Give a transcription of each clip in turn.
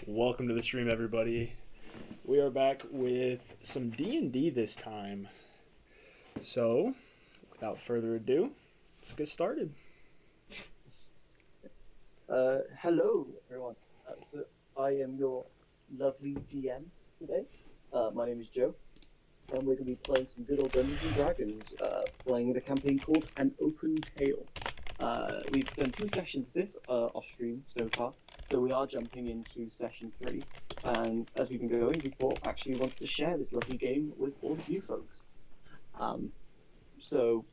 Welcome to the stream, everybody. We are back with some D&D this time. So, without further ado, let's get started. Hello, everyone. So I am your lovely DM today. My name is Joe, and we're going to be playing some good old Dungeons and Dragons, playing the campaign called An Open Tale. We've done 2 sessions of this off stream so far, so we are jumping into session 3. And as we've been going, we thought actually we wanted to share this lovely game with all of you folks. So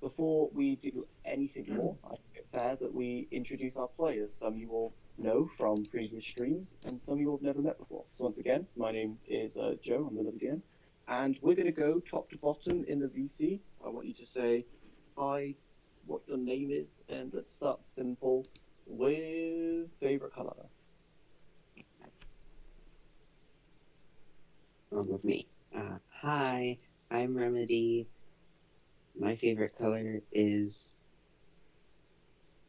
before we do anything more, I think it's fair that we introduce our players. Some you all know from previous streams, and some you all have never met before. So once again, my name is Joe, I'm the lovely DM, and we're going to go top to bottom in the VC. I want you to say hi, what your name is, and let's start simple with favourite colour. Almost me. Hi, I'm Remedy. My favorite color is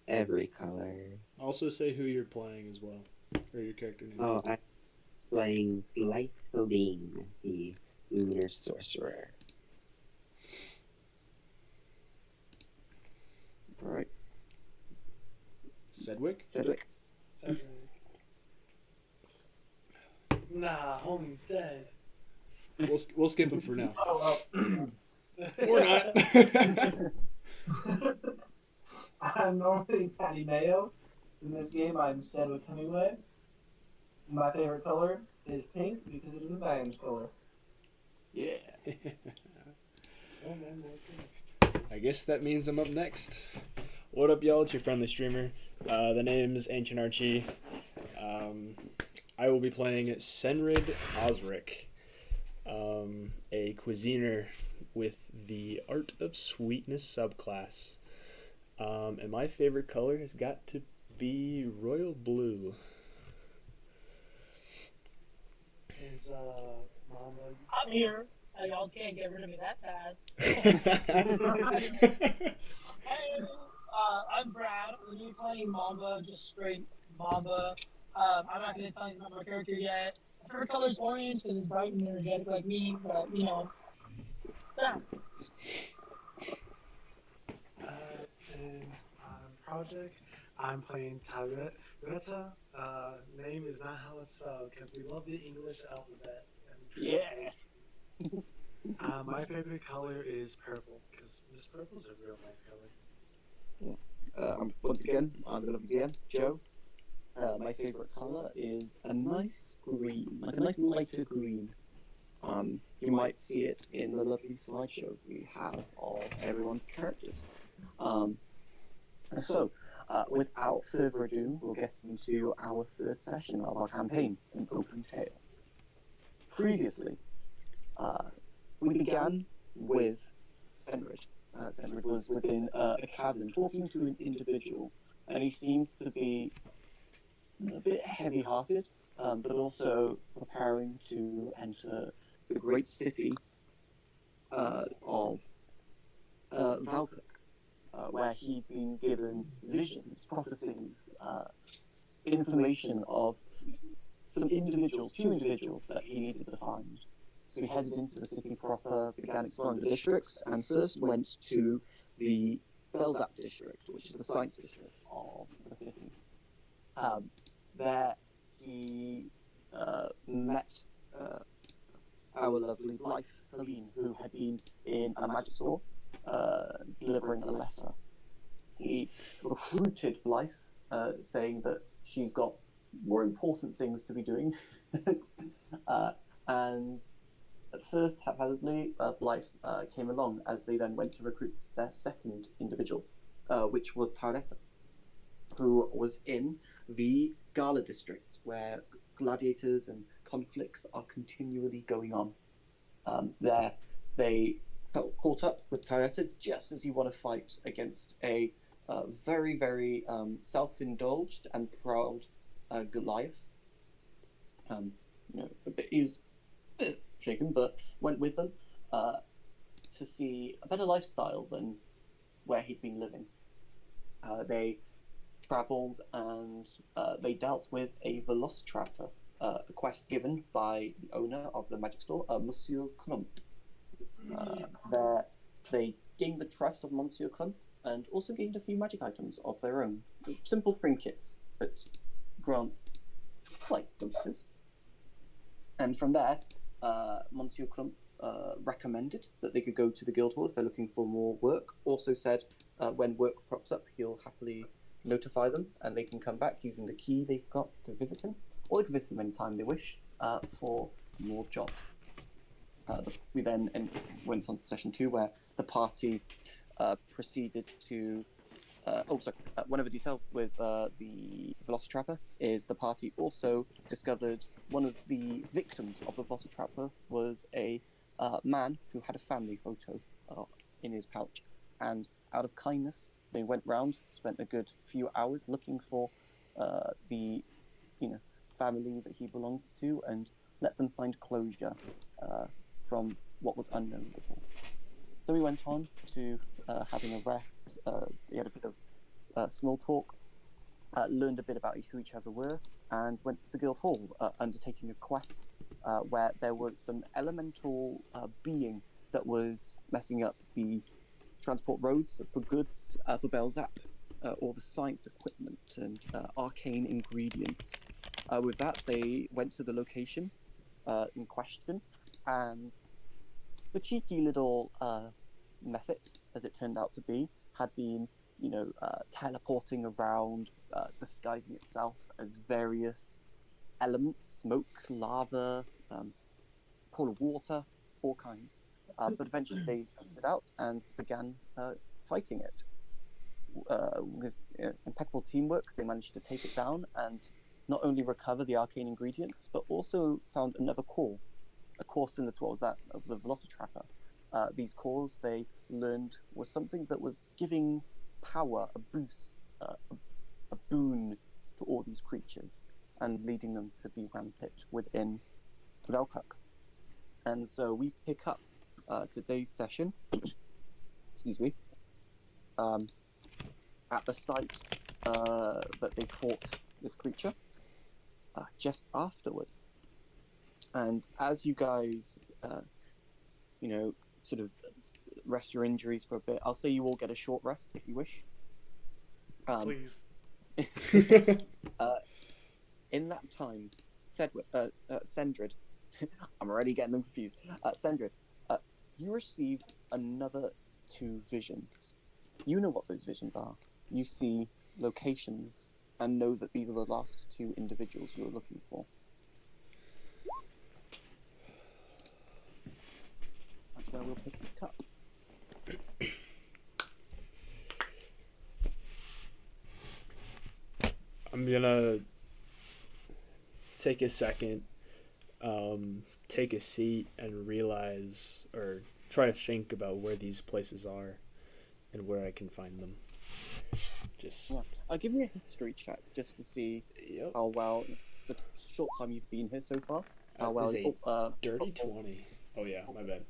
every color. Also, say who you're playing as well, or your character name. Oh, I'm playing Blytheline, the Lunar Sorcerer. Alright. Sedgwick? Cedric. Nah, homie's dead. We'll skip him for now. Oh, well. Or not. I'm normally Patty Mayo. In this game, I'm Sedgwick Hemingway. My favorite color is pink because it is a Diane's color. Yeah. I guess that means I'm up next. What up, y'all? It's your friendly streamer. The name is Ancient Archie. I will be playing Senrid Osric, a cuisiner with the Art of Sweetness subclass. And my favorite color has got to be royal blue. Is Mamba? I'm here. Y'all can't get rid of me that fast. Hey, I'm Brad. We're gonna be playing Mamba, just straight Mamba. I'm not gonna tell you about my character yet. My favorite color is orange because it's bright and energetic like me, but yeah. And Project, I'm playing Tyretta. Name is not how it's spelled because we love the English alphabet. And Yeah. My favorite color is purple because purple is a real nice color. Once again, I'm the lovely DM, Joe. My favorite color is a nice green, like a nice lighter green. You might see it in the lovely slideshow we have of everyone's characters. So, without further ado, we'll get into our 3rd session of our campaign, An Open Tale. Previously, we began with Senrid. Senrid was within a cabin talking to an individual, and he seems to be a bit heavy-hearted, but also preparing to enter the great city of Valkirk, where he'd been given visions, prophecies, information of some individuals, 2 individuals that he needed to find. So we headed into the city proper, began exploring the districts, and first went to the Belzap district, which is the science district of the city. There he met our lovely Blythe, Helene, who had been in a magic store delivering a letter. He recruited Blythe, saying that she's got more important things to be doing. And at first, haphazardly, Blythe came along as they then went to recruit their second individual, which was Tyretta, who was in the Gala district, where gladiators and conflicts are continually going on. There, they caught up with Tyretta just as he won a fight against a very, very self-indulged and proud Goliath. He's a bit shaken, but went with them to see a better lifestyle than where he'd been living. They travelled and they dealt with a Velocitraptor, a quest given by the owner of the magic store, Monsieur Clump. There, they gained the trust of Monsieur Clump and also gained a few magic items of their own. Simple trinkets that grant slight bonuses. And from there, Monsieur Clump recommended that they could go to the guild hall if they're looking for more work. Also said when work crops up, he'll happily notify them and they can come back using the key they've got to visit him, or they can visit him anytime they wish for more jobs. We then went on to session 2, where the party proceeded to. One other detail with the Velocitrapper is the party also discovered one of the victims of the Velocitrapper was a man who had a family photo in his pouch, and out of kindness, they went round, spent a good few hours looking for the family that he belonged to, and let them find closure from what was unknown before. So we went on to having a rest. We had a bit of small talk, learned a bit about who each other were, and went to the guild hall, undertaking a quest where there was some elemental being that was messing up the transport roads for goods for Belzap, all the science equipment and arcane ingredients. With that, they went to the location in question, and the cheeky little method, as it turned out to be, had been, teleporting around, disguising itself as various elements, smoke, lava, pool of water, all kinds. But eventually they sussed it out and began fighting it. With impeccable teamwork, they managed to take it down and not only recover the arcane ingredients, but also found another core, a core similar to what was that of the Velocitrapper. These cores, they learned, was something that was giving power, a boost, a boon to all these creatures, and leading them to be rampant within Velkuk. And so we pick up today's session, excuse me, at the site that they fought this creature, just afterwards. And as you guys, sort of rest your injuries for a bit, I'll say you all get a short rest if you wish. Please. In that time, Sendrid, I'm already getting them confused. Sendrid, you receive another 2 visions. You know what those visions are. You see locations and know that these are the last 2 individuals you're looking for. That's where we'll pick it up. I'm gonna take a second, take a seat, and realize, or try to think about where these places are and where I can find them. Just give me a history check just to see how well, the short time you've been here so far, how well. Dirty 20. Oh yeah, my bad.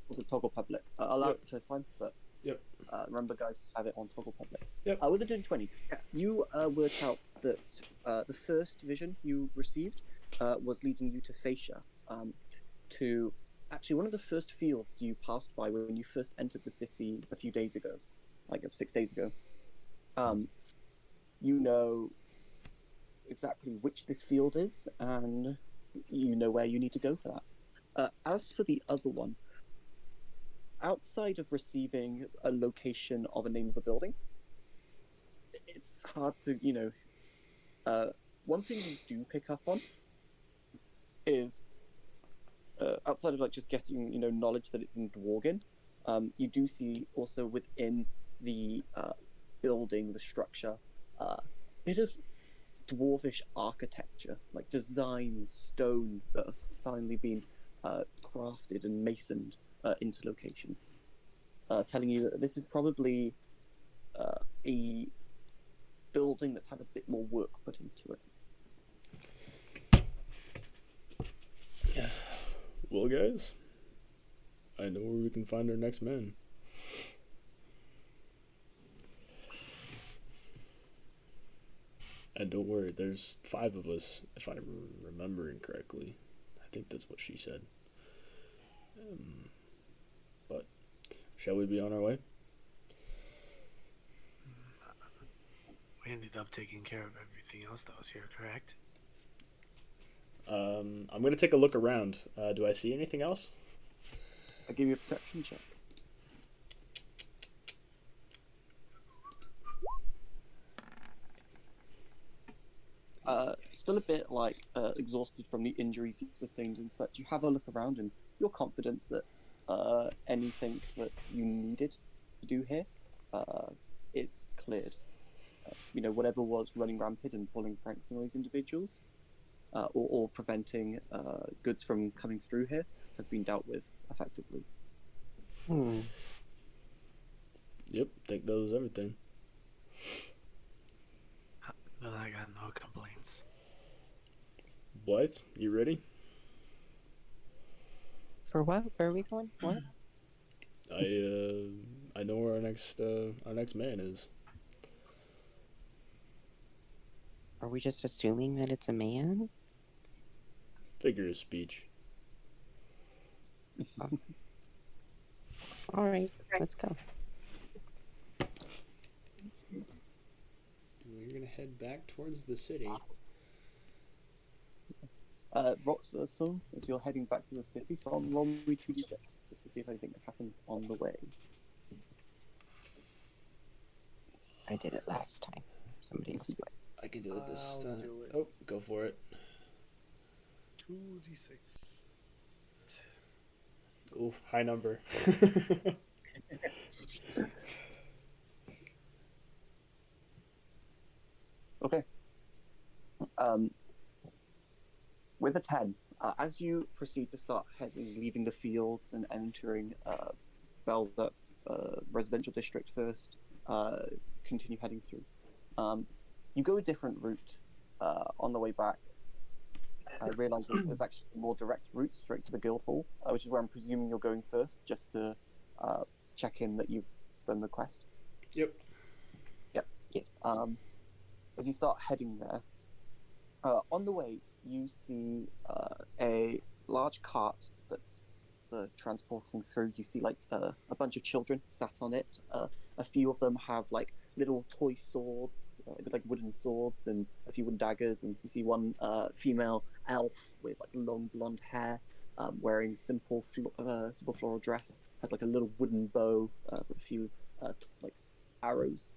Was it Toggle Public? I'll allow it the first time, but remember, guys, have it on Toggle Public. With the Dirty 20, you work out that the first vision you received was leading you to Fascia, to actually one of the first fields you passed by when you first entered the city a few days ago, like 6 days ago. You know exactly which this field is, and you know where you need to go for that. As for the other one, outside of receiving a location of a name of a building, it's hard to, one thing you do pick up on is, outside of just getting, knowledge that it's in Dworgin, you do see also within the building, the structure, a bit of dwarvish architecture, like designs, stone that have finally been crafted and masoned into location, telling you that this is probably a building that's had a bit more work put into it. Well, guys, I know where we can find our next man. And don't worry, there's 5 of us, if I'm remembering correctly. I think that's what she said. But shall we be on our way? We ended up taking care of everything else that was here, correct? I'm gonna take a look around. Do I see anything else? I'll give you a perception check. Still a bit like exhausted from the injuries you've sustained and such. You have a look around and you're confident that anything that you needed to do here is cleared. Whatever was running rampant and pulling pranks on these individuals, or preventing goods from coming through here, has been dealt with effectively. Yep, think that was everything. Then I got no complaints. Blythe, you ready? For what? Where are we going? What? I know where our next man is. Are we just assuming that it's a man? Figure of speech. All right, let's go. We're gonna head back towards the city. So as you're heading back to the city, so I'll roll me 2d6 just to see if anything happens on the way. I did it last time. Somebody else went. I can do it this I'll time. do it. Oh, go for it. 2d6. Oof, high number. Okay. With a 10, as you proceed to start leaving the fields and entering Bells-Up residential district first, continue heading through. You go a different route on the way back. I realise that there's actually a more direct route straight to the guild hall, which is where I'm presuming you're going first, just to check in that you've done the quest. Yep. As you start heading there, on the way, you see a large cart that's transporting through. You see a bunch of children sat on it. A few of them have little toy swords, like wooden swords, and a few wooden daggers. And you see one female elf with long blonde hair, wearing simple floral dress. Has a little wooden bow with a few arrows.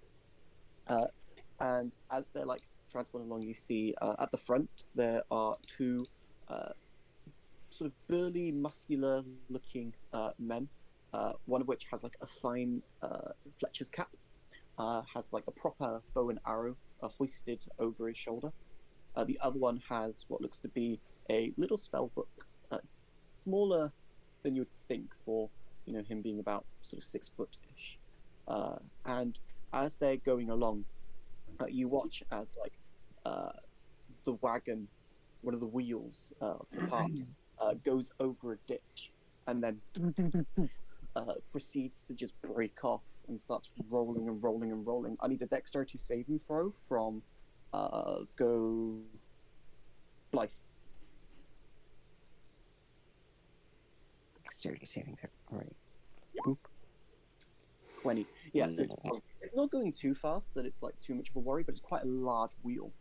And as they're transporting along, you see at the front there are two sort of burly, muscular-looking men. One of which has a fine Fletcher's cap, has a proper bow and arrow hoisted over his shoulder. The other one has what looks to be a little spell book, smaller than you would think for him being about sort of 6 foot-ish. And as they're going along, you watch as the wagon, one of the wheels of the cart, goes over a ditch and then proceeds to just break off and starts rolling and rolling and rolling. I need a dexterity saving throw from, let's go, Blythe. Dexterity saving throw. All right. 20. Yeah, so it's not going too fast that it's too much of a worry, but it's quite a large wheel.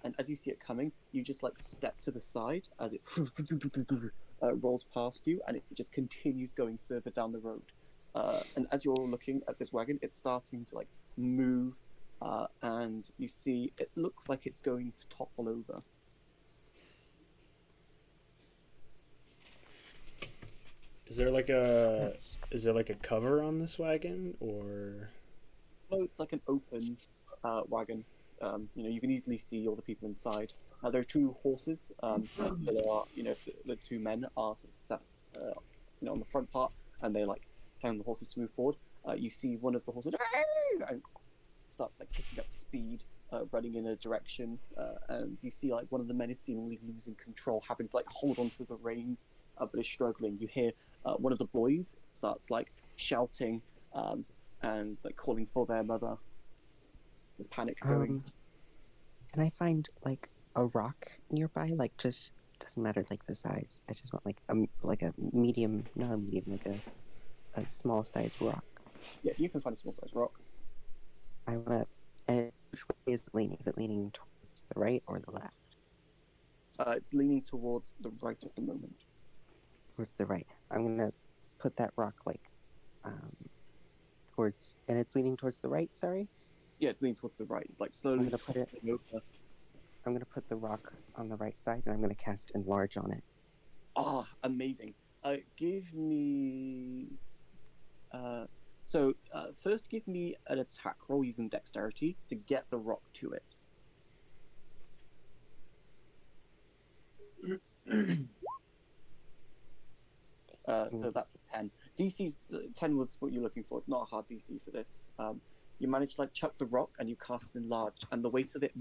And as you see it coming, you just step to the side as it rolls past you, and it just continues going further down the road. And as you're looking at this wagon, it's starting to move, and you see it looks like it's going to topple over. Is there a cover on this wagon, or? No, it's an open wagon. You can easily see all the people inside. There are two horses. That are, the two men are sort of sat, on the front part, and they telling the horses to move forward. You see one of the horses and starts picking up speed, running in a direction, and you see one of the men is seemingly losing control, having to hold onto the reins, but is struggling. You hear one of the boys starts shouting and calling for their mother. There's panic going. Can I find like a rock nearby? Like just doesn't matter like the size. I just want like a medium, not a medium, like a small size rock. Yeah, you can find a small size rock. I wanna. And which way is it leaning? Is it leaning towards the right or the left? It's leaning towards the right at the moment. Towards the right. I'm gonna put that rock like towards, and it's leaning towards the right. Sorry. Yeah, it's leaning towards the right. It's like slowly I'm gonna put it. toppling over. I'm gonna put the rock on the right side, and I'm gonna cast enlarge on it. Ah, amazing. Give me. First, give me an attack roll using dexterity to get the rock to it. So that's a 10. DC's 10 was what you're looking for. It's not a hard DC for this. You manage to like chuck the rock and you cast enlarge, and the weight of it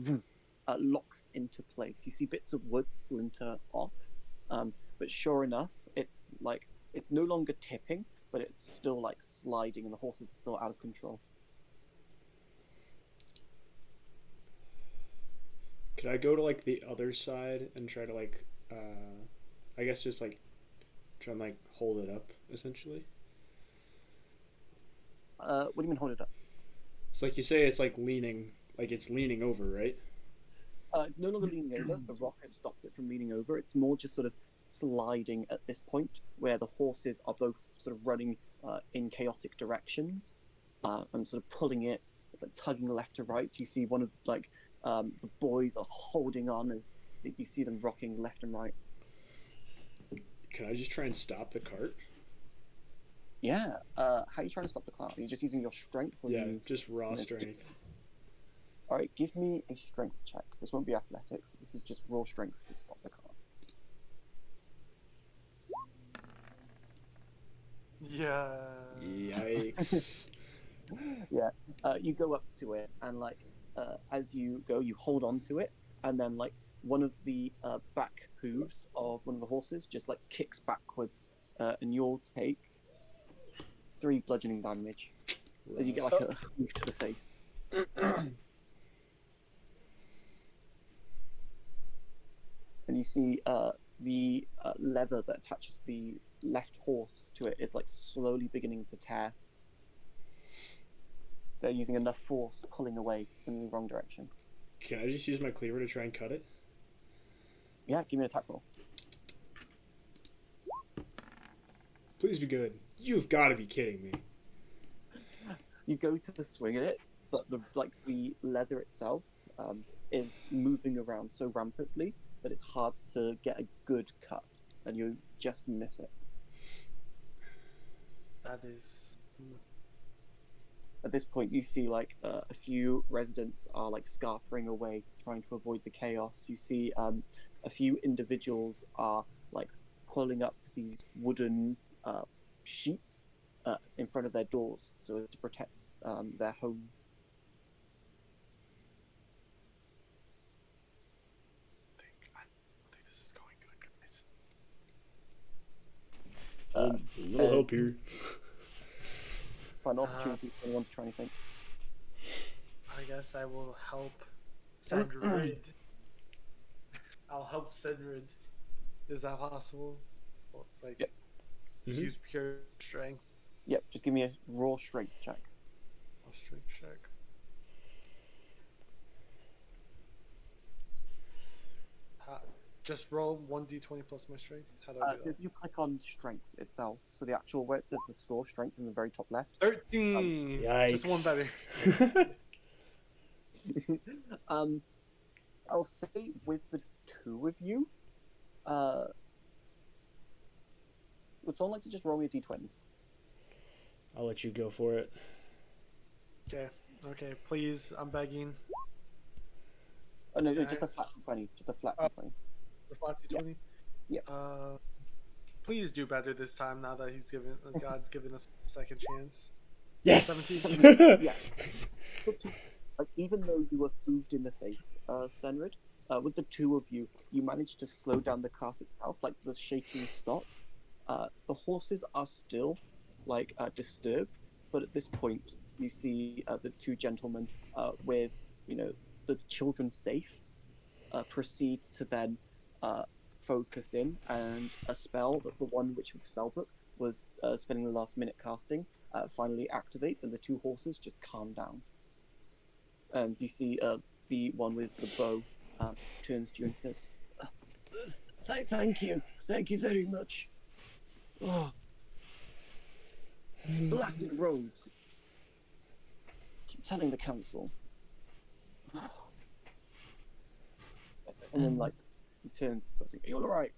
locks into place. You see bits of wood splinter off, but sure enough, it's no longer tipping, but it's still like sliding, and the horses are still out of control. Could I go to like the other side and try to like, I guess just like try and like hold it up essentially? What do you mean hold it up? It's like you say it's like it's leaning over, right? It's no longer leaning over. The rock has stopped it from leaning over. It's more just sort of sliding at this point, where the horses are both sort of running in chaotic directions and sort of pulling it. It's like tugging left to right. You see one of the boys are holding on as you see them rocking left and right. Can I just try and stop the cart? Yeah. How are you trying to stop the cart? Are you just using your strength? Or Yeah, just raw strength. All right, give me a strength check. This won't be athletics. This is just raw strength to stop the cart. Yeah. Yikes. Yeah. You go up to it, and as you go, you hold on to it, and then one of the back hooves of one of the horses just kicks backwards, and you'll take 3 bludgeoning damage as you get a hoof to the face. And you see the leather that attaches the left horse to it is slowly beginning to tear. They're using enough force pulling away in the wrong direction. Can I just use my cleaver to try and cut it? Yeah, give me an attack roll. Please be good. You've got to be kidding me. You go to swing at it, but the leather itself is moving around so rampantly that it's hard to get a good cut, and you just miss it. That is. At this point, you see a few residents are scarpering away, trying to avoid the chaos. You see a few individuals are pulling up these wooden sheets in front of their doors so as to protect their homes. I think this is going good, guys. A little help here. Find an opportunity if anyone to try anything. I guess I will help Senrid. I'll help Senrid. Is that possible? Yep. Just use pure strength. Yep, just give me a raw strength check. I'll strength check. Just roll 1d20 plus my strength. How do I do So that? if you click on strength itself, so the actual where it says the score strength in the very top left. 13. Yikes. Just one better. I'll say with the 2 of you, would someone like to just roll me a d20? I'll let you go for it. Okay, please, I'm begging. Oh no, Okay. just a flat 20. Just a flat 20. The flat d20? Yep. Please do better this time now that God's given us a second chance. Yes! 17. Yeah. Even though you were moved in the face, Senrid, with the 2 of you, you managed to slow down the cart itself. The shaking stops. The horses are still disturbed, but at this point you see the 2 gentlemen with the children safe, proceed to then focus in, and a spell that the one which with the spell book was spending the last minute casting finally activates, and the two horses just calm down. And you see the one with the bow turns to you and says, thank you very much. Oh, blasted roads. Keep telling the council. And then, like, he turns and says, "Are you all right?"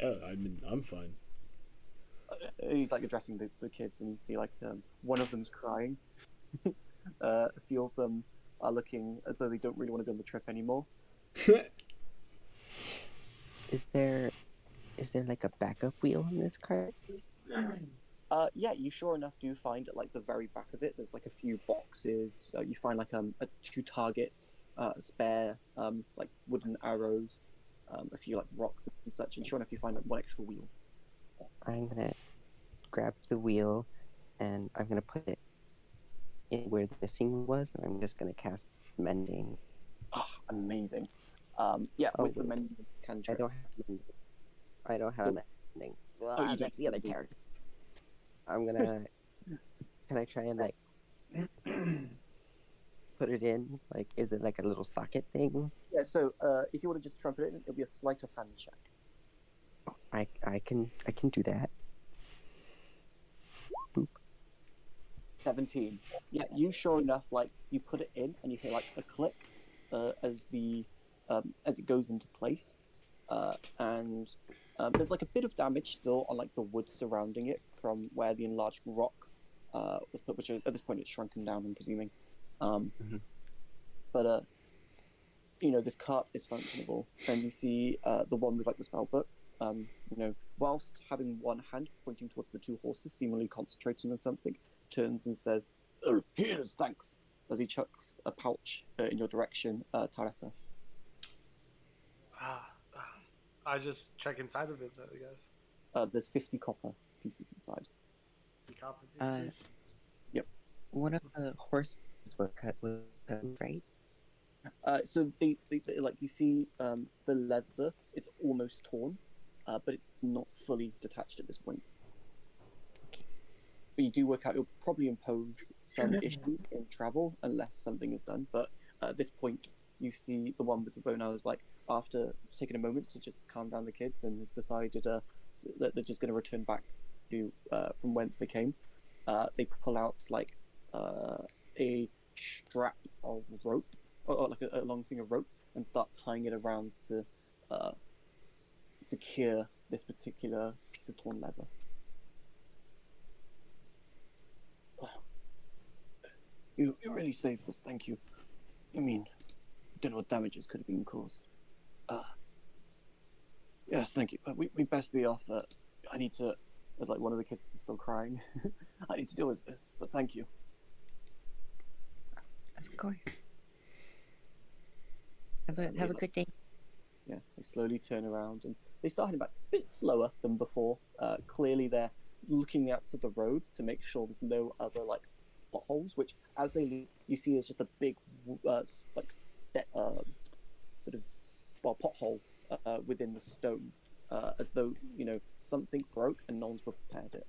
Oh, I mean, I'm fine. He's like addressing the kids, and you see like one of them's crying. A few of them are looking as though they don't really want to be on the trip anymore. Is there like a backup wheel in this cart? Yeah, you sure enough do find at like the very back of it. There's like a few boxes. You find like two targets, spare like wooden arrows, a few like rocks and such. And sure enough, you find like one extra wheel. I'm gonna grab the wheel, and I'm gonna put it in where the missing was, and I'm just gonna cast mending. Ah, amazing. Yeah, Oh, with the wait. mending I cantrip. don't have mending. I don't have mending. you don't That's the other have mending. character. I'm gonna. Can I try and like put it in? Like, is it like a little socket thing? Yeah. So if you want to just try and put it in, it'll be a sleight of hand check. I can do that. Boop. 17. Yeah, you sure enough, like you put it in and you hear like a click as it goes into place, and there's like a bit of damage still on like the wood surrounding it from where the enlarged rock was put, which at this point it's shrunken down, I'm presuming. But this cart is functionable, and you see the one with like the spell book. Whilst having one hand pointing towards the two horses, seemingly concentrating on something, turns and says, "Oh, here's thanks," as he chucks a pouch in your direction, Taretta. I just check inside of it, I guess. There's 50 copper pieces inside. The copper pieces. Yep. One of the horses was cut, right? So they like you see the leather, it's almost torn, but it's not fully detached at this point. But you do work out it'll probably impose some issues in travel unless something is done. But at this point, you see the one with the bow now is like, after taking a moment to just calm down the kids, and has decided that they're just going to return back to from whence they came. They pull out like a strap of rope, or like a long thing of rope, and start tying it around to secure this particular piece of torn leather. You really saved us, thank you. I mean, I don't know what damages could have been caused. Yes, thank you. We best be off. I need to. There's like one of the kids is still crying. I need to deal with this, but thank you. Of course. Have a good day. Yeah, they slowly turn around and they start heading back a bit slower than before. Clearly, they're looking out to the road to make sure there's no other like potholes. Which, as they leave, you see is just a big sort of pothole within the stone, as though something broke and no one's repaired it.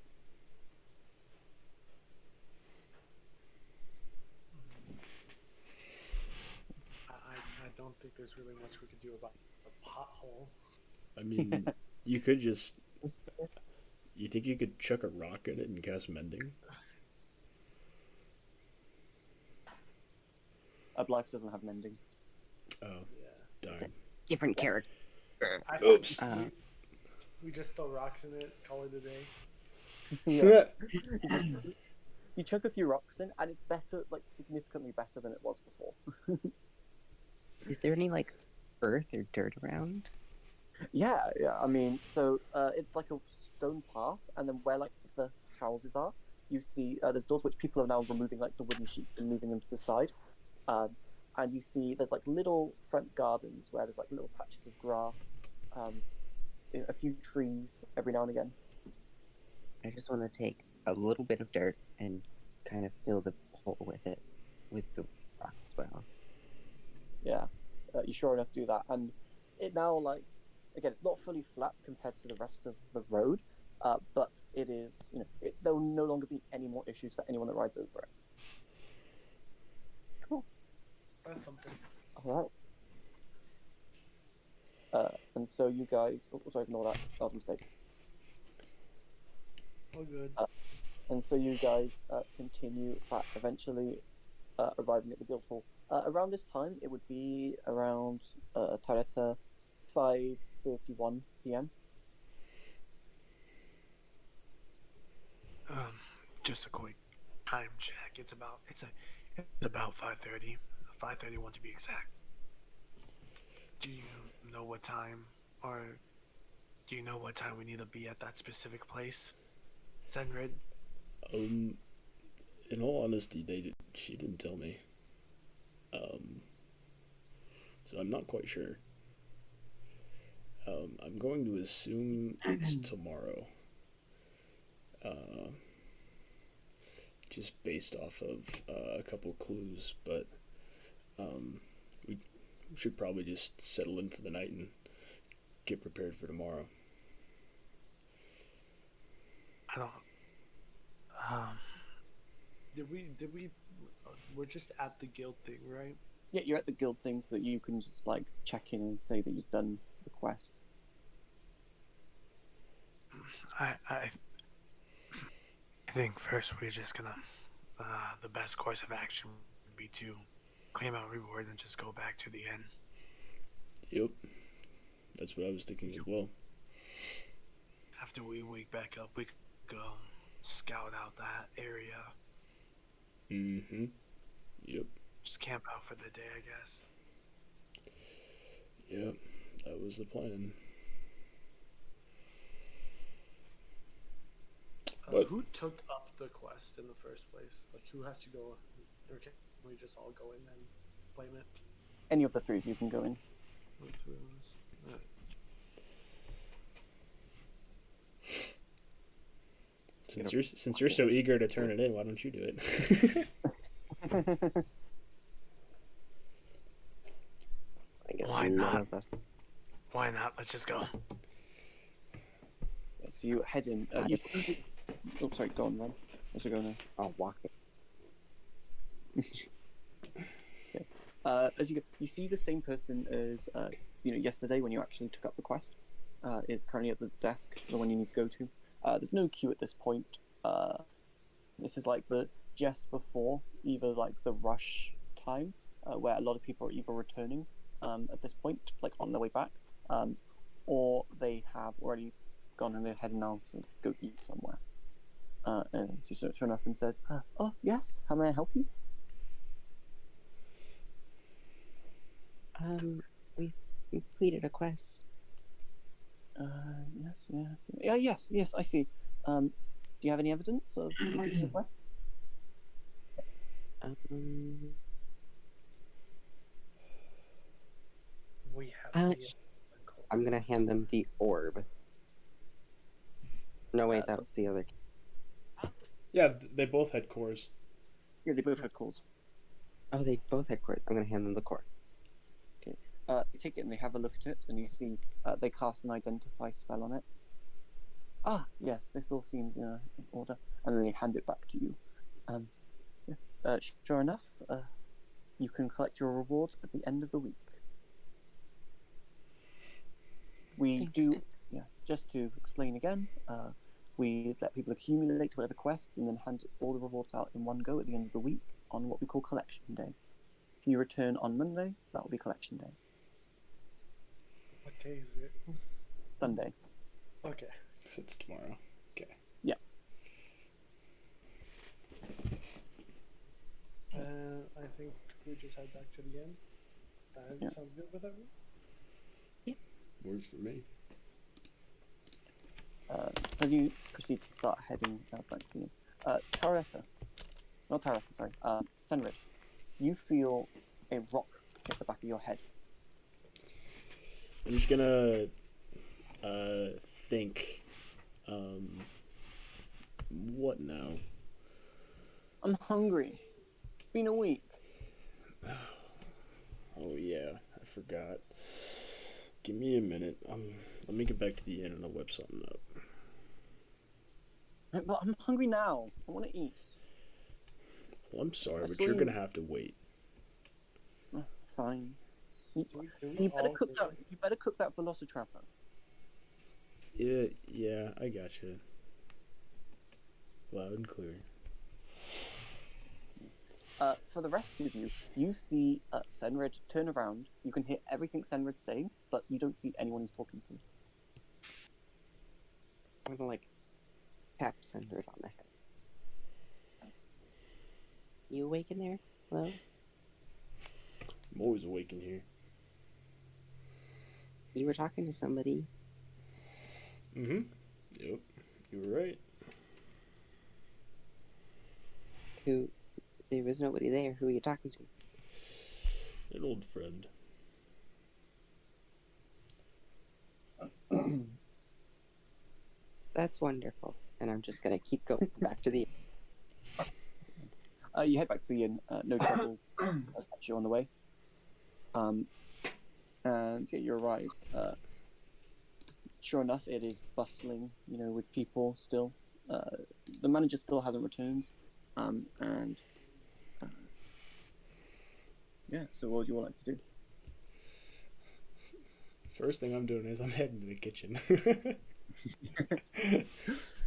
I don't think there's really much we could do about the pothole. I mean, you could just. You think you could chuck a rock in it and cast mending? Blythe doesn't have mending. Oh, It's a darn. different character. Oops. We just throw rocks in it, call it a day. Yeah. You chuck a few rocks in, and it's better, like significantly better than it was before. Is there any like earth or dirt around? Yeah. I mean, so it's like a stone path, and then where like the houses are, you see there's doors which people are now removing like the wooden sheets and moving them to the side, and you see there's like little front gardens where there's like little patches of grass, a few trees every now and again. I just want to take a little bit of dirt and kind of fill the hole with it, with the as well. Yeah, you sure enough do that, and it now like again, it's not fully flat compared to the rest of the road, but it is. There will no longer be any more issues for anyone that rides over it. Cool. That's something. All right. And so you guys. Oh, sorry, ignore that. That was a mistake. All good. And so you guys continue back, eventually arriving at the guild hall. Around this time, it would be around Tareta 5:31 p.m. Just a quick time check. It's about 5:30. 5:31 to be exact. Do you know what time, or do you know what time we need to be at that specific place, Senrid? In all honesty, she didn't tell me. So I'm not quite sure. I'm going to assume it's tomorrow. Just based off of a couple clues, but we should probably just settle in for the night and get prepared for tomorrow. I don't. Did we? We're just at the guild thing, right? Yeah, you're at the guild thing, so you can just like check in and say that you've done the quest. I think first we're just gonna. The best course of action would be to claim our reward and just go back to the inn. Yep, that's what I was thinking as well. After we wake back up, we could go scout out that area. Mm-hmm. Yep. Just camp out for the day, I guess. Yep, that was the plan. But who took up the quest in the first place? Like, who has to go? Or can we just all go in and claim it? Any of the three of you can go in. All three of us. Since you're so eager to turn it in, why don't you do it? I guess Why none not? of us. Why not? Let's just go. Yeah, so you head in. Oh, sorry, go on, Ron. Where's it going now? I'll walk it. Okay. As you see the same person as yesterday when you actually took up the quest. Is currently at the desk, the one you need to go to. There's no queue at this point. This is like the just before either like the rush time, where a lot of people are either returning at this point, like on their way back, or they have already gone and they're heading out to go eat somewhere. And she sure enough and says, "Oh yes, how may I help you?" We completed a quest. Yes, I see. Do you have any evidence of completing the quest? We have. I'm gonna hand them the orb. No, wait, that was the other. Yeah, they both had cores. Yeah, they both had calls. Oh, they both had cord. I'm gonna hand them the cord. Okay. You take it and they have a look at it, and you see they cast an identify spell on it. Ah, yes, this all seems in order, and then they hand it back to you. Sure enough, you can collect your reward at the end of the week. We Thanks. do, just to explain again, we let people accumulate whatever quests and then hand all the rewards out in one go at the end of the week on what we call collection day. If you return on Monday, that will be collection day. What day is it? Sunday. Okay. So it's tomorrow. Okay. Yeah. I think we just head back to the inn. That sounds good with everyone? Works for me. So as you proceed to start heading back to the inn, Senrid, you feel a rock hit the back of your head. I'm just gonna think. What now? I'm hungry. It's been a week. forgot. Give me a minute. Let me get back to the inn and I'll whip something up. But I'm hungry now. I want to eat. Well, I'm sorry, I but saw you're you- gonna have to wait. Oh, fine. Do we You better all cook get- that. You better cook that Velocitrapper. Yeah, I gotcha. Loud and clear. For the rest of you, you see Senred turn around. You can hear everything Senred's saying, but you don't see anyone he's talking to. I'm gonna like tap Sender on the head. You awake in there? Hello? I'm always awake in here. You were talking to somebody. Mm-hmm. Yep. You were right. Who? There was nobody there. Who are you talking to? An old friend. That's wonderful. And I'm just gonna keep going back to the. You head back to the inn. No trouble. I'll catch you on the way. And yeah, you arrive. Sure enough, it is bustling. With people still. The manager still hasn't returned. And yeah. So what would you all like to do? First thing I'm doing is I'm heading to the kitchen.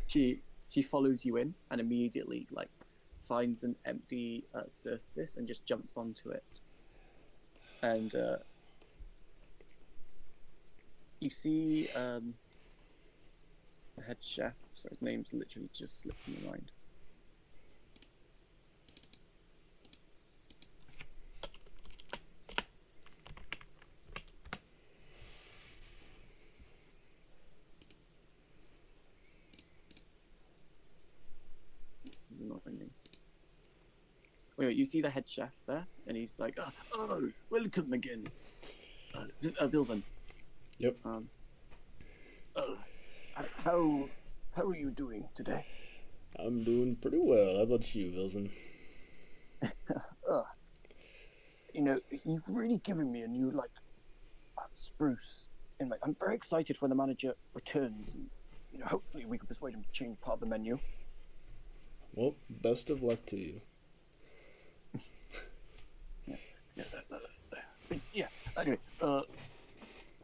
She follows you in and immediately finds an empty surface and just jumps onto it. And you see the head chef. So his name's literally just slipped from my mind. This is annoying me. Anyway, you see the head chef there, and he's like, "Oh, welcome again, Vilzen." Yep. How are you doing today? I'm doing pretty well. How about you, Wilson? You've really given me a new spruce. And I'm very excited when the manager returns. And, hopefully we can persuade him to change part of the menu. Well, best of luck to you. Yeah. Anyway,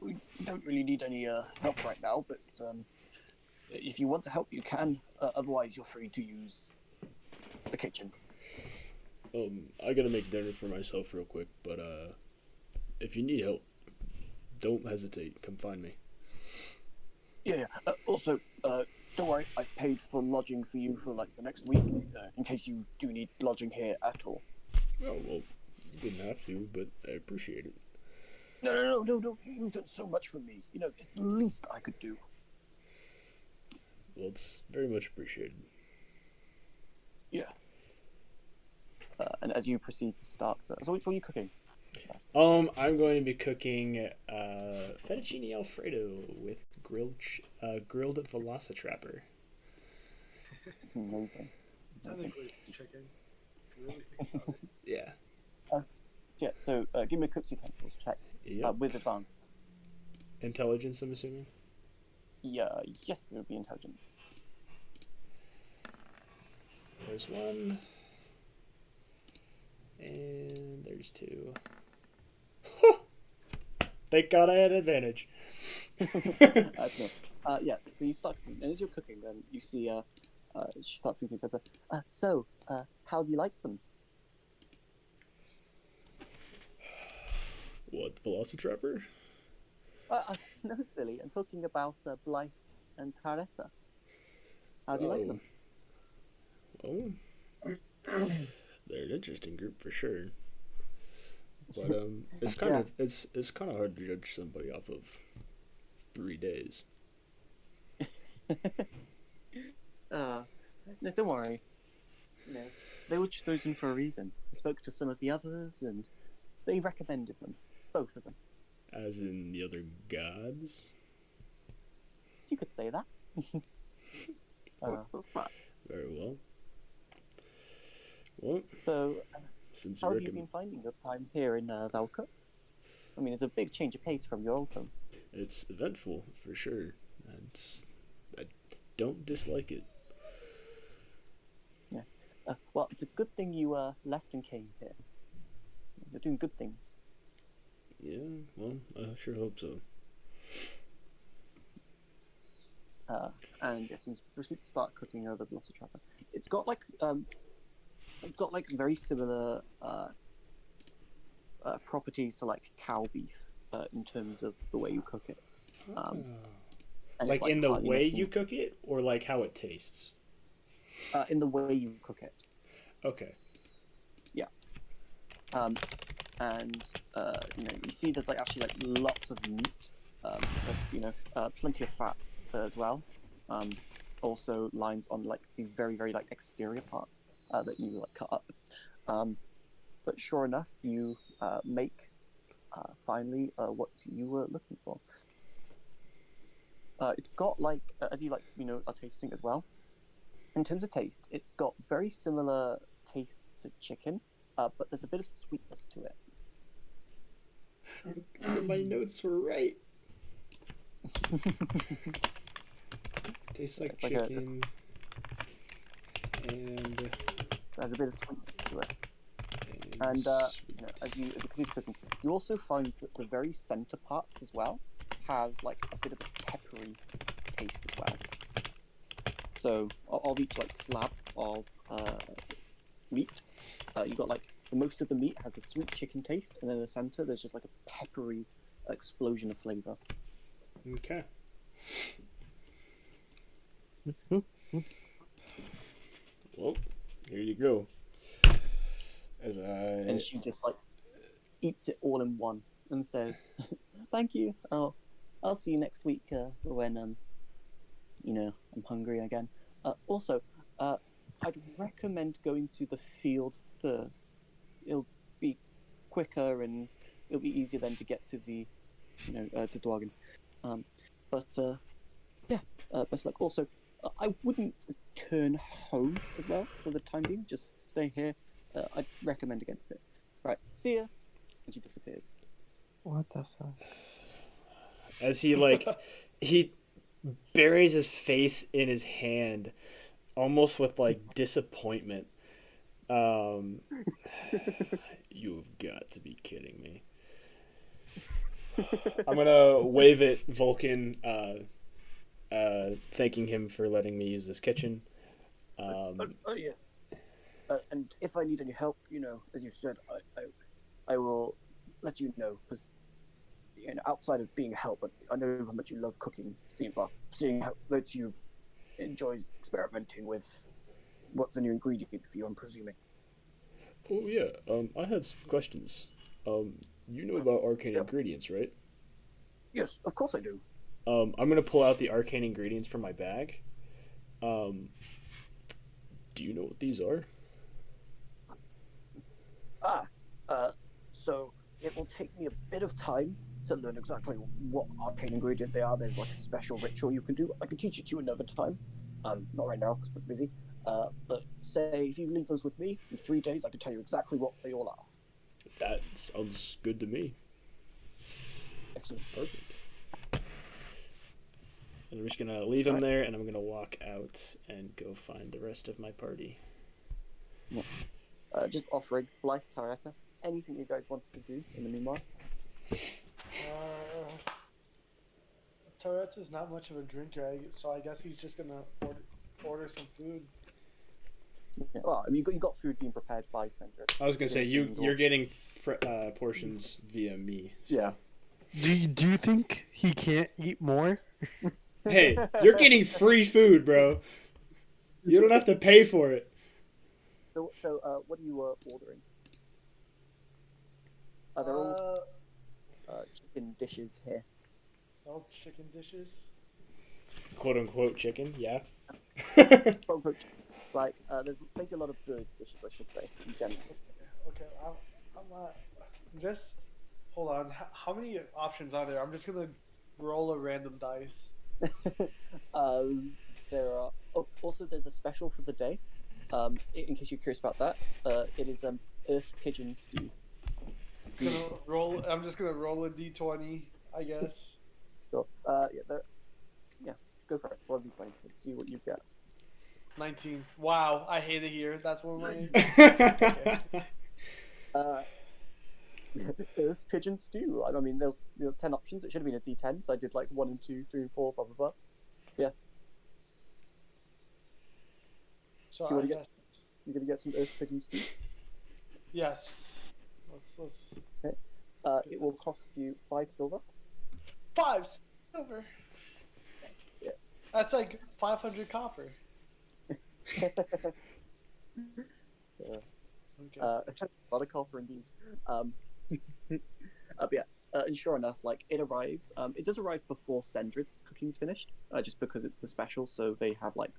we don't really need any help right now, but if you want to help, you can. Otherwise, you're free to use the kitchen. I gotta make dinner for myself real quick, but if you need help, don't hesitate. Come find me. Yeah. Also, don't worry. I've paid for lodging for you for the next week, in case you do need lodging here at all. Oh well, you didn't have to, but I appreciate it. No. You've done so much for me. It's the least I could do. Well, it's very much appreciated. Yeah. And as you proceed to start, so what are you cooking? I'm going to be cooking fettuccine alfredo with grilled Velocitrapper. Amazing. Technically, it's chicken. Really think about it. Yeah. Yeah. So give me a cook's utensils check Yep. with advantage. Intelligence, I'm assuming. Yeah. Yes, there would be intelligence. There's one. And there's two. Thank God I had advantage. Yeah. So you start cooking, and as you're cooking, then you see she starts speaking. Says, "So, how do you like them?" What, Velocitrapper? No, silly. I'm talking about Blythe and Taretta. How do you like them? Oh, they're an interesting group for sure. But it's kind of it's kind of hard to judge somebody off of 3 days. No, don't worry. They were chosen for a reason. I spoke to some of the others, and they recommended them, both of them. As in the other gods. You could say that. Very well. Well, So, since how you have you been finding your time here in Valka? I mean, it's a big change of pace from your old home. It's eventful for sure, and I don't dislike it. Yeah. Well, it's a good thing you left and came here. You're doing good things. Yeah, well, I sure hope so. And yes, he proceeds to start cooking the Velocitrapper. It's got like very similar properties to like cow beef in terms of the way you cook it. And Like it's, in the way heartiness you cook it, or like how it tastes? in the way you cook it. Okay. Yeah. And you see there's like actually like lots of meat, plenty of fat as well. Also lines on like the very very like exterior parts that you like cut up. But sure enough, you make finally what you were looking for. It's got like as you are tasting as well. In terms of taste, it's got very similar taste to chicken, but there's a bit of sweetness to it. So my notes were right. Tastes like chicken, and there's a bit of sweetness to it. And as you continue cooking, you also find that the very center parts as well have like a bit of a peppery taste as well. So of each like slab of meat, you got like most of the meat has a sweet chicken taste, and then in the center there's just like a peppery explosion of flavor. Okay. Well, here you go. And she just like eats it all in one and says, "Thank you. I'll see you next week when I'm hungry again. Also, I'd recommend going to the field first. It'll be quicker and it'll be easier then to get to the to Dwargen. Best of luck. Also, I wouldn't return home as well for the time being. Just stay here. I'd recommend against it. Right, see ya. And she disappears. What the fuck? As he buries his face in his hand, almost with like disappointment. You've got to be kidding me. I'm gonna wave at Vulcan, thanking him for letting me use this kitchen. Yes. And if I need any help, as you said, I will let you know, because outside of being a help, I know how much you love cooking. Seeing how much you enjoy experimenting with what's a new ingredient for you, I'm presuming. Oh yeah, I had some questions. You know about arcane ingredients, right? Yes, of course I do. I'm gonna pull out the arcane ingredients from my bag. Do you know what these are? So it will take me a bit of time to learn exactly what arcane ingredient they are. There's like a special ritual you can do. I can teach it to you another time. Not right now because we're busy. But say if you leave those with me, in 3 days I can tell you exactly what they all are. That sounds good to me. Excellent. Perfect. And I'm just gonna leave him there, and I'm gonna walk out and go find the rest of my party. Yeah. Just offering Blythe, Tyretta, anything you guys wanted to do in the meanwhile. Tourette's not much of a drinker, so I guess he's just gonna order some food. Yeah. Well, I mean, you got food being prepared by Sandra. I was gonna say you're getting portions via me. So. Yeah. Do you think he can't eat more? Hey, you're getting free food, bro. You don't have to pay for it. So what are you ordering? Are there all chicken dishes here? All chicken dishes? Quote unquote chicken, yeah. Like, there's basically a lot of birds dishes, I should say, in general. Okay, I'm not. Just hold on. How many options are there? I'm just gonna roll a random dice. There are. Oh, also, there's a special for the day. In case you're curious about that, it is earth pigeon stew. I'm just gonna roll a d20, I guess. So, yeah, go for it. Roll d20. Let's see what you get. 19. Wow, I hate it here. That's one of my. Earth pigeon stew. I mean, there was 10 options. It should have been a d10, so I did like 1 and 2, 3 and 4, blah blah blah. Yeah. So You I want to guess You're gonna get some earth pigeon stew. yes. Let's. Okay. It will cost you 5 silver. 5 silver. Yeah. That's like 500 copper. Okay. A lot of copper indeed. But yeah, and sure enough, like it arrives. It does arrive before Sendrid's cooking's finished, just because it's the special, so they have like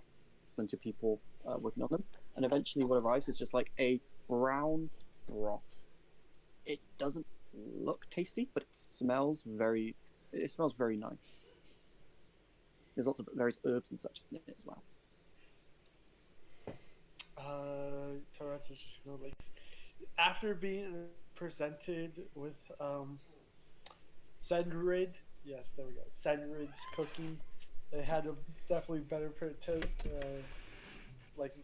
plenty of people working on them. And eventually, what arrives is just like a brown broth. It doesn't look tasty, but it smells very. It smells very nice. There's lots of various herbs and such in it as well. Tourette's is just gonna like after being presented with Sendrid. Yes, there we go. Sendrid's cooking. They had a definitely better like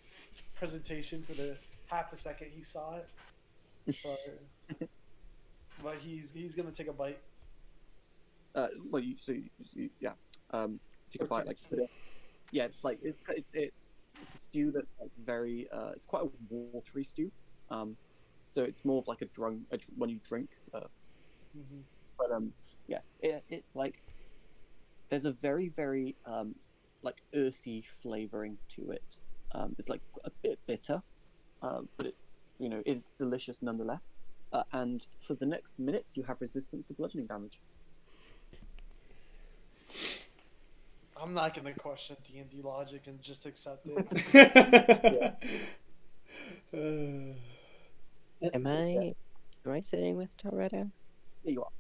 presentation for the half a second he saw it. But he's gonna take a bite. Well, yeah. Take a bite, like yeah. It's like it's a stew that's like very. It's quite a watery stew. So it's more of like when you drink. Mm-hmm. But yeah, it's like there's a very very like earthy flavoring to it. It's like a bit bitter, but it's delicious nonetheless. And for the next minutes, you have resistance to bludgeoning damage. I'm not gonna question D&D logic and just accept it. Am I sitting with Toretta? Yeah, you are.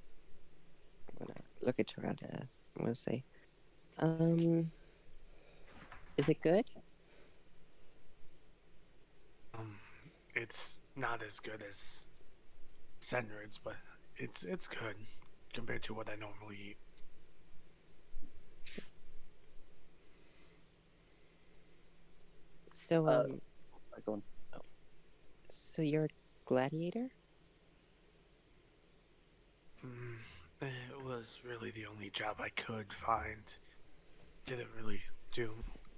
I'm gonna look at Toretta. I'm gonna say, is it good? It's not as good as Senrid's, but it's good compared to what I normally eat. So, Go on. so you're a gladiator? It was really the only job I could find. Didn't really do,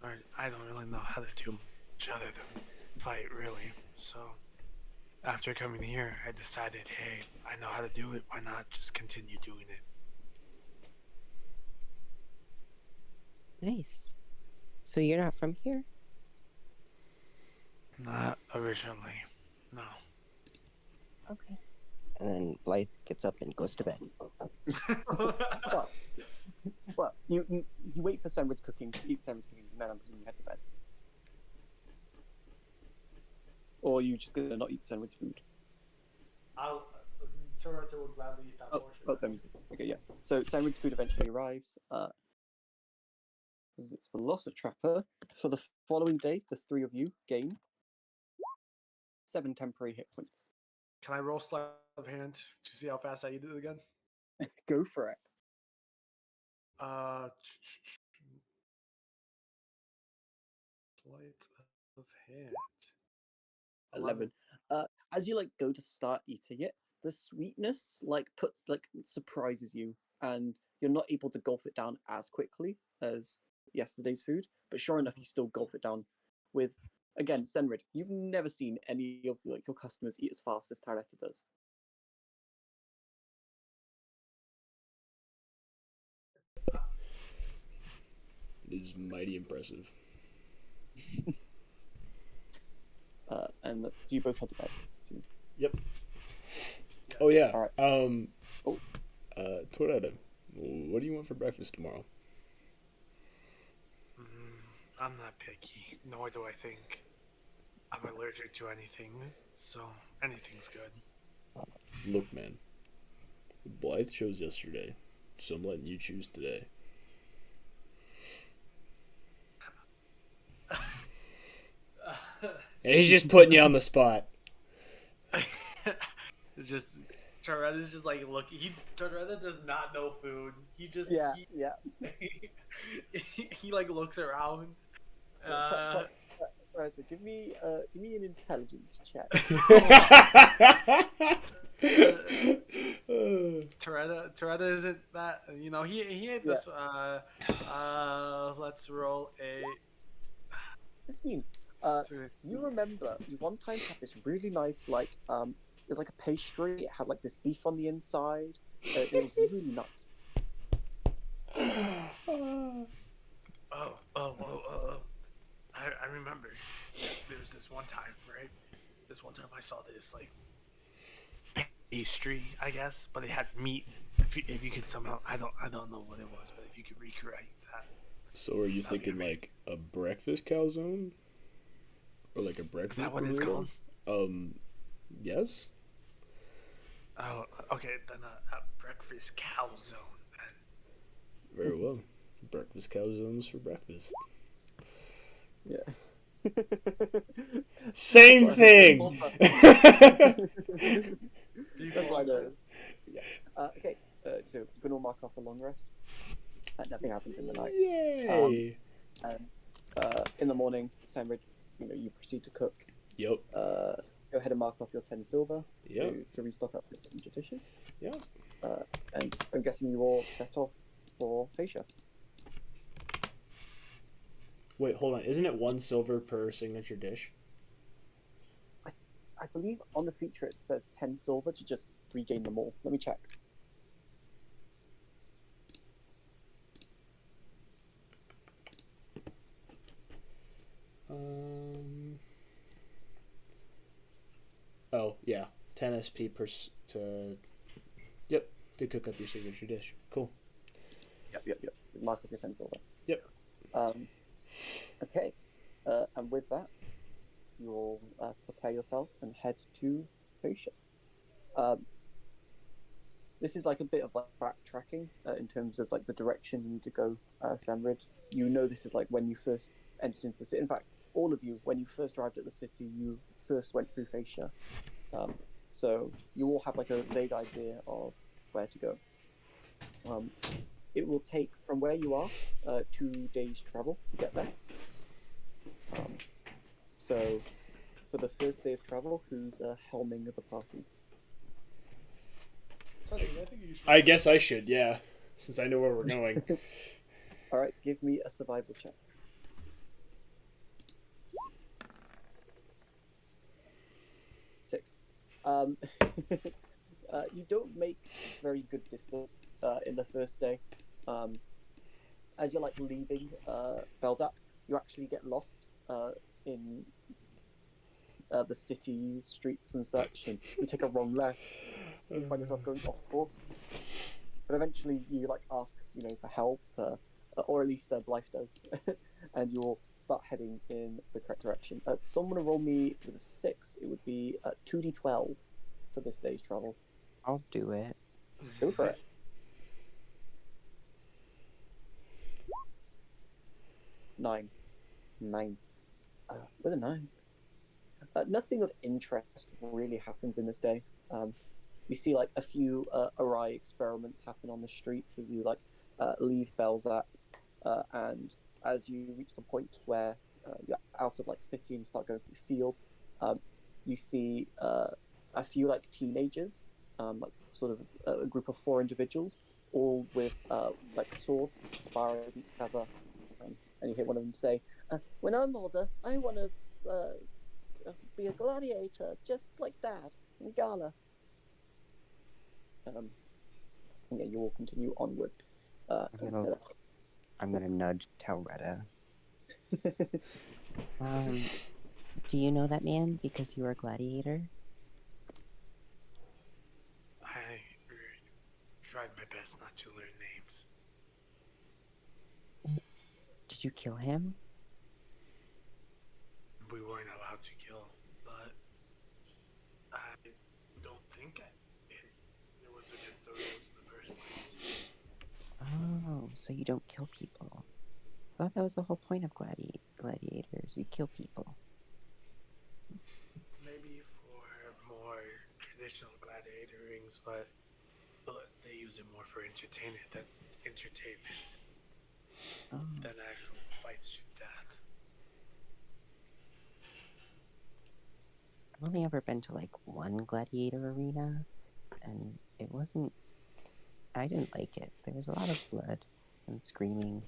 or I don't really know how to do much other than fight, really. So, after coming here, I decided, hey, I know how to do it. Why not just continue doing it? Nice. So you're not from here? Not originally, no. Okay. And then Blythe gets up and goes to bed. Well, you wait for Senrid's cooking, eat Senrid's cooking, and then I'm presuming you head to bed. Or are you just gonna not eat Senrid's food? Toretto will gladly eat that portion. Okay, yeah. So Senrid's food eventually arrives. It's for loss of Trapper. For the following day, the 3 of you gain 7 temporary hit points. Can I roll sleight of hand to see how fast I eat it again? Go for it. Sleight of hand. 11. As you go to start eating it, the sweetness surprises you, and you're not able to gulp it down as quickly as yesterday's food. But sure enough, you still gulp it down. With again, Senrid, you've never seen any of your customers eat as fast as Tyretta does. It is mighty impressive. And do you both head to bed? Yep. Oh yeah. All right. Toretta, what do you want for breakfast tomorrow? I'm not picky, nor do I think I'm allergic to anything, so anything's good. Look, man. Blythe chose yesterday, so I'm letting you choose today. And he's just putting you on the spot. Just Toretta's just like looking. Toretta does not know food. He just Yeah. he like looks around. Right, so give me an intelligence check. Toretta isn't that, he ate this. Let's roll a 16. You remember you one time had this really nice it was like a pastry. It had like this beef on the inside. It was really nice. I remember. There was this one time, right? This one time I saw this like pastry, I guess, but it had meat. If you could somehow, I don't know what it was, but if you could recreate that. So are you thinking like a breakfast calzone? Or like a breakfast Is that what it's burrito? called? Yes. Oh, okay, then a breakfast calzone. Very well. Breakfast calzones for breakfast. Yeah. Same thing. That's why I know. Yeah. Okay. So we're gonna mark off a long rest. Nothing happens in the night. Yay! And in the morning, Samrid, you proceed to cook. Yep. Go ahead and mark off your 10 silver. Yep. To restock up your 7 dishes. Yep. And I'm guessing you all set off for Fascia. Wait, hold on. Isn't it 1 silver per signature dish? I believe on the feature it says 10 silver to just regain them all. Let me check. Oh, yeah. 10 SP Yep, to cook up your signature dish. Cool. Yep. So mark up your 10 silver. Yep. Okay. And with that, you all prepare yourselves and head to Fascia. This is like a bit of like backtracking in terms of like the direction you need to go, Samrid. You know this is like when you first entered into the city. In fact, all of you, when you first arrived at the city, you first went through Fascia. So you all have like a vague idea of where to go. It will take from where you are 2 days travel to get there. So for the first day of travel, who's helming the party? Sonny, I think you should. I guess I should, yeah. Since I know where we're going. Alright, give me a survival check. Six. You don't make very good distance in the first day. As you're like leaving Belzap, you actually get lost in the city streets and such, and you take a wrong left. You find yourself going off course. But eventually, you like ask, for help, or at least Blythe does, and you'll start heading in the correct direction. Someone roll me with a 6. It would be 2d12 for this day's travel. I'll do it. Go for it. 9. With a 9. Nothing of interest really happens in this day. You see like a few awry experiments happen on the streets as you leave Belzap, and as you reach the point where you're out of city and you start going through fields, you see a few teenagers, sort of a group of 4 individuals, all with swords sparring with each other, and you hear one of them say, "When I'm older, I want to be a gladiator, just like Dad in Gala." And yeah, you will continue onwards. I'm gonna nudge Tauretta. Do you know that man because you were a gladiator? I tried my best not to learn names. Did you kill him? We weren't allowed to kill, but I don't think I did. It was against the rules in the first place. Oh, so you don't kill people. I thought that was the whole point of gladiators. You kill people. Maybe for more traditional gladiatoring, things, but they use it more for entertainment Oh, than actual fights to death. I've only ever been to like one gladiator arena, and it wasn't. I didn't like it. There was a lot of blood and screaming.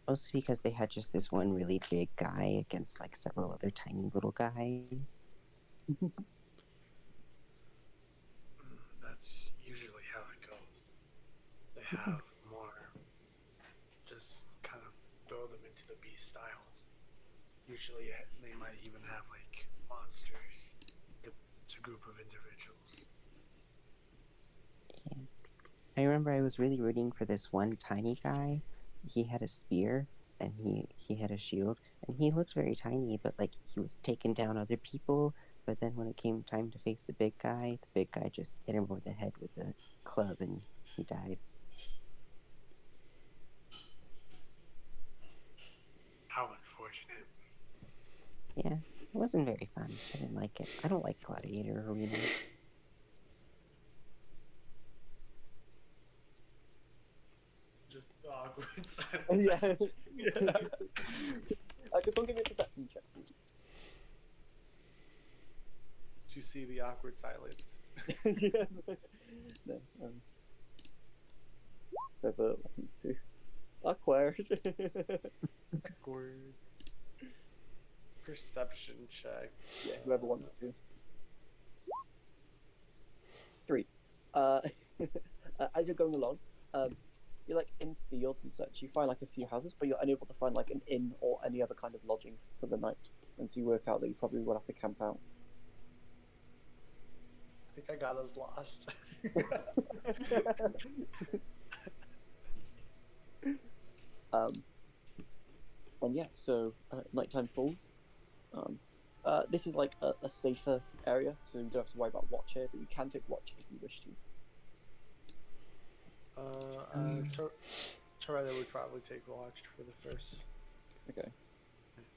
Mostly because they had just this one really big guy against like several other tiny little guys. That's usually how it goes. They have more, just kind of throw them into the beast style. Usually, they might even have like monsters. It's a group of individuals. Yeah. I remember I was really rooting for this one tiny guy. He had a spear and he had a shield, and he looked very tiny, but like he was taking down other people. But then when it came time to face the big guy just hit him over the head with a club and he died. How unfortunate. Yeah, it wasn't very fun. I didn't like it. I don't like gladiator arenas. Just awkward silence. Yeah. Could someone give me a perception check, please? You see the awkward silence. Yeah. No. Whoever wants to. Awkward. Awkward. Perception check. Yeah, whoever wants to. 3. As you're going along, you're like in fields and such. You find like a few houses, but you're unable to find like an inn or any other kind of lodging for the night. And so you work out that you probably will have to camp out. I think I got us lost. And yeah, so nighttime falls. This is like a safer area, so you don't have to worry about watch here, but you can take watch if you wish to. Toretta would probably take watch for the first. Okay.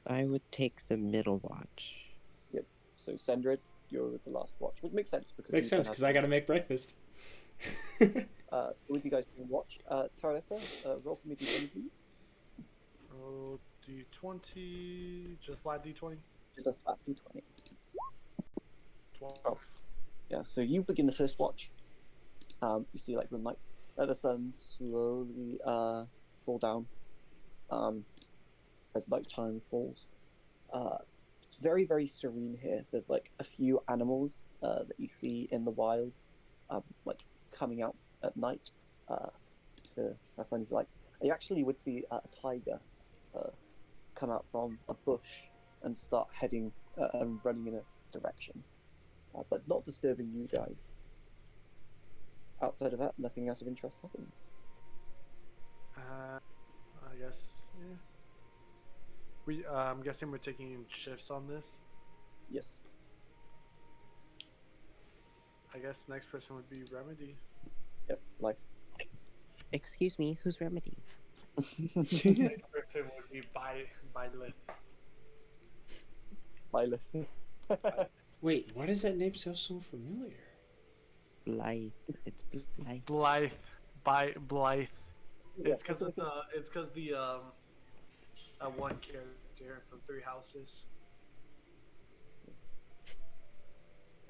I would take the middle watch. Yep. So Sendrid, you're the last watch, which makes sense because Makes sense because I gotta make breakfast. So with you guys doing watch, Taretta, roll for me d20, please. Oh, D20, just flat D20. Just a flat d20. 12. Oh. Yeah. So you begin the first watch. You see like the sun slowly fall down. As nighttime falls. It's very, very serene here. There's like a few animals that you see in the wilds, like coming out at night to have fun. Like you actually would see a tiger come out from a bush and start heading and running in a direction, but not disturbing you guys. Outside of that, nothing else of interest happens. I guess, yeah. I'm guessing we're taking shifts on this. Yes. I guess next person would be Remedy. Yep. Life. Excuse me, who's Remedy? Next person would be Bylith. Byleth. Wait, why does that name sound so familiar? Blythe. It's Blythe. Blythe. Yeah. It's because the one character from Three Houses.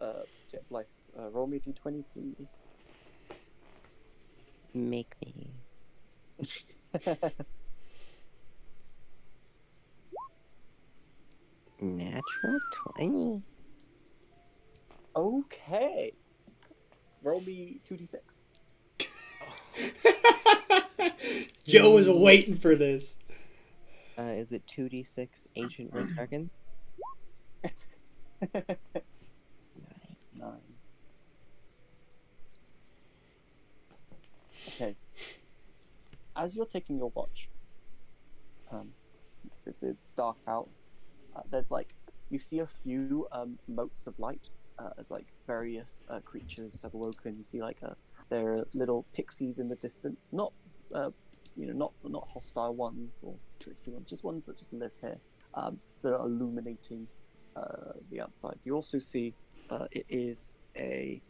Yeah, Blythe. Roll me d20, please. Make me. Natural 20. Okay. Roll me 2d6. Joe was waiting for this. Is it 2d6 Ancient Red Dragon? 9. 9. Okay. As you're taking your watch, it's dark out. There's like you see a few motes of light as like various creatures have awoken. You see like there are little pixies in the distance, not not hostile ones or tricksy ones, just ones that just live here that are illuminating the outside. You also see It is a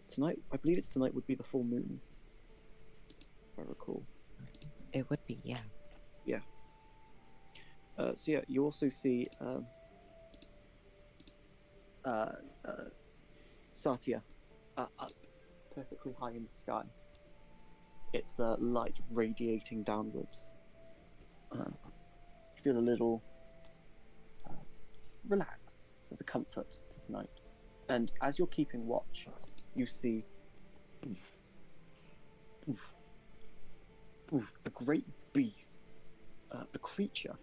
tonight. I believe it's tonight would be the full moon. If I recall. It would be, yeah. So yeah, you also see Satya up perfectly high in the sky. It's light radiating downwards. You feel a little relaxed. There's a comfort to tonight. And as you're keeping watch, you see poof, poof, poof, a great beast, a creature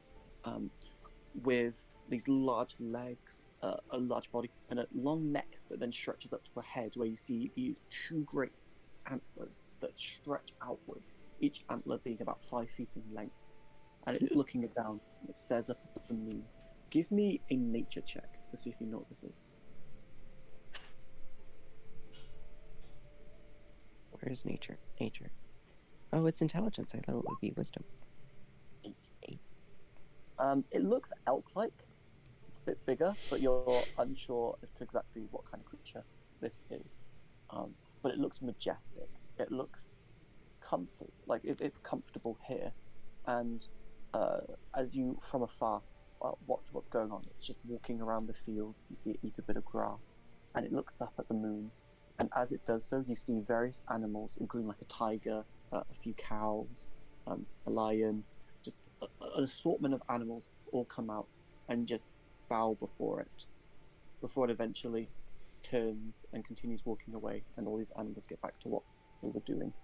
with these large legs, a large body, and a long neck that then stretches up to a head where you see these two great antlers that stretch outwards, each antler being about 5 feet in length. And it's looking down, and it stares up at the moon. Give me a nature check to see if you know what this is. Where is nature? Nature. Oh, it's intelligence. I thought it would be wisdom. 8. It looks elk-like. It's a bit bigger, but you're unsure as to exactly what kind of creature this is. But it looks majestic. It looks comfort, like it's comfortable here. And as you, from afar, watch what's going on, it's just walking around the field. You see it eat a bit of grass, and it looks up at the moon. And as it does so, you see various animals, including like a tiger, a few cows, a lion, just an assortment of animals all come out and just bow before it eventually turns and continues walking away, and all these animals get back to what they were doing.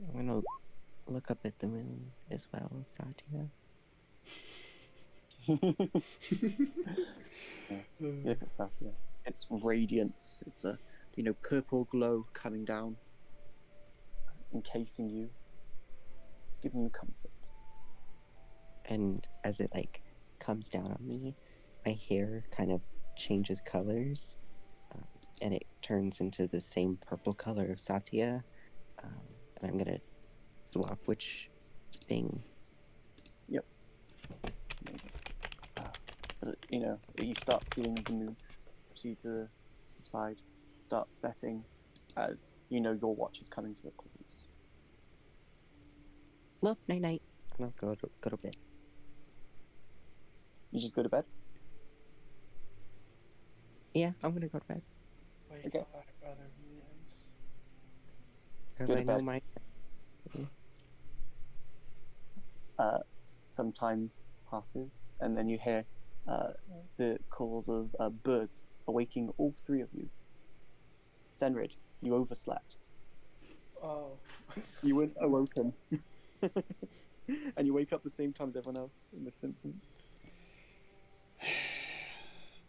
I'm gonna look up at the moon as well, Satya. You look at Satya. It's radiance. It's a purple glow coming down, encasing you, giving you comfort. And as it comes down on me, my hair kind of changes colors, and it turns into the same purple color of Satya. And I'm gonna swap which thing. Yep. But you start seeing the moon proceed to subside, start setting, as your watch is coming to a close. Well, night night, and I'll go to bed. You just go to bed? Yeah, I'm gonna go to bed Wake Okay. up, brother millions. because Go to I know bed. my. Some time passes, and then you hear the calls of birds awaking all three of you. Senrid, you overslept. Oh. You weren't awoken. And you wake up the same time as everyone else in this instance.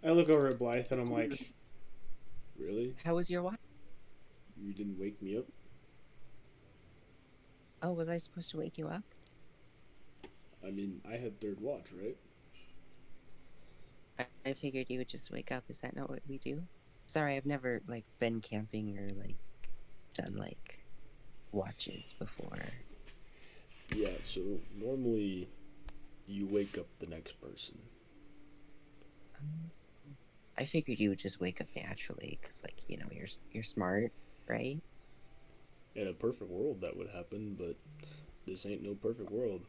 I look over at Blythe and I'm like, really? How was your watch? You didn't wake me up? Oh, was I supposed to wake you up? I mean, I had third watch, right? I figured you would just wake up. Is that not what we do? Sorry, I've never been camping or done watches before. Yeah, so normally you wake up the next person. I figured you would just wake up naturally because you're smart, right? In a perfect world that would happen, but this ain't no perfect world.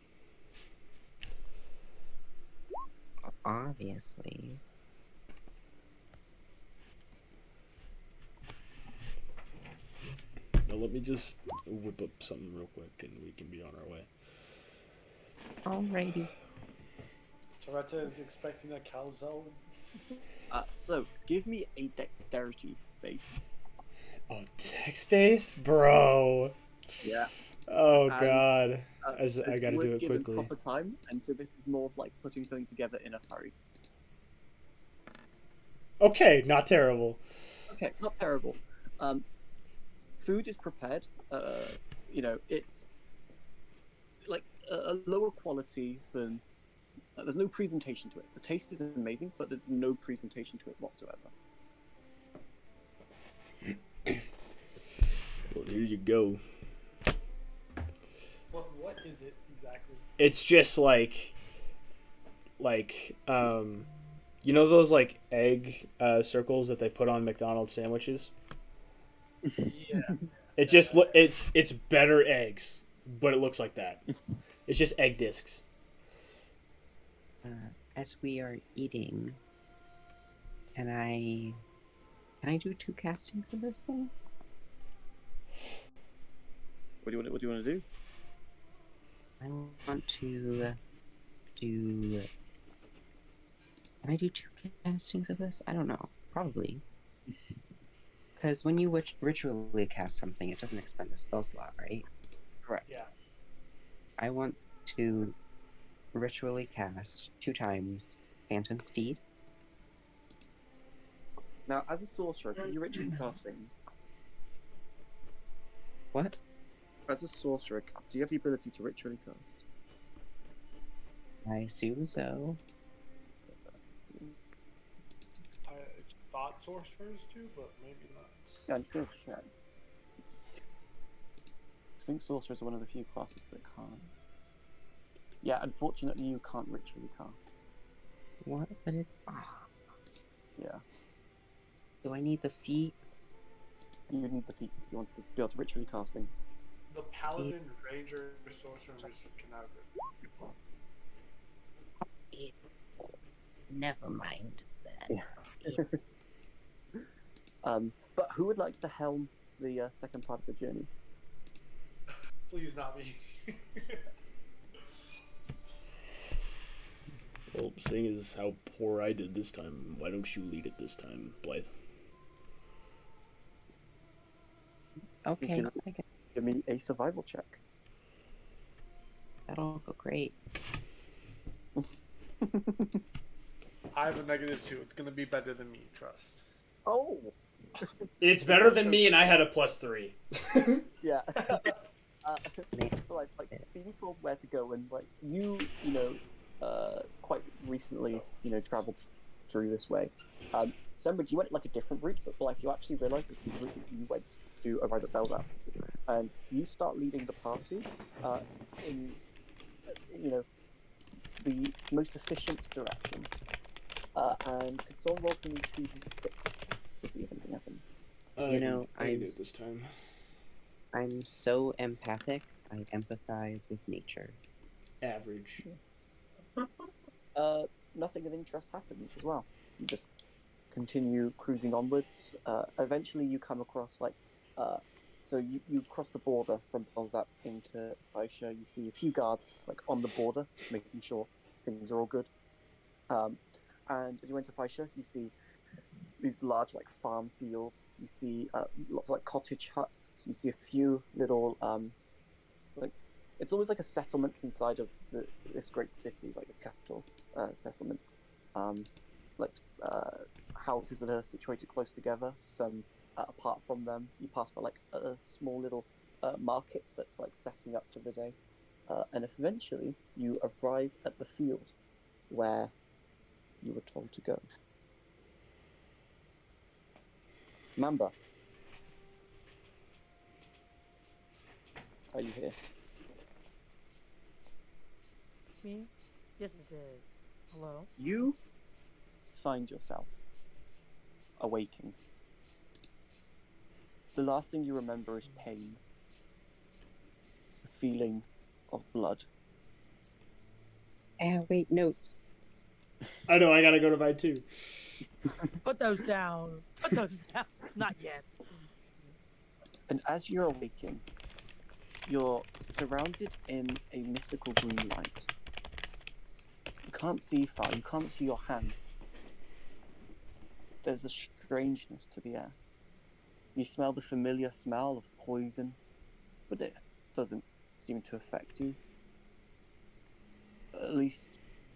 Obviously. Now let me just whip up something real quick and we can be on our way. Alrighty. Toretta is expecting a calzone. So give me a dexterity base. Oh, text-based? Bro! Yeah. Oh, As, God. As I gotta you do weren't it given quickly. proper time, and so this is more of putting something together in a hurry. Okay, not terrible. Okay, not terrible. Food is prepared. It's a lower quality than. There's no presentation to it. The taste is amazing, but there's no presentation to it whatsoever. Well, here you go. What is it exactly? It's just You know those like egg circles that they put on McDonald's sandwiches? Yeah. It just it's better eggs, but it looks like that. It's just egg discs. As we are eating, can I do 2 castings of this thing? What do you want to do? I want to do. Can I do 2 castings of this? I don't know. Probably. Because when you ritually cast something, it doesn't expend a spell slot, right? Correct. Yeah. I want to ritually cast 2 times Phantom Steed. Now, as a sorcerer, can you ritually cast things? What? As a sorcerer, do you have the ability to ritually cast? I assume so. Let's see. I thought sorcerers do, but maybe not. Yeah, I'm still check. I think sorcerers are one of the few classes that can't. Yeah, unfortunately, you can't ritually cast. What? But it's. Yeah, Do I need the feet? you would need the feat if you wanted to be able to ritually cast things. The paladin, ranger, sorcerer, and wizard cannot. Never mind that. Yeah. But who would like to helm the second part of the journey? Please not me. Well, seeing as how poor I did this time, why don't you lead it this time, Blythe? Okay, can- I guess Give me a survival check. that'll go great. I have a -2. It's gonna be better than me. Trust. Oh, It's better than me, and I had a +3. yeah. like being told where to go, and like you know, quite recently, traveled through this way. Sembridge, you went like a different route, but Blythe, you actually realised that this route that you went to arrive at Belda, and you start leading the party in the most efficient direction. And could someone roll for me 2d6 to see if anything happens? You know, I can do it this time. I'm so empathic, I empathize with nature. Average. Nothing of interest happens as well. You just continue cruising onwards. Eventually, you come across so you cross the border from Belzap into Faisha. You see a few guards on the border, just making sure things are all good. And as you enter Faisha, you see these large farm fields. You see lots of cottage huts. You see a few little it's always like a settlement inside of this great city, this capital settlement. Houses that are situated close together. Some apart from them, you pass by a small little market that's setting up for the day, and eventually you arrive at the field where you were told to go. Mamba, are you here? Me? Yes, it did. Hello? You find yourself awaking. The last thing you remember is pain, the feeling of blood. Wait, notes. I know, I gotta go to mine too. Put those down. Put those down. Not yet. And as you're awaking, you're surrounded in a mystical green light. You can't see far, you can't see your hands. There's a strangeness to the air. You smell the familiar smell of poison, but it doesn't seem to affect you. At least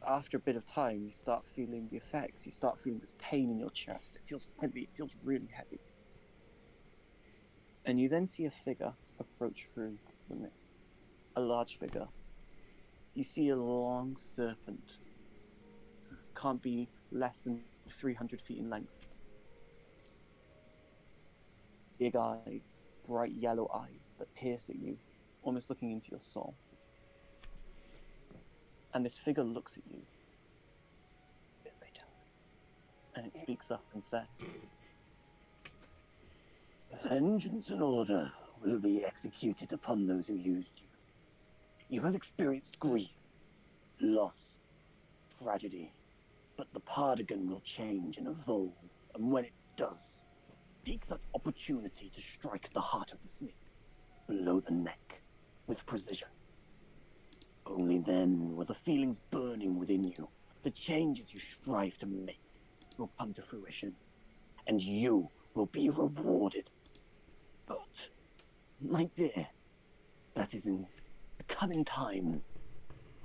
after a bit of time, you start feeling the effects. You start feeling this pain in your chest. It feels heavy, it feels really heavy. And you then see a figure approach through the mist. A large figure. You see a long serpent. Can't be less than 300 feet in length. Big eyes, bright yellow eyes that pierce at you, almost looking into your soul. And this figure looks at you. and it speaks up and says, "Vengeance and order will be executed upon those who used you. You have experienced grief, loss, tragedy, but the Partagon will change and evolve, and when it does, take that opportunity to strike the heart of the snake, below the neck, with precision. Only then will the feelings burning within you, the changes you strive to make, will come to fruition, and you will be rewarded. But, my dear, that is in the coming time.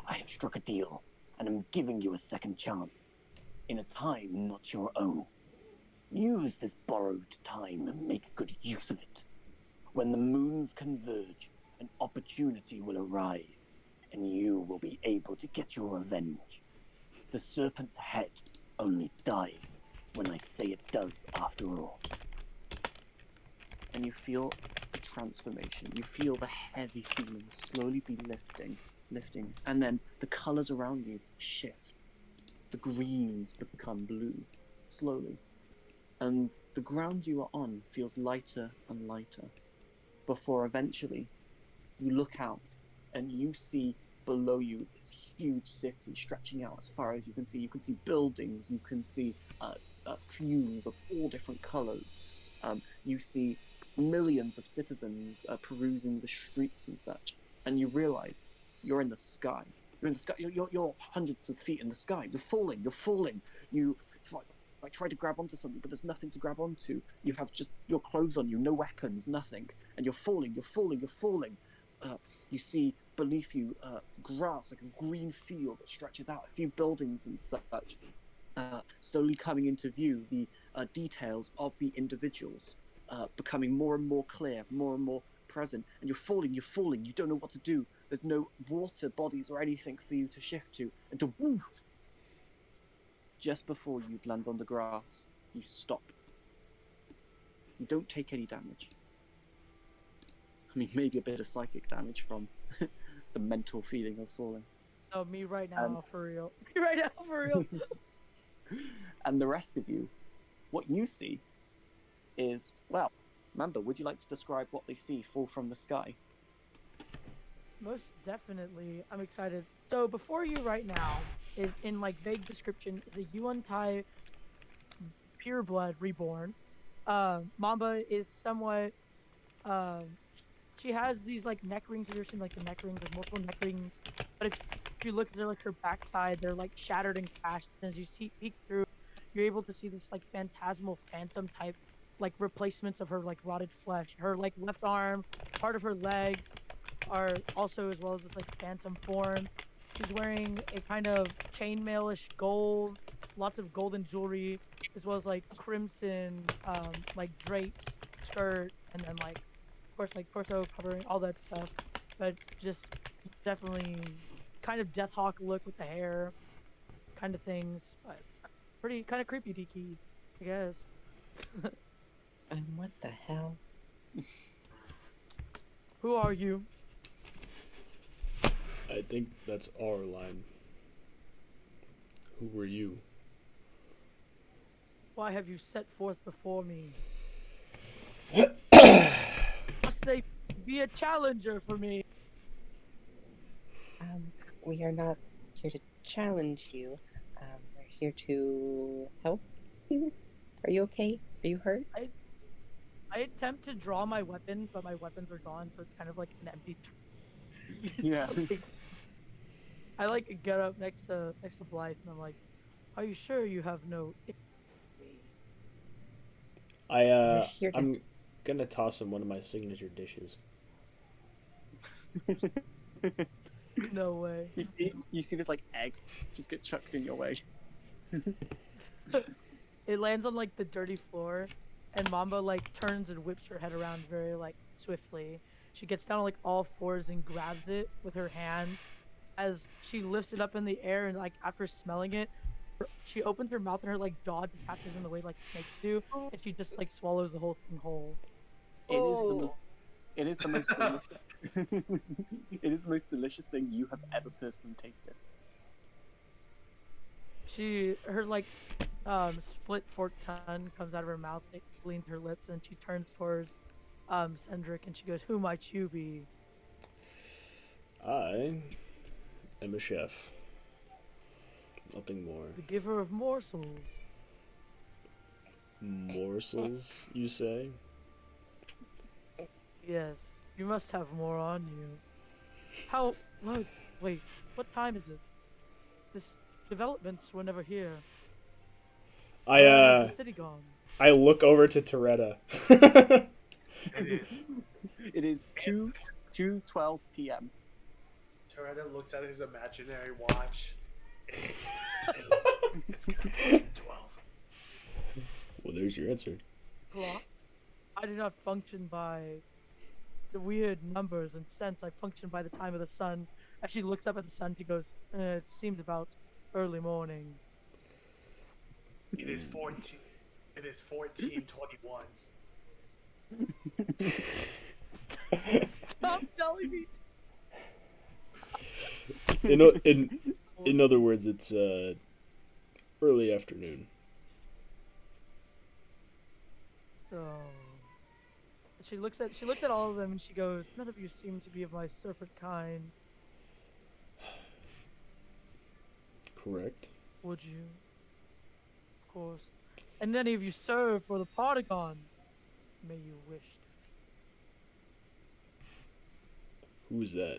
I have struck a deal, and am giving you a second chance, in a time not your own. Use this borrowed time and make good use of it. When the moons converge, an opportunity will arise, and you will be able to get your revenge. The serpent's head only dies when I say it does, after all." And you feel a transformation. You feel the heavy feelings slowly be lifting, and then the colors around you shift. The greens become blue, slowly. And the ground you are on feels lighter and lighter, before eventually you look out and you see below you this huge city stretching out as far as you can see. You can see buildings, you can see fumes of all different colors. You see millions of citizens perusing the streets and such, and you realize you're in the sky. You're in the sky. You're hundreds of feet in the sky. You're falling. You try to grab onto something, but there's nothing to grab onto. You have just your clothes on you, no weapons, nothing, and you're falling. You see beneath you grass, like a green field that stretches out, a few buildings and such. Slowly coming into view, the details of the individuals becoming more and more clear, more and more present, and you're falling, you don't know what to do. There's no water bodies or anything for you to shift to, and to woo! Just before you'd land on the grass, you stop. You don't take any damage. I mean, maybe a bit of psychic damage from the mental feeling of falling. Oh, me right now, for real. Me right now, for real. And the rest of you, what you see is, well, Mamba, would you like to describe what they see fall from the sky? Most definitely. I'm excited. So before you right now is in like vague description is a Yuan-Tai pureblood reborn. Mamba is somewhat she has these like neck rings. Have you ever seen like the neck rings, like multiple neck rings? But if you look at like her backside, they're like shattered and crashed. And as you peek through, you're able to see this like phantasmal phantom type like replacements of her like rotted flesh. Her like left arm, part of her legs are also as well as this like phantom form. She's wearing a kind of chainmailish gold, lots of golden jewelry, as well as like crimson like drapes, skirt, and then like of course like torso covering all that stuff. But just definitely kind of Death Hawk look with the hair, kind of things. But pretty kind of creepy deaky, I guess. What the hell? Who are you? I think that's our line. Who were you? Why have you set forth before me? Must they be a challenger for me? We are not here to challenge you. We're here to help you. Are you okay? Are you hurt? I attempt to draw my weapon, but my weapons are gone, so it's kind of like an empty. Yeah. I like get up next to Blythe, and I'm like, "Are you sure you have no?" I'm gonna toss him one of my signature dishes. No way. You see this like egg just get chucked in your way. It lands on like the dirty floor, and Mamba like turns and whips her head around very like swiftly. She gets down on like all fours and grabs it with her hands. As she lifts it up in the air, and like after smelling it, she opens her mouth and her like jaw detaches in the way like snakes do, and she just like swallows the whole thing whole. It is the most delicious. It is the most delicious thing you have ever personally tasted. Her like split forked tongue comes out of her mouth. It cleans her lips, and she turns towards Cendric, and she goes, "Who might you be?" I am a chef. Nothing more. The giver of morsels. Morsels, you say? Yes, you must have more on you. How? What? Wait, what time is it? This developments were never here. I Where has the uh city gone? I look over to Toretta. It is. It is 2:12 p.m. Toretta looks at his imaginary watch. It's, it's 12. Well, there's your answer. Clocks. I do not function by the weird numbers and cents. I function by the time of the sun. As she looks up at the sun, she goes, "It seems about early morning." It is 14. It is 14:21. Stop telling me. In other words, it's early afternoon. So she looks at all of them and she goes, "None of you seem to be of my serpent kind. Correct. Would you? Of course. And any of you serve for the Partigon? May you wish to." Who's that?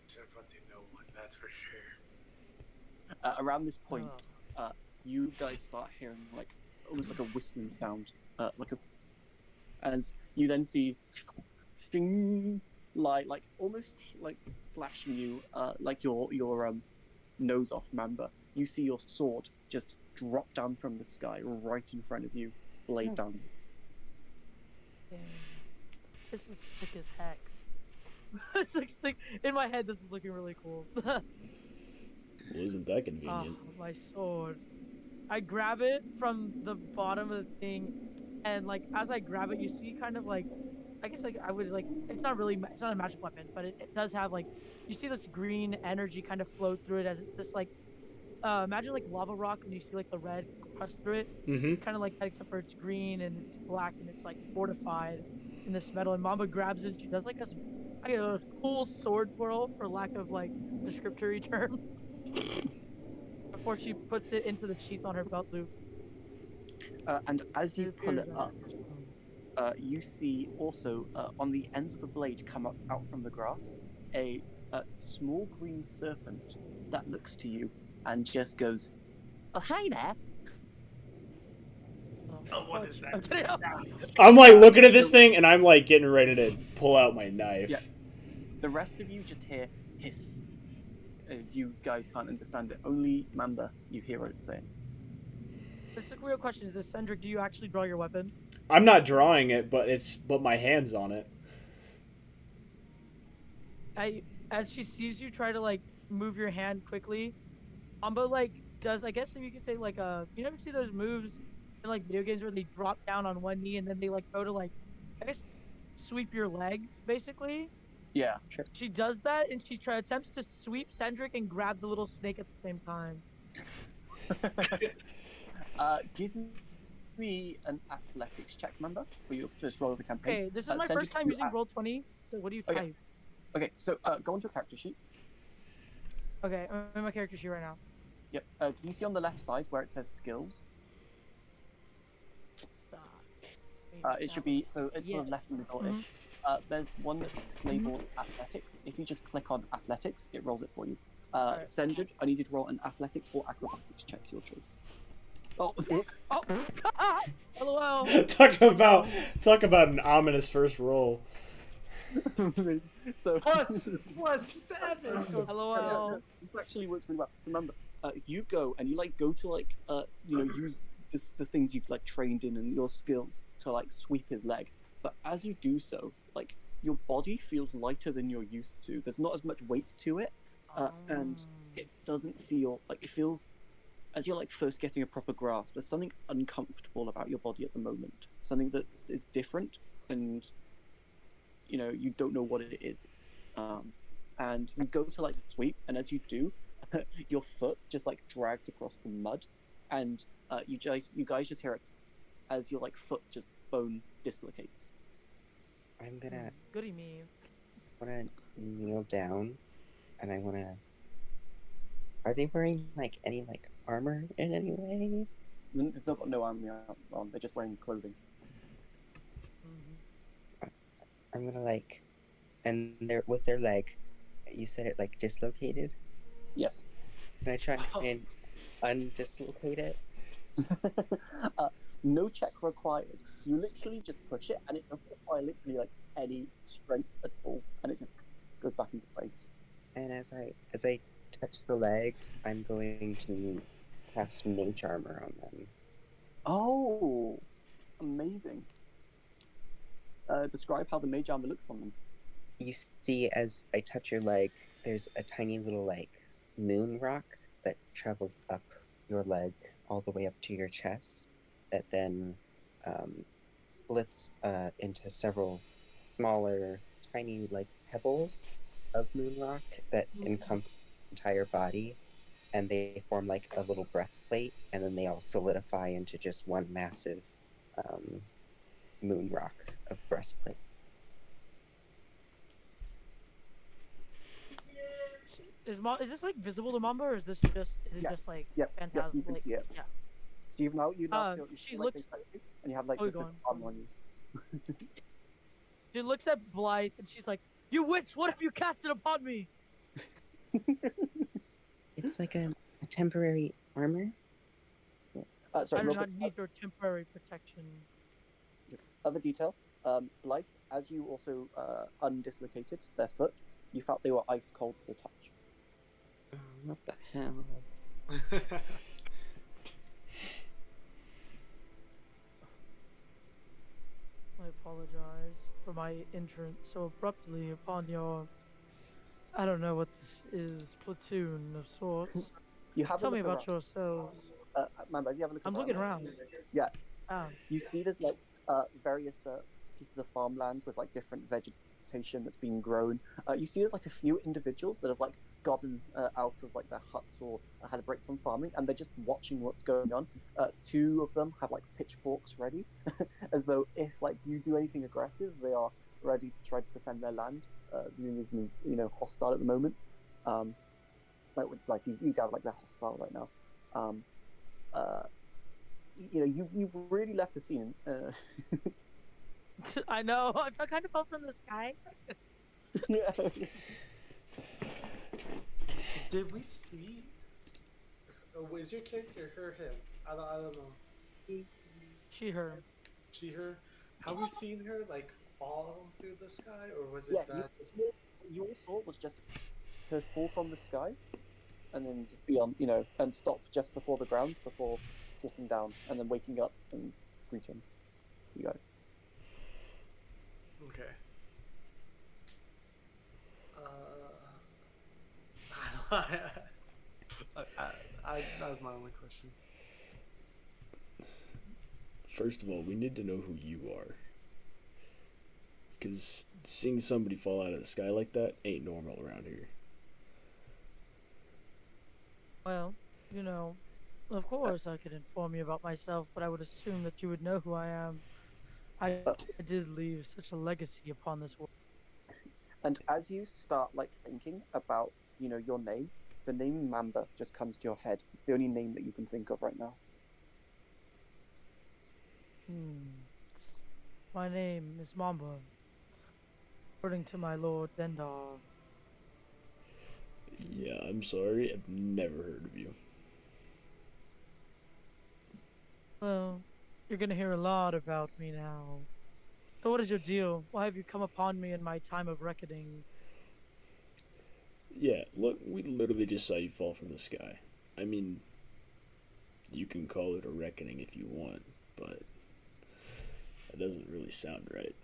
Servant to no one, that's for sure. Around this point, Oh. you guys start hearing like almost like a whistling sound, as you then see, shing, like almost like slashing you, like your nose off. Remember, you see your sword just drop down from the sky right in front of you, blade down. Dang. This looks sick as heck. This looks sick. In my head, this is looking really cool. Well, isn't that Ah, convenient? my sword. I grab it from the bottom of the thing, and like as I grab it, you see kind of like, I guess like I would like, it's not really, it's not a magic weapon, but it does have like, you see this green energy kind of flow through it as it's this like, imagine like lava rock and you see like the red crust through it. Mm-hmm. It's kind of like that, except for it's green and it's black and it's like fortified in this metal. And Mamba grabs it and she does like a cool sword twirl, for lack of like descriptory terms, before she puts it into the sheath on her belt loop. And as It you pull appears it that up, you see also on the ends of the blade come up out from the grass a small green serpent that looks to you and just goes, "Oh, hi there." Oh, what is that? I'm like looking at this thing and I'm like getting ready to pull out my knife. Yeah. The rest of you just hear hiss, as you guys can't understand it. Only Mamba, you hear what it's saying. This is a real question. Is this Cendric? Do you actually draw your weapon? I'm not drawing it, but my hand's on it. As she sees you try to like move your hand quickly, Ambo like does, I guess if you could say like you never see those moves in like video games where they drop down on one knee and then they like go to like, I guess, sweep your legs basically. Yeah, sure. She does that and she attempts to sweep Cendric and grab the little snake at the same time. Give me an athletics check, Mamba, for your first roll of the campaign. Okay, this is my Cendric, first time you using Roll20. So what do you Okay. type? Okay, so go onto your character sheet. Okay, I'm in my character sheet right now. Yep. Do you see on the left side where it says skills? It should be, so it's sort of left middle-ish. There's one that's labeled athletics. If you just click on athletics, it rolls it for you. Cendric, I need you to roll an athletics or acrobatics check, your choice. Oh, Oh, LOL. talk about an ominous first roll. so +7. LOL. this actually works really well. So remember, you go and you like go to like use the things you've like trained in and your skills to like sweep his leg. But as you do so, like your body feels lighter than you're used to. There's not as much weight to it, and it doesn't feel like, it feels as you're like first getting a proper grasp. There's something uncomfortable about your body at the moment. Something that is different, and you don't know what it is. And you go to like sweep, and as you do, your foot just like drags across the mud, and you guys just hear it as your like foot just bone dislocates. I'm gonna Goody me. wanna kneel down, and I wanna. Are they wearing like any like armor in any way? They've got no armor on. They're just wearing clothing. I'm gonna like, and they're with their leg. You said it like dislocated. Yes. Can I try and undislocate it? No check required. You literally just push it, and it doesn't require literally like any strength at all, and it just goes back into place. And as I touch the leg, I'm going to cast mage armor on them. Oh, amazing! Describe how the mage armor looks on them. You see, as I touch your leg, there's a tiny little like moon rock that travels up your leg all the way up to your chest, that then splits into several smaller, tiny like pebbles of moon rock that encompass the entire body, and they form like a little breastplate, and then they all solidify into just one massive moon rock of breastplate. Is this like visible to Mamba, or is this just Yes. just like Yep, phantasm? you can like, see it. Yeah. So you now She feel like they looks. touch you, and you have like Oh, just go this on. armor on you. She looks at Blythe and she's like, "You witch! What have you casted upon me?" It's like a temporary armor. Sorry, I do real not quick. need your temporary protection. Other detail. Blythe, as you also undislocated their foot, you felt they were ice cold to the touch. Oh, what the hell? I apologize for my entrance so abruptly upon your. I don't know what this is, platoon of sorts. You have Tell a me look about around. yourselves. Mamba, as you have a look I'm around. looking around. Yeah, Ah, you see there's like various pieces of farmland with like different vegetation that's being grown. You see there's like a few individuals that have like gotten out of like their huts or had a break from farming, and they're just watching what's going on. Two of them have like pitchforks ready, as though if like you do anything aggressive, they are ready to try to defend their land. Viewing as hostile at the moment. Like you gather like they're hostile right now. You've really left the scene. I know. I kind of fell from the sky. Yeah. Did we see? Is your character her, him? I don't know. She, her. She, her. Have we seen her like fall through the sky, or was it Yeah, that? you all saw was just her fall from the sky, and then just be on, and stop just before the ground before flipping down, and then waking up and greeting you guys. Okay. That was my only question. First of all, we need to know who you are. Because seeing somebody fall out of the sky like that ain't normal around here. Well, of course I could inform you about myself, but I would assume that you would know who I am. I did leave such a legacy upon this world. And as you start like thinking about, your name, the name Mamba just comes to your head. It's the only name that you can think of right now. My name is Mamba. According to my lord Dendar. Yeah, I'm sorry. I've never heard of you. Well, you're gonna hear a lot about me now. So what is your deal? Why have you come upon me in my time of reckoning? Yeah, look, we literally just saw you fall from the sky. I mean, you can call it a reckoning if you want, but that doesn't really sound right.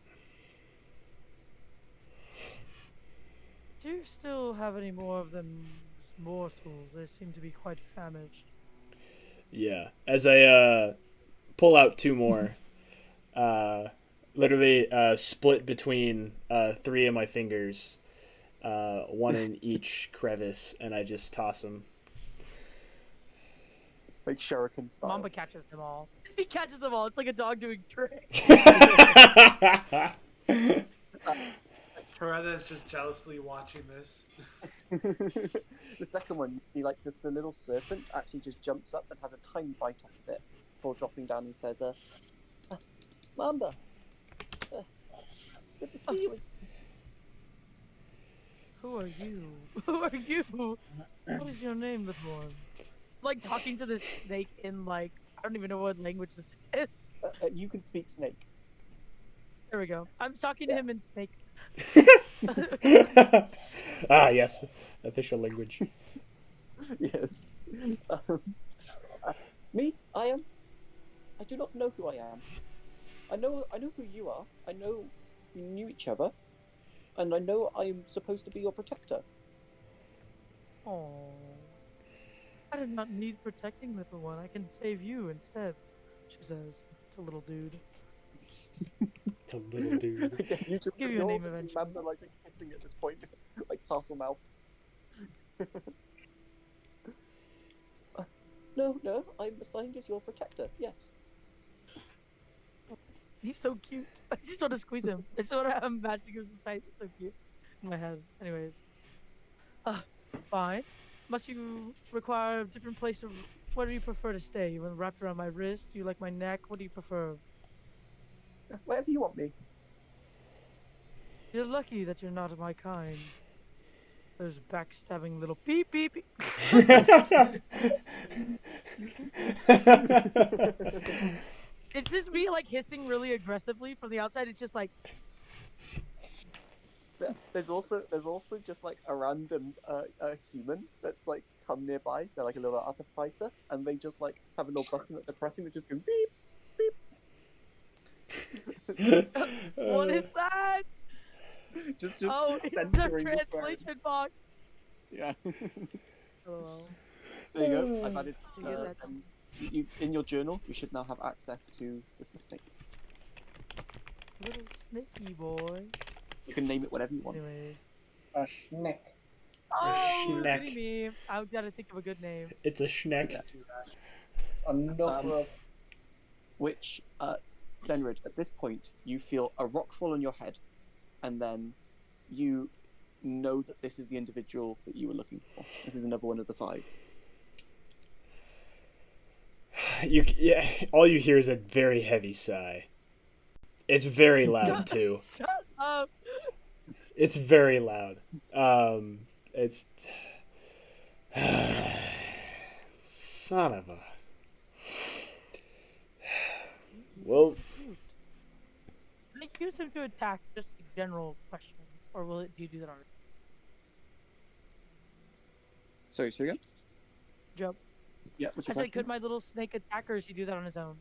Do you still have any more of them morsels? They seem to be quite famished. Yeah, as I pull out two more, literally split between three of my fingers, one in each crevice, and I just toss them. Like Shuriken style. Mamba catches them all. He catches them all. It's like a dog doing tricks. Coretta is just jealously watching this. The second one, you like just the little serpent actually just jumps up and has a tiny bite off of it before dropping down and says, Mamba, good to see you. Who are you? Who are you? What is your name, little one? Like talking to this snake in like I don't even know what language this is. You can speak snake. There we go. I'm talking to him in snake. Ah, yes. Official language. Yes. Me? I do not know who I am. I know who you are. I know we knew each other. And I know I am supposed to be your protector. Oh, I did not need protecting, little one. I can save you instead. She says to little dude. To little dude. Again, you just Give you a name also see eventually. Mamba like kissing at this point, like castle mouth. No, I'm assigned as your protector. Yes. He's so cute. I just want to squeeze him. It's what I'm imagining him so tight. It's so cute in my head. Anyways. Fine. Must you require a different place of... Where do you prefer to stay? You want it wrapped around my wrist? Do you like my neck? What do you prefer? Wherever you want me. You're lucky that you're not of my kind. Those backstabbing little beep beep beep. It's just me like hissing really aggressively from the outside. It's just like There's also just like a random a human that's like come nearby. They're like a little artificer, and they just like have a little button that they're pressing that just goes beep beep. what is that? Just Oh, it's the censoring the phone. translation box. Yeah. LOL. There you go. I've added. You get that. And in your journal, you should now have access to the snake. Little snaky boy. You can name it whatever you want. Anyways. A schneck. Oh, schneck. goody me. I gotta think of a good name. It's a schneck. Yeah. A notebook. Which, Fenrid, at this point, you feel a rock fall on your head, and then you know that this is the individual that you were looking for. This is another one of the 5. All you hear is a very heavy sigh. It's very loud too. Shut up. It's very loud. It's son of a. Well, Can I use him to attack? Just a general question, or will it? Do you do that already? Sorry, say again? Joe. Yeah, what's I your said, question? could my little snake attack, or does he do that on his own?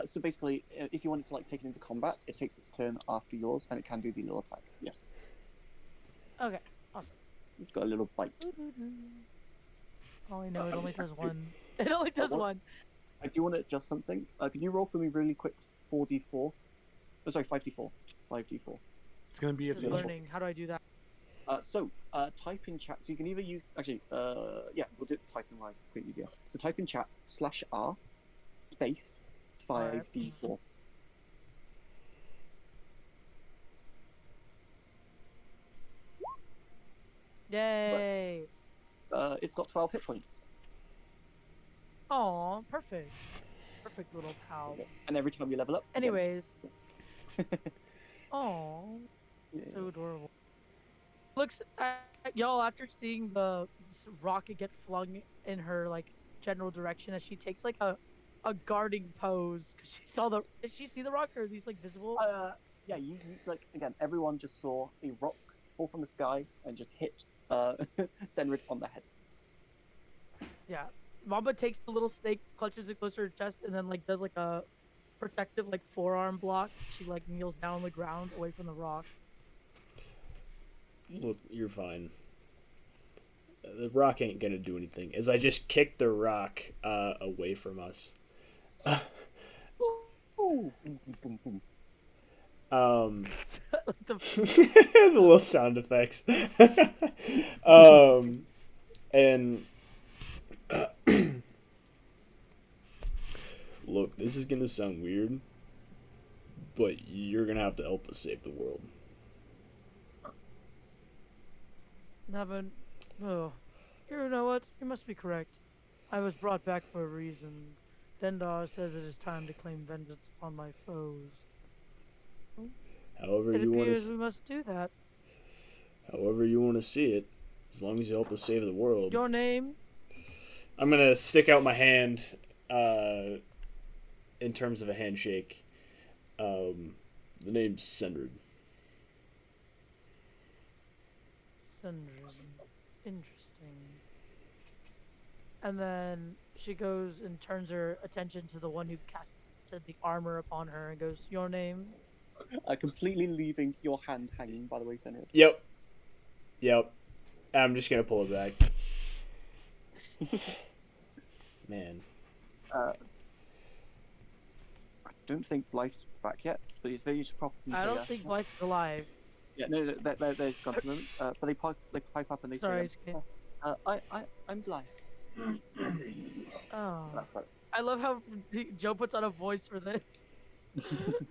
So basically, if you wanted to like take it into combat, it takes its turn after yours, and it can do the little attack. Yes, Okay, awesome. it's got a little bite. Oh, I know it only does attack one. It only does what? one. I do want to adjust something. Can you roll for me really quick? 4d4. Oh, sorry, 5d4. 5d4. It's gonna be a Just Yeah. learning. How do I do that? Type in chat. So you can either use actually. Yeah, we'll do it typing wise. Quick, easier. So type in chat /r space 5d4. Yay! It's got 12 hit points, Aw, perfect. Perfect little pal. and every time you level up. you get Anyways. Aw, Yeah. so adorable. Looks at y'all after seeing the rocket get flung in her like general direction as she takes like a guarding pose because she saw the. Did she see the rock or are these like visible? Yeah, you like again. Everyone just saw a rock fall from the sky and just hit Senrid on the head. Yeah. Mamba takes the little snake, clutches it close to her chest, and then like does like a protective like forearm block. She like kneels down on the ground away from the rock. look, you're fine. The rock ain't gonna do anything. As I just kick the rock away from us. Ooh, boom, boom, boom. Like the The little sound effects. And this is gonna sound weird, but you're gonna have to help us save the world. Haven't. Oh, you know what? You must be correct. I was brought back for a reason. Dendar says it is time to claim vengeance upon my foes. However It you want appears to, we must do that. however you want to see it, as long as you help us save the world. Your name? I'm gonna stick out my hand, in terms of a handshake. The name's Senrid. Sundrin. Interesting. And then she goes and turns her attention to the one who casted the armor upon her and goes, "Your name?" Completely leaving your hand hanging, by the way, Senra. Yep. Yep. I'm just gonna pull it back. Man. I don't think Blythe's back yet, but you should probably say I don't think Blythe's alive. Yeah, no, they're gone for a moment. But they pipe up and they Sorry, say, I'm Blythe. Oh. That's about I love how Joe puts on a voice for this. it.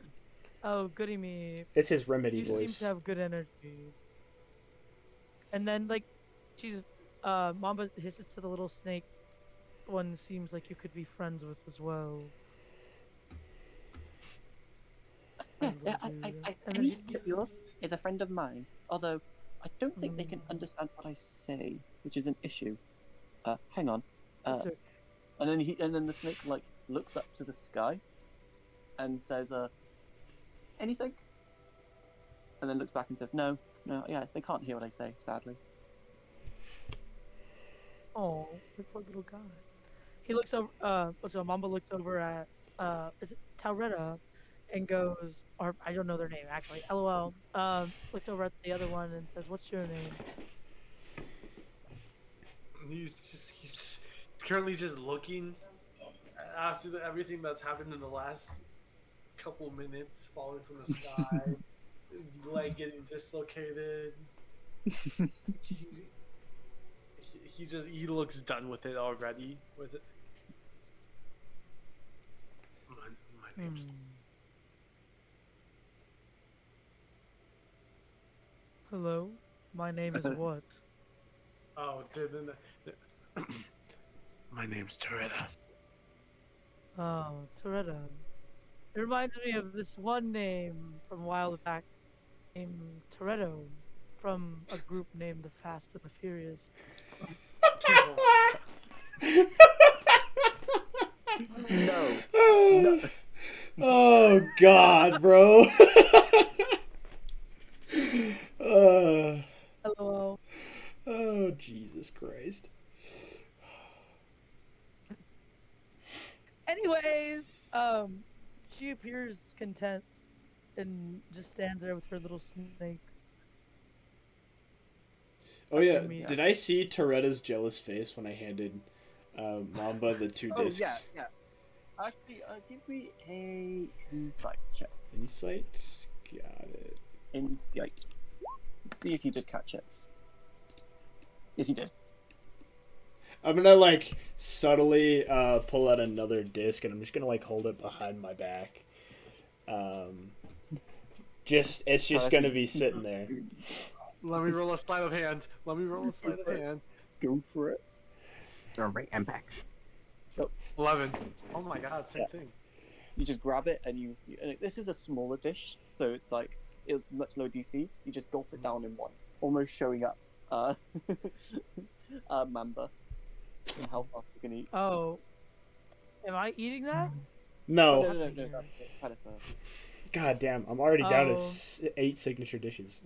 Oh, goody me. It's his remedy You voice. seem to have good energy. And then, like, she's, Mamba hisses to the little snake. One seems like you could be friends with as well. Yeah, And then any she- friend of yours is a friend of mine. Although I don't think they can understand what I say, which is an issue. Hang on. It's okay. And then the snake like looks up to the sky, and says, anything? And then looks back and says, no, yeah, they can't hear what I say, sadly. Oh, the poor little guy. He looks over. So Mamba looks over at is it Tauretta, and goes, or I don't know their name actually. LOL. Looks over at the other one and says, "What's your name?" He's currently just looking after everything that's happened in the last couple minutes, falling from the sky, leg getting dislocated. He looks done with it already. With it. My name's Hello, my name is what? oh, my name's Toretta. Oh, Tauretta. It reminds me of this one name from a while back, named Toretto, from a group named the Fast and the Furious. No. Oh God, bro. LOL. Oh Jesus Christ. Anyways, she appears content and just stands there with her little snake. Oh yeah, me- did I see Toretta's jealous face when I handed Mamba the 2 Oh discs? yeah. Actually, give me a insight check. Insight? Got it. Insight. Let's see if you did catch it. Yes, you did. I'm gonna like subtly pull out another disc and I'm just gonna like hold it behind my back. It's just gonna be sitting there. Let me roll a sleight of hand. Go for it. Alright, I'm back. 11. Oh my god, same thing. You just grab it and and this is a smaller dish, so it's much lower DC. You just gulp it down in one, almost showing up. Mamba, and how fast you can eat. Oh, am I eating that? No. No, that's the predator. God damn, I'm already down to Oh. 8 signature dishes.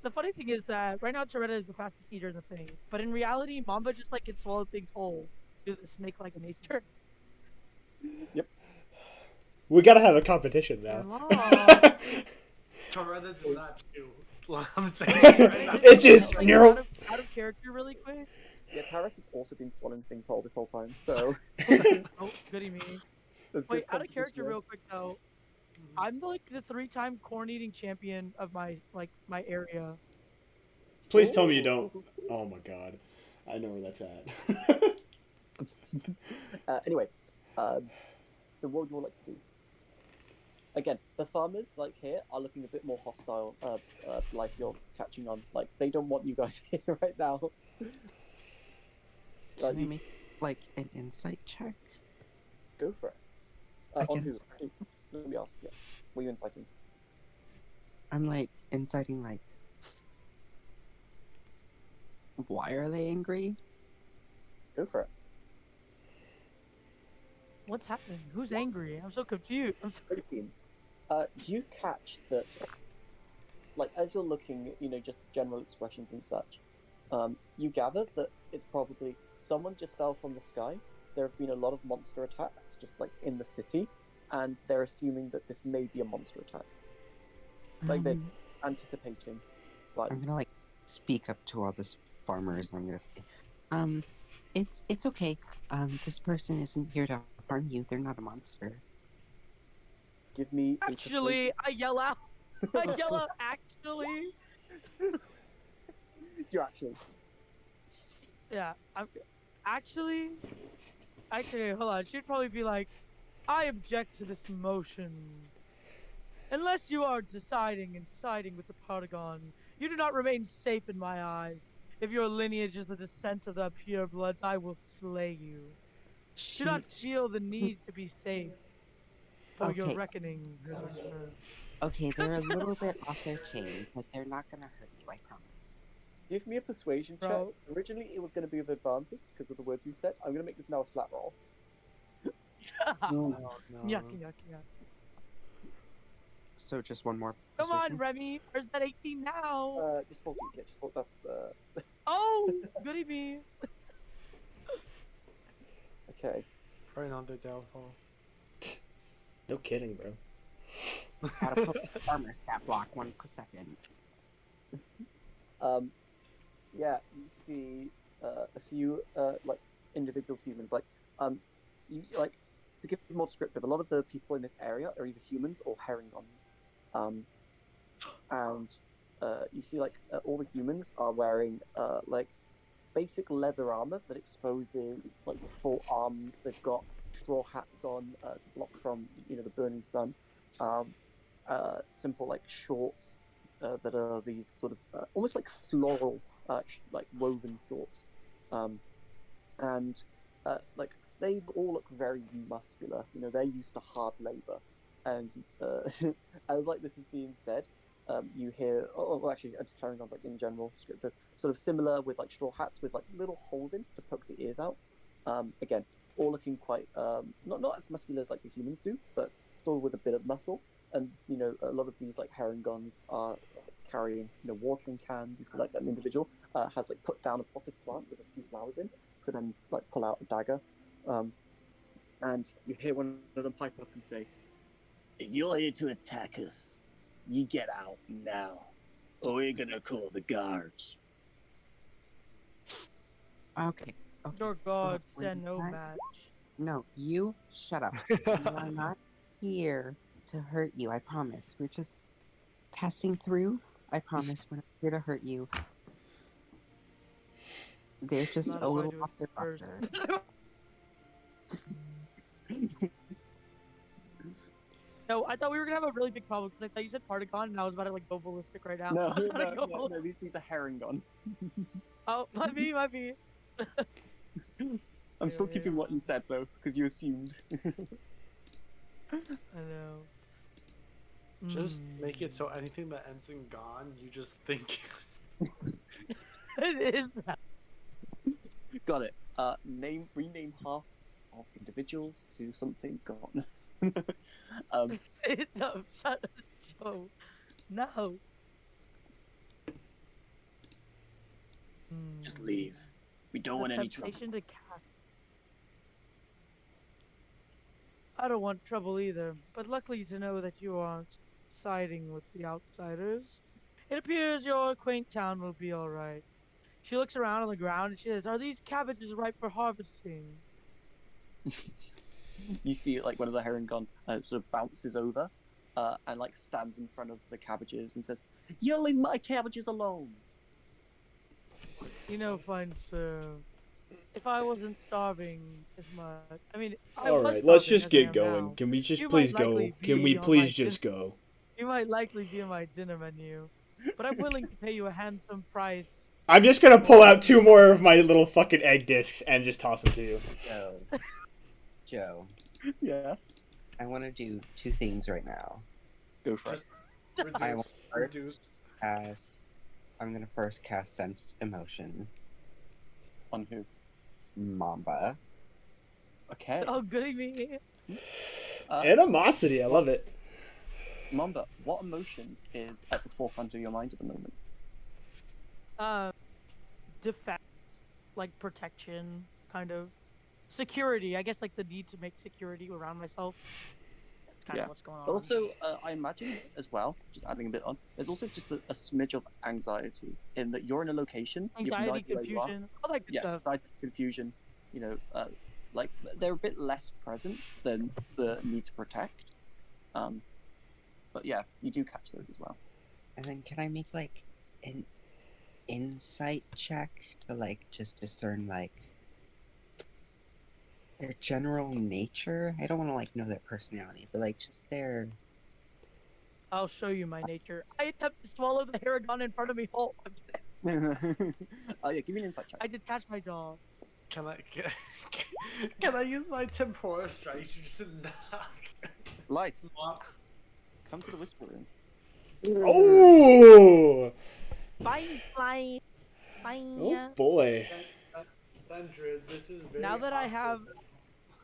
The funny thing is that right now Toretta is the fastest eater in the thing, but in reality, Mamba just like can swallow things whole due to the snake-like nature. We gotta have a competition now. Hello. Toretta does not chew. I'm saying. It's just Like, neural. out of character really quick. Yeah, Tarot has also been swallowing things whole this whole time, so Oh, goody me. there's Wait, good out of character competition real quick though. I'm like the 3-time corn eating champion of my area. Please tell me you don't. Oh my God, I know where that's at. Anyway, so what would you all like to do? Again, the farmers like here are looking a bit more hostile. Life you're catching on, like they don't want you guys here right now. Can I make like an insight check? Go for it. On who? Actually, let me ask. Yeah, were you inciting? I'm like inciting like, why are they angry? Go for it. What's happening? Who's angry? I'm so confused. 18. You catch that, like, as you're looking, just general expressions and such, you gather that it's probably someone just fell from the sky. There have been a lot of monster attacks, just like in the city, and they're assuming that this may be a monster attack. Like they're anticipating violence. I'm gonna like speak up to all the farmers, and I'm gonna say, it's okay. This person isn't here to harm you. They're not a monster. Give me Actually, I yell out. Actually. Do you actually? Yeah, actually, hold on. She'd probably be like, I object to this motion. Unless you are deciding and siding with the Paragon, you do not remain safe in my eyes. If your lineage is the descent of the purebloods, I will slay you. Do not feel the need to be safe, for your reckoning has returned. Okay, they're a little bit off their chain, but they're not gonna hurt you, I promise. Give me a persuasion check. Originally, it was going to be with advantage because of the words you said. I'm going to make this now a flat roll. No. Yuck. So just one more. Come on, Remy. Where's that 18 now? Just 14. Yeah, just 14. That's Oh, goody me. Okay. Right on the downfall. No kidding, bro. Gotta put the farmer stat block 1 second. Yeah, you see a few like individual humans. Like you like to give you more descriptive. A lot of the people in this area are either humans or herringons. And you see like all the humans are wearing like basic leather armor that exposes like the full arms. They've got straw hats on to block from the burning sun. Simple like shorts that are these sort of almost like floral like woven shorts, and like they all look very muscular. They're used to hard labor, and as like this is being said, you hear actually carrying on like in general scripture, sort of similar with like straw hats with like little holes in to poke the ears out. Again, all looking quite not as muscular as like the humans do, but still with a bit of muscle. And a lot of these like herringons are carrying watering cans. You see like an individual has like put down a potted plant with a few flowers in to then like pull out a dagger, and you hear one of them pipe up and say, "If you're here to attack us, you get out now, or we're gonna call the guards." Okay. Your guards stand no match. No, you shut up. We are not here to hurt you, I promise. We're just passing through. I promise we're not here to hurt you. They're just a little off their rocker. No, I thought we were gonna have a really big problem because I thought you said Partagon and I was about to like go ballistic right now. No, these are herringon. Oh, might be. I'm still keeping what you said though, because you assumed. I know. Just make it so anything that ends in "gone," you just think. It is that. Got it. Rename half of individuals to something gone. No, shut up. Oh, no. Just leave. We don't want any trouble. To cast. I don't want trouble either, but luckily to know that you aren't siding with the outsiders. It appears your quaint town will be all right. She looks around on the ground and she says, "Are these cabbages ripe for harvesting?" You see, like one of the herringon sort of bounces over, and like stands in front of the cabbages and says, "You leave my cabbages alone." Fine sir. if I wasn't starving as much, I mean, I All was right, let's starving just as I get am going. now. Can we just You please might go? likely Can we be on my please just go? you might likely be on my dinner menu, but I'm willing to pay you a handsome price. I'm just gonna pull for out 2 you. more of my little fucking egg discs and just toss them to you. Joe. Joe, Yes. I want to do 2 things right now. Go for it. Just I want reduce. I'm gonna first cast Sense Emotion. On who? Mamba. Okay. Oh, goody me. Animosity, I love it. Mamba, what emotion is at the forefront of your mind at the moment? Defense, like protection, kind of. Security, I guess, like the need to make security around myself. That's kind Yeah. of what's going on. Also, I imagine as well, just adding a bit on, there's also just a smidge of anxiety in that you're in a location, you have no Anxiety, idea where you are. confusion, all that good Yeah, stuff. anxiety, confusion, you know, like they're a bit less present than the need to protect. But yeah, you do catch those as well. And then can I make like an insight check to like just discern like their general nature? I don't want to like know their personality, but like just their. I'll show you my nature. I attempt to swallow the Haragon in front of me whole. Oh yeah, give me an insight check. I detach my jaw. Can I use my temporal strike to just knock? Life, come to the whisper room. Oh! Fine, fine, fine. Oh boy. Sandra, this is very Now that I have,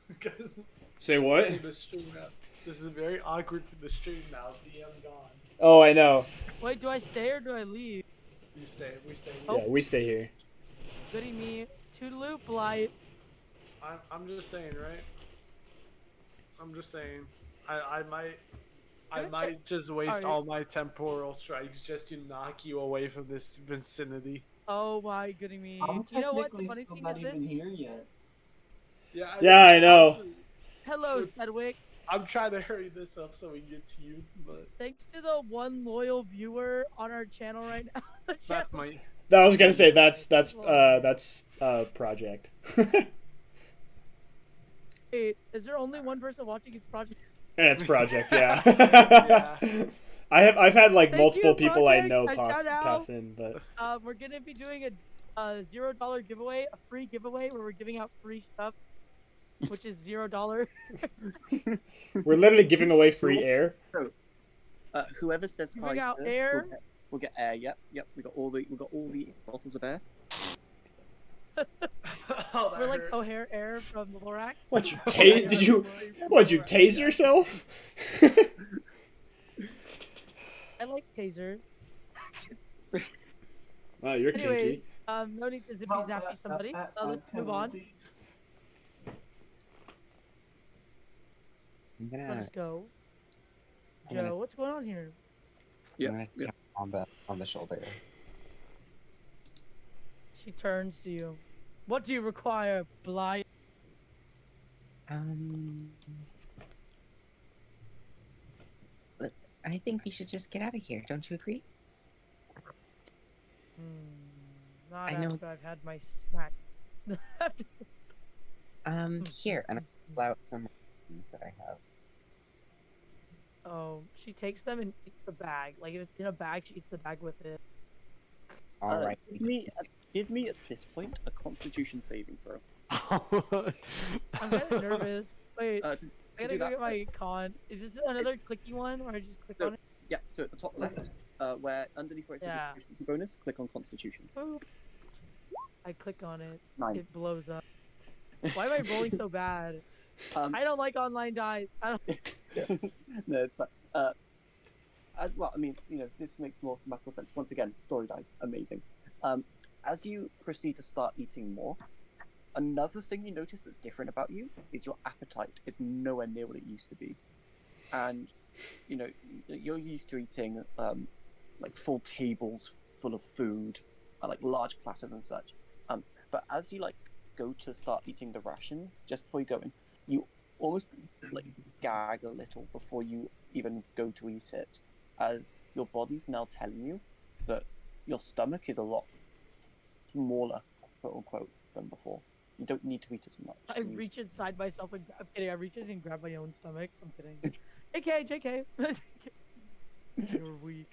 because Say what? the stream now. This is very awkward for the stream now. DM gone. Oh, I know. wait, do I stay or do I leave? We stay. Oh. Yeah, we stay here. Goody me. Toodaloo, blight. I'm just saying, right? I'm just saying. I might just waste Alright. all my temporal strikes just to knock you away from this vicinity. Oh my goody me. I'm You know what? The technically funny still thing not is this. even here yet. Yeah, I know. honestly, Hello, Sedwick. I'm trying to hurry this up so we can get to you, but Thanks to the one loyal viewer on our channel right now. that's my. No, I was gonna say that's project. Wait, is there only one person watching its project? It's project, yeah. Yeah. I've had like Thank multiple you, people I Project. know A shout out. pass in, but We're gonna be doing a $0 giveaway, a free giveaway where we're giving out free stuff, which is $0. we're literally giving away free air. Whoever says hi Giving out first air. We'll get air. Yep. We got all the bottles of air. Oh, that We're like hurt. O'Hare Air from the Lorax. What you tase yourself? I like taser. Wow, you're kinky. Anyways, no need to zippy zappy somebody. Let's move on. I'm Let gonna. us go. I'm gonna- Joe, what's going on here? I'm gonna tap Mamba on the shoulder. She turns to you. What do you require, Blight? I think we should just get out of here. Don't you agree? Not I know- after I've had my snack. Here, and I pull out some things that I have. Oh, she takes them and eats the bag. Like if it's in a bag, she eats the bag with it. All right. Give me at this point a Constitution saving throw. I'm kind of nervous. Wait, To I do gotta go that, get my con. Is this another clicky one where I just click No. on it? yeah. So at the top left, where underneath where it says Yeah. efficiency bonus, click on Constitution. Boop. I click on it. 9. It blows up. Why am I rolling so bad? I don't like online dice. I don't... No, it's fine. As well, I mean, this makes more mathematical sense. Once again, story dice, amazing. As you proceed to start eating more, another thing you notice that's different about you is your appetite is nowhere near what it used to be. And, you're used to eating like full tables full of food, like large platters and such. But as you go to start eating the rations, just before you go in, you almost gag a little before you even go to eat it, as your body's now telling you that your stomach is a lot smaller, quote unquote, than before. You don't need to eat as much. I so you- reach inside myself and I'm kidding. I reach in and grab my own stomach. I'm kidding. JK. You're weak.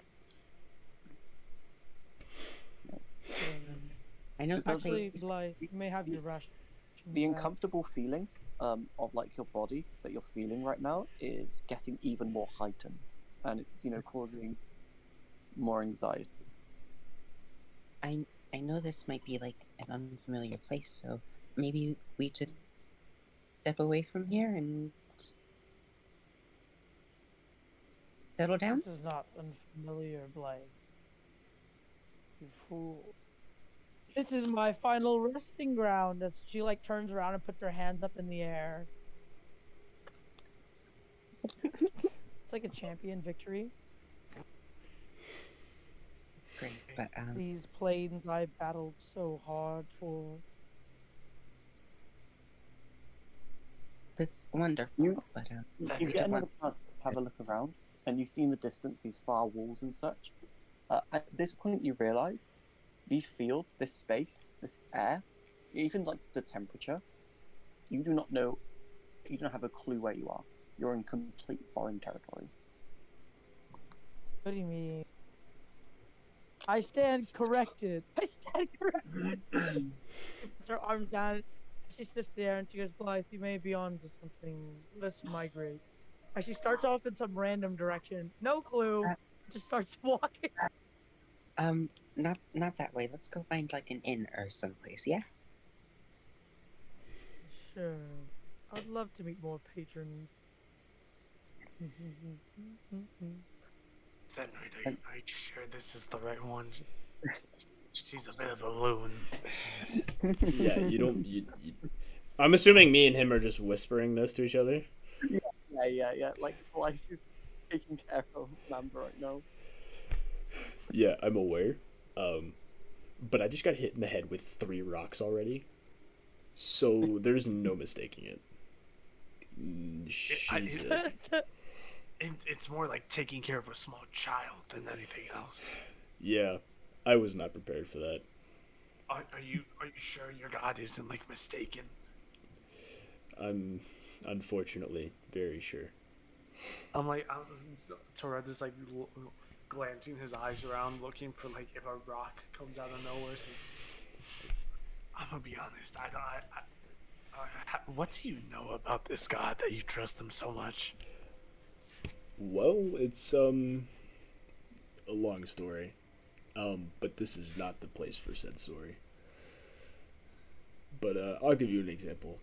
Kidding. I know this Actually, place. Bly, you may have your ration. The back. uncomfortable feeling of like your body that you're feeling right now is getting even more heightened, and it's causing more anxiety. I know this might be like an unfamiliar place, so maybe we just step away from here and settle down. This is not unfamiliar, Bly. You fool. This is my final resting ground. As she like turns around and puts her hands up in the air. It's like a champion victory. Great, but These planes I battled so hard for. that's wonderful. But You we get don't another want. chance to have a look around, and you see in the distance these far walls and such. At this point, you realize these fields, this space, this air, even like the temperature, you do not know, you don't have a clue where you are. You're in complete foreign territory. What do you mean? I stand corrected. I stand corrected. She puts her arms down. She sits there and she goes, Blythe, you may be on to something. Let's migrate. And she starts off in some random direction. No clue. Just starts walking. Not that way. Let's go find like an inn or someplace. Yeah. Sure. I'd love to meet more patrons. Zenrid, are you sure this is the right one? She's a bit of a loon. Yeah, you don't. I'm assuming me and him are just whispering this to each other. Yeah. Like life is taking care of Mamba right now. Yeah, I'm aware. But I just got hit in the head with 3 rocks already, so there's no mistaking it. She's It's more like taking care of a small child than anything else. Yeah, I was not prepared for that. Are you sure your god isn't like mistaken? I'm unfortunately very sure. Torred is like glancing his eyes around, looking for like if a rock comes out of nowhere. Since I'm gonna be honest, what do you know about this god that you trust him so much? Well, it's a long story. But this is not the place for said story. But I'll give you an example.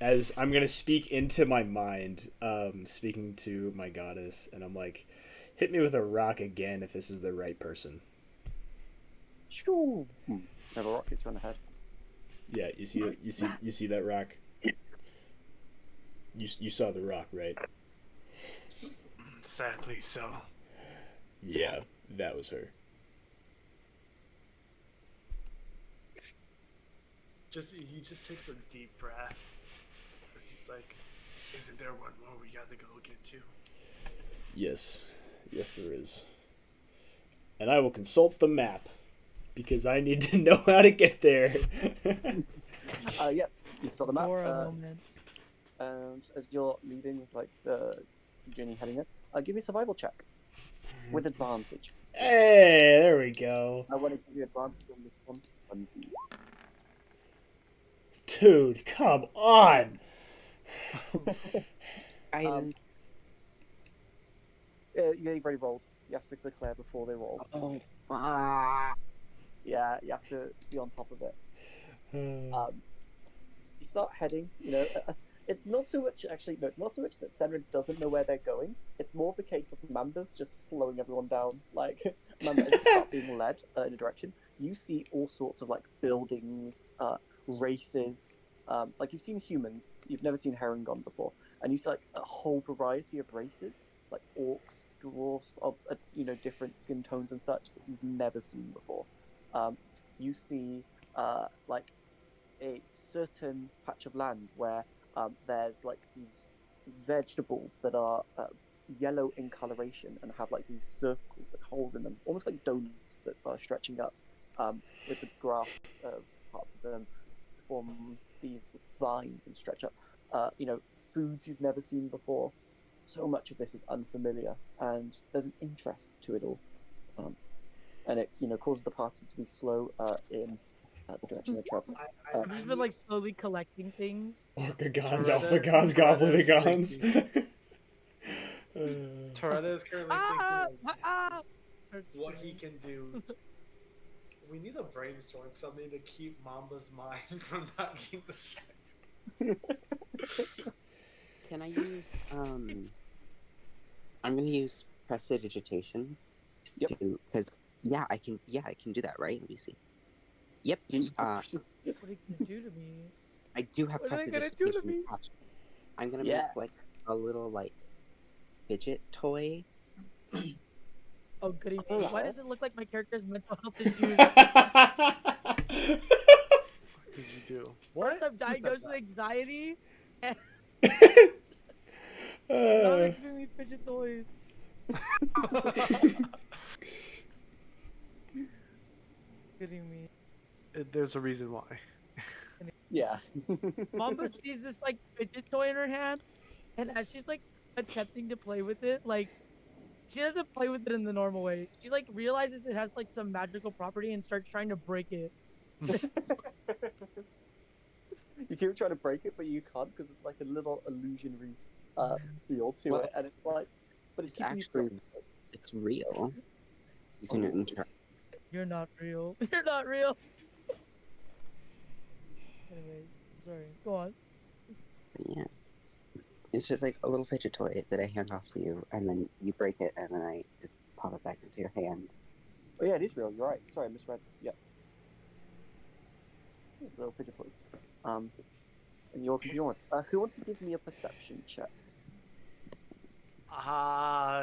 As I'm gonna speak into my mind, speaking to my goddess, and I'm like, hit me with a rock again if this is the right person. Sure. Never rock hits you on the head. Yeah, you see that rock? You saw the rock, right? Sadly so. Yeah, that was her. He just takes a deep breath. He's like, isn't there one more we gotta go get to? Yes, there is. And I will consult the map because I need to know how to get there. Yep, you saw the map. For a moment. And as you're leading like the journey heading in, give me a survival check with advantage. Hey, there we go. I want to give you advantage on this one. Funsies. Dude, come on. Guidance. You've already rolled. You have to declare before they roll. Oh. Yeah, you have to be on top of it. You start heading. It's not so much actually. No, not so much that Senrid doesn't know where they're going. It's more of the case of Mamba's just slowing everyone down. Like Mamba, as you start being led in a direction, you see all sorts of like buildings, races. Like you've seen humans, you've never seen Herringon before, and you see like a whole variety of races, like orcs, dwarves of different skin tones and such that you've never seen before. You see like a certain patch of land where there's like these vegetables that are yellow in coloration and have like these circles, like holes in them, almost like donuts that are stretching up with the grass parts of them. form these vines and stretch up. Foods you've never seen before. So much of this is unfamiliar, and there's an interest to it all. And it causes the party to be slow in the direction they travel. I've just been like slowly collecting things. Orcagons, Toretta- Alphagons, Toretta's Goblinagons. Toretta is currently Ah! thinking Ah! what he can do. We need to brainstorm something to keep Mamba's mind from not getting distracted. Can I use I'm gonna use prestidigitation. Yep. Because I can do that, right? Let me see. Yep. What are you gonna do to me? I do have What are they gonna do to prestidigitation. me? Watch. I'm gonna Yeah. make like a little like fidget toy. Oh goody. Oh, Why yeah. does it look like my character's mental health issues? Because you do. First, I'm diagnosed with anxiety, and now Uh, they're giving me fidget toys. Kidding me. There's a reason why. Yeah. Mamba sees this like fidget toy in her hand, and as she's like attempting to play with it, like she doesn't play with it in the normal way. She like realizes it has like some magical property and starts trying to break it. You keep trying to break it, but you can't because it's like a little illusionary feel to Well, it, and it's like, but It's keeping you actually it's real. You can interact. You're not real. You're not real. Anyway, sorry. Go on. Yeah. It's just like a little fidget toy that I hand off to you, and then you break it, and then I just pop it back into your hand. Oh yeah, it is real. You're right. Sorry, I misread. Yep. Little fidget toy. And your wants. Who wants to give me a perception check?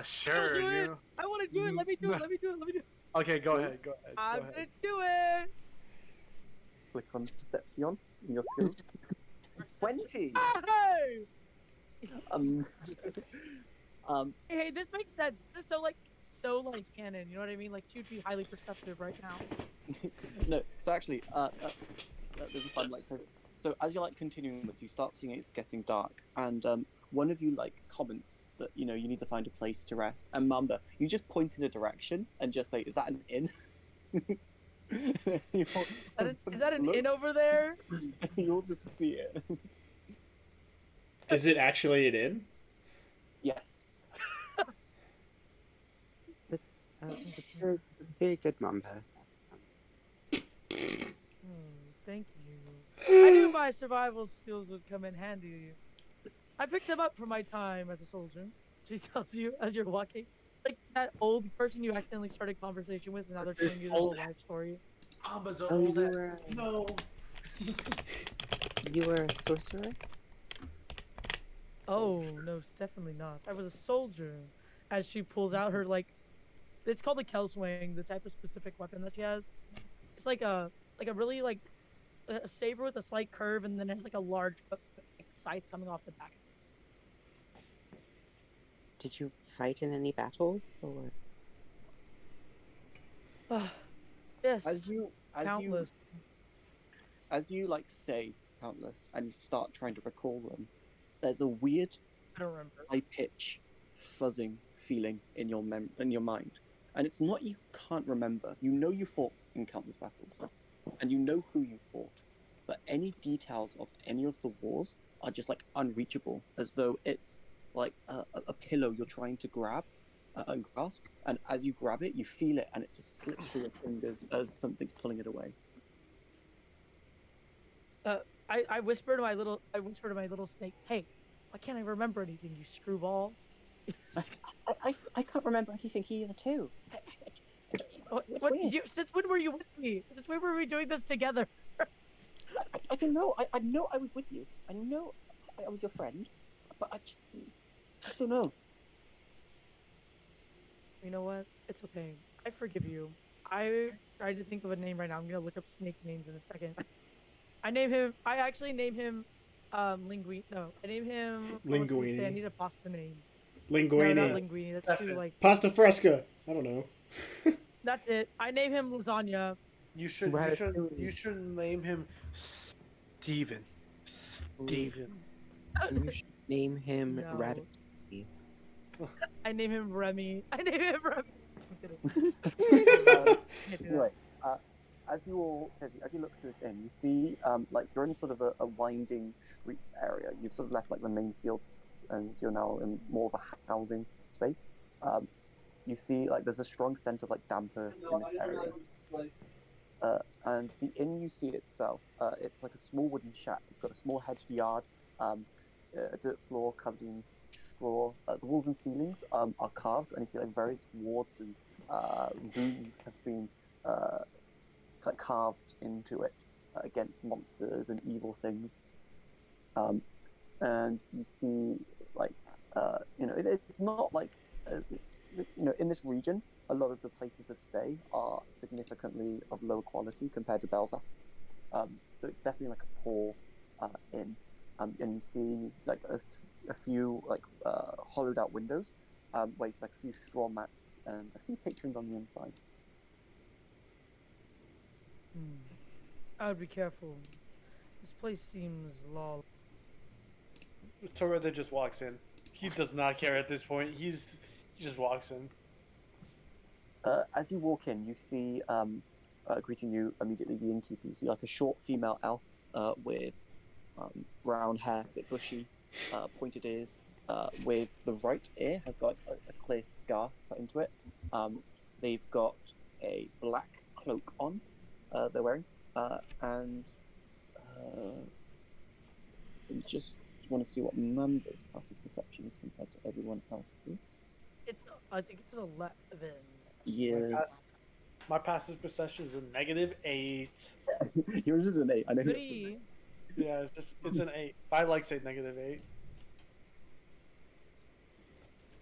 Sure. do it. You... I want to do it. Let me do it. Let me do it. Let me do it. Okay, go ahead. Go ahead. I'm go gonna ahead. do it. Click on perception in your skills. 20. Hey! Um. Hey, this makes sense. This is so like canon. You know what I mean? Like she would be highly perceptive right now. No. So actually, there's a fun like. So as you're like continuing, you start seeing it's getting dark, and one of you like comments that you need to find a place to rest, and Mamba, you just point in a direction and just say, "Is that an inn?" Is that an inn over there? You'll just see it. is it actually an inn? Yes. That's very good, Mamba. Thank you. I knew my survival skills would come in handy. I picked them up from my time as a soldier. She tells you as you're walking. Like that old person you accidentally started conversation with, and now they're telling you the whole life story. Mamba's Oh, old. you were No. you were a sorcerer? Oh no, definitely not. I was a soldier. As she pulls out her it's called a Kelswing, the type of specific weapon that she has. It's like a really like a saber with a slight curve, and then it has like a large scythe coming off the back. Did you fight in any battles, or? Yes. As you countless. as you like say countless, and you start trying to recall them, there's a weird I don't remember. high pitch fuzzing feeling in your mind, and it's not you can't remember. You know you fought in countless battles, and you know who you fought, but any details of any of the wars are just like unreachable, as though it's like a pillow you're trying to grab and grasp, and as you grab it, you feel it, and it just slips through your fingers as something's pulling it away. I whisper to my little snake, "Hey, why can't I remember anything, you screwball?" I can't remember anything either, too. What since when were you with me? Since when were we doing this together? I don't know. I know I was with you. I know I was your friend, but I just don't know. You know what? It's okay. I forgive you. I tried to think of a name right now. I'm gonna look up snake names in a second. I actually name him Linguini. No, I name him Linguini. I need a pasta name. Linguini. No, not Linguini. That's too like. Pasta fresca. I don't know. That's it. I name him lasagna. You should name him Steven. Steven. You should name him No. Ratatouille. I name him Remy. I name him Remy. I'm kidding. Can't do Anyway, as you all, so as you look to this inn, you see like you're in sort of a winding streets area. You've sort of left like the main field, and you're now in more of a housing space. You see like there's a strong scent of like damp earth in this area. And the inn you see itself, it's like a small wooden shack. It's got a small hedged yard, a dirt floor covered in straw. The walls and ceilings are carved, and you see like various wards and runes have been like carved into it against monsters and evil things. And you see like it's not like in this region, a lot of the places of stay are significantly of lower quality compared to Belzar. So it's definitely like a poor inn. And you see like a few like hollowed out windows where it's like a few straw mats and a few patrons on the inside. I would be careful. This place seems lawless. Toreda just walks in. He does not care at this point. He just walks in. As you walk in, you see, greeting you immediately, the innkeeper. You see like a short female elf with brown hair, a bit bushy, pointed ears, with the right ear has got a clear scar cut into it. They've got a black cloak on, they're wearing, and I just want to see what Manda's passive perception is compared to everyone else's. I think it's an 11. Yes. My passive perception is a -8. Yours is an 8. I know. Goody. Yeah, it's an 8. I like say -8.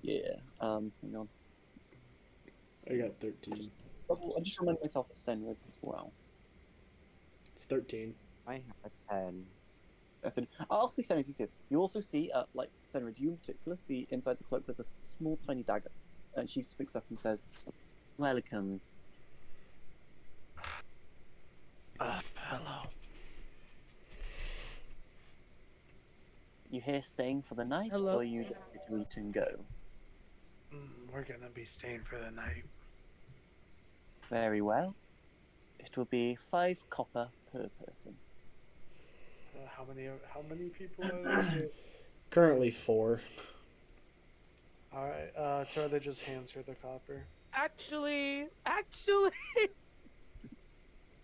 Yeah. Hang on. I got 13. I just remind myself of Senrid's as well. It's 13. I have a 10. I'll see Senrid. He says you also see like Senrid. You in particular see inside the cloak there's a small tiny dagger, and she speaks up and says, "Welcome." Hello. You here staying for the night, Hello. or are you just here to eat and go? We're gonna be staying for the night. Very well. It will be 5 copper per person. How many people are there? Currently 4. All right. Toreda just hands her the copper. Actually,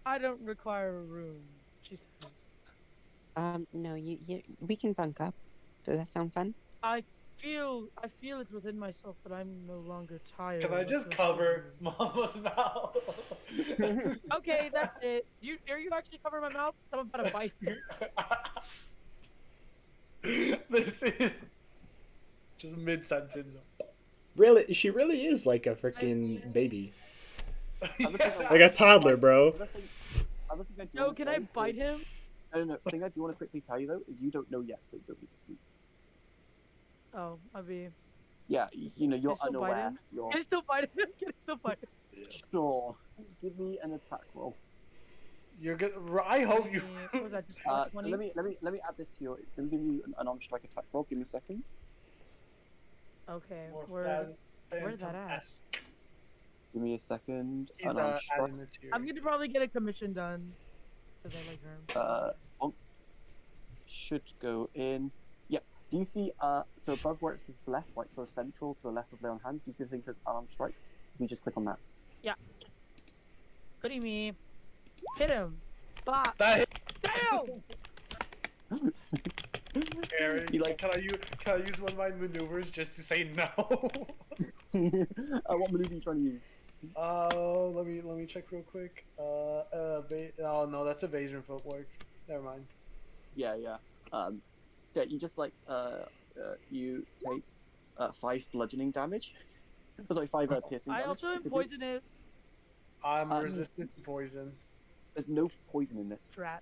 I don't require a room. She says. No, we can bunk up. Does that sound fun? I feel it's within myself that I'm no longer tired. Can I just cover Mama's mouth? Okay, that's it. Are you actually covering my mouth? 'Cause I'm about to bite you. This is just mid-sentence. Really, she really is like a freaking baby, Yeah. like a toddler, bro. No, can I bite him? No. The thing I do want to quickly tell you though is you don't know yet that you don't need to sleep. Oh, I'll be. Yeah, you're Can I still bite unaware. him? Can I still bite him? Can I still bite him? Sure. Give me an attack roll. You're good. I hope you. What was that? Just So 20? let me add this to your. Let me give you an arm strike attack roll. Give me a second. Okay, More where's that at? Phantom-esque. Give me a second. He's Unarmed strike. adding it to your... I'm gonna probably get a commission done. Cause I like her. Should go in. Yep. Do you see? So above where it says bless, like sort of central to the left of lay on hands, do you see the thing that says armed strike? You just click on that. Goody me. Hit him. Bop. That Damn! Aaron, You like- can I use one of my maneuvers just to say no? What maneuver are you trying to use? Let me check real quick. Oh no, that's evasion footwork. Never mind. Yeah. So you just like you take 5 bludgeoning damage. Oh, sorry, 5 piercing I damage. also am basically. poisonous. I'm resistant to poison. There's no poison in this. Strat.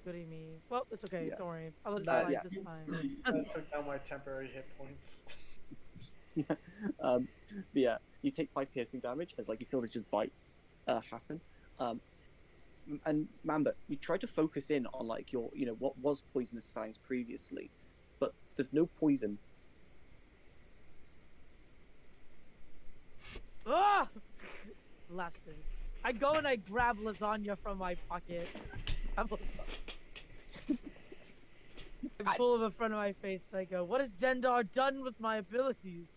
Goody me. Well, it's okay. Yeah. Don't worry. I'll let it That- slide yeah. this time. That took down my temporary hit points. But yeah, you take 5 piercing damage as like you feel this just bite happen. and Mamba, you try to focus in on like your, what was poisonous fangs previously, but there's no poison. Ah! Blasted. I go and I grab lasagna from my pocket. I pull him in front of my face and I go, "What has Dendar done with my abilities?"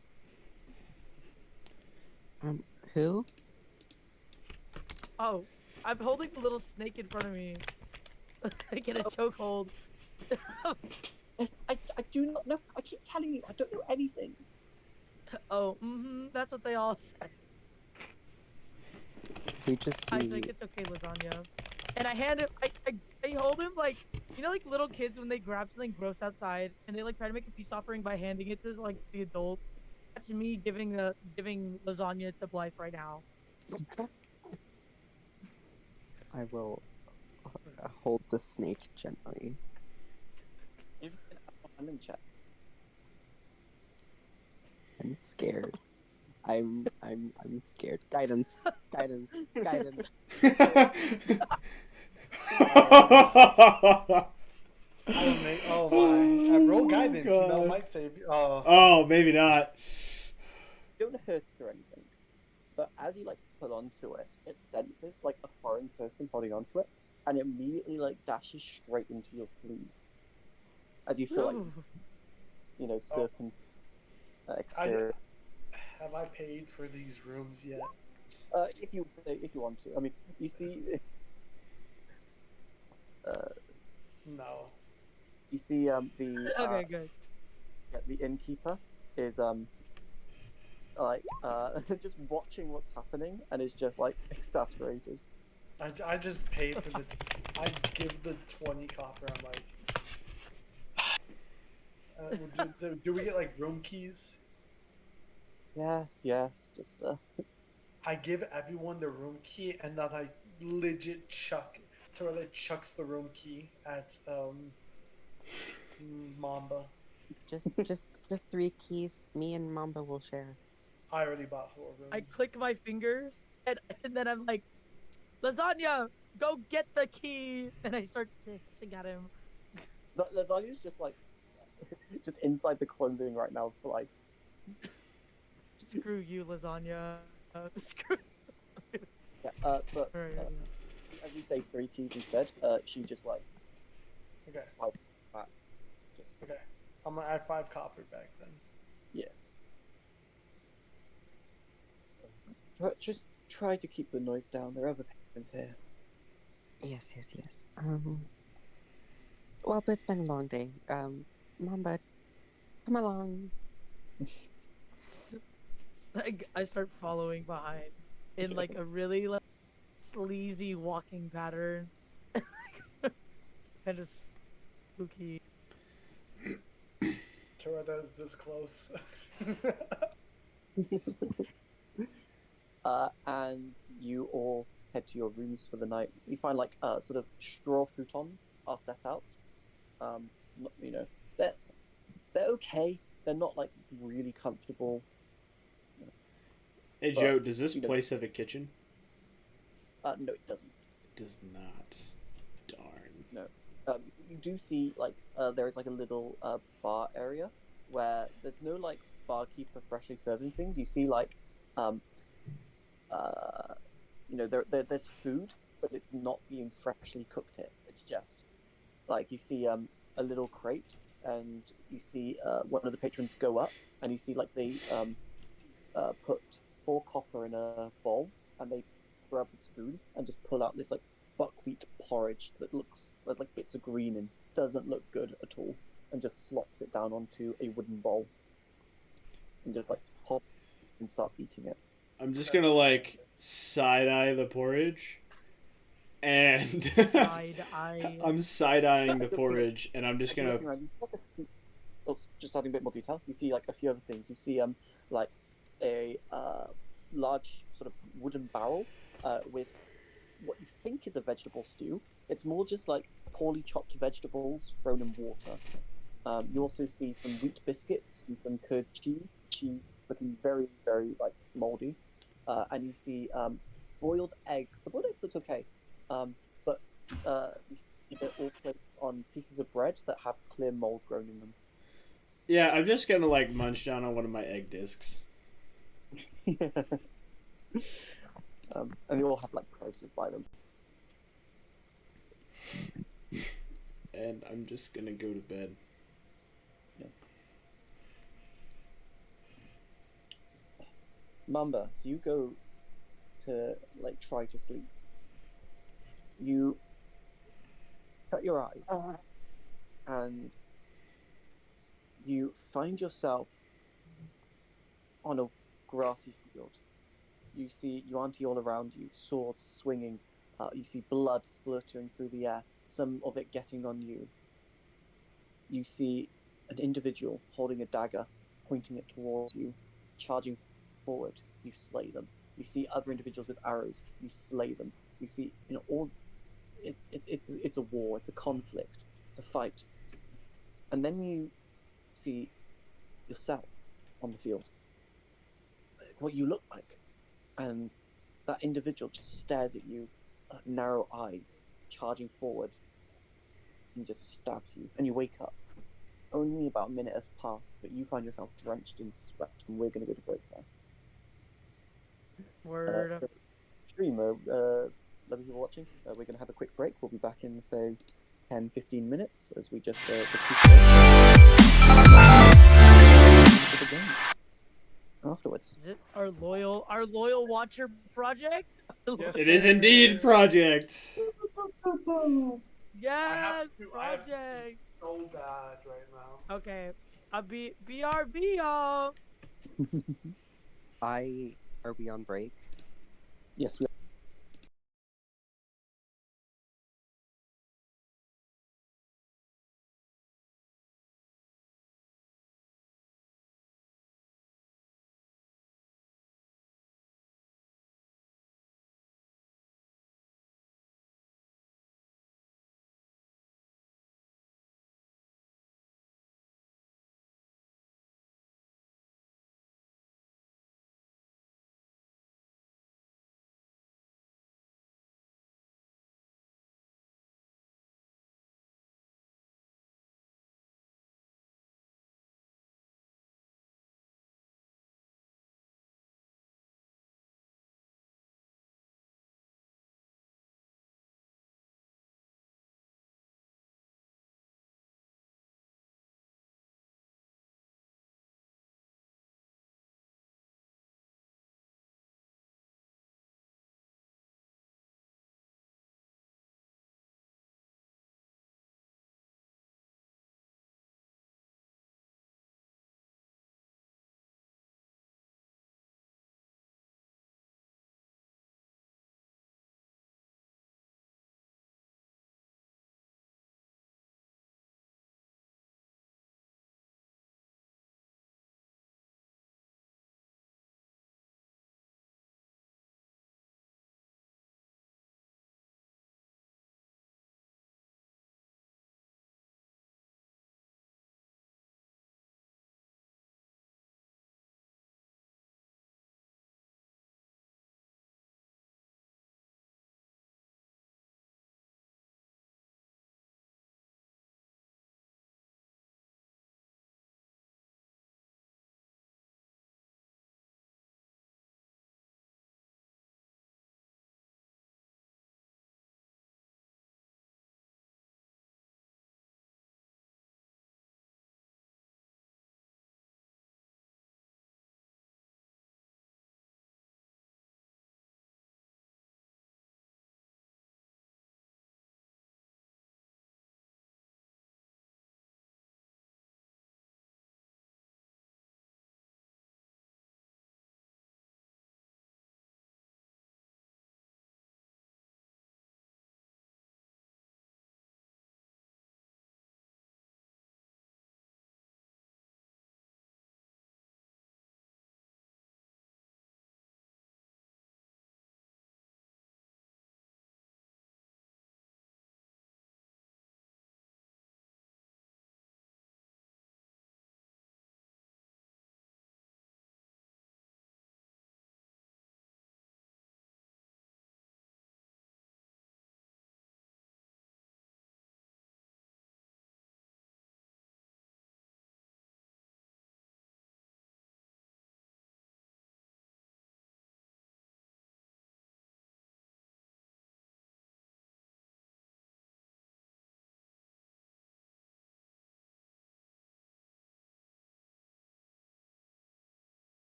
Who? Oh, I'm holding the little snake in front of me. I get a chokehold. I do not know. I keep telling you, I don't know anything. Oh, that's what they all say. We just I see. say, "It's okay, lasagna." And I hand him, I hold him like, like little kids when they grab something gross outside and they like try to make a peace offering by handing it to like the adult. That's me giving lasagna to Blythe right now. I will hold the snake gently. You can have a handling check. I'm scared. I'm scared. Guidance. Guidance. Guidance. Oh my! Roll guidance. God. That might save you. Oh. Oh, maybe not. You don't hurt it or anything, but as you like pull onto it, it senses like a foreign person holding onto it, and it immediately like dashes straight into your sleeve. As you feel like, serpent exterior. Have I paid for these rooms yet? If you want to, I mean, you see. No. You see, the Okay, good. the innkeeper is like just watching what's happening and is just like exasperated. I just pay for the. I give the 20 copper. I'm like, do we get like room keys? Yes, just I give everyone the room key, and then I legit chucks the room key at Mamba. Just 3 keys. Me and Mamba will share. I already bought 4 rooms. I click my fingers and then I'm like, "Lasagna, go get the key!" And I start sing at him. Lasagna's just like just inside the clothing right now for like. Screw you, lasagna. Screw. Yeah, but as you say 3 keys instead, she just like. Okay. 5 back. Just okay. I'm gonna add 5 copper back then. Yeah. Just try to keep the noise down. There are other patrons here. Yes. Well, but it's been a long day. Mamba, come along. I start following behind in like a really like sleazy walking pattern. Kind of spooky. Torada is this close. And you all head to your rooms for the night. You find like sort of straw futons are set out. They're okay. They're not like really comfortable. Hey Joe, does this place have a kitchen? No, it doesn't. It does not. Darn. No. You do see like there is like a little bar area where there's no like barkeep for freshly serving things. You see like there's food, but it's not being freshly cooked here. It's just like you see a little crate, and you see one of the patrons go up, and you see like they put 4 copper in a bowl, and they grab a spoon and just pull out this like buckwheat porridge that there's like bits of green and doesn't look good at all, and just slops it down onto a wooden bowl, and just like hop and starts eating it. I'm just gonna like side-eye the porridge, and I'm side-eyeing the porridge, and I'm just gonna. Just adding a bit more detail. You see like a few other things. You see like a large sort of wooden barrel with what you think is a vegetable stew. It's more just like poorly chopped vegetables thrown in water. You also see some wheat biscuits and some curd cheese. Cheese looking very, very like moldy. And you see boiled eggs. The boiled eggs look okay. You see they're all placed on pieces of bread that have clear mold grown in Yeah, I'm just gonna like munch down on one of my egg discs. them. And they all have like prices by them. And I'm just gonna go to bed. Mamba, so you go to like try to sleep. You shut your eyes and you find yourself on a grassy field. You see your auntie all around you, swords swinging. You see blood splurting through the air, some of it getting on you. You see an individual holding a dagger, pointing it towards you, charging forward. You slay them. You see other individuals with arrows. You slay them. You see, all. It's a war. It's a conflict. It's a fight. And then you see yourself on the field, what you look like, and that individual just stares at you, narrow eyes, charging forward, and just stabs you. And you wake up. Only about a minute has passed, but you find yourself drenched in sweat, and we're going to go to break now. Word. So, streamer, love you for watching. We're going to have a quick break. We'll be back in, say, 10, 15 minutes as we just afterwards. Is it our loyal watcher project? Yes, It is indeed project. Yes, I have to project. so bad right now. Okay, I'll be BRB, y'all. Are we on break? Yes, we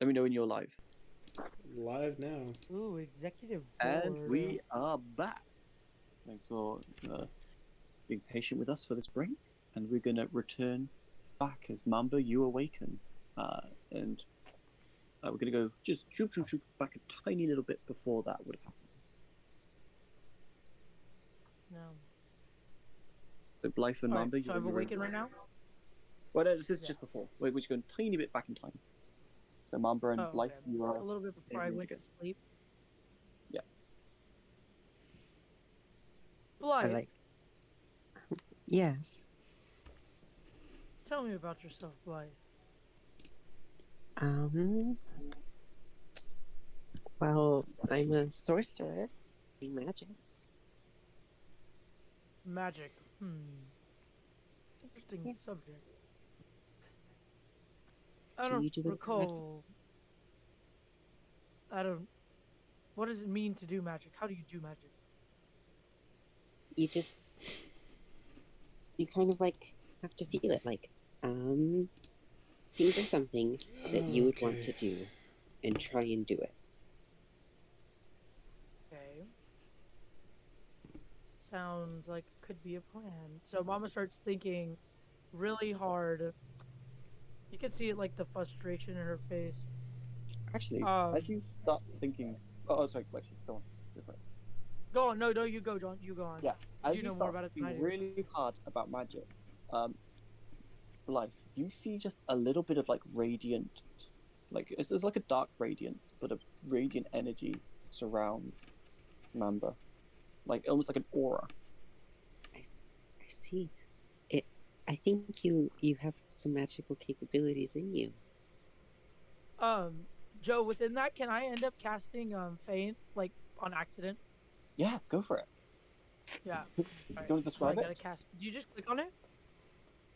Let me know when you're live. Live now. Ooh, executive And board. we are back. Thanks for being patient with us for this break. And we're going to return back as Mamba, you awaken. And we're going to go just shoop back a tiny little bit before that would have happened. No. So Blythe and All right, Mamba, so I'm awakened right now? Well, no, this is Yeah. just before. We're just going a tiny bit back in time. So Mamba and Oh, Blythe, okay. you are A little bit before I went to sleep. Yeah. Blythe, like, yes. tell me about yourself, Blythe. Well, I'm a sorcerer in magic. Magic. Interesting Yes. subject. I Do don't you do any recall. I don't. What does it mean to do magic? How do you do magic? You kind of like have to feel it. Like, think of something that you would want to do and try and do it. Okay. Sounds like it could be a plan. So Mama starts thinking really hard. You can see it like the frustration in her face. Actually, as you start thinking... Oh, sorry, Lexi, go on. Go for it. Go on. No, you go, John. You go on. Yeah, as You you know more start about it than I thinking do. really hard about magic, Blythe, you see just a little bit of like radiant, like there's like a dark radiance, but a radiant energy surrounds Mamba, like almost like an aura. I see. It. I think you have some magical capabilities in you. Joe, within that, can I end up casting feint like on accident? Yeah, go for it. Yeah. Do Alright. you want to So I describe it? gotta cast. Do you just click on it?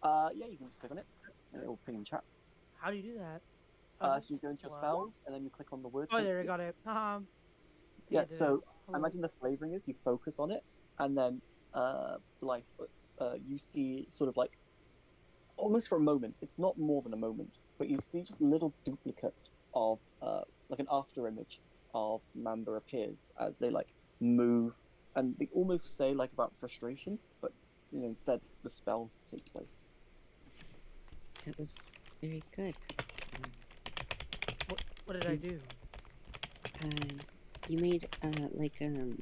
Yeah, you can just click on it, and it will ping in chat. How do you do that? So you go into your What? spells, and then you click on the word. Oh, there I got it. Yeah, I did so it. Hello. imagine the flavoring is you focus on it, and then Blythe, you see sort of like almost for a moment. It's not more than a moment, but you see just a little duplicate of like an after image of Mamba appears as they like move, and they almost say like about frustration, but instead the spell takes place. That was very good. What did I do? You made like an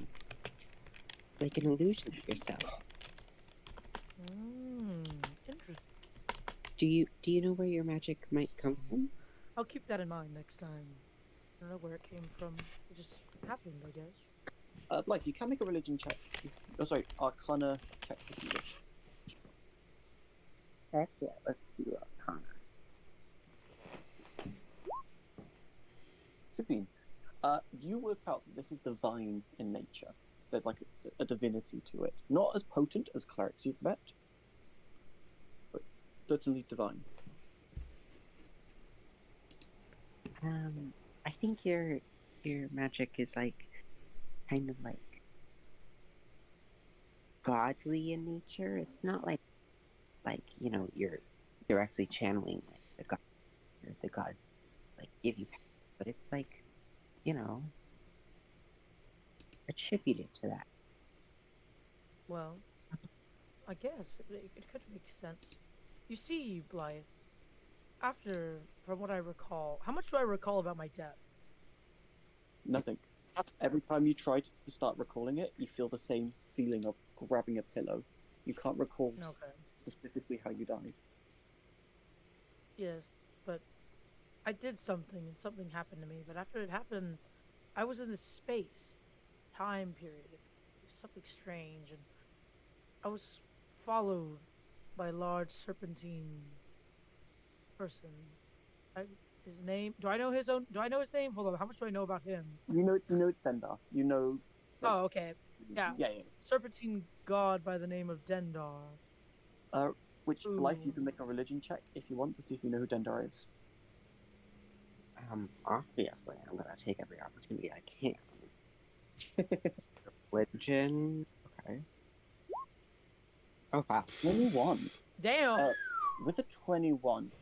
illusion of yourself. Interesting. Do you know where your magic might come from? I'll keep that in mind next time. I don't know where it came from. It just happened, I guess. Blythe, you can make a religion check. Arcana check if you wish. Heck yeah, let's do Arcana. 16. You work out that this is divine in nature. There's like a divinity to it. Not as potent as clerics you've met, but certainly divine. I think your magic is like kind of like godly in nature. It's not like you're actually channeling like the god, or the gods like give you power, but it's like attributed to that. Well, I guess it could make sense. You see, Blythe, from what I recall, how much do I recall about my death? Nothing. Every time you try to start recalling it, you feel the same feeling of grabbing a pillow. You can't recall specifically how you died. Yes, but I did something and something happened to me. But after it happened, I was in this time period. It was something strange, and I was followed by a large serpentine person. His name? Do I know his own? Do I know his name? Hold on. How much do I know about him? You know it's Dendar. You know. Oh, okay. Yeah. Yeah. Serpentine god by the name of Dendar. Which Blythe, you can make a religion check if you want to see if you know who Dendar is. Obviously, I'm gonna take every opportunity I can. Religion. Okay. Oh wow. 21. Damn. With a 21,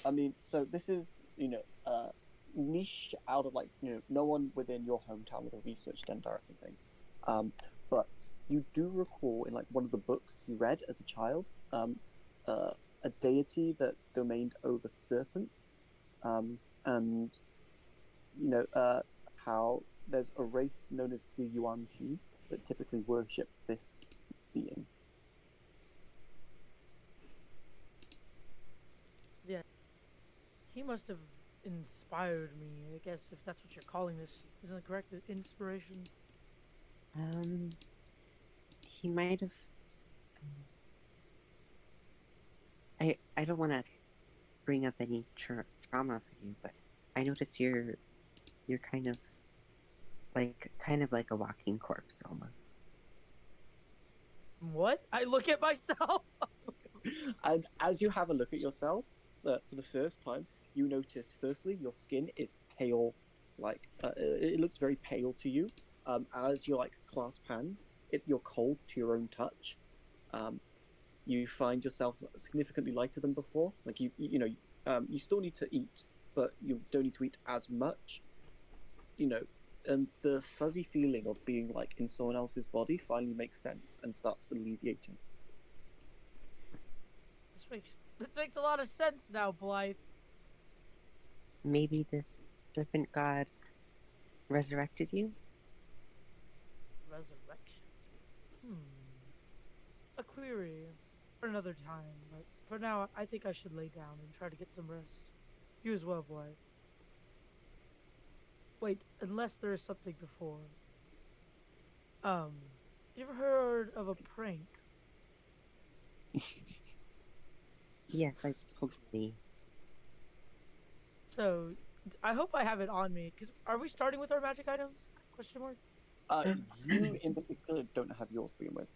I mean, so this is niche out of no one within your hometown would have researched Dendar or anything. But you do recall in one of the books you read as a child, a deity that domained over serpents, and how there's a race known as the Yuan Ti that typically worship this being. Yeah, he must have inspired me. I guess if that's what you're calling this, isn't it correct? Inspiration. He might have. I don't want to bring up any trauma for you, but I notice you're kind of like a walking corpse almost. What? I look at myself. And as you have a look at yourself for the first time, you notice firstly your skin is pale, it looks very pale to you. As you clasp hands, you're cold to your own touch. You find yourself significantly lighter than before. You still need to eat, but you don't need to eat as much. And the fuzzy feeling of being in someone else's body finally makes sense and starts alleviating. This makes a lot of sense now, Blythe. Maybe this serpent god resurrected you? Resurrection. A query for another time, but for now, I think I should lay down and try to get some rest. You as well, Blythe. Wait, unless there is something before. You ever heard of a prank? Yes, I totally. So, I hope I have it on me. Cause are we starting with our magic items? Question mark. You in particular don't have yours to begin with.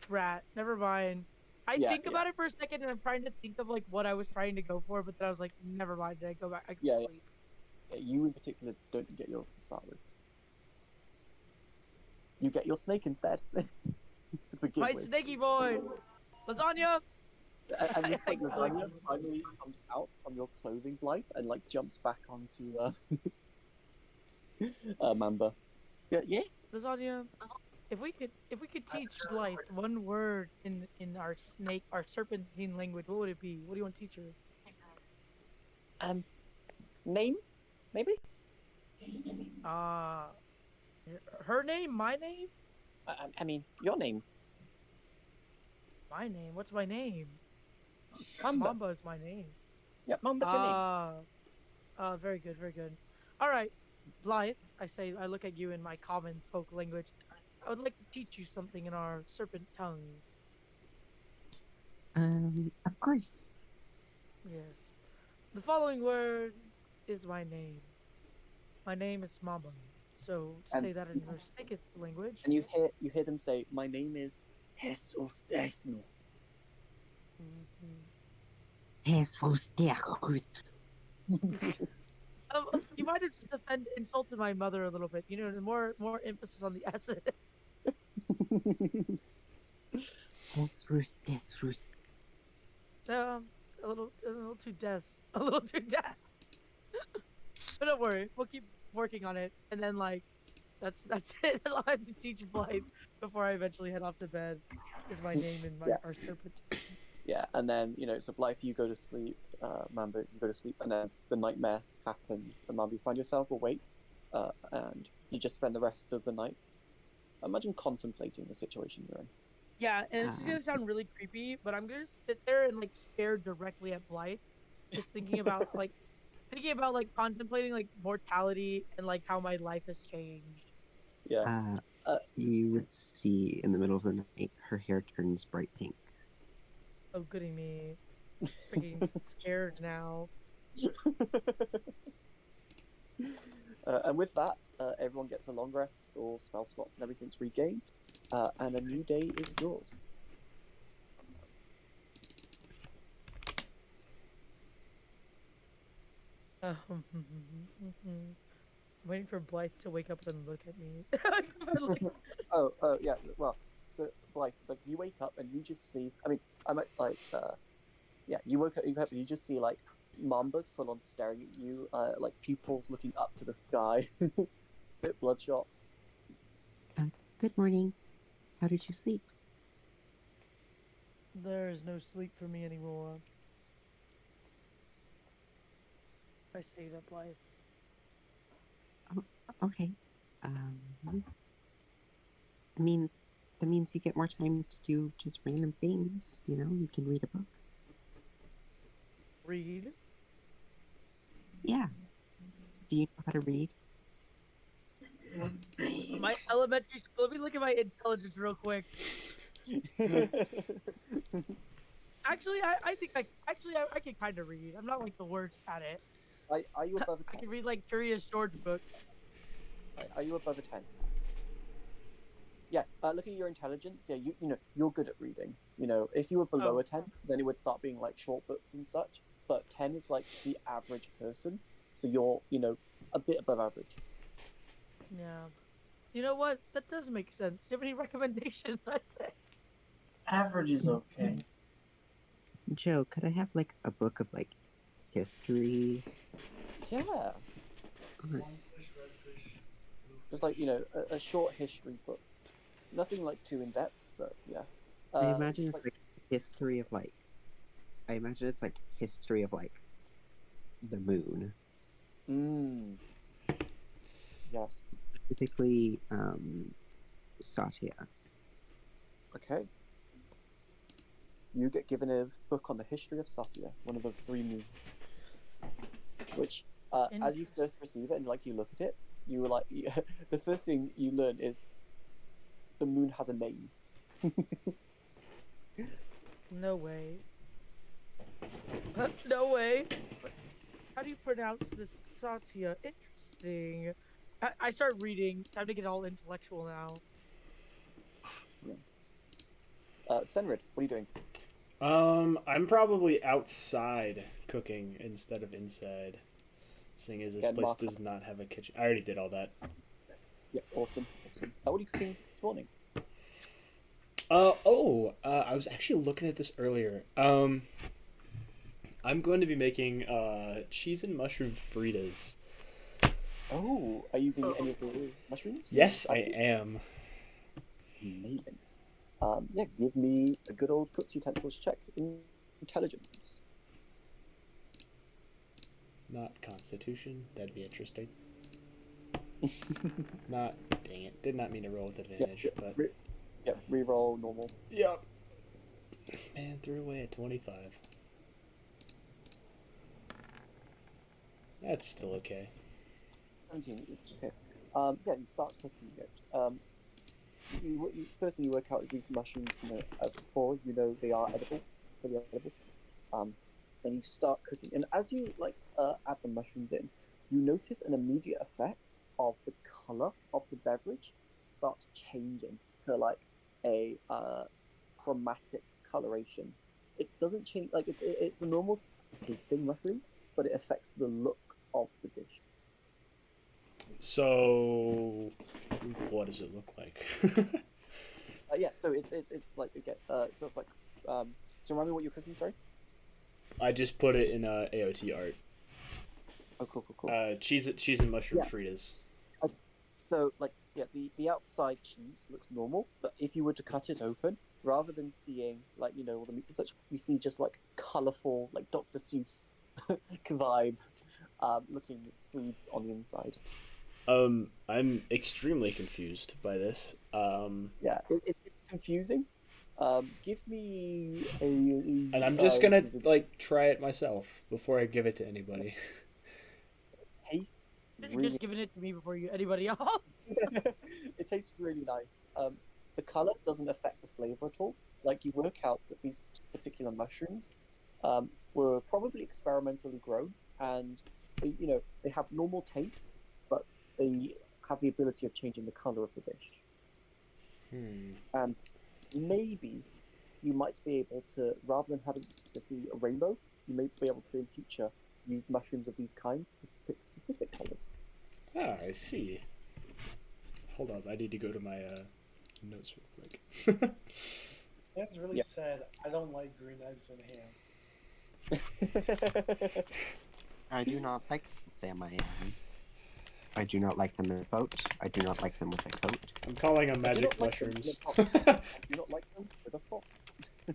Rat. Never mind. I think about it for a second, and I'm trying to think of what I was trying to go for, but then I was like, never mind. Did I go back? I go sleep. Yeah, you in particular don't get yours to start with. You get your snake instead. To begin My with. snaky boy, lasagna. At this point, lasagna finally comes out from your clothing, Blythe, and jumps back onto Mamba. Yeah. Lasagna. If we could teach Blythe one word in our serpentine language, what would it be? What do you want to teach her? Name, maybe. Her name, my name. I mean, your name. My name. What's my name? Mamba. Mamba is my name. Yeah, Mamba's your name. Very good, very good. All right, Blythe. I look at you in my common folk language. I would like to teach you something in our serpent tongue. Of course. Yes. The following word is my name. My name is Mamba. So say that in your snake language. And you hear them say, "My name is Jesus Desno." Jesus Desno. You might have just insulted my mother a little bit. More emphasis on the S. Jesus. A little too des. A little too des. But don't worry, we'll keep working on it, and then that's it. As long as you teach Blythe before I eventually head off to bed, is my name in our serpent. Yeah, and then so Blythe, you go to sleep. Mamba, you go to sleep, and then the nightmare happens, and Mamba, you find yourself awake, and you just spend the rest of the night, imagine contemplating the situation you're in. Yeah, and it's gonna sound really creepy, but I'm gonna sit there and stare directly at Blythe, just thinking about contemplating mortality and how my life has changed. Yeah. You would see in the middle of the night her hair turns bright pink. Oh, goody me. Freaking scared now. And with that, everyone gets a long rest, all spell slots and everything's regained, and a new day is yours. I'm waiting for Blythe to wake up and look at me. Oh, yeah. Well, so Blythe, you wake up and you just see. I mean, I might yeah. You wake up and you just see Mamba full on staring at you, like pupils looking up to the sky, bit bloodshot. Good morning. How did you sleep? There is no sleep for me anymore. I stayed up late. Okay. I mean, that means you get more time to do just random things. You know, you can read a book. Read. Yeah. Do you know how to read? My elementary school. Let me look at my intelligence real quick. Actually, I think I can kind of read. I'm not like the worst at it. Are you above a I 10? can read like Curious George books. Are you above a 10? Yeah, look at your intelligence. Yeah, you know, you're good at reading. You know, if you were below Oh. a 10, then it would start being like short books and such. But 10 is like the average person. So you're, you know, a bit above average. Yeah. You know what? That does make sense. Do you have any recommendations? I say. Average is okay. Joe, could I have like a book of like history? Yeah, Or Lungfish, redfish, just like, you bluefish. know, a short history book. Nothing like too in depth, but yeah. I It's imagine just it's like, like history of like. I imagine it's like history of like the moon, yes. specifically Satya. Okay. You get given a book on the history of Satya, one of the three moons. Which, as you first receive it and like you look at it, you were like, the first thing you learn is the moon has a name. No way. No way. How do you pronounce this Satya? Interesting. I start reading. Time to get all intellectual now. Senrid, what are you doing? I'm probably outside cooking instead of inside, seeing as this Again, place Mark. does not have a kitchen. I already did all that. Yeah, awesome. What are you cooking this morning? I was actually looking at this earlier. I'm going to be making cheese and mushroom fritas. Oh, are you using any of the mushrooms? Yes, I am. Amazing. Yeah, give me a good old cook's utensils check. Intelligence. Not Constitution. That'd be interesting. Not. Dang it. Did not mean to roll with advantage, but. Reroll normal. Yep. Man, threw away at 25. That's still okay. 17 is okay. Yeah, you start cooking it. First thing you work out is these mushrooms, you know, as before, you know they are edible, fully edible. Then you start cooking, and as you add the mushrooms in, you notice an immediate effect of the color of the beverage starts changing to like a chromatic coloration. It doesn't change like it's a normal tasting mushroom, but it affects the look of the dish. So, what does it look like? Yeah, so it's like again, so it's like so remind me what you're cooking. Sorry. I just put it in AOT art. Oh, cool. Cheese and mushroom Yeah. fritas. So like yeah, the outside cheese looks normal, but if you were to cut it open, rather than seeing like you know all the meats and such, you see just like colorful like Dr. Seuss vibe looking foods on the inside. I'm extremely confused by this. Yeah, it's confusing. Give me a. And I'm just gonna like try it myself before I give it to anybody. Taste You're really. just giving it to me before you anybody else. It tastes really nice. The color doesn't affect the flavor at all. Like you work out that these particular mushrooms were probably experimentally grown, and you know they have normal taste, but they have the ability of changing the color of the dish. And maybe you might be able to, rather than having it be a rainbow, you may be able to in future use mushrooms of these kinds to pick specific colors. Ah, I see. Hold on, I need to go to my notes real quick. That's really sad. I don't like green eggs and ham. I do not like Sam I am. I do not like them in a boat. I do not like them with a coat. I'm calling them I do magic not like them in a mushrooms. box. I do not like them with a fork.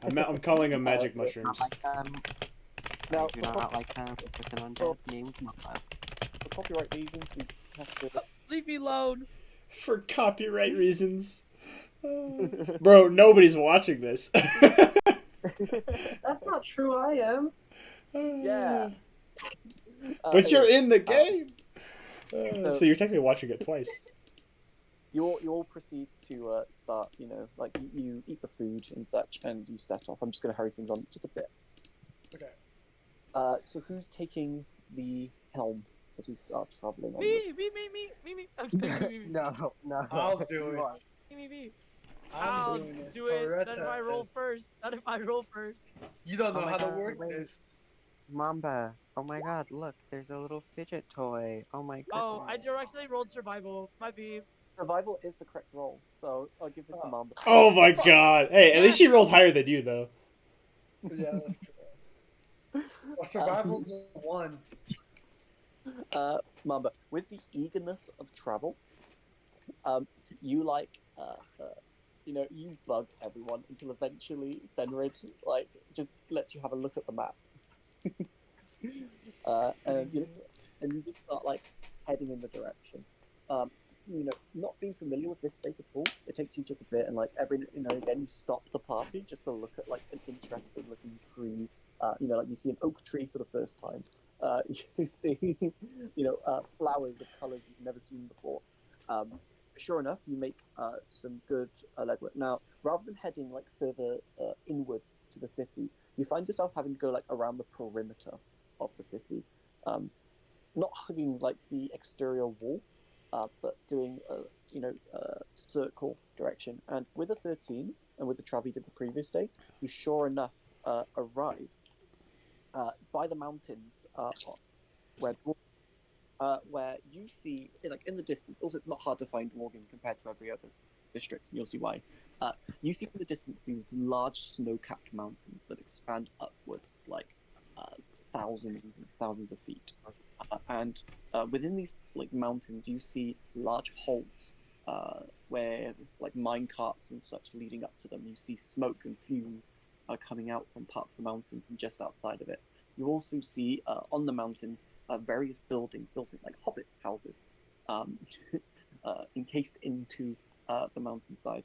I'm calling them magic Not mushrooms. like them. Now, I do not like them with an undead named Mama. for copyright reasons, we have to. Leave me alone. For copyright reasons. Bro, nobody's watching this. That's not true. I am. Yeah. But you're Anyway, in the game. So you're technically watching it twice. you all proceed to start. You know, like you eat the food and such, and you set off. I'm just going to hurry things on just a bit. Okay. So who's taking the helm as we are traveling Me. onwards? Okay, me. No. I'll do You are. it. Me. I'm I'll doing it. do it. Not if Toretta I roll is- first. Not if I roll first. You don't know Oh my how to God, work wait. this. Mamba. Oh my god, look, there's a little fidget toy. Oh my goodness. Oh, I directly rolled survival. My beep. Survival is the correct roll, so I'll give this to Mamba. Oh my god. Hey, at least she rolled higher than you, though. Yeah, that's true. Well, survival's a 1. Mamba, with the eagerness of travel, you you bug everyone until eventually Senrid just lets you have a look at the map, and you just start heading in the direction. Not being familiar with this space at all, it takes you just a bit, and every again you stop the party just to look at an interesting looking tree. You see an oak tree for the first time. You see, flowers of colors you've never seen before. Sure enough, you make some good legwork. Now, rather than heading further inwards to the city, you find yourself having to go around the perimeter of the city, not hugging the exterior wall, but doing circle direction. And with a 13, and with the travel you did the previous day, you sure enough arrive by the mountains where you see, in the distance. Also, it's not hard to find Morgan compared to every other district. You'll see why. You see in the distance these large snow-capped mountains that expand upwards thousands and thousands of feet. And within these mountains, you see large holes where mine carts and such leading up to them. You see smoke and fumes coming out from parts of the mountains and just outside of it. You also see on the mountains various buildings built in hobbit houses, encased into the mountainside.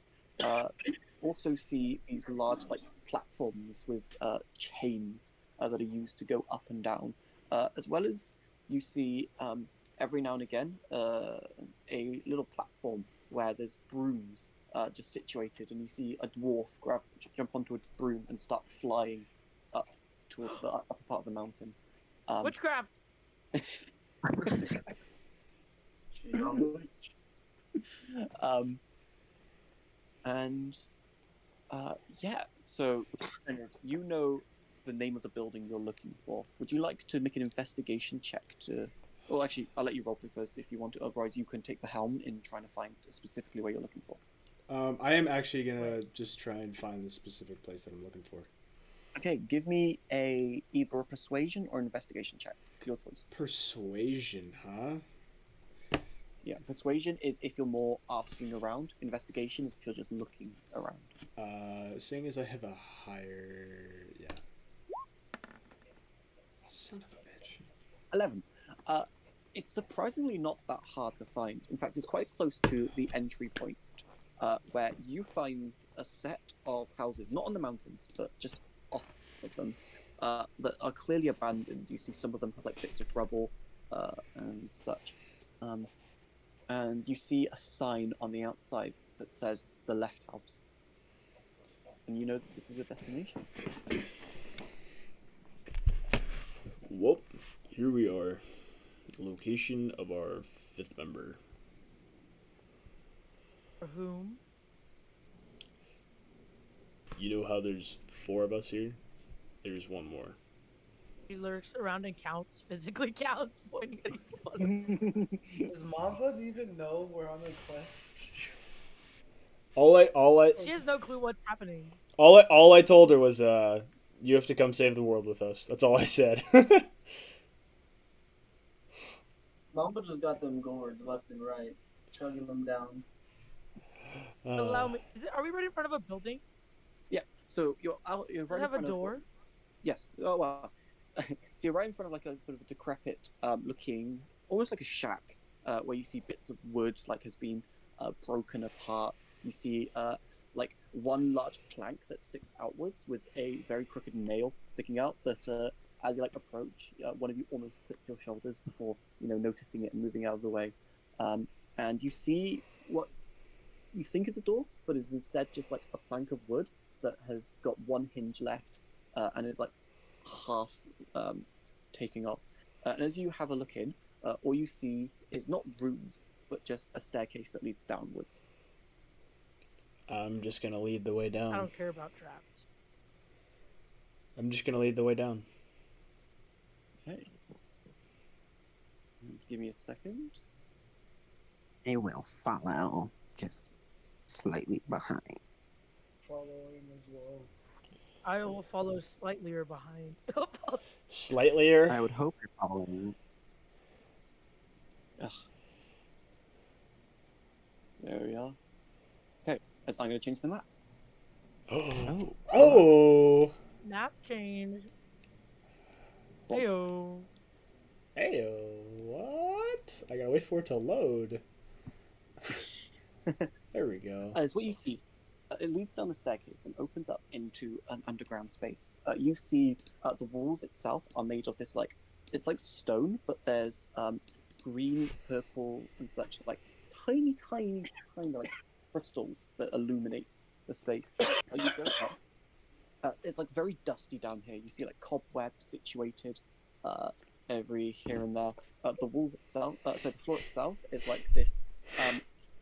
Also see these large platforms with chains that are used to go up and down, as well as you see every now and again a little platform where there's brooms just situated, and you see a dwarf jump onto a broom and start flying up towards the upper part of the mountain. Witchcraft. So you know the name of the building you're looking for. Would you like to make an investigation check to... Well, actually, I'll let you roleplay first if you want to. Otherwise, you can take the helm in trying to find specifically where you're looking for. I am actually going to just try and find the specific place that I'm looking for. Okay, give me either a persuasion or an investigation check. Your choice. Persuasion, huh? Yeah, persuasion is if you're more asking around. Investigation is if you're just looking around. Seeing as I have a higher... Yeah. Son of a bitch. 11. It's surprisingly not that hard to find. In fact, it's quite close to the entry point, where you find a set of houses, not on the mountains, but just off of them, that are clearly abandoned. You see some of them have bits of rubble and such. And you see a sign on the outside that says the left house. And you know that this is your destination. Whoop. Here we are. Location of our 5th member. For whom? You know how there's 4 of us here? There's one more. He lurks around and counts, physically counts, pointing at each one. Does Mamba even know we're on a quest? All I She has no clue what's happening. all I told her was You have to come save the world with us. That's all I said. Mamba just got them gourds left and right, chugging them down. Allow me. Are we right in front of a building? Yeah. So you're out. You're Does right it in have a front of. door? Yes. Oh well. So you're right in front of like a sort of a decrepit, looking, almost like a shack, where you see bits of wood like has been broken apart. You see like one large plank that sticks outwards with a very crooked nail sticking out. That as you like approach, one of you almost clicks your shoulders before noticing it and moving out of the way. And you see what you think is a door, but is instead just like a plank of wood that has got one hinge left, and is like half taking off. And as you have a look in, all you see is not rooms, but just a staircase that leads downwards. I'm just gonna lead the way I down. don't care about traps. I'm just gonna lead the way down. Okay. Give me a second. I will follow, just slightly behind. Following as well. I will follow slightly or behind. Slightlier. I would hope you're following. Ugh. There we are. Okay, as I'm going to change the map. Oh. Oh. Oh. Map change. Heyo. Hey, what? I gotta wait for it to load. There we go. As what you see, it leads down the staircase and opens up into an underground space. You see the walls itself are made of this it's like stone, but there's green, purple, and such like tiny like crystals that illuminate the space. You go up. It's like very dusty down here. You see like cobwebs situated every here and there. The walls itself, so the floor itself is like this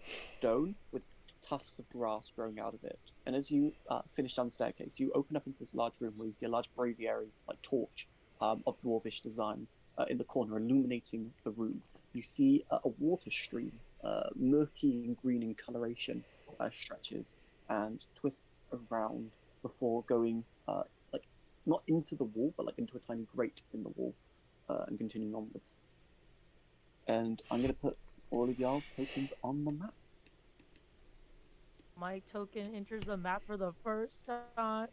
stone with tufts of grass growing out of it. And as you finish down the staircase, you open up into this large room where you see a large brazier, like torch of dwarvish design in the corner, illuminating the room. You see a water stream, murky and green in coloration, stretches and twists around before going like not into the wall, but like into a tiny grate in the wall, and continuing onwards. And I'm going to put all of y'all's tokens on the map. My token enters the map for the first time.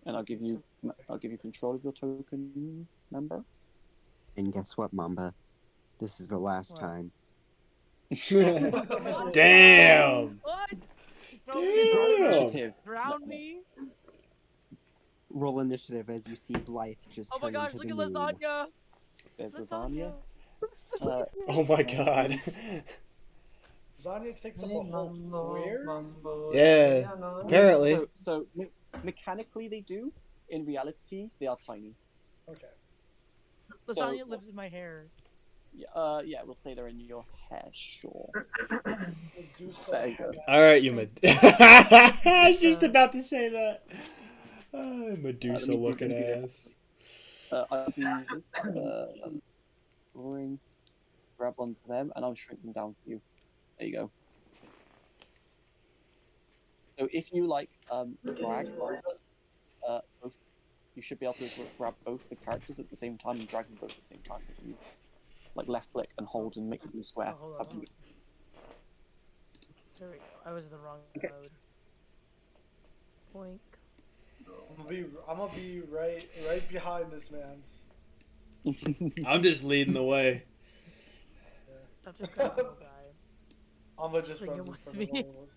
And I'll give you control of your token number. And guess what, Mamba? This is the last What? time. Damn. What? Damn. Initiative. Drown me? Roll initiative as you see Blythe just Oh my turn gosh, into look the at moon. lasagna! There's lasagna. Oh my god. Lasagna takes up a whole square? Yeah. Apparently. So mechanically they do. In reality, they are tiny. Okay. Lasagna lives in my hair. Yeah, we'll say they're in your hair, sure. Medusa There you go. All right, you I was just about to say that. Medusa looking ass. I'll do drawing, grab onto them, and I'll shrink them down for you. There you go. So if you drag both, you should be able to grab both the characters at the same time and drag them both at the same time. If you left click and hold and make them do a square. Oh, hold on. There we go. I was in the wrong mode. Boink. I'm gonna be right behind this man's. I'm just leading the way. I'm just gonna little guy. I'm gonna just Bring run him in with front me. of all of us.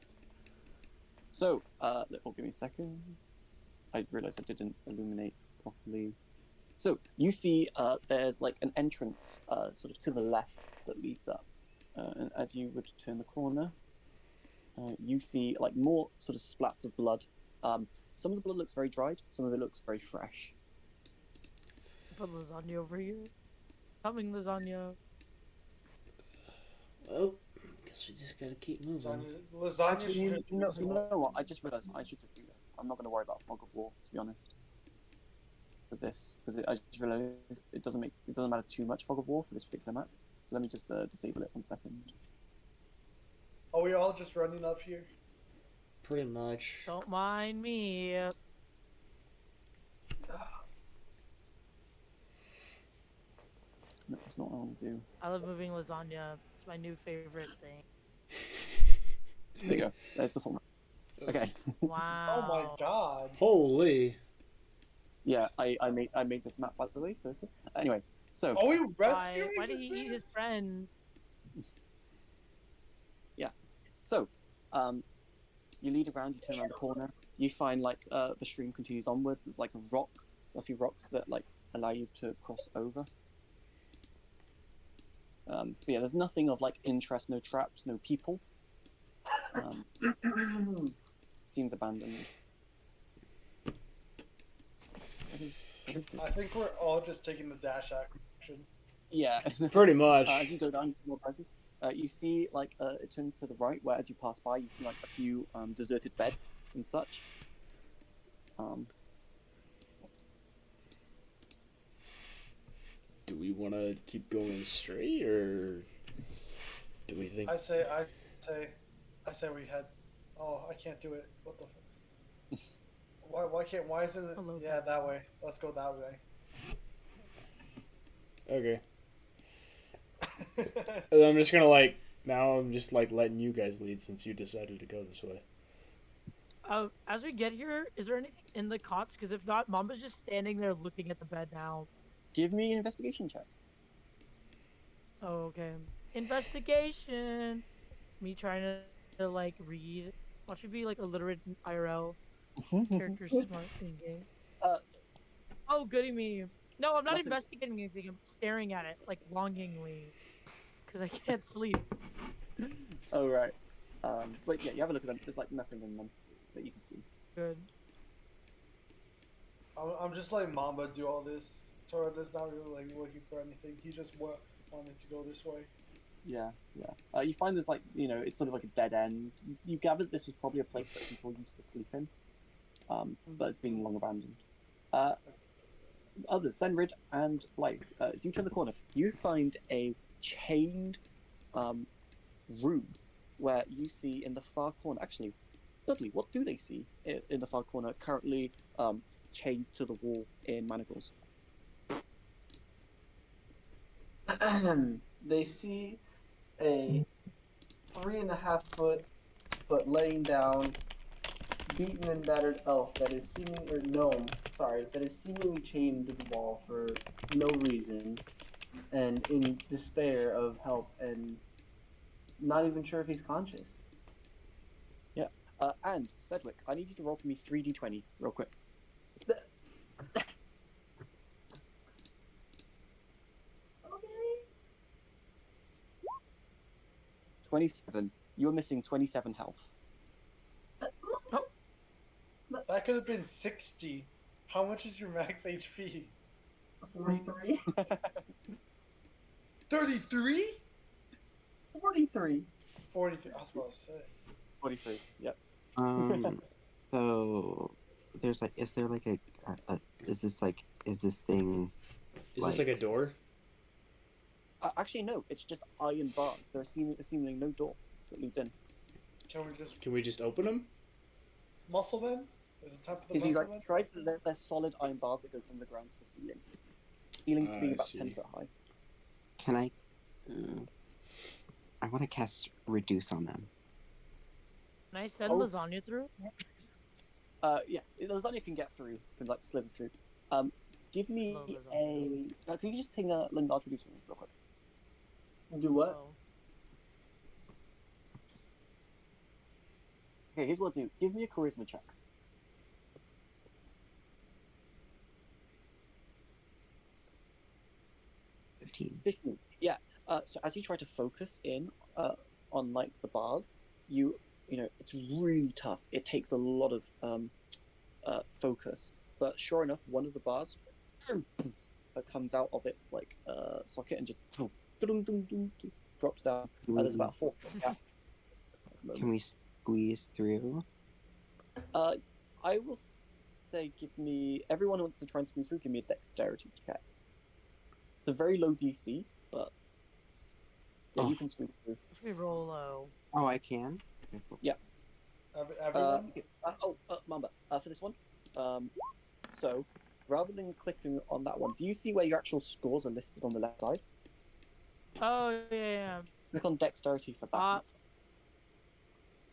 So, give me a second. I realized I didn't illuminate properly. So, you see there's like an entrance sort of to the left that leads up. And as you would turn the corner, you see like more sort of splats of blood. Some of the blood looks very dried, some of it looks very fresh. Put lasagna over here. Coming, lasagna. Well, guess we just gotta keep moving. Lasagna Actually, should you know what? I just realized I should just do this. I'm not going to worry about fog of war, to be honest. For this, because I just realized it doesn't matter too much fog of war for this particular map. So let me just disable it 1 second. Are we all just running up here? Pretty much. Don't mind me. No, that's not what I want to do. I love moving lasagna. It's my new favorite thing. There you go. There's the format. Okay. Oh my Wow. god. Holy. Yeah, I made this map by the way. Firstly, anyway, so Are we Why? rescuing Why did this he eat his man? friends? so, you lead around. You turn around the corner. You find like the stream continues onwards. It's like a rock. There's a few rocks that like allow you to cross over. But yeah, there's nothing of like interest. No traps. No people. Seems abandoned. I think we're all just taking the dash action. Yeah. Pretty much. As you go down more branches, you see like it turns to the right, where as you pass by, you see like a few deserted beds and such. Do we want to keep going straight, or do we think? I say we head. Oh, I can't do it. What the? Why can't? Why isn't it? Hello. Yeah, that way. Let's go that way. Okay. I'm just gonna like now. I'm just like letting you guys lead since you decided to go this way. As we get here, is there anything in the cots? Because if not, Mamba's just standing there looking at the bed now. Give me an investigation check. Oh, okay. Investigation. Me trying to like read. Watch you be like illiterate in IRL. Character smart in game. Oh, goody me. No, I'm not Nothing. investigating anything. I'm staring at it like longingly, because I can't sleep. Oh right. But yeah, you have a look at them. There's like nothing in them that you can see. Good. I'm just letting Mamba do all this. Torad's not really like looking for anything. He just wanted to go this way. Yeah. You find there's like it's sort of like a dead end. You gathered this was probably a place that people used to sleep in, but it's been long abandoned. Others, Senrid and Blake, as you turn the corner, you find a chained room where you see in the far corner. Actually, Dudley, what do they see in the far corner? Currently chained to the wall in manacles. They see a 3.5 foot but laying down, beaten and battered elf that is seemingly chained to the wall for no reason, and in despair of help, and not even sure if he's conscious. Yeah. And Sedgwick, I need you to roll for me 3d20 real quick. 27. You are missing 27 health. That could have been 60. How much is your max HP? 43? 33? 43. 43. I was about to say. 43. Yep. So there's like, is there like is this thing? Is this like a door? Actually, no. It's just iron bars. There's seemingly no door that leads in. Can we just open them? muscle them? Is it time for the Because you muscle like tried, they're solid iron bars that go from the ground to the ceiling. Ceiling being I about see. 10 foot high. Can I? I want to cast reduce on them. Can I send Oh. lasagna through? Yeah, lasagna can get through, can like slither through. Give me Love a. Can you just ping a large reduce for me real quick? Do what? Oh. Okay, here's what I'll do. Give me a charisma check. 15. 15. Yeah. So as you try to focus in on like the bars, it's really tough. It takes a lot of focus. But sure enough, one of the bars comes out of its like socket and just drops down. There's about 4 foot gap. Can we squeeze through? I will say, give me everyone who wants to try and squeeze through. Give me a dexterity check. It's a very low DC, but yeah, you can squeeze through. Should we roll low? Oh, I can. Okay, cool. Yeah. Everyone? Mamba, for this one. So rather than clicking on that one, do you see where your actual scores are listed on the left side? Oh yeah. Click on dexterity for that. Uh, instead.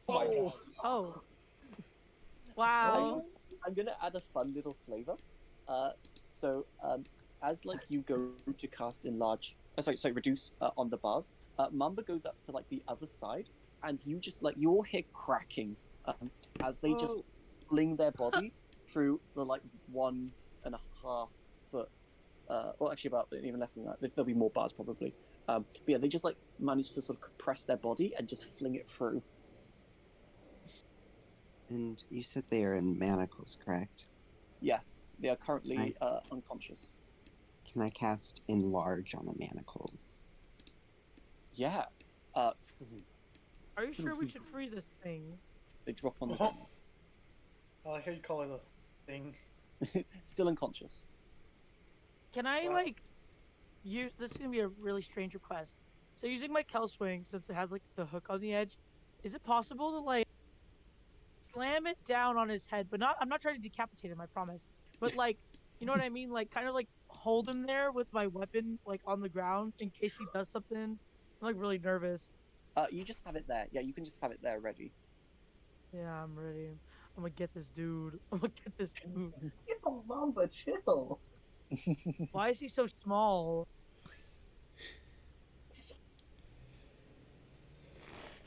Oh my god. oh Actually, wow. I'm gonna add a fun little flavor. So as like you go to cast enlarge, sorry, reduce on the bars, Mamba goes up to like the other side, and you just like you all hear cracking as they just Oh. fling their body through the like 1.5 foot, or actually about even less than that. There'll be more bars probably. But yeah, they just like manage to sort of compress their body and just fling it through. And you said they are in manacles, correct? Yes, they are currently unconscious. Can I cast enlarge on the manacles? Yeah. Are you sure we should free this thing? They drop on the ground. I like how you call it a thing. Still unconscious. Can I Wow. like use this? Is gonna be a really strange request. So using my Kel swing, since it has like the hook on the edge, is it possible to like slam it down on his head? But not. I'm not trying to decapitate him. I promise. But like, you know what I mean? Like, kind of like hold him there with my weapon like on the ground in case he does something. I'm like really nervous. You just have it there. Yeah, you can just have it there ready. Yeah, I'm ready. I'm gonna get this dude. I'm gonna get this dude. Yo, Mamba, chill. Why is he so small?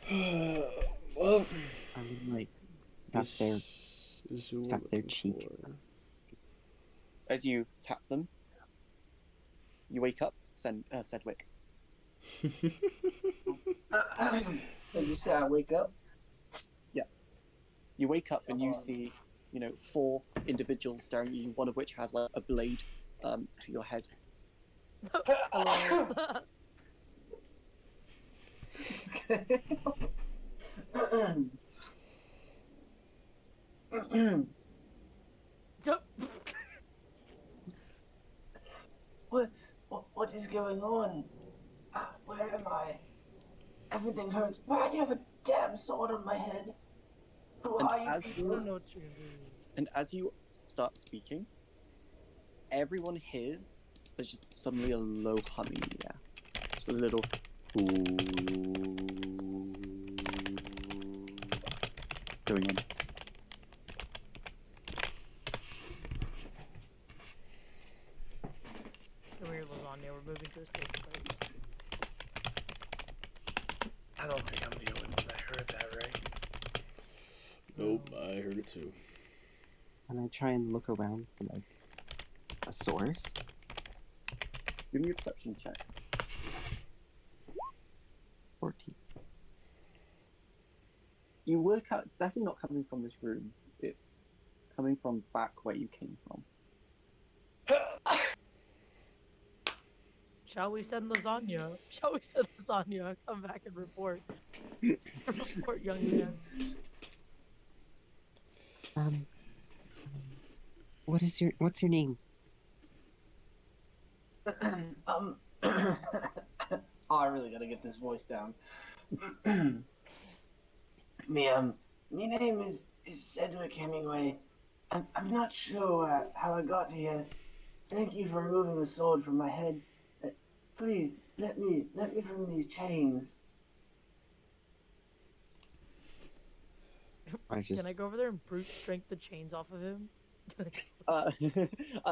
Well, I'm gonna like tap this is who we're their looking cheek. for. As you tap them, you wake up, Sedgwick. Did you say I wake up? You wake up and you see, 4 individuals staring at you. One of which has like a blade to your head. Hello. What is going on? Where am I? Everything hurts. Why do you have a damn sword on my head? Who And are you as I people? don't know what you're gonna do. And as you start speaking, everyone hears there's just suddenly a low humming in the air. Just a little going on. Come here, lasagna. We're moving to a safe place. I don't think I'm the only one that heard that, right? Nope, I heard it too. Can I try and look around for like a source? Give me a perception check. 14. You work out it's definitely not coming from this room. It's coming from back where you came from. Shall we send lasagna? Shall we send lasagna? Come back and report. Report, young man. What's your name? Oh, I really gotta get this voice down. Me name is Sedgwick Hemingway. I'm not sure how I got here. Thank you for removing the sword from my head. Please let me from these chains. Can I go over there and brute strength the chains off of him?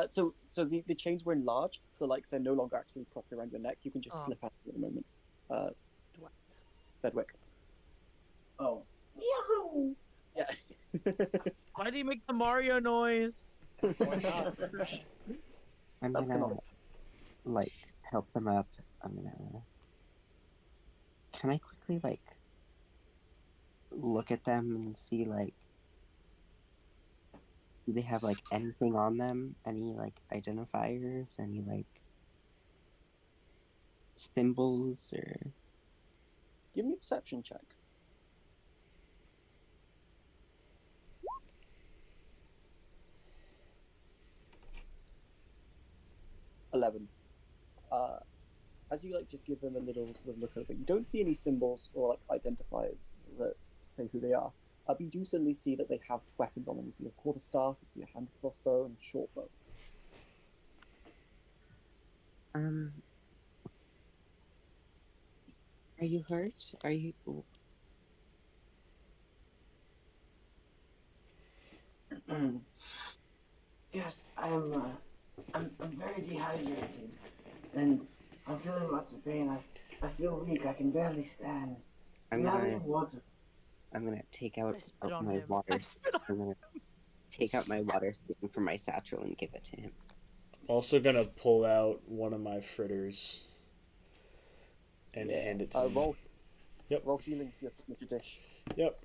So the chains were enlarged, so like they're no longer actually properly around your neck. You can just slip out at the moment. Sedgwick. Oh. Yahoo! Yeah. Why do you make the Mario noise? I'm That's gonna like help them up. I'm gonna. Can I quickly like look at them and see like do they have like anything on them? Any like identifiers? Any like symbols or? Give me a perception check. 11. As you like just give them a little sort of look over, you don't see any symbols or like identifiers that say who they are. But you do suddenly see that they have weapons on them. You see a quarterstaff, you see a hand crossbow, and a short bow. Are you hurt? Are you? Yes, I'm very dehydrated, and I'm feeling lots of pain. I feel weak. I can barely stand. Do I'm you have gonna any water? I'm gonna take out I spit on my him. water. I spit on I'm gonna take out my water skin from my satchel and give it to him. I'm also gonna pull out one of my fritters and hand it to him. Roll. Yep. Roll healing for your signature dish. Yep.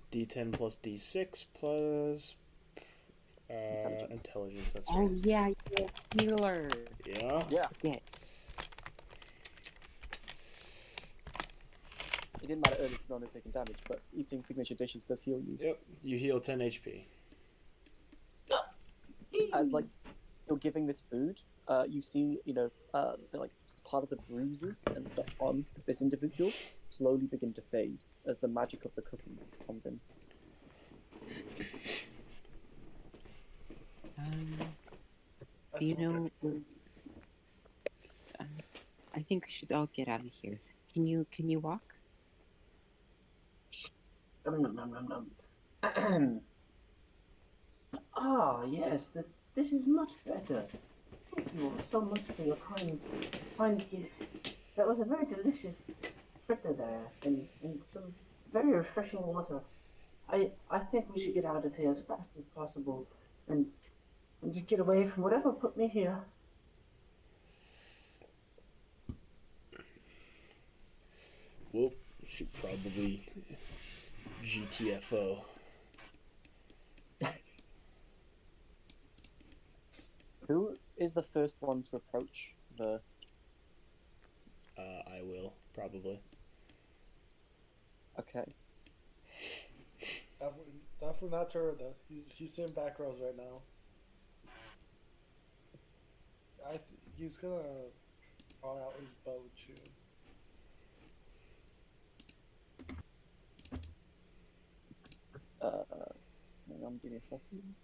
D10 plus D6 plus intelligence. That's Oh right. yeah, you're a healer. Yeah. Yeah. Yeah. It didn't matter earlier because no one had taken damage, but eating signature dishes does heal you. Yep. You heal 10 HP. As like you're giving this food, you see, the like part of the bruises and such on this individual slowly begin to fade as the magic of the cooking comes in. That's You all know, good. I think we should all get out of here. Can you walk? Nom, nom, nom, nom. Ah, yes, this is much better. Thank you all so much for your kind gifts. That was a very delicious fritter there, and some very refreshing water. I think we should get out of here as fast as possible, and just get away from whatever put me here. Well, should probably GTFO. Who is the first one to approach the? I will probably. Okay. Definitely not Turda. He's in back rows right now. He's gonna draw out his bow too. Hang on, give me a second.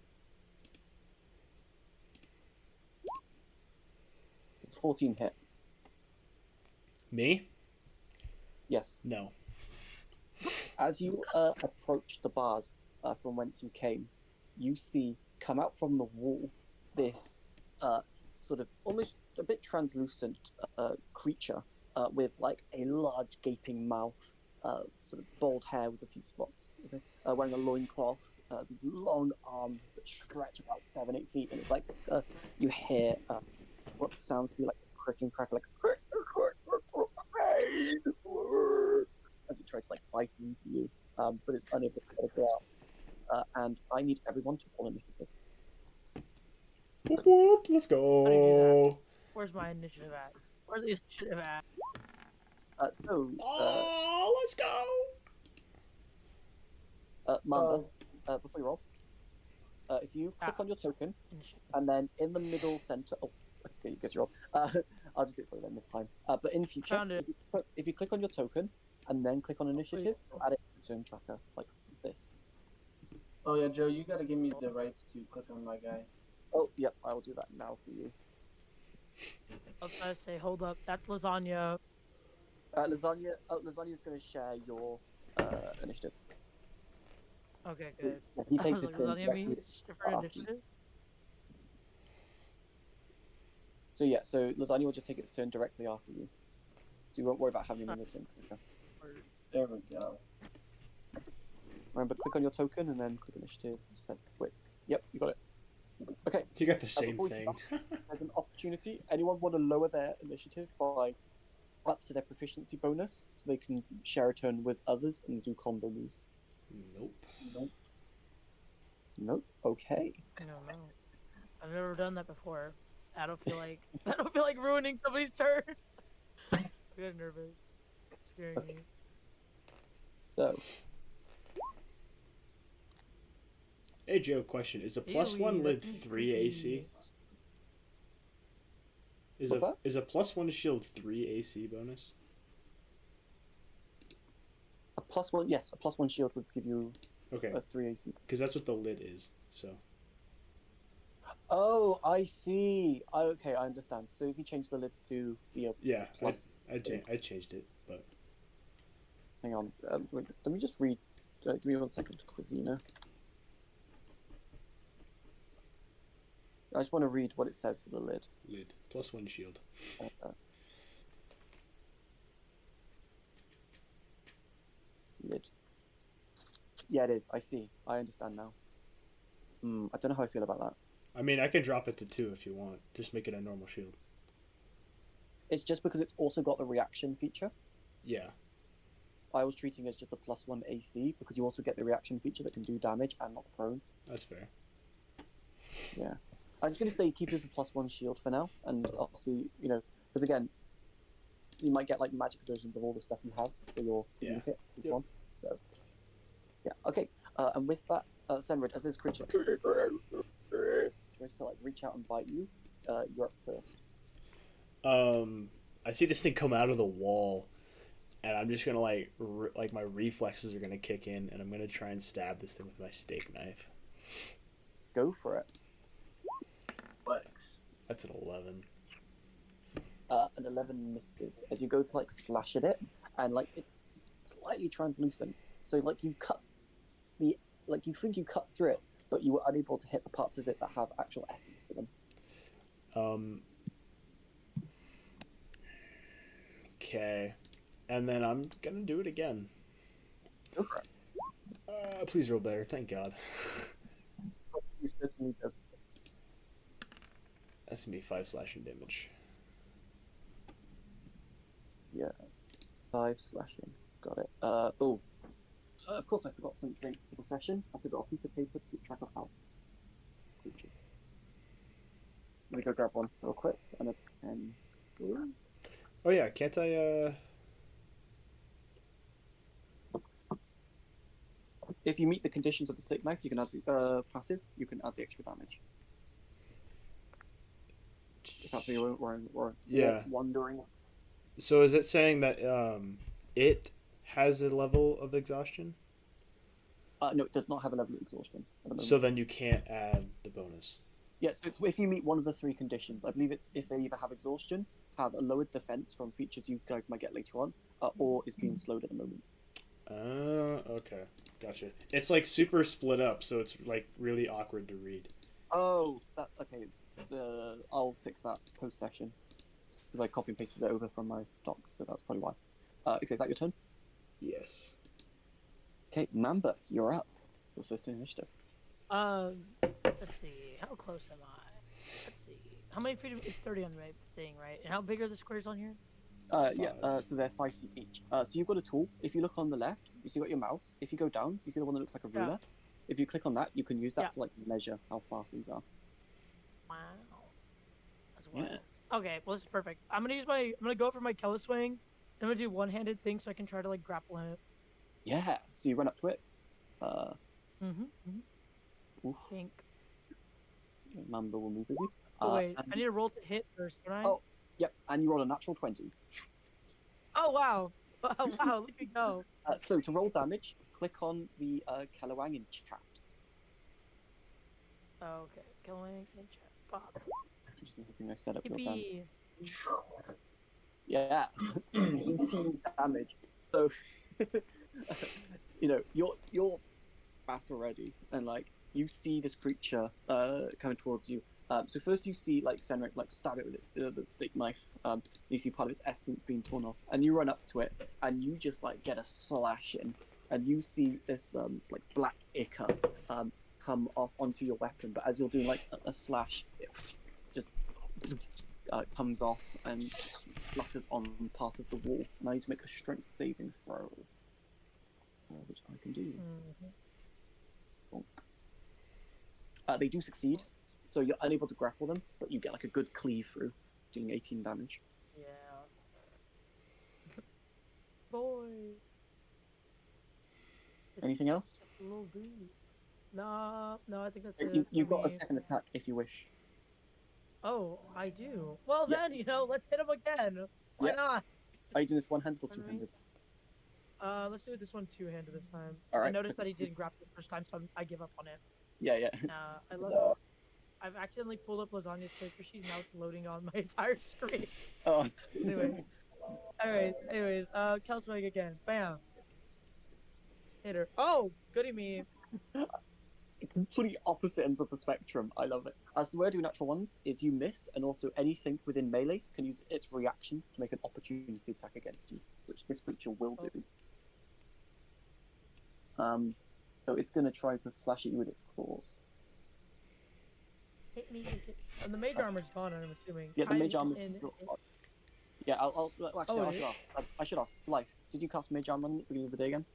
It's 14 hit. Me? Yes. No. As you approach the bars from whence you came, you see come out from the wall this sort of almost a bit translucent creature with like a large gaping mouth, sort of bald hair with a few spots, okay? Wearing a loincloth, these long arms that stretch about 7-8 feet, and it's like you hear what sounds to be like a cricking crack, like as it tries to like bite into you, but it's unable to get it out. And I need everyone to roll initiative. Whoop, whoop, let's How do you do go. Where's my initiative at? Where's the initiative at? Oh, let's go. Mamba, before you roll, if you click on your token, Initiative. and then in the middle center, okay, you guess you roll. I'll just do it for you then this time. But in future, Found it. if you click on your token and then click on initiative, you'll add it to turn tracker like this. Oh yeah, Joe, you gotta give me the rights to click on my guy. Oh, yep, I will do that now for you. I was gonna say, hold up, that's lasagna. Lasagna's going to share your initiative. Okay, good. He I takes was his like, turn lasagna directly means different after. initiative. So yeah, so Lasagna will just take its turn directly after you. So you won't worry about having him in the turn. Okay. There we go. Remember, click on your token and then click initiative. Set quick. Yep, you got it. Okay. You got the same before we thing. start, there's an opportunity. Anyone want to lower their initiative by up to their proficiency bonus so they can share a turn with others and do combo moves? Nope. Nope. Okay. I don't know. I've never done that before. I don't feel like ruining somebody's turn. I'm getting nervous. It's scaring me. So, Hey Joe, question: is a plus one Ew, lid that's 3 AC? What's that? Is a plus one shield 3 AC bonus? a +1, yes, a +1 shield would give you Okay, a 3 AC. because that's what the lid is. So Oh, I see. Okay, I understand. So if you change the lids to be a yeah, plus, I changed it, but Hang on. Wait, let me just read. Give me 1 second, Cuisina. I just want to read what it says for the lid. Lid. +1 shield. Lid. Yeah, it is. I see. I understand now. I don't know how I feel about that. I mean, I can drop it to 2 if you want. Just make it a normal shield. It's just because it's also got the reaction feature. Yeah. I was treating it as just a +1 AC because you also get the reaction feature that can do damage and not prone. That's fair. Yeah. I'm just going to say keep it as a +1 shield for now, and I'll see, because again, you might get like magic versions of all the stuff you have for your kit, each one. So, yeah, okay. And with that, Senrid, as this creature tries to like reach out and bite you, you're up first. I see this thing come out of the wall, and I'm just gonna like my reflexes are gonna kick in, and I'm gonna try and stab this thing with my steak knife. Go for it. Works. That's an 11. An 11 misses as you go to like slash at it, and like it's slightly translucent. So like you think you cut through it, but you were unable to hit the parts of it that have actual essence to them. Okay, and then I'm gonna do it again. Go for it. Please roll better. Thank God. You certainly does. That's gonna be 5 slashing damage. Yeah, 5 slashing. Got it. Of course I forgot something for the session. I forgot a piece of paper to keep track of health. Creatures. Let me go grab one real quick and a pen. Oh yeah, can't I? If you meet the conditions of the steak knife, you can add the passive. You can add the extra damage. If that's what you were wondering. So is it saying that it has a level of exhaustion? No, it does not have a level of exhaustion at the moment. So then you can't add the bonus. Yeah, so it's if you meet one of the 3 conditions. I believe it's if they either have exhaustion, have a lowered defense from features you guys might get later on, or is being slowed at the moment. Okay, gotcha. It's like super split up, so it's like really awkward to read. Oh, that okay. I'll fix that post session because I copy and pasted it over from my docs, so that's probably why. Okay, is that your turn? Yes. Okay, Mamba, you're up. Your first initiative. Let's see. How close am I? Let's see. How many feet? It's 30 on the right thing, right? And how big are the squares on here? So they're 5 feet each. So you've got a tool. If you look on the left, you see got your mouse. If you go down, do you see the one that looks like a ruler? Yeah. If you click on that, you can use that to like measure how far things are. Wow. That's wild. Yeah. Okay, well this is perfect. I'm gonna go for my Kella swing. I'm gonna do one-handed thing so I can try to like grapple him. Yeah. So you run up to it. Oof. Think. Mamba will move with you. Wait, I need to roll to hit first, right? Oh, yep. And you roll a natural 20. Oh wow! Wow, look at go. So to roll damage, click on the Kalawang in chat. Okay, Kalawang in chat. Pop. Just hoping I set up your Yippee. damage. Yeah, 18 damage. So, you're battle ready, and like you see this creature coming towards you. So first you see like Senric like stab it with the steak knife. You see part of its essence being torn off, and you run up to it, and you just like get a slash in, and you see this like black ichor come off onto your weapon. But as you're doing like a slash, it just comes off and just flutters on part of the wall. And I need to make a strength saving throw, which I can do. They do succeed. So you're unable to grapple them, but you get like a good cleave through, doing 18 damage. Yeah. Boy. Anything else? A little bit. No, I think that's it. You've got a second attack if you wish. Oh, I do. Well Yeah. then, let's hit him again. Why not? Are you doing this one-handed or two-handed? Let's do this one two-handed this time. All right. I noticed that he didn't grapple the first time, so I give up on it. Yeah. I love it. I've accidentally pulled up Lasagna's character sheet. Now it's loading on my entire screen. Oh. Anyways, Kelswag again. Bam. Hit her. Oh, goody me. Complete opposite ends of the spectrum. I love it. As the way I do natural ones is you miss, and also anything within melee can use its reaction to make an opportunity attack against you, which this creature will do. So it's going to try to slash at you with its claws. Hit me. And the mage armor's gone, I'm assuming. Yeah, the I'm mage armor is in- still. Yeah, I'll actually, Oh, I it should is? ask. I should ask. Life, did you cast mage armor on the beginning of the day again?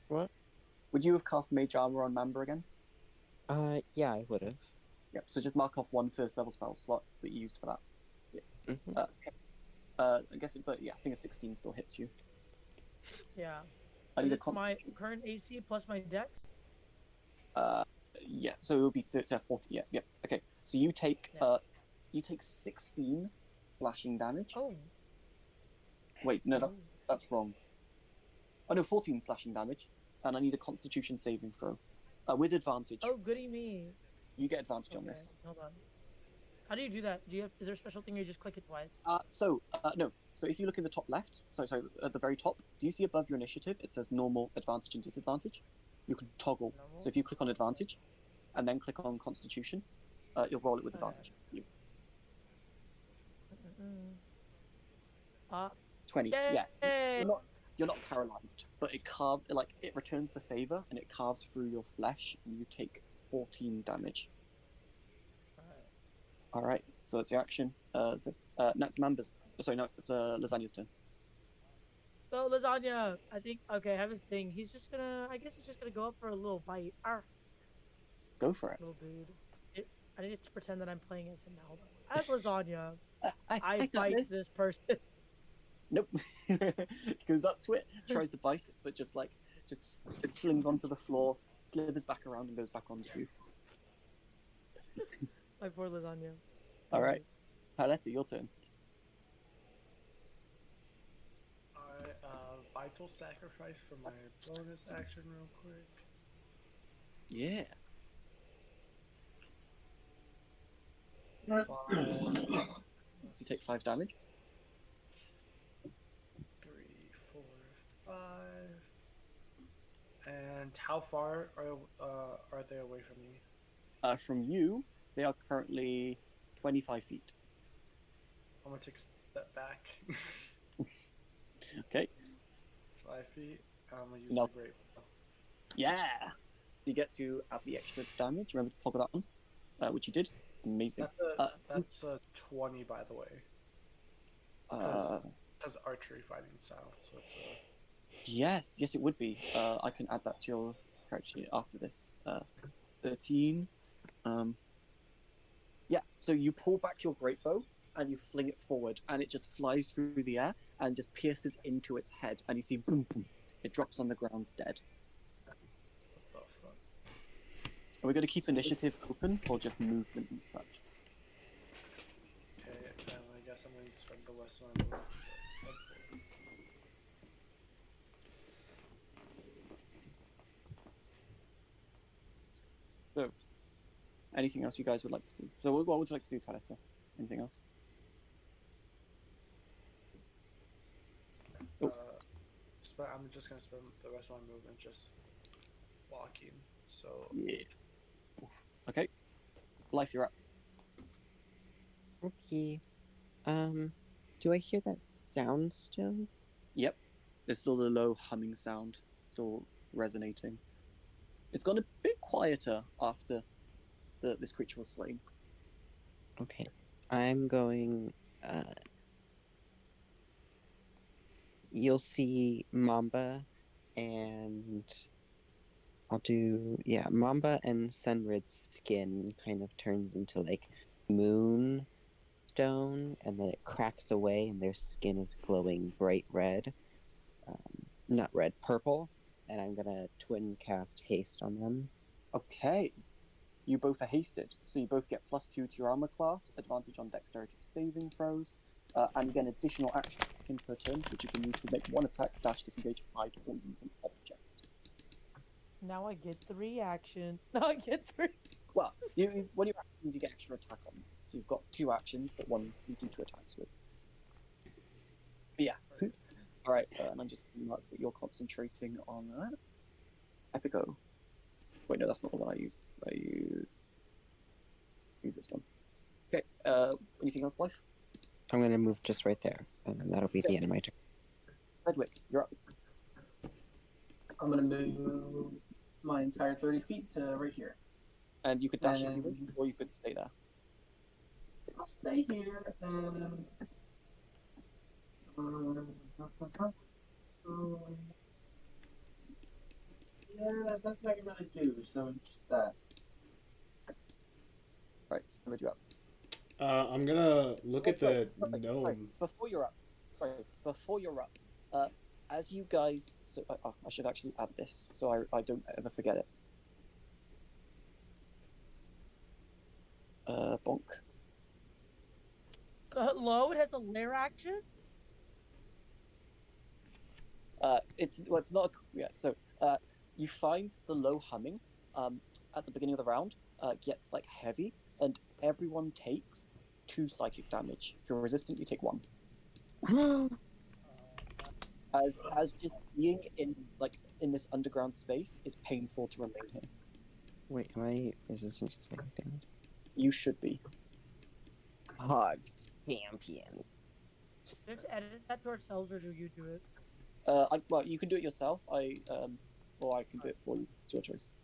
What? Would you have cast mage armor on Mamba again? Yeah, I would have. Yep. So just mark off one first level spell slot that you used for that. Yeah. Mhm. I guess, but yeah, I think a 16 still hits you. Yeah. I need a It's my constitution. current AC plus my dex. Yeah, so it would be 30, 40. Yeah, yeah. Okay, so you take Yeah. 16 slashing damage. Oh. Wait, no, that's wrong. Oh no, 14 slashing damage, and I need a Constitution saving throw, with advantage. Oh, goody me. You get advantage on Okay, this. hold on. How do you do that? Is there a special thing or you just click it twice? No. So if you look in the top left, sorry, at the very top, do you see above your initiative? It says normal, advantage, and disadvantage. You can toggle. Normal? So if you click on advantage, and then click on Constitution, you'll roll it with Okay. advantage for you. Uh, 20. Yay! Yeah. You're not paralyzed, but it returns the favor and it carves through your flesh, and you take 14 damage. All right, so that's the action. Next Mamba's. Sorry, no, it's Lasagna's turn. So lasagna, I think. Okay, I have his thing. I guess he's just gonna go up for a little bite. Arf, Go for it. little dude. I need to pretend that I'm playing as him now. Hold on. As lasagna, I got bite this. this person. Nope. Goes up to it, tries to bite it, but just flings onto the floor, slithers back around, and goes back onto you. My poor lasagna. All right, Paletta, your turn. Alright, vital sacrifice for my bonus action real quick. Yeah. 5, So you take 5 damage. 3, 4, 5. And how far are they away from me? From you, they are currently 25 feet. I'm gonna take a step back. Okay. 5 feet. I'm gonna use No. my great. Yeah. You get to add the extra damage. Remember to toggle that one, which you did. Amazing. That's a 20, by the way. Because archery fighting style, so it's a... Yes, it would be. I can add that to your character sheet after this. 13. Yeah, so you pull back your great bow and you fling it forward, and it just flies through the air and just pierces into its head, and you see boom, boom. It drops on the ground dead. What the fuck? Are we going to keep initiative open or just movement and such? Okay, then I guess I'm going to spend the rest of my move. So, anything else you guys would like to do? So, what would you like to do, Taletta? Anything else? I'm just gonna spend the rest of my movement just walking. So Yeah. Okay. Life, you're up. Okay. Do I hear that sound still? Yep. There's still a low humming sound, still resonating. It's gone a bit quieter after this creature was slain. Okay. I'm going. You'll see Mamba, and I'll do Mamba and Senrid's skin kind of turns into like moonstone, and then it cracks away, and their skin is glowing bright red, not red, purple. And I'm gonna twin cast haste on them. Okay. You both are hasted, so you both get +2 to your armor class, advantage on dexterity saving throws, and again additional action per turn, which you can use to make one attack, dash, disengage, hide, or use an object. Now I get 3 actions. Now I get 3. Well, when you actions, you get extra attack on them. So you've got 2 actions, but one you do 2 attacks with. But yeah. All right, and I'm just mark that you're concentrating on that. Epico. Wait, no, that's not the one I use. I use this one. Okay. Anything else, Blythe? I'm gonna move just right there, and then that'll be the end of my turn. Redwick, you're up. I'm gonna move my entire 30 feet to right here. And you could dash if you And wish, or you could stay there. I'll stay here and. Yeah, that's not gonna really do. So just that. Right, Sanrid, you're up. I'm gonna look at the gnome. Sorry, before you're up, as you guys, so I should actually add this so I don't ever forget it. Bonk. Hello, it has a lair action. It's not. So you find the low humming at the beginning of the round gets like heavy, and everyone takes 2 psychic damage. If you're resistant, you take 1. As just being in this underground space is painful to remain here. Wait, am I resistant to psychic damage? You should be. Hog champion. Do we have to edit that to ourselves, or do you do it? Well, you can do it yourself. Or I can do it for you. It's your choice.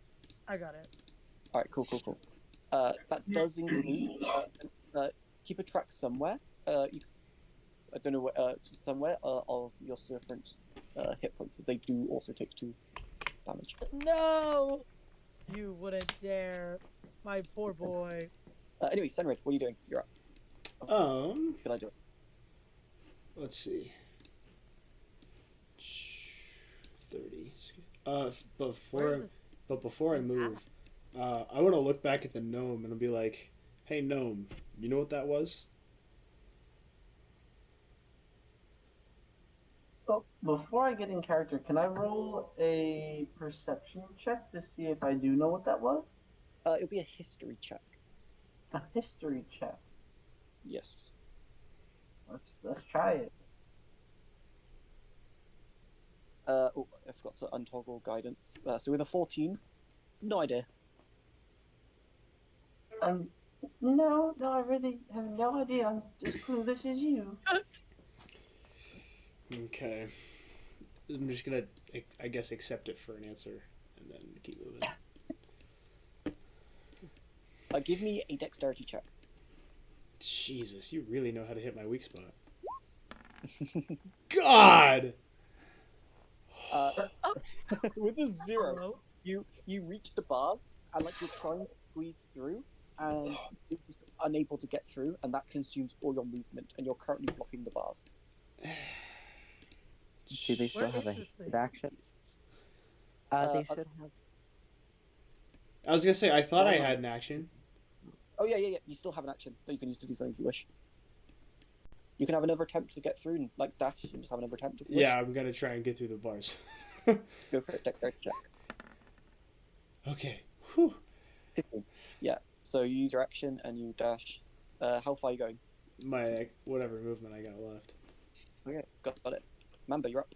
I got it. All right, cool. That does include keep a track somewhere. I don't know where, somewhere of your serpent's hit points, as they do also take 2 damage. No, you wouldn't dare, my poor boy. Anyway, Senrid, what are you doing? You're up. Can I do it? Let's see. 30. Before I move, I want to look back at the gnome and I'll be like, "Hey gnome, you know what that was?" Oh, before I get in character, can I roll a perception check to see if I do know what that was? It'll be a history check. A history check. Yes. Let's try it. I forgot to untoggle guidance. So with a 14, no idea. No, I really have no idea. I'm just clueless as you. Okay. I'm just gonna, I guess, accept it for an answer and then keep moving. Give me a dexterity check. Jesus, you really know how to hit my weak spot. God! With a 0, Hello? you reach the bars and you're trying to squeeze through, and you're just unable to get through, and that consumes all your movement, and you're currently blocking the bars. Do they still Where have a is this hit thing? action? They should have. I was gonna say, I thought I had an action. Oh yeah. You still have an action that you can use to do something if you wish. You can have another attempt to get through, and dash, and just have another attempt. If you wish. Yeah, I'm gonna try and get through the bars. Go for it. Dexterity check. Okay. Whew. 15. Yeah. So you use your action and you dash. How far are you going? My whatever movement I got left. Okay, got it. Mamba, you're up.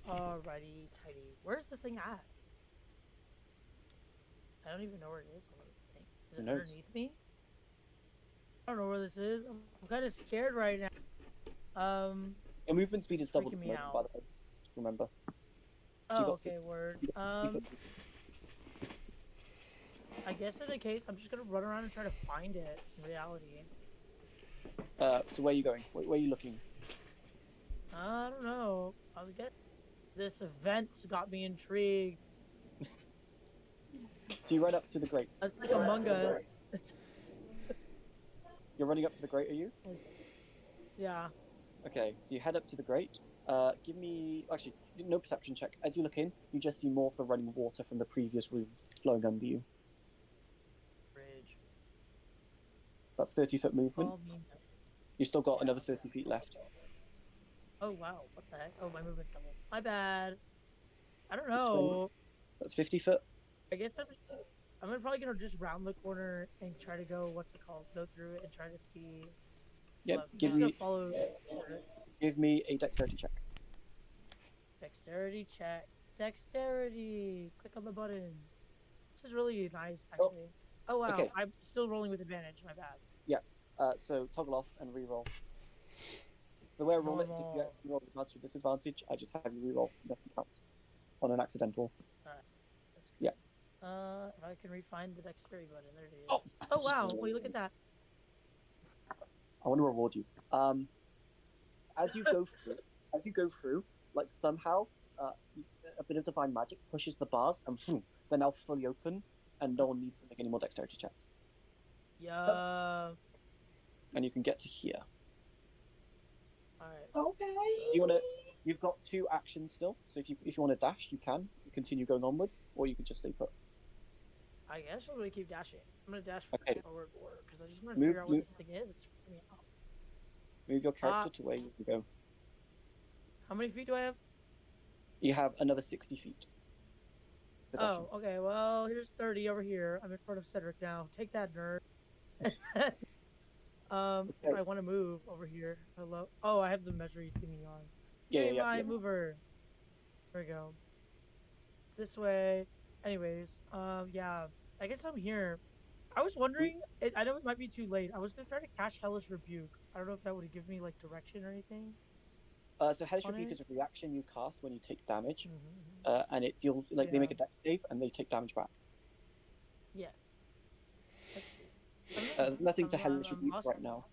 Alrighty, tidy. Where's this thing at? I don't even know where it is. Is Who it knows? underneath me? I don't know where this is. I'm kind of scared right now. Your movement speed is It's doubled, freaking me by out. the way. Remember. Oh, got okay, six- word. You got 50 I guess in a case, I'm just gonna run around and try to find it in reality. So where are you going? Where are you looking? I don't know. I was get this event's got me intrigued. So you run up to the grate. It's like Among Us. You're running up to the grate, are you? Yeah. Okay, so you head up to the grate. Give me... Actually, no perception check. As you look in, you just see more of the running water from the previous rooms flowing under you. Bridge. That's 30-foot movement. Call me. You've still got another 30 feet left. Oh wow, what the heck? Oh, my movement doubled. My bad. I don't know. That's 50 foot. I guess I'm probably gonna just round the corner and try to go. What's it called? Go through it and try to see. Yeah, I'm give just gonna me follow. Give me a dexterity check. Dexterity check. Dexterity. Click on the button. This is really nice, Oh, actually. Oh wow, okay. I'm still rolling with advantage. My bad. Yeah. So toggle off and re-roll. The way I roll it is if you Normal. actually roll advantage or disadvantage, I just have you re-roll. Nothing counts on an accidental. Alright. That's good. Yeah. If I can refine the dexterity button, there it is. Oh, Oh wow, wait, look at that. I want to reward you. As you go through, like somehow, a bit of divine magic pushes the bars, and they're now fully open, and no one needs to make any more dexterity checks. Yeah. And you can get to here. Alright. Okay. You've got 2 actions still, so if you want to dash, you can continue going onwards, or you can just stay put. I guess I'm gonna keep dashing. I'm gonna dash Okay. forward more because I just want to figure out what this thing is. It's freaking me out. Move your character to where you can go. How many feet do I have? You have another 60 feet. Oh, okay. Well, here's 30 over here. I'm in front of Cedric now. Take that, nerd. If I want to move over here. Hello. Oh, I have the measuring thingy on. Yeah. My mover. There we go. This way. Anyways, yeah. I guess I'm here. I was wondering. I know it might be too late. I was gonna try to cast Hellish Rebuke. I don't know if that would give me like direction or anything. So Hellish on Rebuke it? is a reaction you cast when you take damage, Mhm. and it deals like they Yeah. make a dex save and they take damage back. Yeah. Let's see. There's nothing to I'm Hellish Rebuke lost. right now.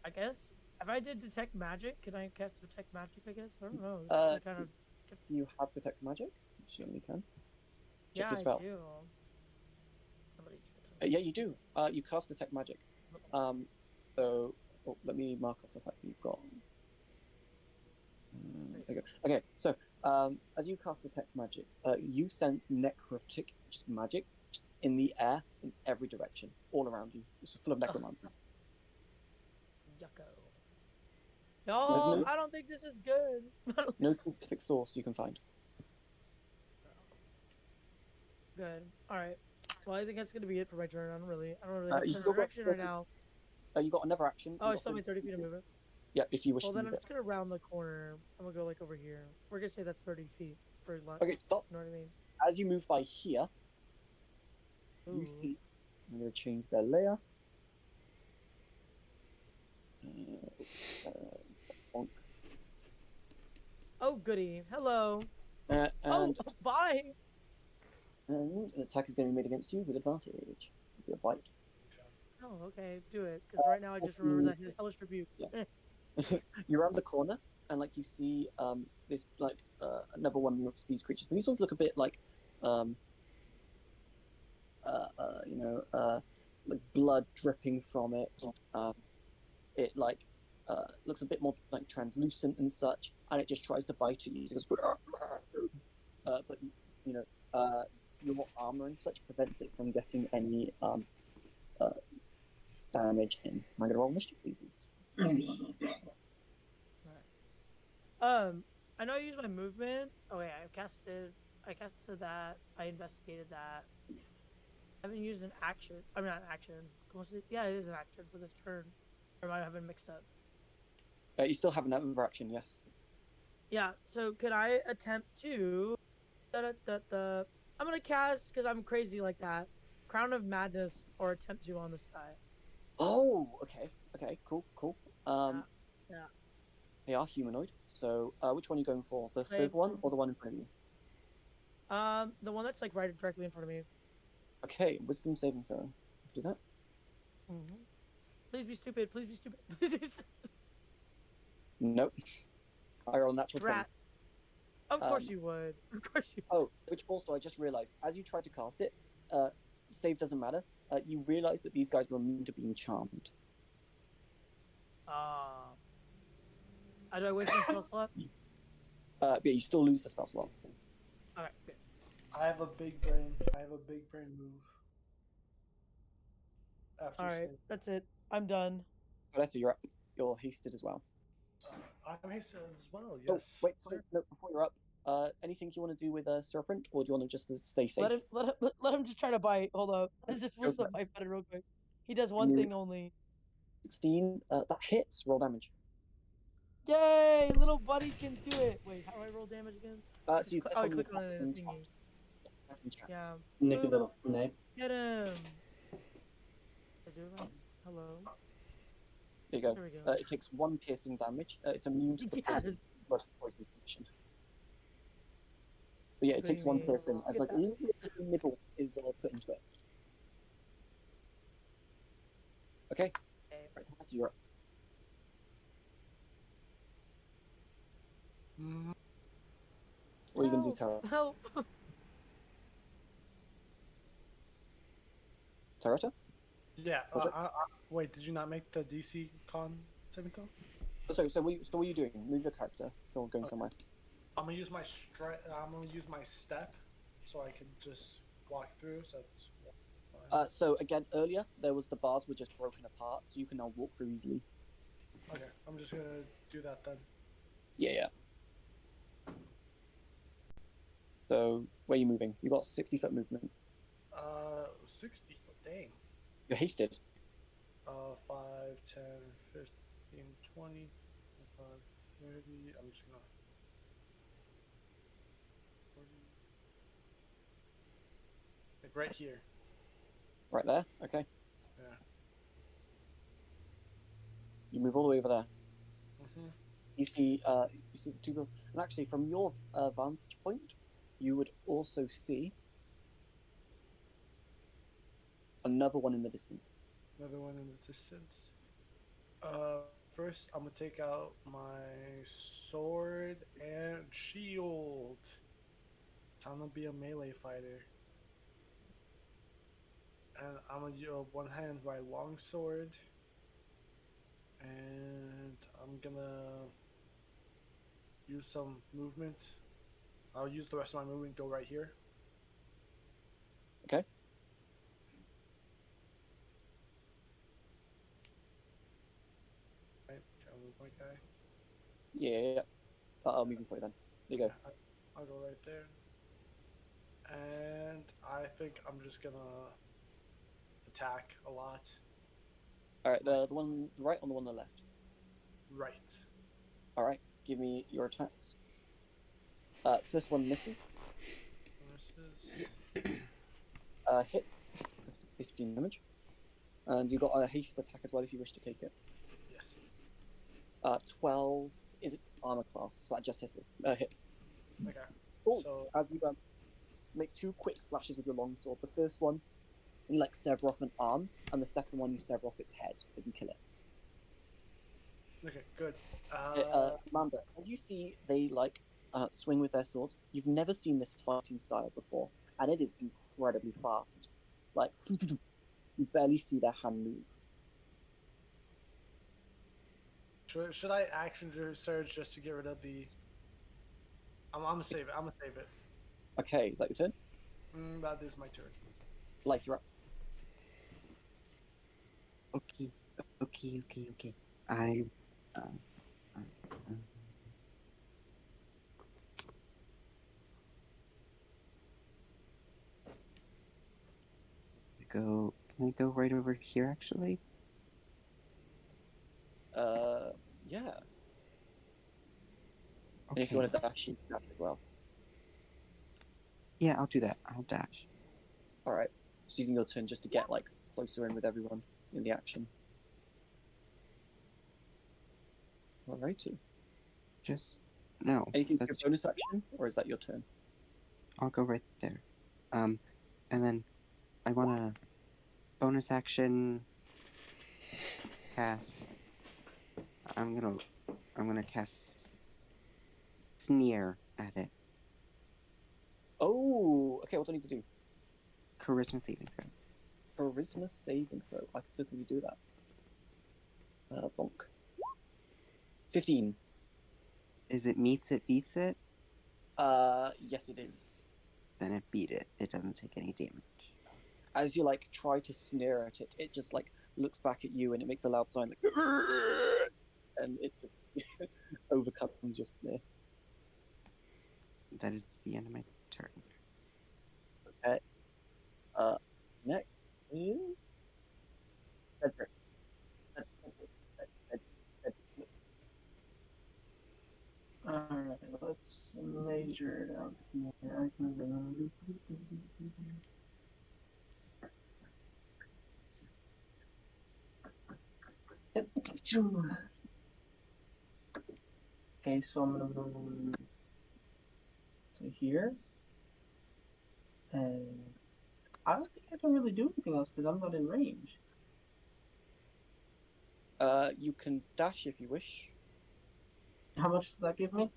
I guess if I did detect magic, can I cast detect magic? I guess I don't know. Kind of. If you have detect magic, you certainly can. Check Yeah, your I spell. do. Somebody. Yeah, you do. You cast detect magic. So let me mark off the fact that you've got. There you go. Okay, so as you cast detect magic, you sense necrotic magic just in the air in every direction, all around you. It's full of necromancy. Yucko. No, I don't think this is good. No specific source you can find. Good. All right. Well, I think that's gonna be it for my turn. I don't really You have still got direction right now. You got another action. Oh, You I got still have 30 feet of movement. Yeah, if you wish Well, to then use I'm it. just gonna round the corner. I'm gonna go like over here. We're gonna say that's 30 feet for lunch. Okay, stop. You know what I mean? As you move by here, Ooh. you see. I'm going to change their layer. Oh, goody. Hello. And Bye. an attack is going to be made against you with advantage. It'll be a bite. Oh, okay. Do it. Because right now I just remember that his Hellish Rebuke. Yeah. You're around the corner, and like you see this like another one of these creatures. But these ones look a bit like like blood dripping from it. It like looks a bit more like translucent and such, and it just tries to bite at you. It goes, but your armor and such prevents it from getting any damage in. I'm gonna roll initiative for these dudes. I know I used my movement. Oh yeah, I casted that. I investigated that. I haven't used an action. I mean, not an action. Yeah, it is an action for this turn. Or might have been mixed up. You still have another action, yes. Yeah. So could I attempt to? I'm gonna cast because I'm crazy like that. Crown of Madness or attempt to on this guy. Oh, okay, cool. Yeah. They are humanoid. So, which one are you going for? The further one or the one in front of you? The one that's like right directly in front of me. Okay, wisdom saving throw. Do that. Mm-hmm. Please be stupid. Please be stupid. Please be stupid. Nope. I roll a natural 20. Of course you would. Of course you would. Oh, which also I just realized, as you try to cast it, save doesn't matter. You realize that these guys were immune to being charmed. Do I waste my spell slot? Yeah, you still lose the spell slot. Alright, good. I have a big brain. Move. Alright, that's it. I'm done. Coletta, you're up. You're hasted as well. I'm hasted as well, yes. Oh, wait, sorry. No, before you're up, anything you want to do with Serpent, or do you want to just stay safe? Let him just try to bite. Hold up. Let's just push the bite button real quick. He does one thing only. 16, that hits. Roll damage. Yay! Little buddy can do it. Wait, how do I roll damage again? So Just you click. click Oh, I on the click on attack it in in the thingy. chat. Attack in chat. Yeah. Nick a Boom. little snipe. Get him. I do it right. Hello. There you go. There we go. It takes 1 piercing damage. It's immune to the poison condition. But yeah, it takes 1 Creamy. piercing as like a little bit of the middle is put into it. Okay. Okay. Right, that's Europe. Mm, What are you gonna do, Tara? Help! Tarata? yeah. Roger. Wait, did you not make the DC con saving throw? Oh, sorry. So what are you doing? Move your character. So we're going Okay. somewhere. I'm gonna use my I'm gonna use my step, so I can just walk through. So it's So again, earlier there was the bars were just broken apart, so you can now walk through easily. okay. I'm just gonna do that then. Yeah. So where are you moving? You got 60-foot movement. 60 foot. Dang. You're hasted. 5, 10, 15, 20, 25, 30. I'm just gonna. 40. Like right here. Right there. Okay. Yeah. You move all the way over there. Mm-hmm. You see the two people, and actually from your vantage point, you would also see another one in the distance. Another one in the distance. First I'm gonna take out my sword and shield. Time to be a melee fighter. And I'm gonna use one hand my long sword. And I'm gonna use some movement. I'll use the rest of my movement, go right here. Okay. Right, I'll move my guy. Yeah. I'll move you for you then. There you go. Yeah, I'll go right there. And I think I'm just gonna attack a lot. All right. The one right on the one on the left. Right. All right. Give me your attacks. First one misses. Versus. Hits 15 damage, and you got a haste attack as well if you wish to take it. Yes. 12 is its armor class, so that just hits. Okay. Cool. So As you make 2 quick slashes with your longsword. The first one, you sever off an arm, and the second one you sever off its head as you kill it. okay, good. Amanda, as you see, they swing with their swords. You've never seen this fighting style before, and it is incredibly fast. You barely see their hand move. Should I action surge just to get rid of the? I'm gonna save it. I'm gonna save it. Okay, is that your turn? That is my turn. Like you're up. Okay. I go. Can I go right over here? Actually, Yeah. okay. And if you want to dash, you can dash as well. Yeah, I'll do that. I'll dash. All right. Just using your turn just to get closer in with everyone in the action. Alrighty. Just no. Anything for That's your bonus action, or is that your turn? I'll go right there. And then I want to bonus action cast. I'm gonna cast sneer at it. Oh, okay. What do I need to do? Charisma saving throw. Charisma saving throw. I can certainly do that. Bonk. 15. Is it meets it beats it? Yes, it is. Then it beat it. It doesn't take any damage. As you try to sneer at it, it just looks back at you and it makes a loud sign and it just overcomes your sneer. That is the end of my turn. Okay. Next is Cedric. let's measure it out here. I can. Okay, so I'm gonna move to here, and I don't think I can really do anything else because I'm not in range. You can dash if you wish. How much does that give me?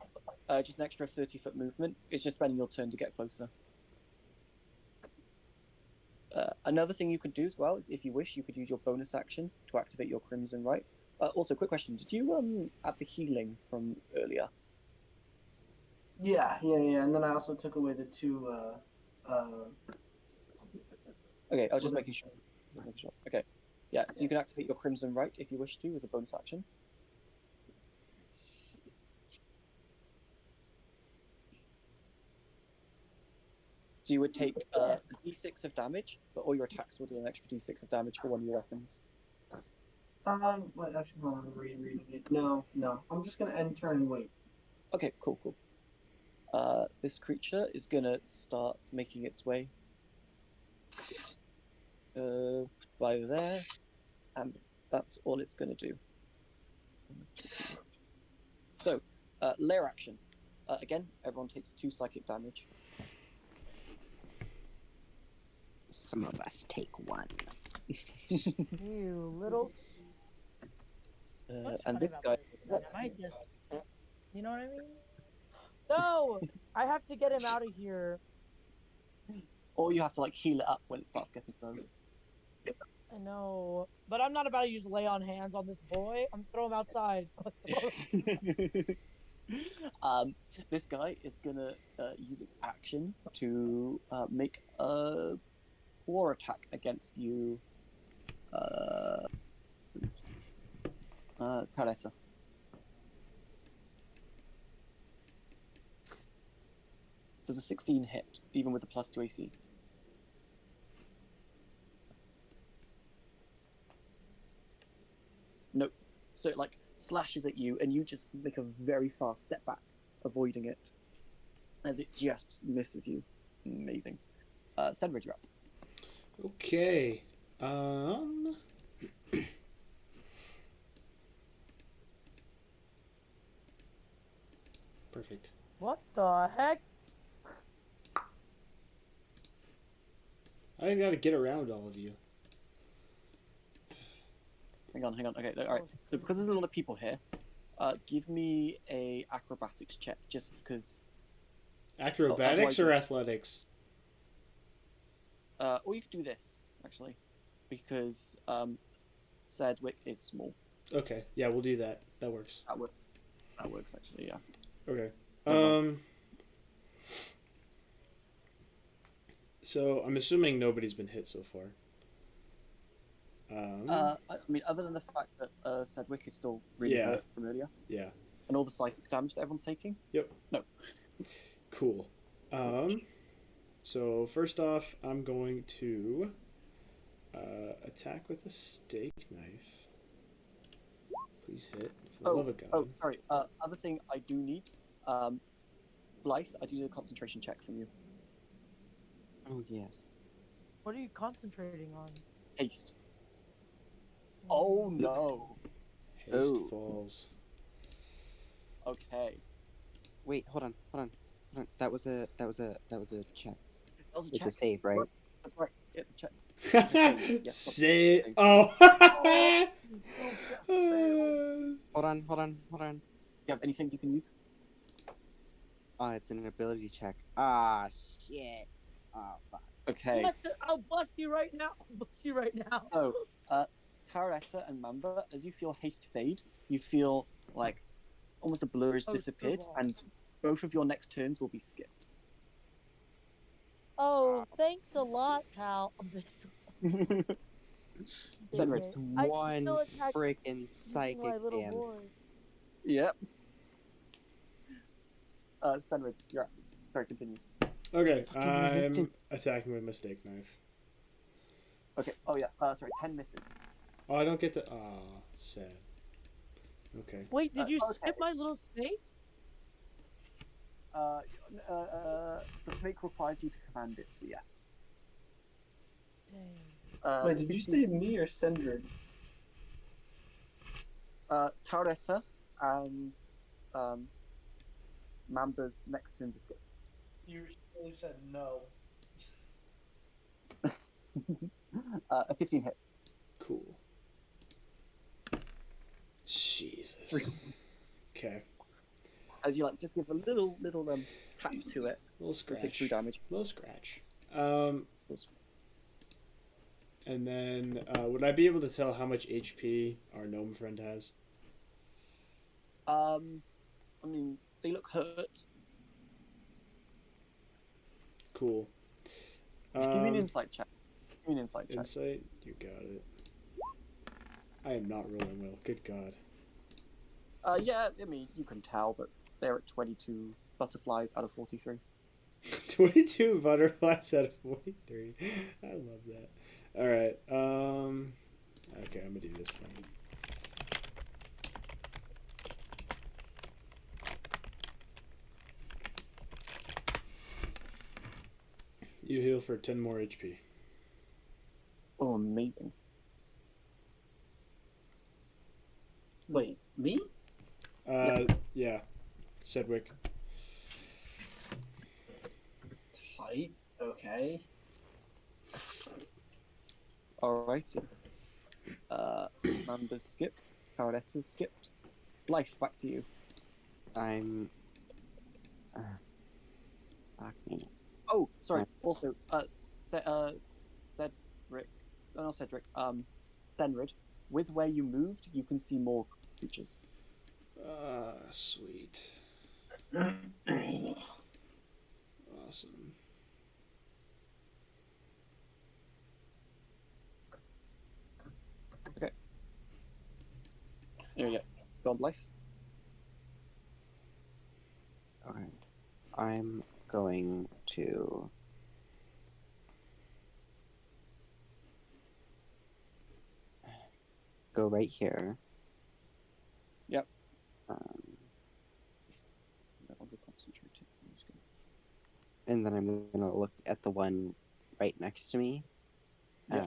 Just an extra 30-foot movement. It's just spending your turn to get closer. Another thing you could do as well is, if you wish, you could use your bonus action to activate your Crimson Right. Also, quick question: did you add the healing from earlier? Yeah. And then I also took away the two. Okay, I was just making sure. Okay, yeah. So you can activate your Crimson Right if you wish to as a bonus action. So you would take a d6 of damage, but all your attacks will do an extra d6 of damage for one of your weapons. Wait, actually, hold on, I'm reading it. No. I'm just gonna end turn and wait. Okay, cool. This creature is gonna start making its way by there, and that's all it's gonna do. So, lair action. Again, everyone takes 2 psychic damage. Some of us take 1. You little. What's And funny this about guy. this? I might just. You know what I mean? No! I have to get him out of here. Or you have to heal it up when it starts getting low. I know. But I'm not about to use lay on hands on this boy. I'm throwing him outside. This guy is gonna use its action to make a war attack against you, Caretta. Does a 16 hit, even with the +2 AC? Nope. So it slashes at you, and you just make a very fast step back, avoiding it, as it just misses you. Amazing. Senrid, you're up. Okay. Perfect. What the heck? I didn't gotta get around all of you. Hang on. Okay, all right. So because there's a lot of people here, give me a acrobatics check, just because. Acrobatics or athletics? Or you could do this actually, because Sedgwick is small. Okay, yeah, we'll do that. That works. That works actually, yeah. Okay. So I'm assuming nobody's been hit so far. I mean, other than the fact that Sedgwick is still really hurt from earlier. Yeah. And all the psychic damage that everyone's taking. Yep. No. Cool. So first off, I'm going to attack with a steak knife. Please hit. For the love of God. Oh, sorry. Other thing I do need, Blythe, I do need a concentration check from you. Oh, yes. What are you concentrating on? Haste. Oh, no. Haste falls. Okay. Wait, hold on. That was a check. That was a It's check. a save, right? That's right. Yeah, it's a check. Save. Oh. Hold on. You have anything you can use? Oh, it's an ability check. Ah, shit. Oh, fuck. Okay. I'll bust you right now. So, Taretta and Mamba, as you feel haste fade, you feel like almost a blur has disappeared, and both of your next turns will be skipped. Oh, thanks a lot, pal. Senrid. It's one freaking psychic damage. Yep. Senrid, you're up. Sorry, continue. Okay, I'm attacking with my steak knife. Okay. Oh yeah. Sorry. 10 misses. Oh, I don't get to. Sad. Okay. Wait, did you skip my little snake? The snake requires you to command it, so yes. Dang. Wait, did you 15 say me or Sendrid? Tauretta and Mamba's next turns are skipped. You really said no. A 15 hits. Cool. Jesus. 3. Okay. As you like, just give a little tap to it. Little It takes scratch. 3 damage. Little scratch. And then would I be able to tell how much HP our gnome friend has? I mean, they look hurt. Cool. Give me an insight check. Give me an insight check. Insight? You got it. I am not rolling well. Good God. Yeah, I mean, you can tell, but they're at 22 butterflies out of 43. 22 butterflies out of 43. I love that. All right. Okay, I'm gonna do this thing. You heal for 10 more HP. Oh, amazing. Wait, me? Yeah. Sedgwick. Tight. Okay. Alrighty. Mamba's skipped. Caradetta's skipped. Life, back to you. I'm. Fuck me. Oh, sorry. Also, Cedric. No, not Cedric. Fenrid. With where you moved, you can see more creatures. Sweet. Awesome. Okay. There we go. Go on, Blythe. Okay. I'm going to. Go right here. Yep. Um, I'll go concentrate. So I'm just gonna... and then I'm gonna look at the one right next to me. Yeah.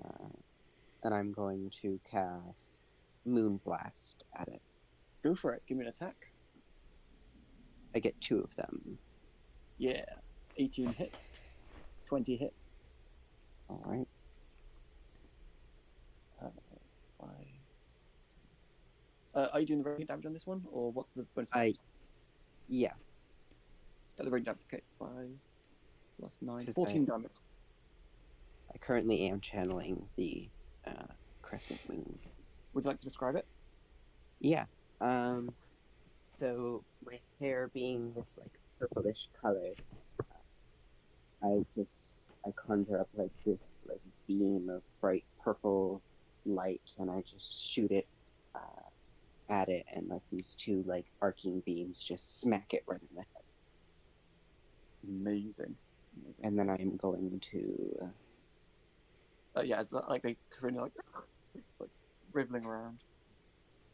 And I'm going to cast Moonblast at it. Go for it. Give me an attack. I get 2 of them. Yeah. 18 hits. 20 hits. All right. 5. Are you doing the radiant damage on this one, or what's the bonus? Yeah. The radiant damage. Okay. 5 plus 9. 'Cause 14 damage. I currently am channeling the crescent moon. Would you like to describe it? Yeah. So my hair being this like purplish color, I conjure up like this like beam of bright purple light, and I just shoot it at it, and like these 2 like arcing beams just smack it right in the head. Amazing. And then I'm going to. Yeah, it's like they kind of like it's like wriggling around.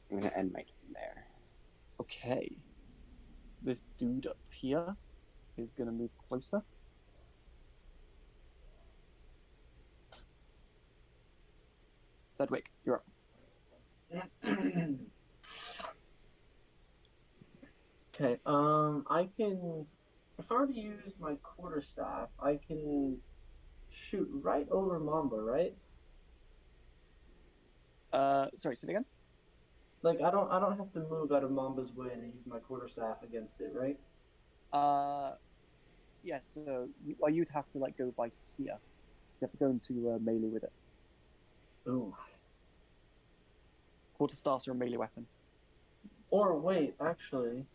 I'm gonna end my turn there. Okay. This dude up here is gonna move closer. Sedgwick, you're up. Okay, I can, if I were to use my quarterstaff, I can shoot right over Mamba, right? Sorry, say it again. Like I don't have to move out of Mamba's way to use my quarterstaff against it, right? Yeah, so you'd have to like go by here. So you have to go into melee with it. Ooh. Quarterstaffs are a melee weapon. Or wait, actually.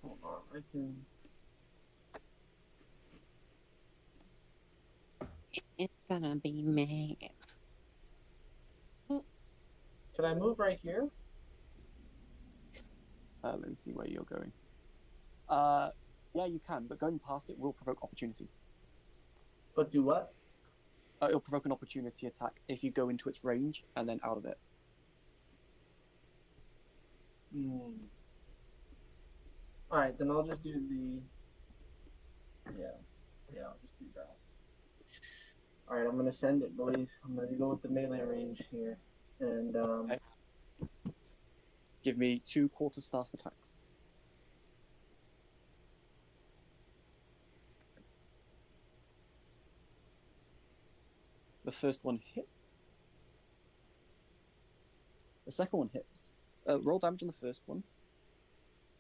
Hold on, I can. It's gonna be me. Can I move right here? Let me see where you're going. Yeah, you can, but going past it will provoke opportunity. But do what? It'll provoke an opportunity attack if you go into its range and then out of it. All right, then I'll just do the yeah, yeah. I'll just do that. All right, I'm gonna send it, boys. I'm gonna go with the melee range here, and Okay. Give me 2 quarterstaff attacks. The first one hits. The second one hits. Roll damage on the first one,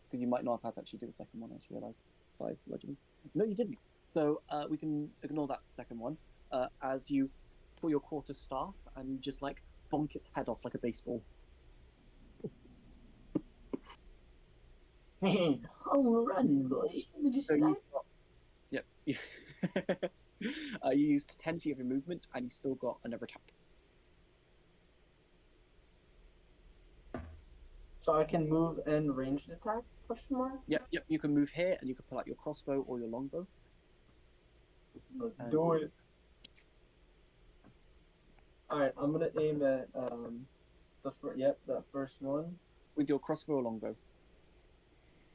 because you might not have had to actually do the second one. I just realised 5 bludgeoning. No, you didn't. So we can ignore that second one. As you pull your quarterstaff and you just like bonk its head off like a baseball. Home run, boys! Did you So see you that? Yep. You used 10 feet of your movement, and you still got another attack. So I can move and ranged attack? Question mark. Yep. You can move here, and you can pull out your crossbow or your longbow. Let's do it. All right, I'm gonna aim at that first one With your crossbow or longbow.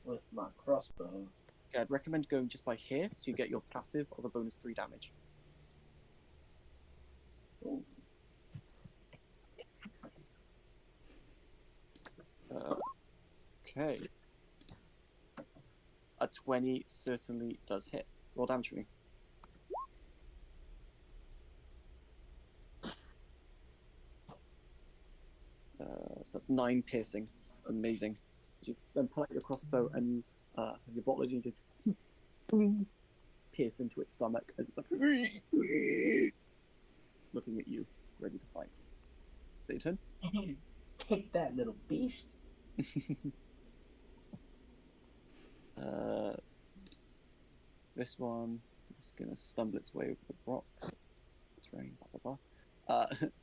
with my crossbow. Okay, I'd recommend going just by here, so you get your passive of a bonus 3 damage. Ooh. Okay. A 20 certainly does hit. Roll damage for me. So that's 9 piercing. Amazing. So you then pull out your crossbow and you have your bottle and you just pierce into its stomach as it's like looking at you, ready to fight. Is that your turn? Take that, little beast. This one is gonna stumble its way over the rocks, terrain, blah blah blah.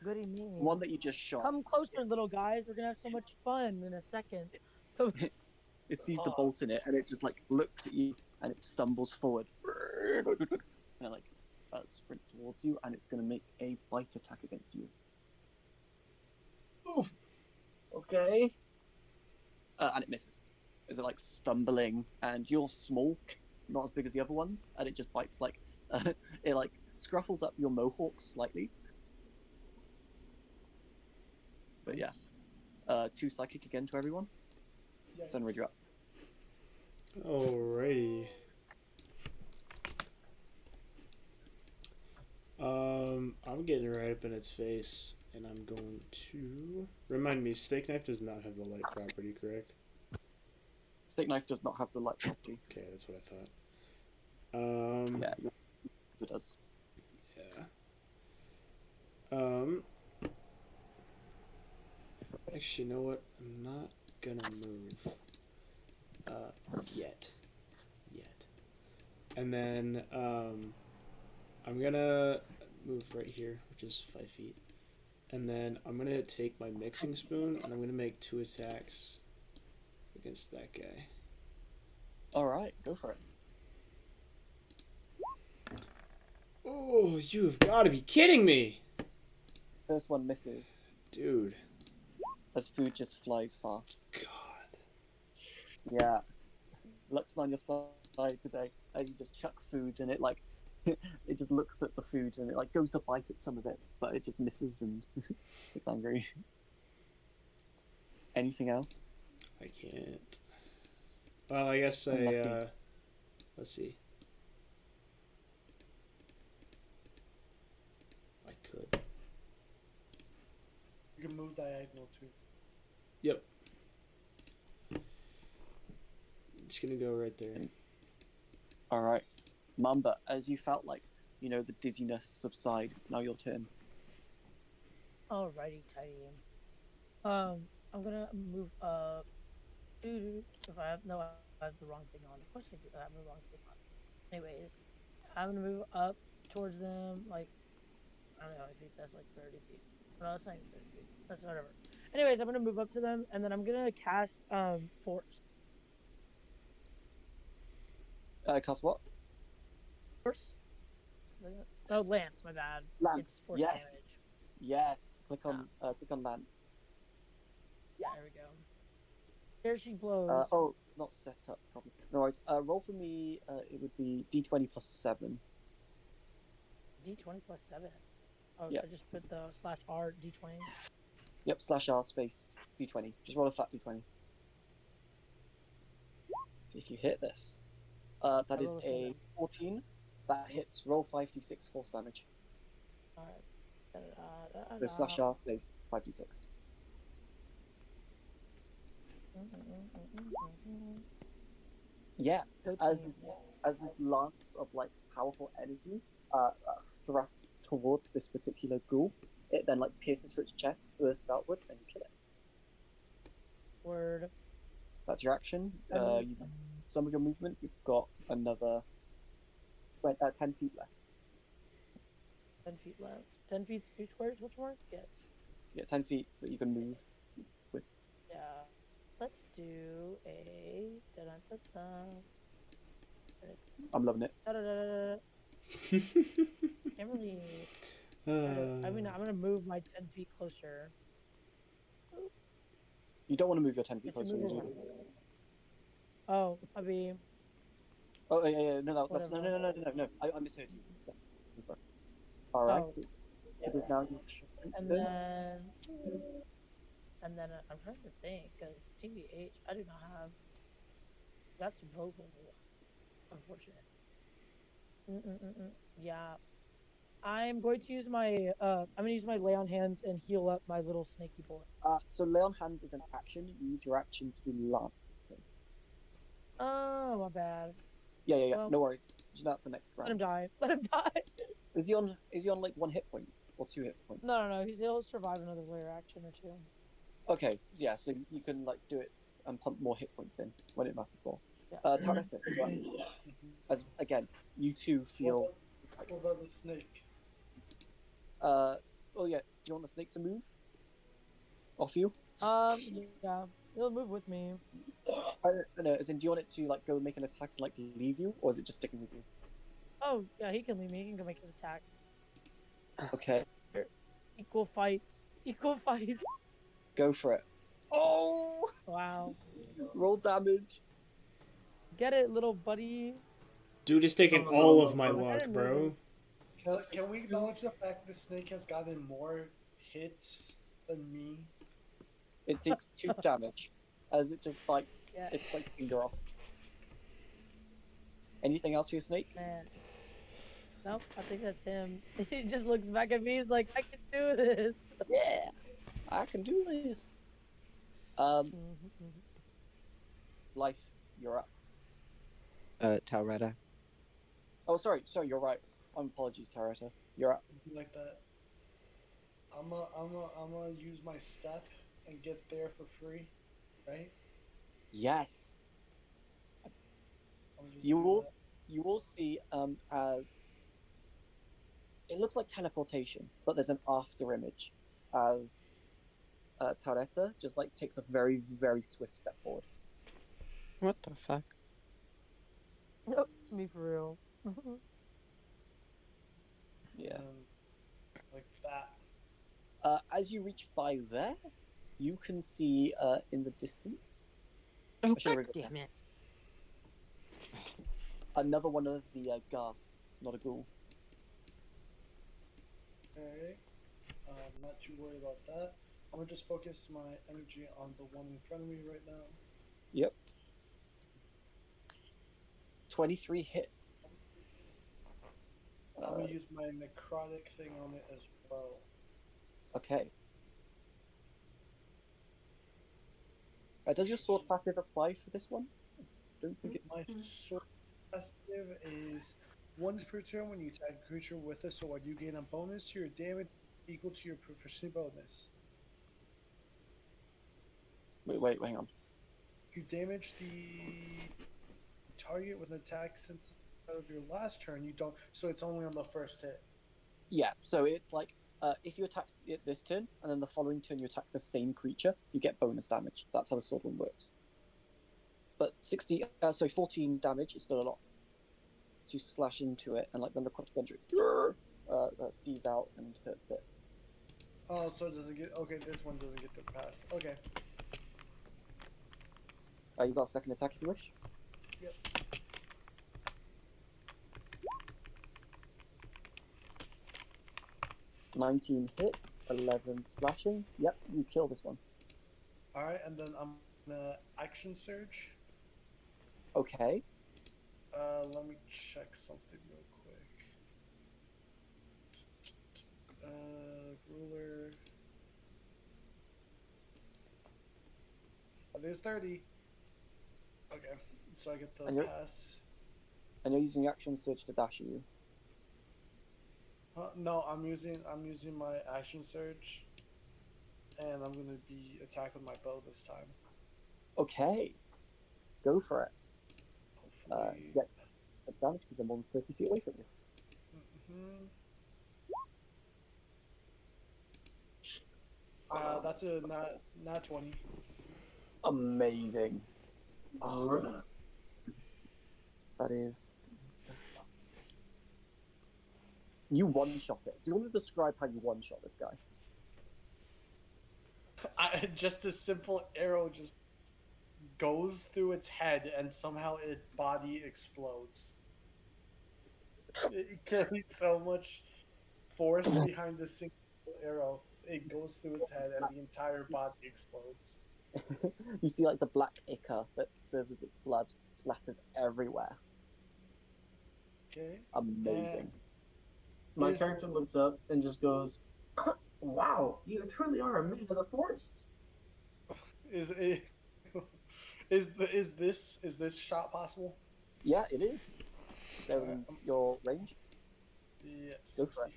Good evening. One that you just shot. Come closer, little guys. We're gonna have so much fun in a second. It sees the bolt in it and it just like looks at you and it stumbles forward and it like sprints towards you and it's gonna make a bite attack against you. Oof. Okay. And it misses. Is it like stumbling and you're small, not as big as the other ones, and it just bites like it like scruffles up your mohawk slightly. But yeah, 2 psychic again to everyone. Sunrid, you're up. Alrighty. I'm getting right up in its face, and I'm going to remind me. Steak knife does not have the light property, correct? Steak knife does not have the light property. Okay, that's what I thought. Yeah, it does. Yeah. Actually, you know what? I'm not gonna move. Yet. And then, I'm gonna move right here, which is 5 feet. And then I'm gonna take my mixing spoon and I'm gonna make 2 attacks against that guy. Alright, go for it. Oh, you've got to be kidding me! First one misses. Dude. As food just flies far. God. Yeah. Luck's on your side today. As you just chuck food and it like it just looks at the food and it like goes to bite at some of it, but it just misses and it's angry. Anything else? I can't. Well, I guess let's see. I could. You can move diagonal too. Yep. I'm just gonna go right there. Alright. Mamba, as you felt like, the dizziness subside, it's now your turn. Alrighty, tidy. I'm gonna move up. If I have I have the wrong thing on. Of course I do. I have the wrong thing on. Anyways, I'm gonna move up towards them. Like, I don't know how many feet. That's like 30 feet. No, that's not even 30 feet. That's whatever. Anyways, I'm gonna move up to them, and then I'm gonna cast force. Cast what? Force. Oh, lance. My bad. Lance. It's force Yes. damage. Yes. Click on Lance. Yeah, there we go. There she blows. not set up properly. No worries. Roll for me. It would be d20 plus 7. D20 plus 7. Oh, Yeah. so I just put the /R D20. Yep. /R space d20. Just roll a flat d20. See if you hit this. That I is roll a a 7. 14. That hits. Roll 5d6 force damage. Alright. So /R space 5d6. Yeah. As this lance of like powerful energy thrusts towards this particular ghoul, it then like pierces through its chest, bursts outwards, and you kill it. Word. That's your action. And You some of your movement. You've got another 10 feet left. 10 feet left. 10 feet's 2 squares? Which one? Yes. Yeah, 10 feet that you can move with. Yeah. Let's do a. I'm loving it. Can't really. I mean, I'm gonna move my 10 feet closer. You don't want to move your 10 feet If you closer. move Do over. you? Oh, I mean, Oh, yeah. No, that's no. I misheard you. Yeah, go for it. All right. Oh. It is now your shipment's and turn. then I'm trying to think because TBH, I do not have. That's vocal. Unfortunate. Yeah. I'm going to use my I'm gonna use my lay on hands and heal up my little snaky boy. So lay on hands is an action. You use your action to do lance turn. Oh, my bad. Yeah. Well, no worries. Do that for next round. Let him die. Let him die. Is he on like 1 hit point or 2 hit points? No. He'll survive another layer action or 2. Okay. Yeah. So you can like do it and pump more hit points in when it matters more. Yeah. Taretta, as again, you two feel. What about the snake? Oh yeah. Do you want the snake to move off you? Yeah. He'll move with me. I don't know. As in, do you want it to like go make an attack and like leave you, or is it just sticking with you? Oh, yeah, he can leave me. He can go make his attack. Okay. Equal fights. Go for it. Oh! Wow. Roll damage. Get it, little buddy. Dude is taking all of my luck, bro. Can we acknowledge the fact the snake has gotten more hits than me? It takes 2 damage as it just bites Yeah. its like finger off. Anything else for your snake? Man. Nope, I think that's him. He just looks back at me. He's like, I can do this. Yeah, I can do this. Life, you're up. Tauretta. Oh, sorry, you're right. Apologies, Tarata. You're up. Like that. I'm gonna use my step and get there for free, right? Yes. I'm just You doing will that. see as it looks like teleportation, but there's an after image as Tareta just like takes a very, very swift step forward. What the fuck? Nope, me for real. Yeah. Like that. As you reach by there, you can see in the distance. Oh, should've god read damn it. another one of the Garth, not a ghoul. Okay. Not too worried about that. I'm gonna just focus my energy on the one in front of me right now. Yep. 23 hits. I'm gonna use my necrotic thing on it as well. Okay. Does your sword passive apply for this one? I don't think it. My sword passive is once per turn when you attack a creature with a sword, you gain a bonus to your damage equal to your proficiency bonus. Wait, hang on. If you damage the target with an attack since of your last turn, you don't. So it's only on the first hit. Yeah, so it's like if you attack it this turn, and then the following turn you attack the same creature, you get bonus damage. That's how the sword one works. But 14 damage is still a lot. To slash into it, and like the necrotic energy sees out and hurts it. Oh, so it doesn't get. Okay, this one doesn't get the pass. Okay. You got a second attack if you wish. Yep. 19 hits, 11 slashing. Yep, you kill this one. All right, and then I'm gonna action surge. Okay. Let me check something real quick. Ruler. That is 30. Okay, so I get the And you're- pass. And you're using your action surge to dash at you. No, I'm using my action surge, and I'm gonna be attack with my bow this time. Okay. Go for it. Hopefully. Get advantage because they're more than 30 feet away from you. Mm-hmm. That's a nat 20. Amazing. Alright. That is. You one-shot it. Do you want to describe how you one-shot this guy? Just a simple arrow just goes through its head, and somehow its body explodes. It carries so much force behind a single arrow. It goes through its head, and the entire body explodes. You see, like, the black ichor that serves as its blood splatters everywhere. Okay. Amazing. My Is- character looks up and just goes, "Wow, you truly are a man of the forest." Is it? Is this shot possible? Yeah, it is. They're within your range. Yes. Go for it.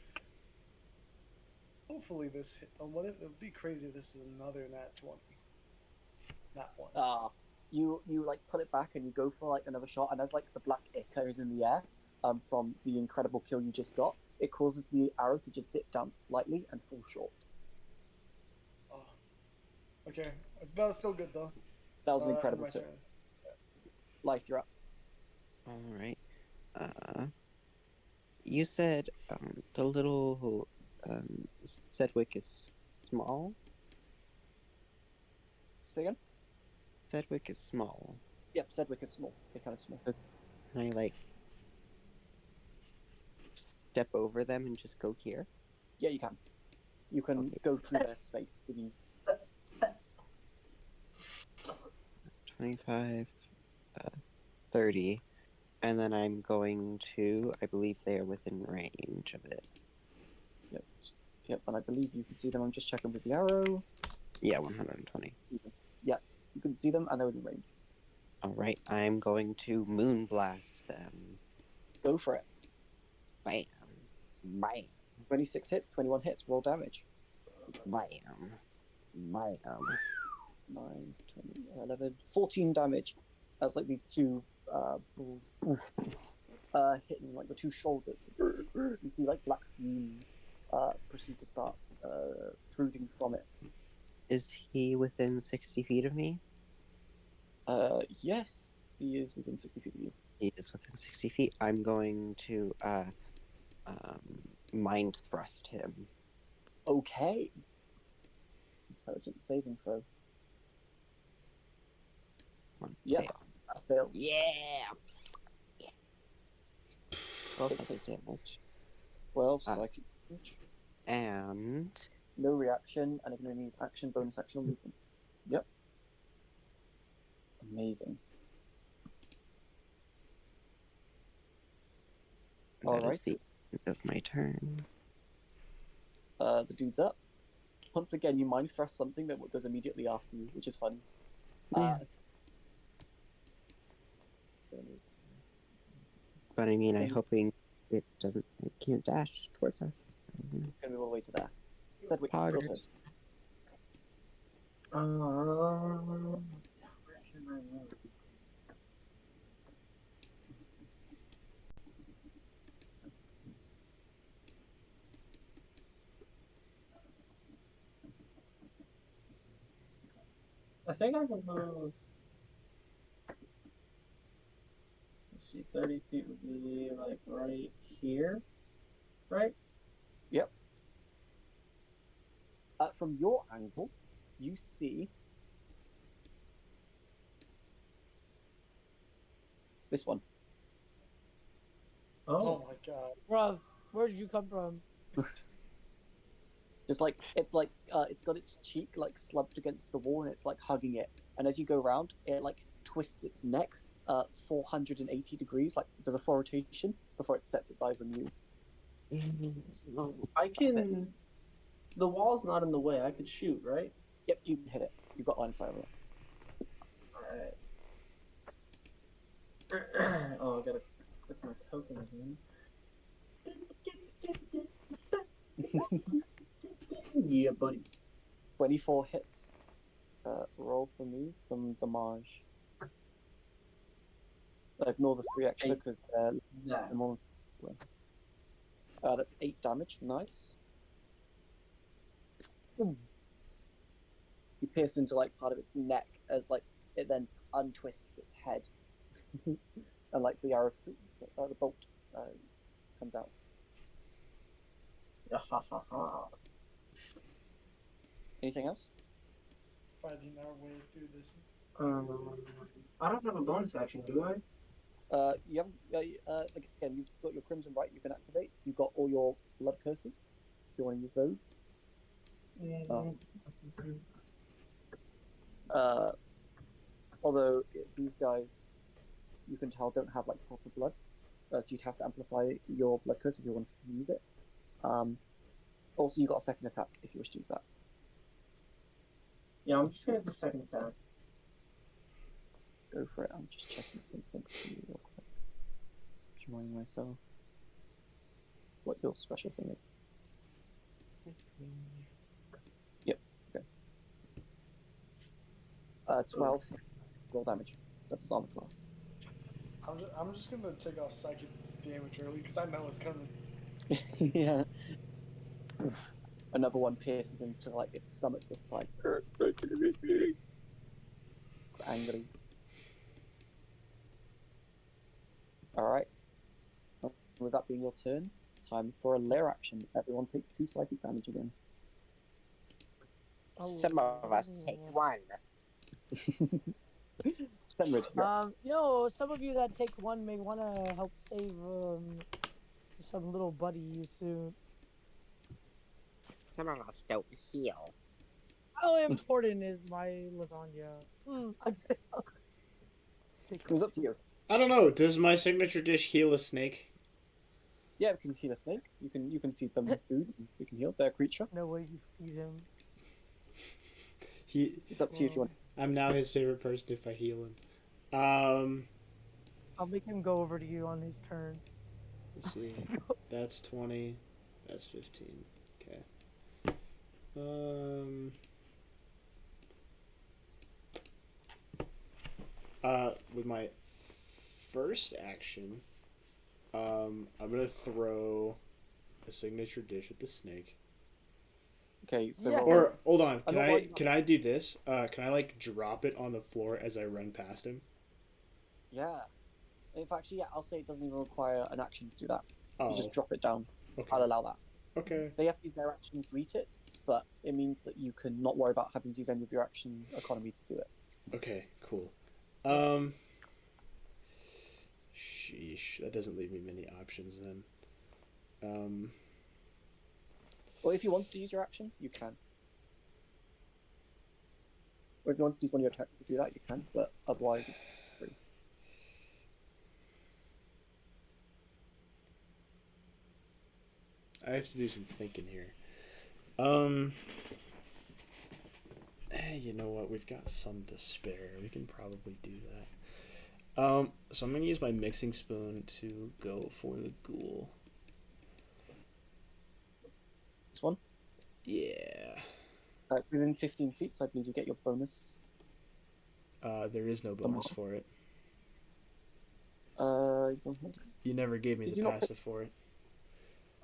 Hopefully this hit. What if it would be crazy if this is another nat 20? Nat 1. You like put it back and you go for like another shot, and as like the black ichor is in the air, from the incredible kill you just got, it causes the arrow to just dip down slightly and fall short. Oh. Okay. That was still good though. That was an incredible my turn. turn. Life, you're up. All right. You said the little Sedgwick is small. Say again? Sedgwick is small. Yep, Sedgwick is small. They're kind of small. Can I like step over them and just go here? Yeah, you can. You can Okay. go through their space with ease. 25, 30, and then I'm going to. I believe they are within range of it. Yep. Yep, and I believe you can see them. I'm just checking with the arrow. Yeah, 120. See them. Yeah, you can see them, and they're within range. All right, I'm going to moonblast them. Go for it. Bam, bam, 26 hits, 21 hits. Roll damage. bam, bam. 9, 20, 11, 14 damage. As like these two balls hitting like the two shoulders. You see like black fumes proceed to start protruding from it. Is he within 60 feet of me? Yes, he is within 60 feet of you. He is within 60 feet. I'm going to mind thrust him. Okay. Intelligence saving throw. One, Yeah, fail. that fails. Yeah. 12 psychic damage. 12 psychic damage. And No reaction, and it can only use action, bonus action, or movement. Yep. Amazing. that is Alright. the end of my turn. The dude's up. Once again, you mind thrust something that goes immediately after you, which is funny. Yeah. But I mean, I'm hoping it can't dash towards us. So, you know. Gonna move all the way to there. Sedgwick, Poggers. go ahead. Where should I move? I think I can move. Let's see, 30 feet would be like right here, right? Yep. From your angle, you see This one. Oh Oh, my god. Bruv, where did you come from? Just like it's got its cheek like slumped against the wall and it's like hugging it. And as you go around, it like twists its neck 480 degrees, like does a full rotation before it sets its eyes on you. I Stop it. can. The wall's not in the way. I could shoot, right? Yep, you can hit it. You've got line of sight on Alright. Oh, I gotta click my token again. it. Yeah, buddy. 24 hits. Roll for me some damage. Ignore the 3 extra because they're That. more. That's 8 damage. Nice. You pierce into like part of its neck as like it then untwists its head, and like the arrow, the bolt comes out. Ha ha ha. Anything else? Fighting our way through this. I don't have a bonus action, do I? You haven't. Again, you've got your Crimson Right. You can activate. You've got all your blood curses. If you want to use those. Although these guys, you can tell, don't have like proper blood, so you'd have to amplify your blood curse if you want to use it. Also, you got a second attack if you wish to use that. Yeah, I'm just gonna do second attack. Go for it. I'm just checking something for you real quick. Just reminding myself what your special thing is. Yep. Okay. 12 roll damage. That's his armor class. I'm just gonna take off psychic damage early because I know it's coming. Yeah. Another one pierces into like its stomach this time. It's angry. Alright. With that being your turn, time for a lair action. Everyone takes 2 psychic damage again. Some of us take 1. Stenrid, Some of you that take 1 may want to help save some little buddy soon. Some of us don't heal. How important is my lasagna? it was up to you. I don't know. Does my signature dish heal a snake? Yeah, you can heal a snake. You can feed them food. You can heal their creature. No way you feed him. It's up to you if you want. I'm now his favorite person if I heal him. I'll make him go over to you on his turn. Let's see. That's 20. That's 15. Okay. With my first action, I'm gonna throw a signature dish at the snake. Okay, so Yeah. Or hold on, I can don't I want- can I do this? Can I like drop it on the floor as I run past him? yeah. In fact, yeah, I'll say it doesn't even require an action to do that. Oh, You just drop it down. okay. I'll allow that. Okay. They have to use their action to eat it, but it means that you can not worry about having to use any of your action economy to do it. Okay. Cool. Sheesh. That doesn't leave me many options then. Or if you want to use your action, you can. Or if you want to use one of your attacks to do that, you can, but otherwise it's free. I have to do some thinking here. You know what? We've got some to spare. We can probably do that. So I'm gonna use my mixing spoon to go for the ghoul. This one? Yeah. Within 15 feet, so I believe you get your bonus. There is no bonus for it. You don't mix. You never gave me Did the you not passive for it.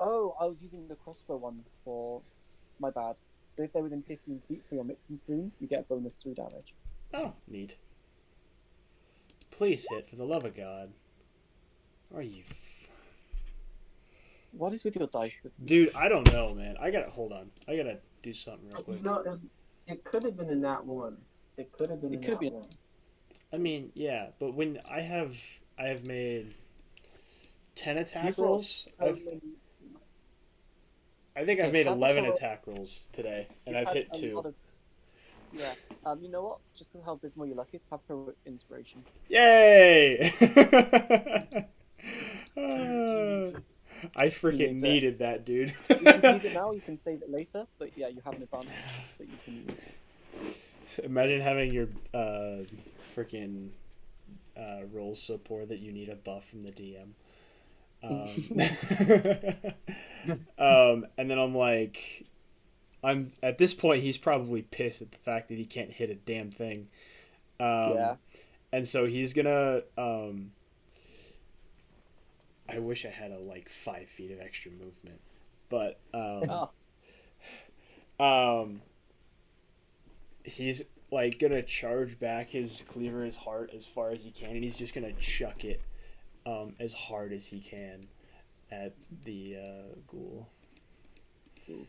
Oh, I was using the crossbow one for... My bad. So if they're within 15 feet for your mixing spoon, you get a bonus 3 damage. Oh, neat. Please hit, for the love of God. Are you... What is with your dice? Dude, I don't know, man. Hold on. I gotta do something real quick. No, it could have been a nat 1. It could have been a It could nat be. 1. I mean, yeah, but when I have I have made 10 attack You've rolled rolls. so many. I think I've Okay, made have a 11 hero- attack rolls today, and You've I've had hit a 2. lot of. Yeah. You know what? Just because of how abysmal your luck is, have heroic inspiration. Yay! You I You freaking need to. needed that, dude. You can use it now. You can save it later. But yeah, you have an advantage that you can use. Imagine having your freaking rolls so poor that you need a buff from the DM. And then I'm like, I'm at this point. He's probably pissed at the fact that he can't hit a damn thing. Yeah. And so he's gonna. I wish I had a 5 feet of extra movement, but Oh, he's gonna charge back his cleaver, his heart, as far as he can, and he's just gonna chuck it as hard as he can at the ghoul.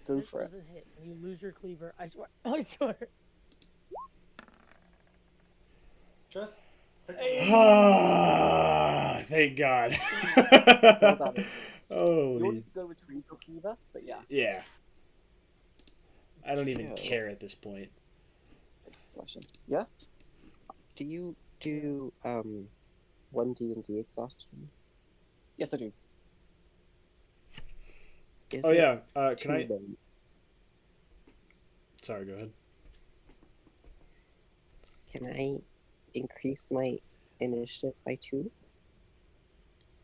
go This for it. doesn't hit. You lose your cleaver. I swear. I swear. just Thank God. Well done. You Holy. need to go retrieve your cleaver, but yeah. Yeah. I don't even Chill. care at this point. Slashing. Yeah. Do you do 1D&D exhaustion? Yes, I do. Is Oh it yeah. Can too I? late? Sorry. Go ahead. Can I increase my initiative by 2?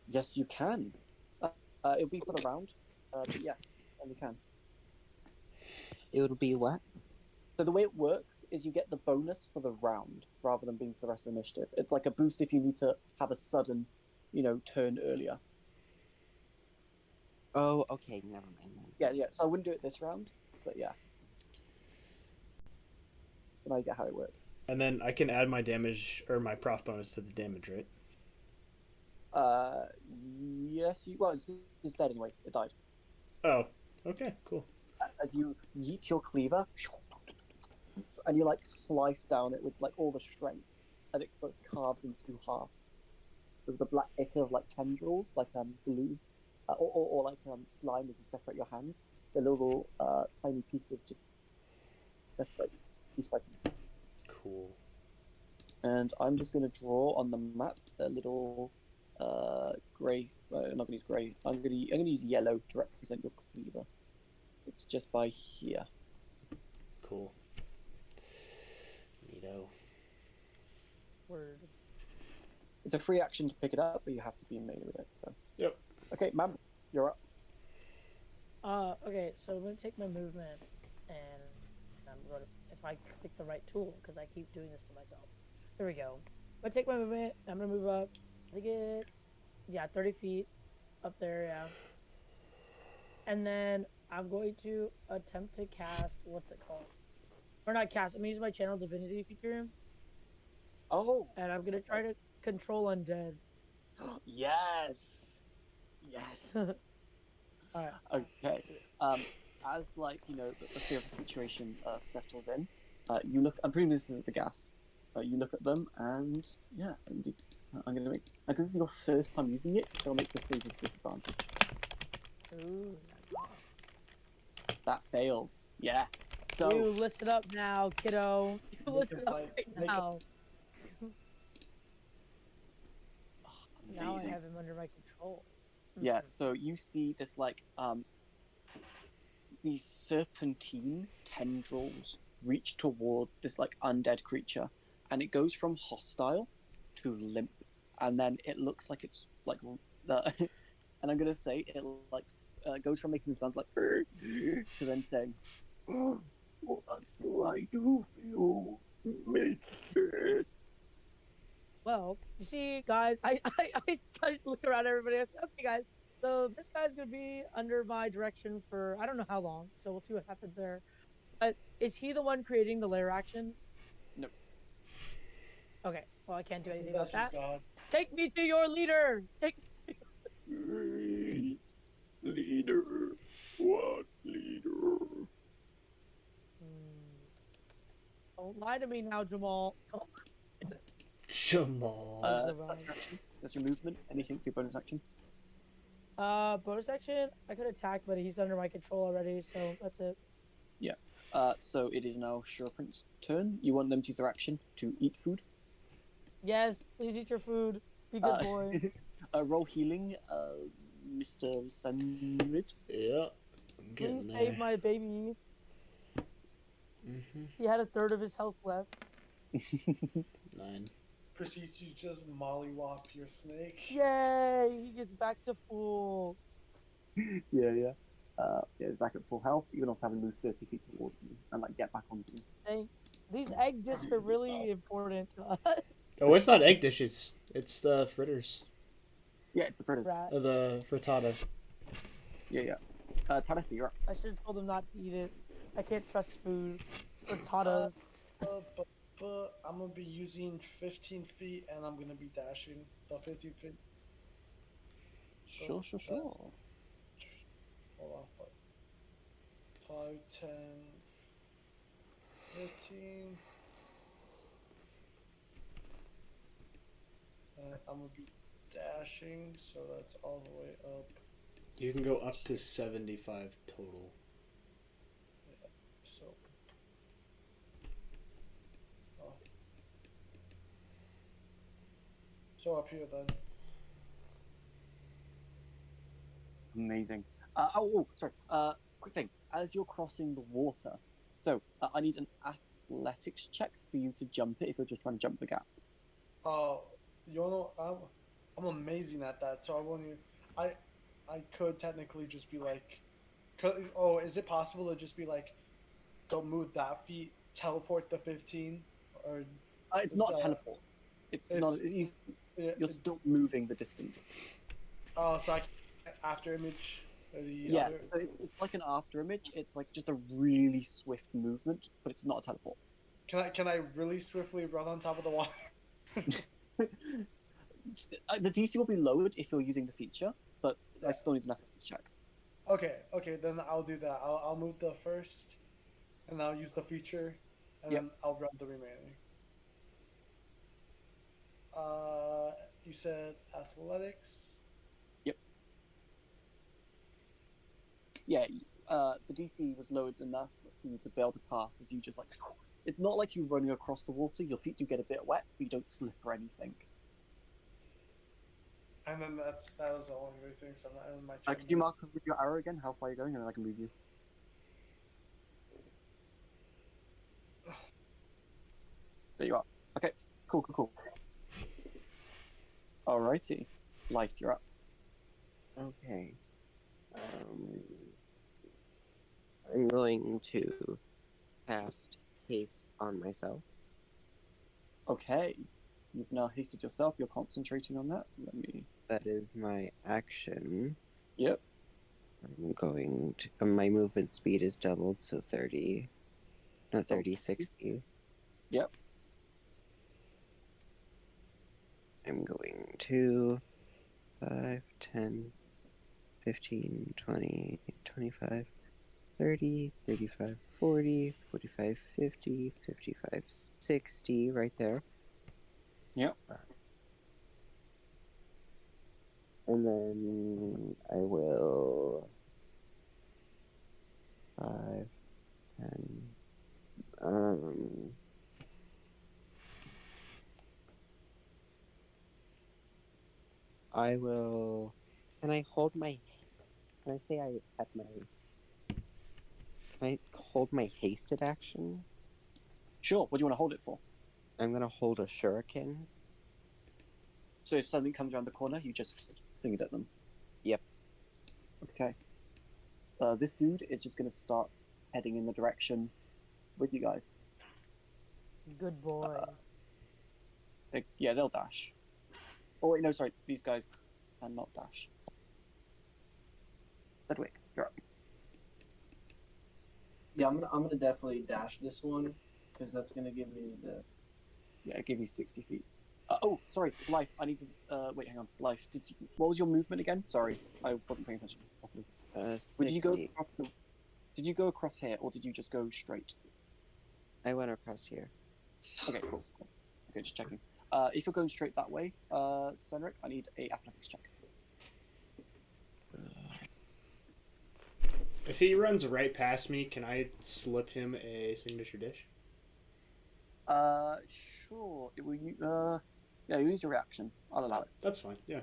Yes, you can. It'll be for the round. But yeah, and you can. It would be what? So the way it works is you get the bonus for the round rather than being for the rest of the initiative. It's like a boost if you need to have a sudden, turn earlier. Oh, okay. Never mind then. Yeah. So I wouldn't do it this round, but yeah. So now you get how it works. And then I can add my damage or my prof bonus to the damage, right? Yes. Well, it's dead anyway. It died. Oh. Okay. Cool. As you yeet your cleaver, and you slice down it with all the strength, and it carves in 2 halves. With the black ichor of tendrils, glue, or slime as you separate your hands. The little tiny pieces just separate piece by piece. Cool. And I'm just going to draw on the map a little grey. I'm not going to use grey. I'm going to use yellow to represent your cleaver. It's just by here. Cool. Neato. Word. It's a free action to pick it up, but you have to be in melee with it. So. Yep. Okay, Mam, you're up. Okay, so I'm gonna take my movement, and I'm gonna, if I click the right tool, because I keep doing this to myself. There we go. I'm gonna take my movement. I'm gonna move up. I think it's 30 feet up there, yeah. And then I'm going to attempt to cast, what's it called? Or not cast. I'm gonna use my channel divinity feature, Oh. and I'm gonna try to control undead. Yes. Yes. Alright. Okay. As the fear of the situation settles in, you look. I'm presuming this is the ghast. You look at them, and yeah, indeed, I'm gonna make. Because this is your first time using it, they'll make the save with disadvantage. Ooh. That fails. Yeah. You So listen up now, kiddo. You Make listen a up fight- right make a- now. Now I amazing. have him under my control. Yeah. So you see this these serpentine tendrils reach towards this undead creature, and it goes from hostile to limp, and then it looks like it's and I'm gonna say it goes from making sounds to then saying, "Oh, what do I do for you, Mister?" Well, you see, guys, I look around at everybody. I say, okay, guys, so this guy's gonna be under my direction for I don't know how long. So we'll see what happens there. But is he the one creating the lair actions? Nope. Okay. Well, I can't do anything That's about that. just God. Take me to your leader. Take. Leader, what leader? Don't lie to me now, Jamal. Jamal. That was the That's wrong- your action. That's your movement. Anything for your bonus action? Bonus action. I could attack, but he's under my control already, so that's it. Yeah. So it is now Sherprin's turn. You want them to use their action to eat food. Yes, please eat your food. Be good boy. Roll healing, Mr. Senrid. Yeah, I'm getting Please there. save my baby. Mm-hmm. He had a third of his health left. 9. Proceed to just mollywop your snake. Yay! He gets back to full. Yeah. It's back at full health. You can also have him move 30 feet towards you and like get back onto you. These egg discs are really important to us. Oh, it's not egg dishes. It's the fritters. Yeah, it's the fritters. Rat. The frittata. Yeah. Tanisi, you're up. I should have told him not to eat it. I can't trust food. Frittatas. But I'm gonna be using 15 feet, and I'm gonna be dashing the 15 feet. Sure. Hold on. 5, 10, 15. I'm gonna be dashing, so that's all the way up. You can go up to 75 total. So. Oh. So up here then. Amazing. Sorry. Quick thing. As you're crossing the water, so I need an athletics check for you to jump it if you're just trying to jump the gap. You know, I'm amazing at that. So I won't even. I could technically just be like, is it possible to just be like, go move that feet, teleport the 15, or? It's not a teleport. It's not. You're still moving the distance. Oh, so I can after image. Yeah, so it's like an after image. It's like just a really swift movement, but it's not a teleport. Can I really swiftly run on top of the water? The DC will be lowered if you're using the feature, but I still need an athletics check. Okay, then I'll do that. I'll move the first, and I'll use the feature, and then I'll run the remaining. You said athletics. Yep. Yeah, the DC was lowered enough for you to be able to pass as you just like. It's not like you're running across the water. Your feet do get a bit wet, but you don't slip or anything. And then that was the only thing. So I'm my turn. Could you mark with your arrow again how far you're going, and then I can move you? There you are. Okay, cool. Alrighty, Life, you're up. Okay. I'm going to cast haste on myself. Okay, you've now hasted yourself. You're concentrating on that. Let me. That is my action. Yep. I'm going to. My movement speed is doubled, so 30. Not 30, 60. Yep. I'm going to 5, 10, 15, 20, 25, 30, 35, 40, 45, 50, 55, 60, right there. Yep. And then I will 5, 10, I will. Can I hold my? Can I say I had my? Can I hold my hasted action? Sure. What do you want to hold it for? I'm gonna hold a shuriken. So if something comes around the corner, you just fling it at them. Yep. Okay. This dude is just gonna start heading in the direction with you guys. Good boy. They'll dash. Oh wait, no, sorry. These guys cannot dash. Sedwick, you're up. Yeah, I'm gonna definitely dash this one because that's gonna give me the. Yeah, give you 60 feet. Sorry, Life. I need to. Wait, hang on. Life. What was your movement again? Sorry, I wasn't paying attention properly. 60. Did you go across here, or did you just go straight? I went across here. Okay, cool. Okay, just checking. If you're going straight that way, Senric, I need a athletics check. If he runs right past me, can I slip him a signature dish? Sure. It will yeah, use your reaction. I'll allow it. That's fine. Yeah.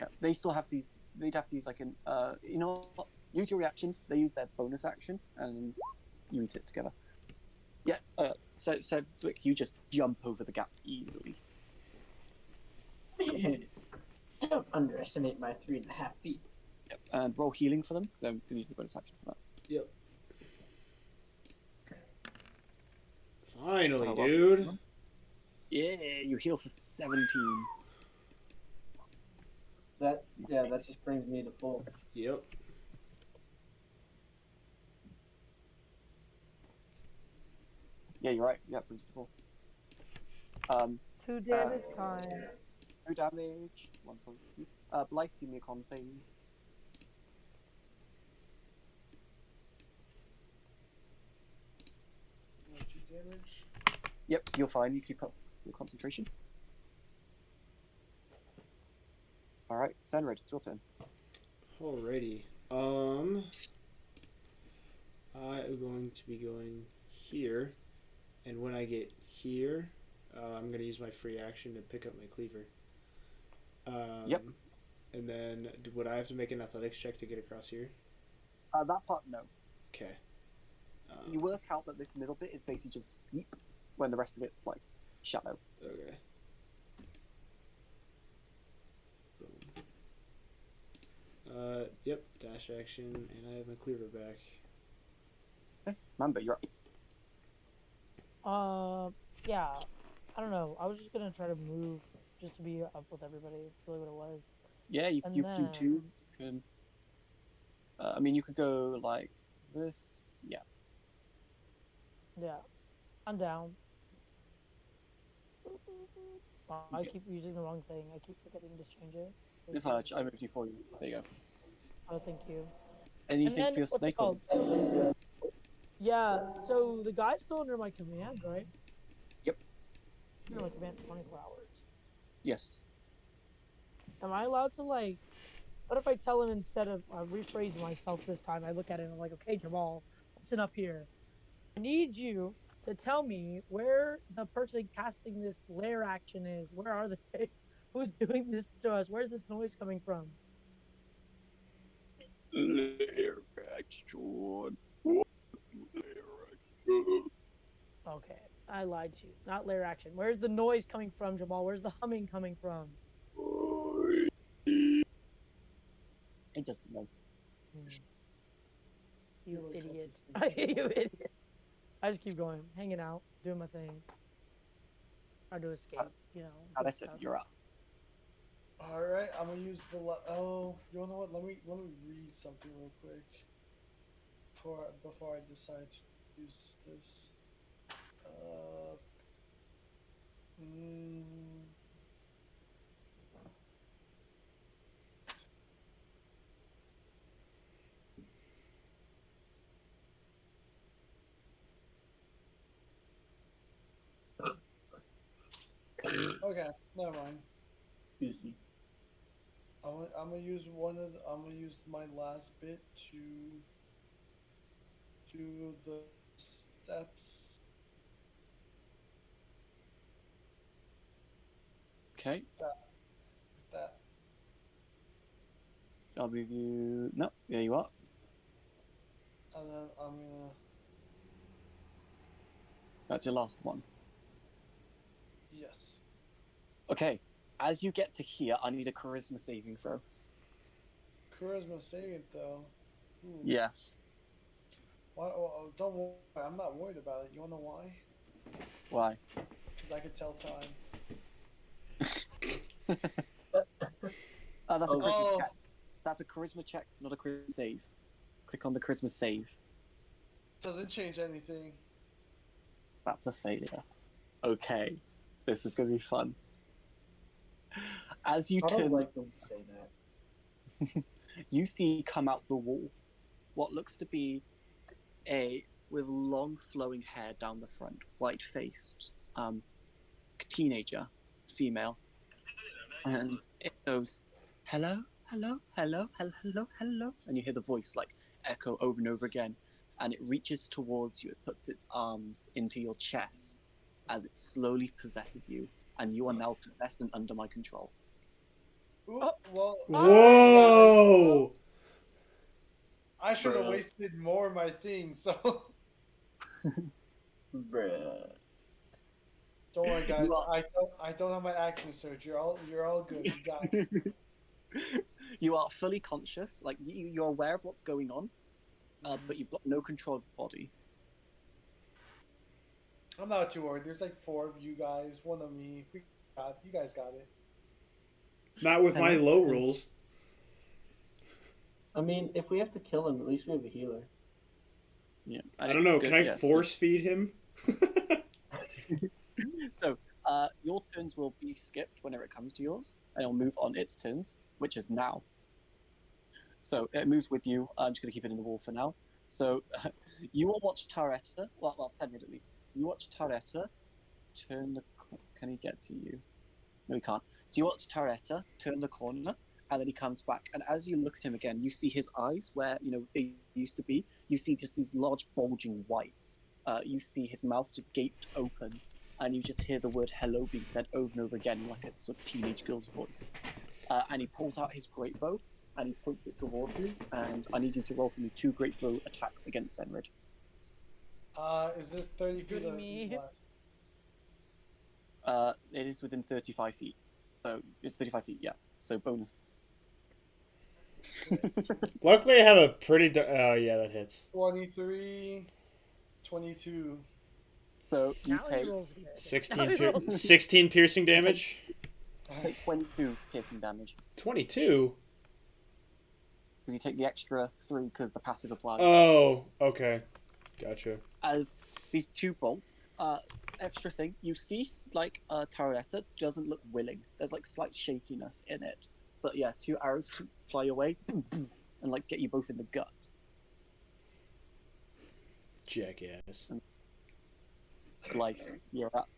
Yeah, they still have to use. They'd have to use like an. You know, what? Use your reaction. They use their bonus action, and you eat it together. Yeah. So Zwick, you just jump over the gap easily. Don't underestimate my 3.5 feet. Yep. And roll healing for them because I'm gonna use the bonus action for that. Yep. Finally, Oh, what's dude. this? Yeah, you heal for 17. That just brings me to full. Yep. Yeah, you're right. Yeah, brings to full. 2 damage time. 2 damage. 1 point. Blythe, give me a con save. Damage. Yep, you're fine. You keep up your concentration. All right, Senred, it's your turn. Alrighty. I am going to be going here, and when I get here, I'm going to use my free action to pick up my cleaver. Yep. And then, would I have to make an athletics check to get across here? That part, no. Okay. You work out that this middle bit is basically just deep, when the rest of it's like shallow. Okay. Boom. Yep, dash action, and I have my cleaver back. Okay, Mamba, you're up. Yeah. I don't know. I was just gonna try to move just to be up with everybody. That's really what it was. Yeah, you And do too. You can. I mean, you could go like this. Yeah. Yeah. I'm down. Wow, I keep using the wrong thing. I keep forgetting to change it. It's fine. I moved you for you. There you go. Oh, thank you. Anything then, for your what's it snake? called? Yeah, so the guy's still under my command, right? Yep. Under my command for 24 hours. Yes. Am I allowed to, like, what if I tell him instead of rephrasing myself this time, I look at it and I'm like, okay, Jamal, listen up here. I need you to tell me where the person casting this lair action is. Where are they? Who's doing this to us? Where's this noise coming from? Lair action. What's lair action? Okay, I lied to you. Not lair action. Where's the noise coming from, Jamal? Where's the humming coming from? It doesn't know. You idiot. You idiot. I just keep going, hanging out, doing my thing. Try to escape, you know. That's it. You're up. All right, I'm gonna use the. Oh, you know what? Let me read something real quick before I decide to use this. Okay, never mind. Juicy. I'm gonna use I'm gonna use my last bit to do the steps. Okay. That. I'll move you. No, there you are. And then I'm gonna. That's your last one. Yes. Okay. As you get to here, I need a charisma saving throw. Charisma saving though. Yes. Why? Oh, don't worry. I'm not worried about it. You wanna know why? Why? Because I can tell time. That's a charisma check. That's a charisma check, not a charisma save. Click on the charisma save. Doesn't change anything. That's a failure. Okay. This is gonna be fun. As you I don't turn, like when you say that. you see come out the wall what looks to be with long flowing hair down the front, white faced, teenager, female, and it goes, "Hello, hello, hello, hello, hello, hello," and you hear the voice like echo over and over again, and it reaches towards you. It puts its arms into your chest as it slowly possesses you, and you are now possessed and under my control. Ooh, Oh. well, Whoa! I should have Bruh. wasted more of my thing. So Bruh. don't worry, guys. You are- I don't have my action surge. You're all good. You got it. You are fully conscious, like you're aware of what's going on, but you've got no control of the body. I'm not too worried. There's like 4 of you guys, 1 of me. You guys got it. Not with my Hello? low rolls. I mean, if we have to kill him, at least we have a healer. Yeah, I don't it's know. good, Can I yes. force feed him? So, your turns will be skipped whenever it comes to yours, and it'll move on its turns, which is now. So it moves with you. I'm just going to keep it in the wall for now. So you will watch Taretta, well, Senrid at least. You watch Taretta turn the. Can he get to you? No, he can't. So you watch Taretta turn the corner, and then he comes back. And as you look at him again, you see his eyes where they used to be. You see just these large bulging whites. You see his mouth just gaped open, and you just hear the word "hello" being said over and over again, like a sort of teenage girl's voice. And he pulls out his great bow, and he points it towards you. And I need you to roll for me 2 great bow attacks against Senrid. Is this 30 feet Goody or me. less? It is within 35 feet. So it's 35 feet, yeah. So bonus. Luckily, I have a pretty. Yeah, that hits. 23, 22. So you Now he take rolls good. Now 16, he rolls good. 16 piercing damage. 22 piercing damage. 22. Because you take the extra 3 because the passive applies. Oh, okay. Gotcha. As these 2 bolts, extra thing, you see like Taretta doesn't look willing. There's like slight shakiness in it. But yeah, 2 arrows fly away, boom, boom, and like get you both in the gut. Jackass. Like, you're up.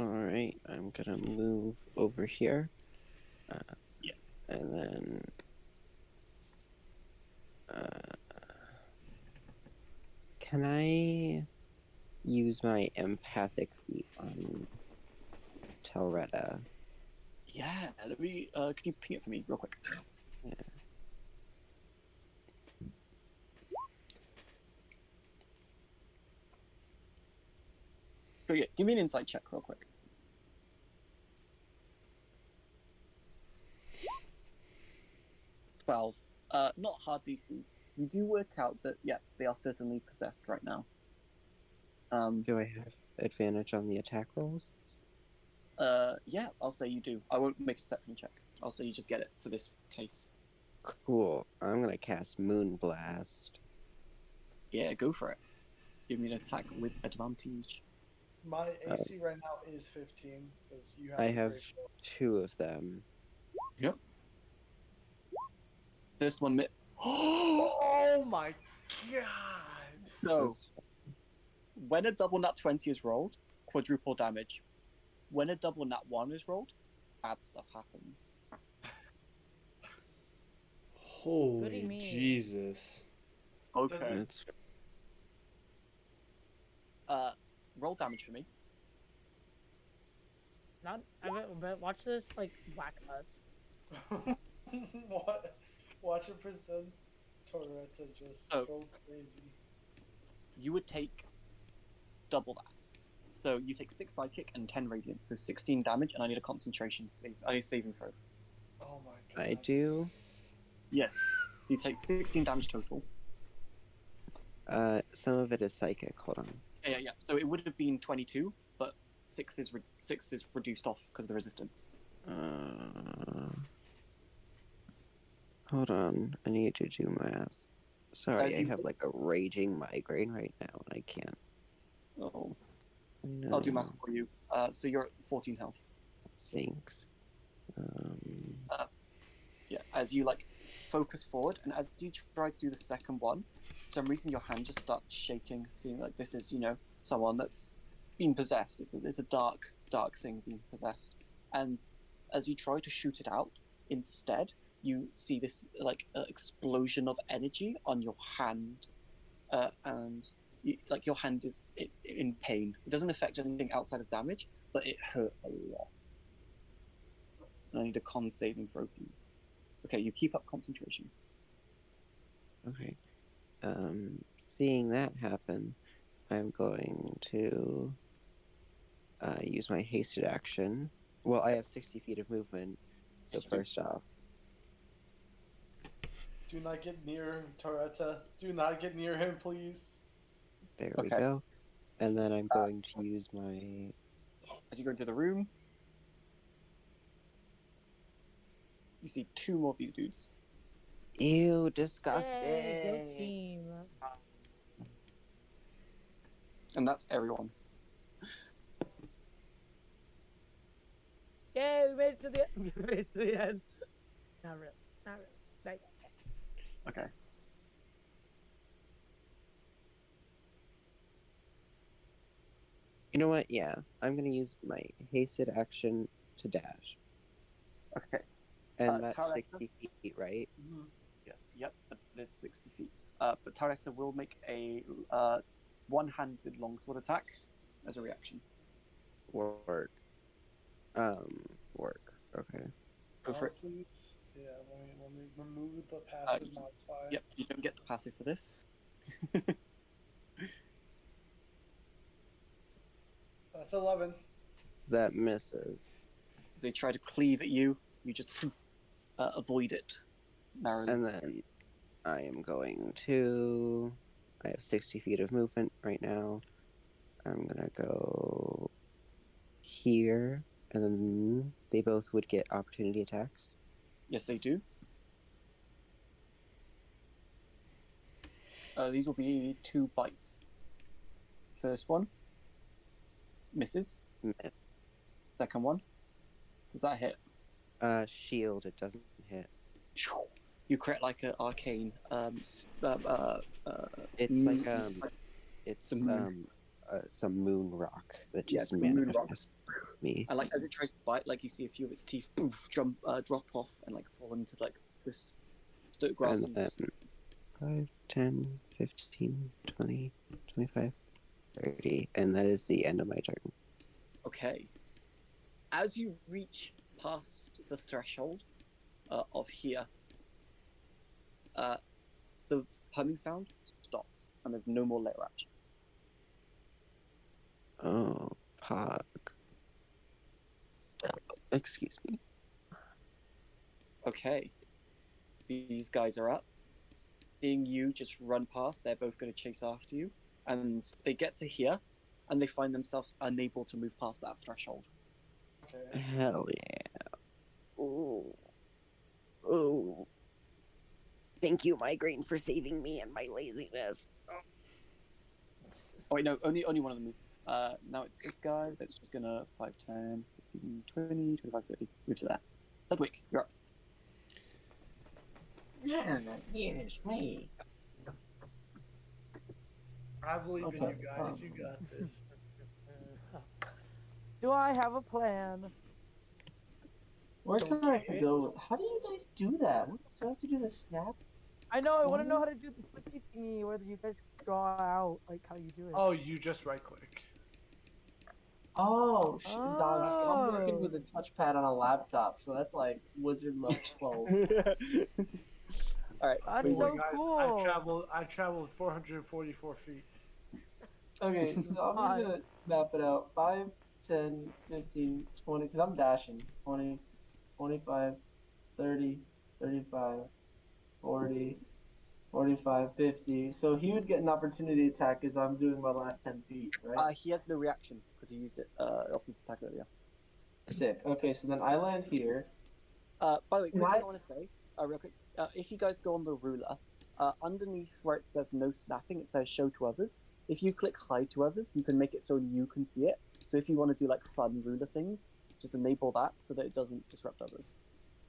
Alright, I'm gonna move over here. Yeah. And then. Can I use my empathic feat on Telretta? Yeah, let me, can you ping it for me real quick? Yeah. So yeah, give me an insight check real quick. 12. Not hard DC. You do work out that, yeah, they are certainly possessed right now. Do I have advantage on the attack rolls? Yeah, I'll say you do. I won't make a deception check. I'll say you just get it for this case. Cool. I'm gonna cast Moonblast. Yeah, go for it. Give me an attack with advantage. My AC right now is 15 because you have. I a have great roll. 2 of them. Yep. First one Oh my god! So, That's when a double nat 20 is rolled, quadruple damage. When a double nat 1 is rolled, bad stuff happens. Holy me. Jesus. Okay. That's Roll damage for me. Not. But watch this like whack us. What? Watch a percent Toretta just Oh. go crazy. You would take double that. So you take 6 psychic and 10 radiant, so 16 damage, and I need a concentration save. I need a saving throw. Oh my god. I do. Yes. You take 16 damage total. Some of it is psychic. Hold on. Yeah. So it would have been 22, but 6 is reduced off because of the resistance. Hold on. I need to do math. Sorry, As I you- have like a raging migraine right now, and I can't. Oh, No. I'll do math for you. So you're at 14 health. Thanks. Yeah, as you like focus forward, and as you try to do the second one, for some reason your hand just starts shaking, seeing like this is, someone that's been possessed. It's a dark thing being possessed. And as you try to shoot it out, instead you see this like explosion of energy on your hand, and like your hand is in pain. It doesn't affect anything outside of damage, but it hurt a lot. I need a con saving throw, please. Okay, you keep up concentration. Okay. Seeing that happen, I'm going to use my hasted action. Well, I have 60 feet of movement, so Yes, you do. first off, Do not get near Toretta. Do not get near him, please. there we Okay. go. And then I'm going to use my... As you go into the room, you see two more of these dudes. Ew, disgusting! Yay, go team. And that's everyone. Yay, we made it to the we made it to the end. Not really. Not really. Like, Okay. You know what? Yeah, I'm gonna use my hasted action to dash. Okay. And that's Tarek, 60 feet, right? Mm-hmm. Yeah. Yep. There's 60 feet. But Tarekta will make a one-handed longsword attack as a reaction. Work. Work. Okay. Go for it. Please. Yeah, let me remove the passive modifier. Yep. You don't get the passive for this. That's 11. That misses. As they try to cleave at you, you just avoid it narrowly. And then I am going to... I have 60 feet of movement right now. I'm gonna go here, and then they both would get opportunity attacks. Yes, they do. These will be 2 bites. First one misses. Miss. Second one, does that hit? Shield, it doesn't hit. You crit like an arcane. It's like it's some moon rock that just manifests me. And like as it tries to bite, like you see a few of its teeth drop off and like fall into like this grass. And then 5, 10, 15, 20, 25, 30, and that is the end of my turn. Okay. As you reach past the threshold of here, the humming sound stops, and there's no more layer action. Oh, Pog. Excuse me. Okay. These guys are up. Seeing you just run past, they're both going to chase after you, and they get to here, and they find themselves unable to move past that threshold. Okay. Hell yeah. Ooh. Ooh. Thank you, Migraine, for saving me and my laziness. Oh wait, no, only one of them moves. Now it's this guy that's just gonna 5, 10, 15, 20, 25, 30. Move to that. Ludwig, you're up. Yeah, yes, me. I believe in Okay, you guys. You got this. do I have a plan? Where can I Okay. go? How do you guys do that? Do I have to do the snap? I know. I want to know how to do the flippy thingy, whether you guys draw out like how you do it. Oh, you just right click. Oh, dog. See, I'm working Oh. with a touchpad on a laptop, so that's like wizard level 12. All right. That's wait, so guys, cool. I traveled 444 feet. Okay, so I'm just gonna map it out. 5, 10, 15, 20, because I'm dashing. 20, 25, 30, 35, 40, 45, 50. So he would get an opportunity attack as I'm doing my last 10 feet, right? He has no reaction because he used it off his attack earlier. Sick. Okay, so then I land here. By the way, quick Why- thing I want to say, real quick. If you guys go on the ruler, underneath where it says no snapping, it says show to others. If you click hide to others, you can make it so you can see it. So if you want to do like fun ruler things, just enable that so that it doesn't disrupt others.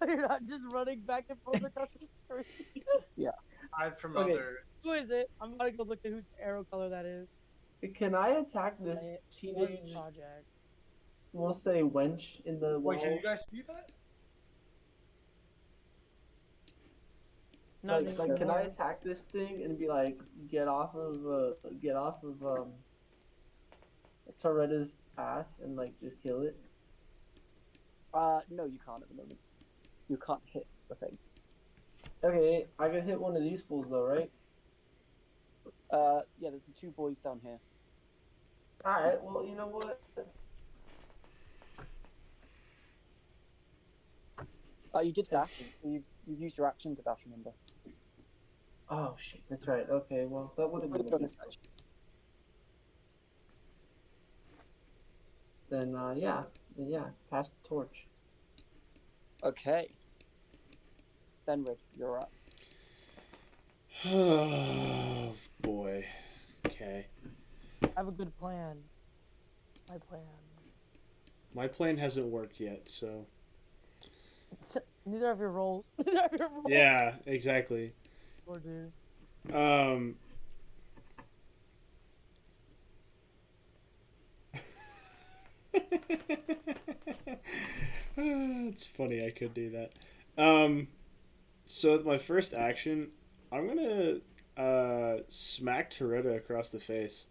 You're not just running back and forth across the screen. Hide from Okay. other. Who is it? I'm gonna go look at whose arrow color that is. Can I attack this It was a teenage, project. we'll say wench in the Wait, can you walls? guys see that? Not Like, can I anymore. attack this thing and be like, get off of Toretta's ass and like just kill it? No, you can't at the moment. You can't hit the thing. Okay, I can hit one of these fools though, right? Yeah, there's the two boys down here. All right. Well, you know what? You did dash, so you've used your action to dash. Remember? Oh shit, that's right. Okay, well that would have been a Bonus good. action. Then yeah, pass the torch. Okay. Fenrid, you're up. Oh boy. Okay. I have a good plan. My plan. My plan hasn't worked yet, so. Neither of your rolls. Neither of your rolls. Yeah, exactly. Poor dude. It's funny I could do that. So with my first action, I'm gonna smack Toretta across the face.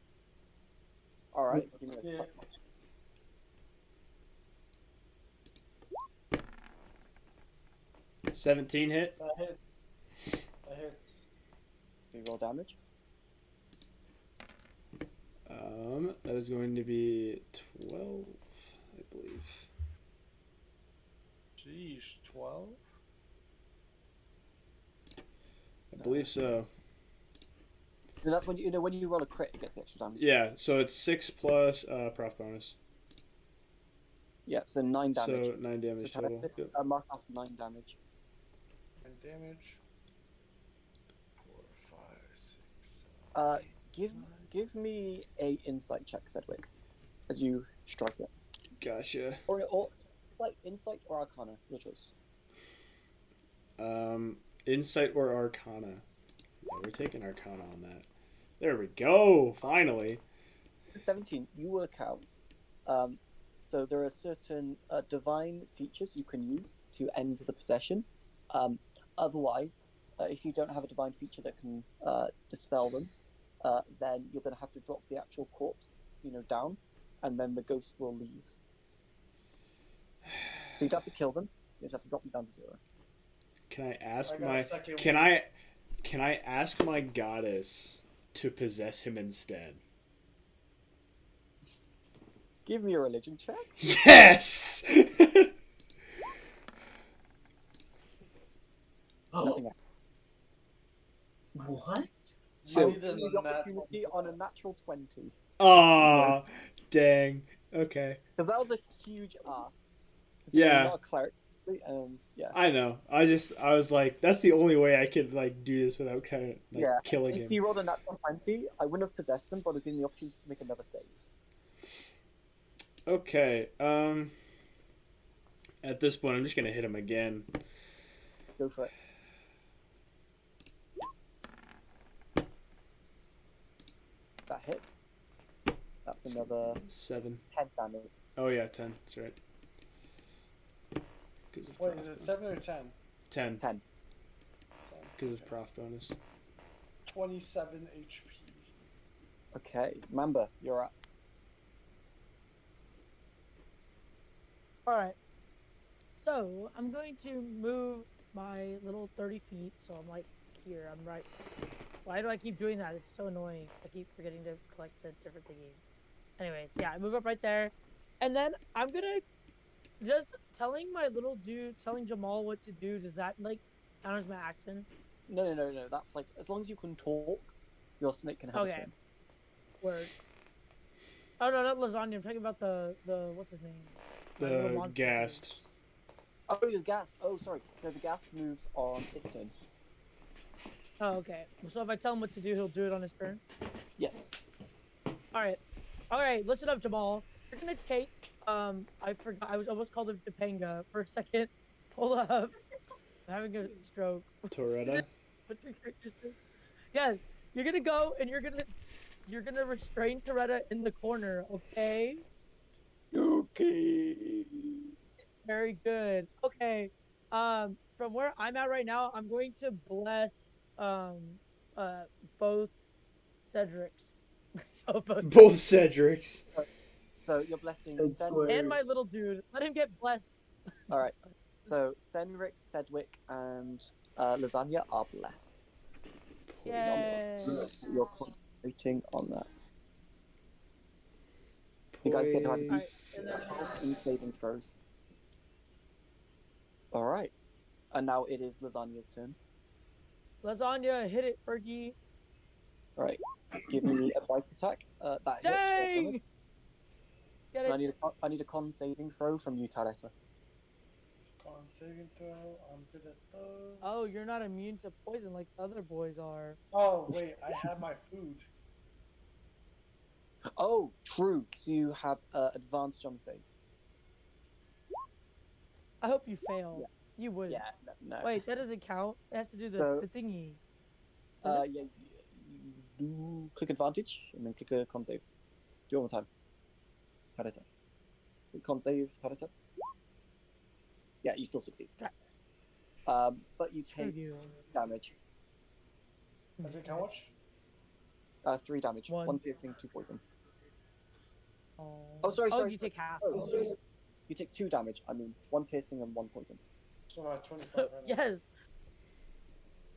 All right. Give me a Yeah. touch. 17 hit. That hits. That hits. Do you roll damage? That is going to be 12, I believe. Jeez, 12? I believe so. No, that's when when you roll a crit, it gets extra damage. Yeah, so it's 6 plus prof bonus. Yeah, so 9 damage. So 9 damage So total. Yep. mark off 9 damage. And damage. 4, 5, 6, 7. Give me a insight check, Sedgwick, as you strike it. Gotcha. Or insight or arcana, your choice. Insight or Arcana. Yeah, we're taking Arcana on that. There we go. Finally. 17. You work out. So there are certain divine features you can use to end the possession. Otherwise, if you don't have a divine feature that can dispel them, then you're going to have to drop the actual corpse, down, and then the ghost will leave. So you'd have to kill them. You'd have to drop them down to 0. Can I ask I got a my second can one. I ask my goddess to possess him instead? Give me a religion check. Yes. Nothing else. What? So Used it the on that opportunity on a natural 20. Aw, dang. Okay. Because that was a huge ask. Yeah. You're not a cleric, and yeah. I know. I was like, that's the only way I could like do this without kind of killing If him. you rolled a natural 20, I wouldn't have possessed them, but I'd given the opportunity to make another save. Okay. At this point, I'm just gonna hit him again. Go for it. That hits. That's another 7. 10 damage. Oh yeah, 10. That's right. Wait, is it 7 or 10? 10. 10. Because of prof bonus. 27 HP. Okay, Mamba, you're up. Alright. So, I'm going to move my little 30 feet, so I'm like here, I'm right. Why do I keep doing that? It's so annoying. I keep forgetting to collect the different thingies. Anyways, yeah, I move up right there. And then I'm gonna just telling my little dude, telling Jamal what to do, does that like count as my action? No. That's like, as long as you can talk, your snake can have a turn. Word. Oh no, not lasagna. I'm talking about the what's his name? The ghast. Oh, the ghast. Oh, sorry. No, the ghast moves on its turn. Oh, okay. So if I tell him what to do, he'll do it on his turn? Yes. Alright, listen up, Jamal. You're gonna take, I forgot, I was almost called him Topanga for a second. Hold up. I'm having a stroke. Toretta? What's your character's name? Yes, you're gonna go and you're gonna you're gonna restrain Coretta in the corner, okay? Okay. Very good. Okay. From where I'm at right now, I'm going to bless uh both Cedrics. So both Both Cedrics. So you're blessing Said Sen. swear. and my little dude. Let him get blessed. All right. So Senric, Sedgwick, and Lasagna are blessed. Yay. You're concentrating on that. You guys get to have to do Alright, and then health and saving throws. All right. And now it is Lasagna's turn. Lasagna, hit it, Fergie. All right. Give me a bike attack. That hits. Well done. Dang! Get And it. I need a con saving throw from you, Taretta. Con saving throw. I'm good at those. Oh, you're not immune to poison like the other boys are. Oh wait, I have my food. Oh, true. So you have advantage on the save. I hope you fail. Yeah. You would. Yeah. No. Wait, that doesn't count. It has to do So- the thingies. Yeah. You do click advantage and then click a con save. Do it one more time. Taretta. Con save, Taretta. Yeah, you still succeed. Right. But you Screw take you. damage. I think how much? 3 damage. One. 1 piercing, 2 poison. Oh, sorry, Oh, sorry, you sorry. take half. Oh, you take 2 damage. I mean, 1 piercing and 1 poison. So I'm at 25 right now. Yes.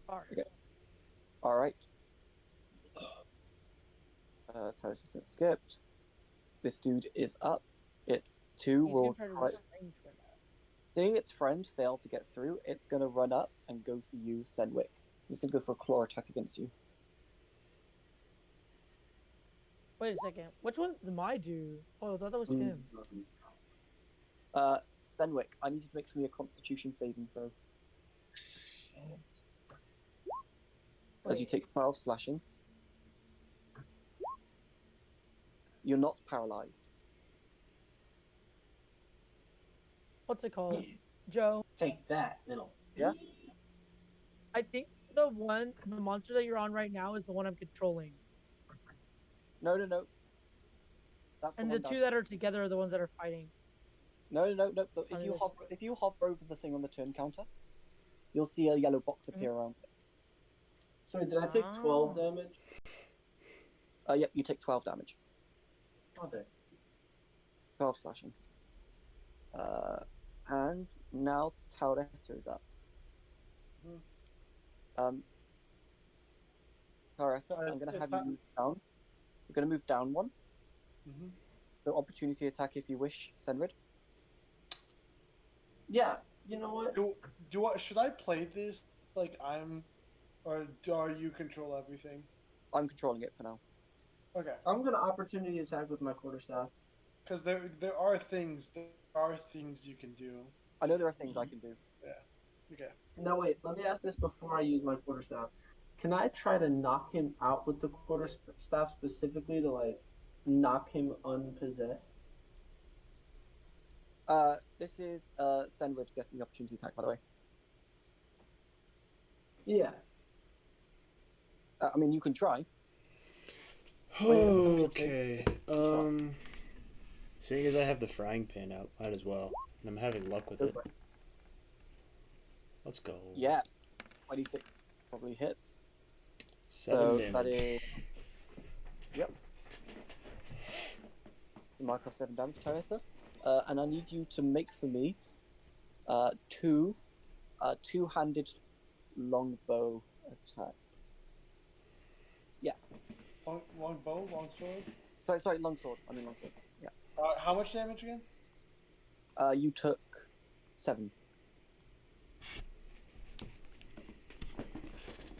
Sorry. Okay. All right. Taurus isn't skipped. This dude is up. It's 2. He's Will gonna try to try. restrain for that. Seeing its friend fail to get through, it's gonna run up and go for you, Senwick. He's gonna go for a claw attack against you. Wait a second. Which one's my dude? Oh, I thought that was him. Senwick, I need you to make for me a Constitution saving throw. As you Wait. take 12 slashing. You're not paralyzed. What's it called? Joe. Take that, little. Yeah? I think the monster that you're on right now is the one I'm controlling. No. That's And the the one two down. that are together are the ones that are fighting. No. If Under you this- hover over the thing on the turn counter, you'll see a yellow box Mm-hmm. appear around it. Sorry, did I take 12 damage? Yep, you take 12 damage. Okay. 12 slashing. And now Tauretta is up. Tauretta, I'm going to Is have that- you move down. You're going to move down 1. Mm-hmm. So opportunity attack if you wish, Senrid. Yeah, you know what? Do I should I play this like I'm, or are you control everything? I'm controlling it for now. Okay, I'm gonna opportunity attack with my quarterstaff. because there are things you can do. I know there are things I can do. Okay. No, wait. Let me ask this before I use my quarterstaff. Can I try to knock him out with the quarterstaff specifically to like knock him unpossessed? This is Senrid getting the opportunity attack, by the way. Yeah. I mean, you can try. Okay. Seeing as I have the frying pan out, might as well. And I'm having luck with Go it. for it. Let's go. Yeah, 26 probably hits. 7 So damage. that is. Yep. Mark off 7 damage, Charetta. And I need you to make for me 2 two-handed longbow attack. Long bow, long sword. Sorry, longsword. I mean longsword. Yeah. How much damage again? You took 7.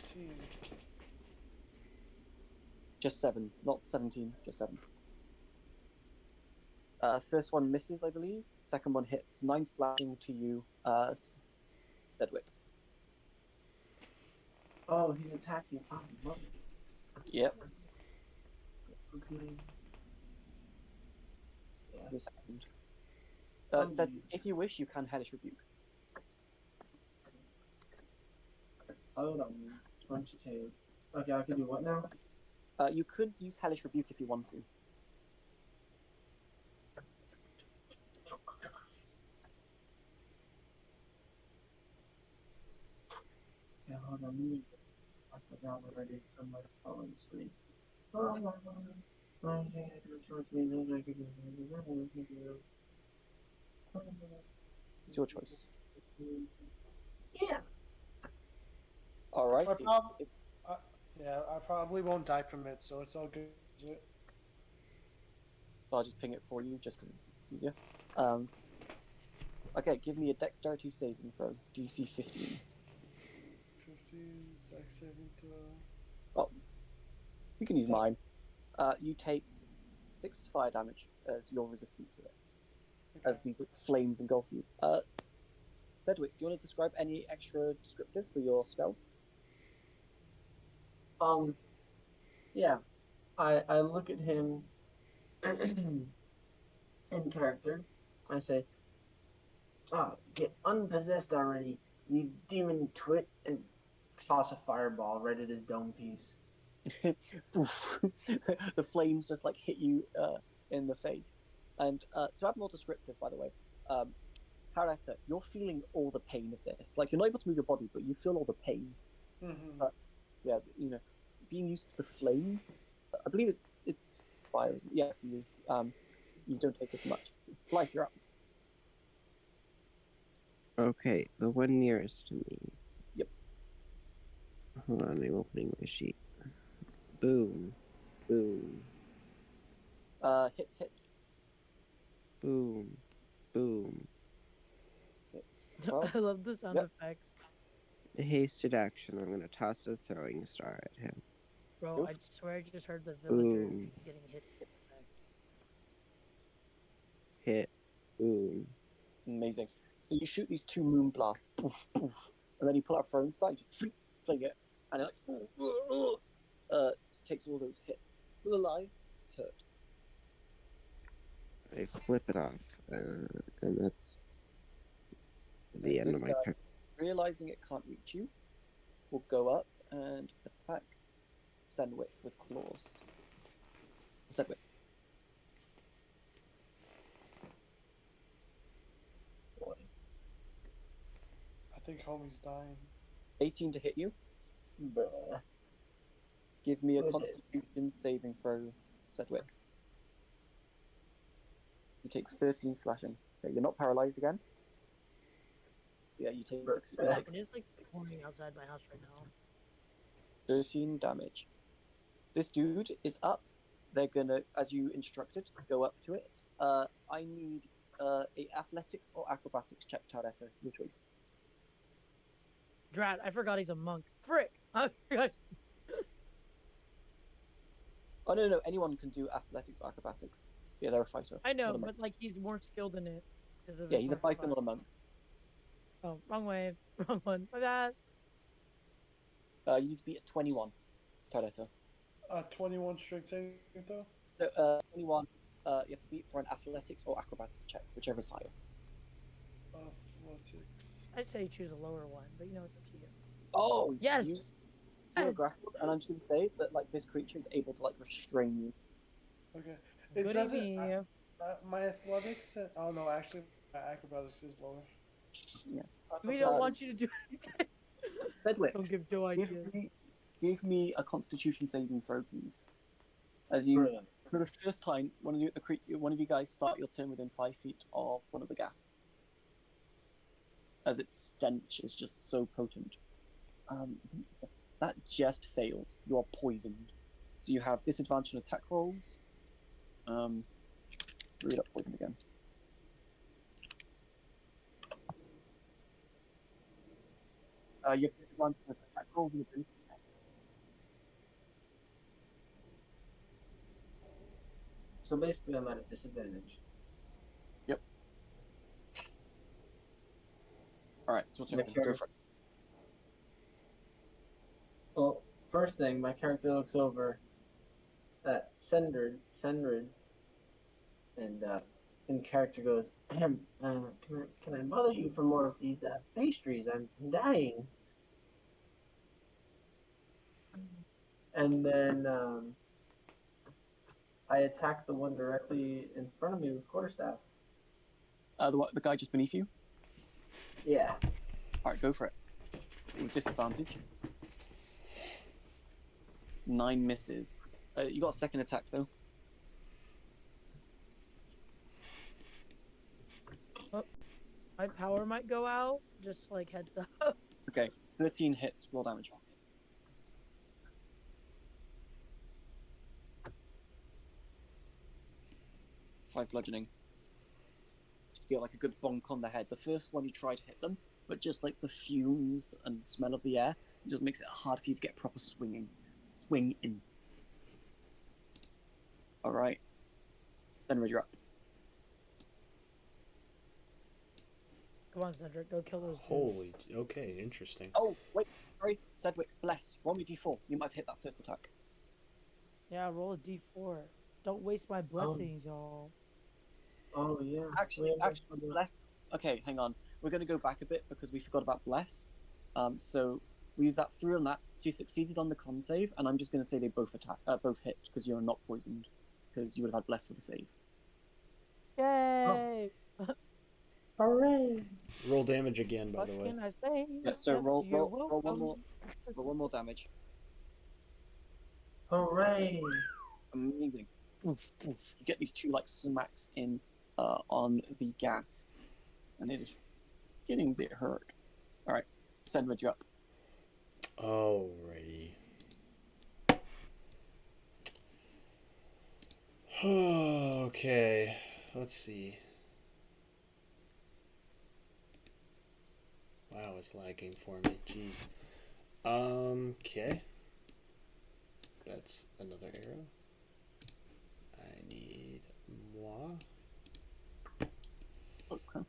15. Just 7, not 17. Just 7. First one misses, I believe. Second one hits. 9 slashing to you, Sedwick. Oh, he's attacking. Oh, mother. Yep. Okay. Wait a second. Oh, Said, you- if you wish, you can hellish rebuke. Hold on. 22. Okay, I can do what now? You could use Hellish Rebuke if you want to. Yeah, hold on. I forgot already. Somebody falling asleep. It's your choice. Yeah. All right. I probably won't die from it, so it's all good. Is it? I'll just ping it for you just because it's easier. Okay, give me a Dexterity saving throw. DC 15. 15 dex saving throw. Oh, you can use mine. You take 6 fire damage as you're resistant to it, as these flames engulf you. Sedgwick, do you want to describe any extra descriptive for your spells? Yeah. I look at him in character. I say, "Oh, get unpossessed already, you demon twit!" and toss a fireball right at his dome piece. The flames just like hit you in the face. And to add more descriptive, by the way, Haretta, you're feeling all the pain of this. Like, you're not able to move your body, but you feel all the pain. Mm-hmm. Yeah, being used to the flames. I believe it's fire. Yeah, for you. You don't take as much. Blythe, you're up. Okay, the one nearest to me. Yep. Hold on, I'm opening my sheet. Boom. Boom. Hits. Boom. Boom. 6, 12. I love the sound effects. A hasted action. I'm gonna toss a throwing star at him. Bro, I swear I just heard the villager Boom. getting hit. Hit. Boom. Amazing. So you shoot these 2 moon blasts, poof, poof, and then you pull out a throwing star, you just fling it, and it just takes all those hits. Still alive, it's hurt. I flip it off, and that's the end This of my guy, turn. realizing it can't reach you, will go up and attack Senwick with claws. Senwick. I think homie's dying. 18 to hit you. Bruh. Give me a Okay. Constitution saving throw, Sedgwick. You take 13 slashing. Okay, you're not paralyzed again. Yeah, you take It is like pouring outside my house right now. 13 damage. This dude is up. They're gonna, as you instructed, go up to it. I need a athletics or acrobatics check, Taretta. Your choice. Drat, I forgot he's a monk. Frick! I forgot. Oh no, anyone can do athletics or acrobatics. Yeah, they're a fighter. I know, not a monk. but like he's more skilled in it. Of Yeah, his he's a martial fighter, not a class. monk. Oh, wrong way. Wrong one. My bad. You need to beat a 21, Taretta. 21 strength saving throw. So, 21. You have to beat for an athletics or acrobatics check, whichever's higher. Athletics. I'd say choose a lower one, but you know it's up to you. Oh, Yes. So you're grappled, and I'm just gonna say that like this creature is able to like restrain you. Okay. It Good doesn't. idea. My athletics. Oh no, actually, my acrobatics is lower. Yeah. We don't want you to do anything. Sedgwick, Don't give Joe ideas. give me a Constitution saving throw, please. As you, for the first time, one of you guys start your turn within 5 feet of one of the gas, as its stench is just so potent. That just fails. You are poisoned, so you have disadvantage on attack rolls. Read up poison again. You have disadvantage on attack rolls and ability. So basically, I'm at a disadvantage. Yep. All right, so go for it. Well, first thing, my character looks over at Senrid, and in character goes, can I bother you for more of these pastries? I'm dying. And then I attack the one directly in front of me with quarterstaff. The guy just beneath you. Yeah. All right, go for it. With disadvantage. 9 misses. You got a second attack though. My power might go out. Just like heads up. Okay, 13 hits. Roll damage. 5 bludgeoning. You get like a good bonk on the head. The first one you try to hit them, but just like the fumes and the smell of the air, it just makes it hard for you to get proper swing in. All right, then you're up. Come on, Cedric, go kill those dudes. Holy. Okay, interesting. Oh wait, sorry, Sedgwick, bless. Roll me d4. You might have hit that first attack. Yeah, roll a d4. Don't waste my blessings, y'all. Oh yeah. Actually, bless. Okay, hang on. We're going to go back a bit because we forgot about bless. So we use that 3 on that. So you succeeded on the con save, and I'm just going to say they both both hit because you're not poisoned, because you would have had bless for the save. Yay! Hooray! Roll damage again, by What the way. can I say? Yeah. So Except roll you're one more. welcome. Roll one more damage. Hooray! Amazing. Oof, oof. You get these 2 like smacks in on the gas, and it is getting a bit hurt. All right, Sedgwick, you up. Alrighty. Okay, let's see. Wow, it's lagging for me. Jeez. Okay. That's another arrow. I need moi. Okay.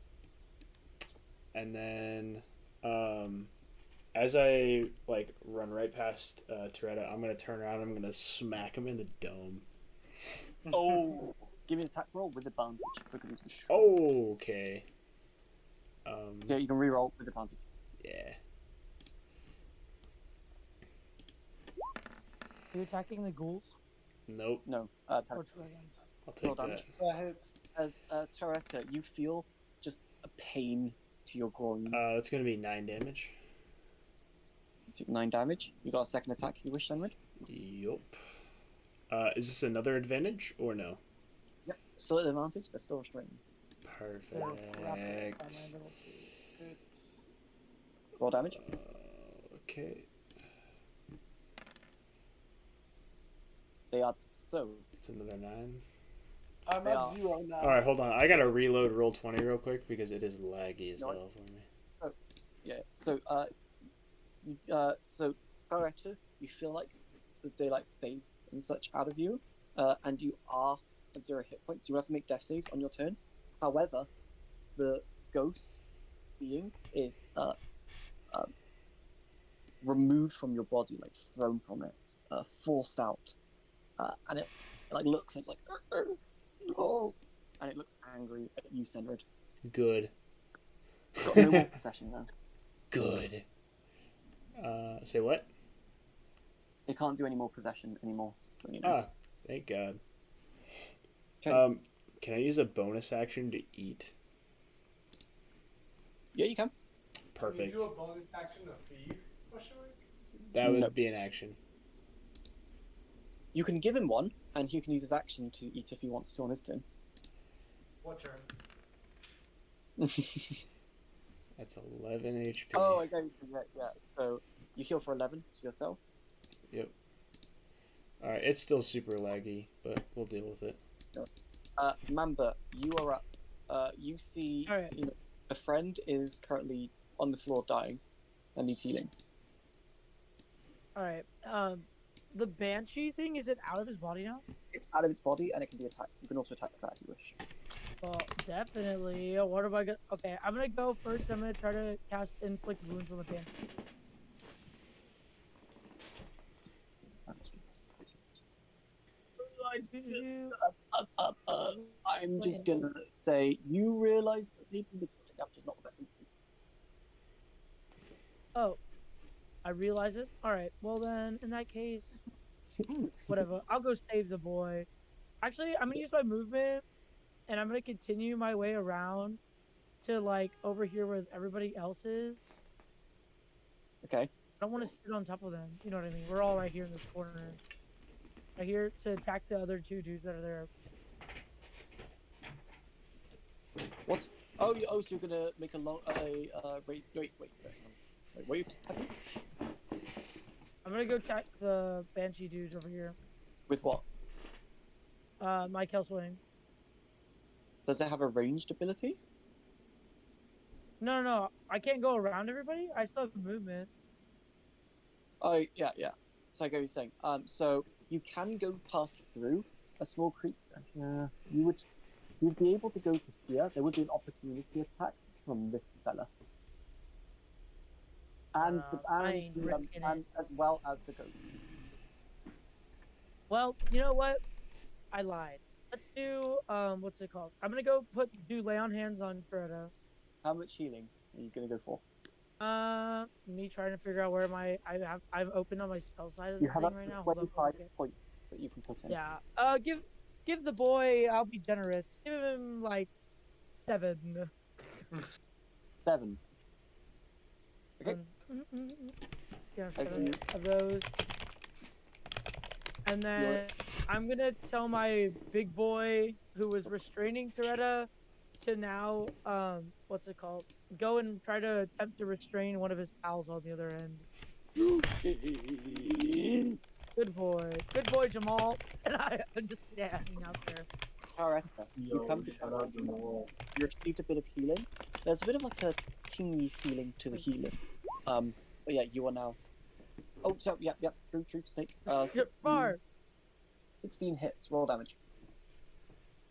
And then, as I like run right past Toretta, I'm gonna turn around. I'm gonna smack him in the dome. Oh, give me an attack roll with advantage because it's short. Oh, okay. Yeah, you can reroll with advantage. Yeah. Are you attacking the ghouls? Nope. No, Or dragons? I'll take roll that. damage. As Toretta, you feel just a pain to your groin. It's gonna be 9 damage. You take 9 damage. You got a second attack. You wish, Senrid? Yup. Is this another advantage or no? Yep. Still at advantage. They're still restrained. Perfect. Roll damage. Okay. They are so. It's another 9. I'm They at are. 0 now. All right, hold on. I gotta reload roll 20 real quick because it is laggy as No, hell for me. Yeah. So so Toretta, you feel like the daylight fades and such out of you, and you are at 0 hit points. You have to make death saves on your turn. However, the ghost being is removed from your body, like thrown from it, forced out, and it like looks and it's like no, and it looks angry at you, Senrid. Good. Got no more possession now. Good. Say what? They can't do any more possession anymore. So, you know. Ah, thank God. Okay. Can I use a bonus action to eat? Yeah, you can. Perfect. Can you do a bonus action to feed? Question mark? That would No. be an action. You can give him one, and he can use his action to eat if he wants to on his turn. What turn? That's 11 HP. Oh, I guess yeah. So you heal for 11 to yourself. Yep. Alright, it's still super laggy, but we'll deal with it. Mamba, you are up. You see, All right. you know, a friend is currently on the floor dying and needs healing. All right. The banshee thing, is it out of his body now? It's out of its body and it can be attacked. You can also attack that if you wish. Well, definitely. What am I gonna? Okay, I'm gonna go first. I'm gonna try to cast inflict wounds on the banshee. I'm just gonna say you realise that leaving the damage is not the best thing to do. Oh, I realize it. All right. Well then, in that case, whatever. I'll go save the boy. Actually, I'm gonna use my movement, and I'm gonna continue my way around to like over here where everybody else is. Okay. I don't want to sit on top of them. You know what I mean? We're all right here in this corner. Right here to attack the other two dudes that are there. What? Oh, so you're gonna make a long wait. What are you attacking? I'm gonna go attack the banshee dudes over here. With what? My kill swing. Does it have a ranged ability? No. I can't go around everybody. I still have movement. Oh, yeah. So I get what you're saying. So you can go past through a small creature. You'd be able to go to here. There would be an opportunity attack from this fella. And as well as the ghost. Well, you know what? I lied. Let's do what's it called? I'm gonna go do lay on hands on Frodo. How much healing are you gonna go for? Me trying to figure out where I've opened on my spell side of the You have thing up right to now. 25 points that you can put in. Yeah. Give the boy. I'll be generous. Give him like 7. 7. Okay. Yeah, 7 of those. And then I'm gonna tell my big boy who was restraining Thoretta to now what's it called? Go and try to attempt to restrain one of his pals on the other end. Good boy, Jamal. And I'm just standing out there. Haretta, you come to Jamal. You received a bit of healing. There's a bit of like a teeny feeling to the healing. But yeah, you are now. Oh, so yep. Troop snake. 16 hits. Roll damage.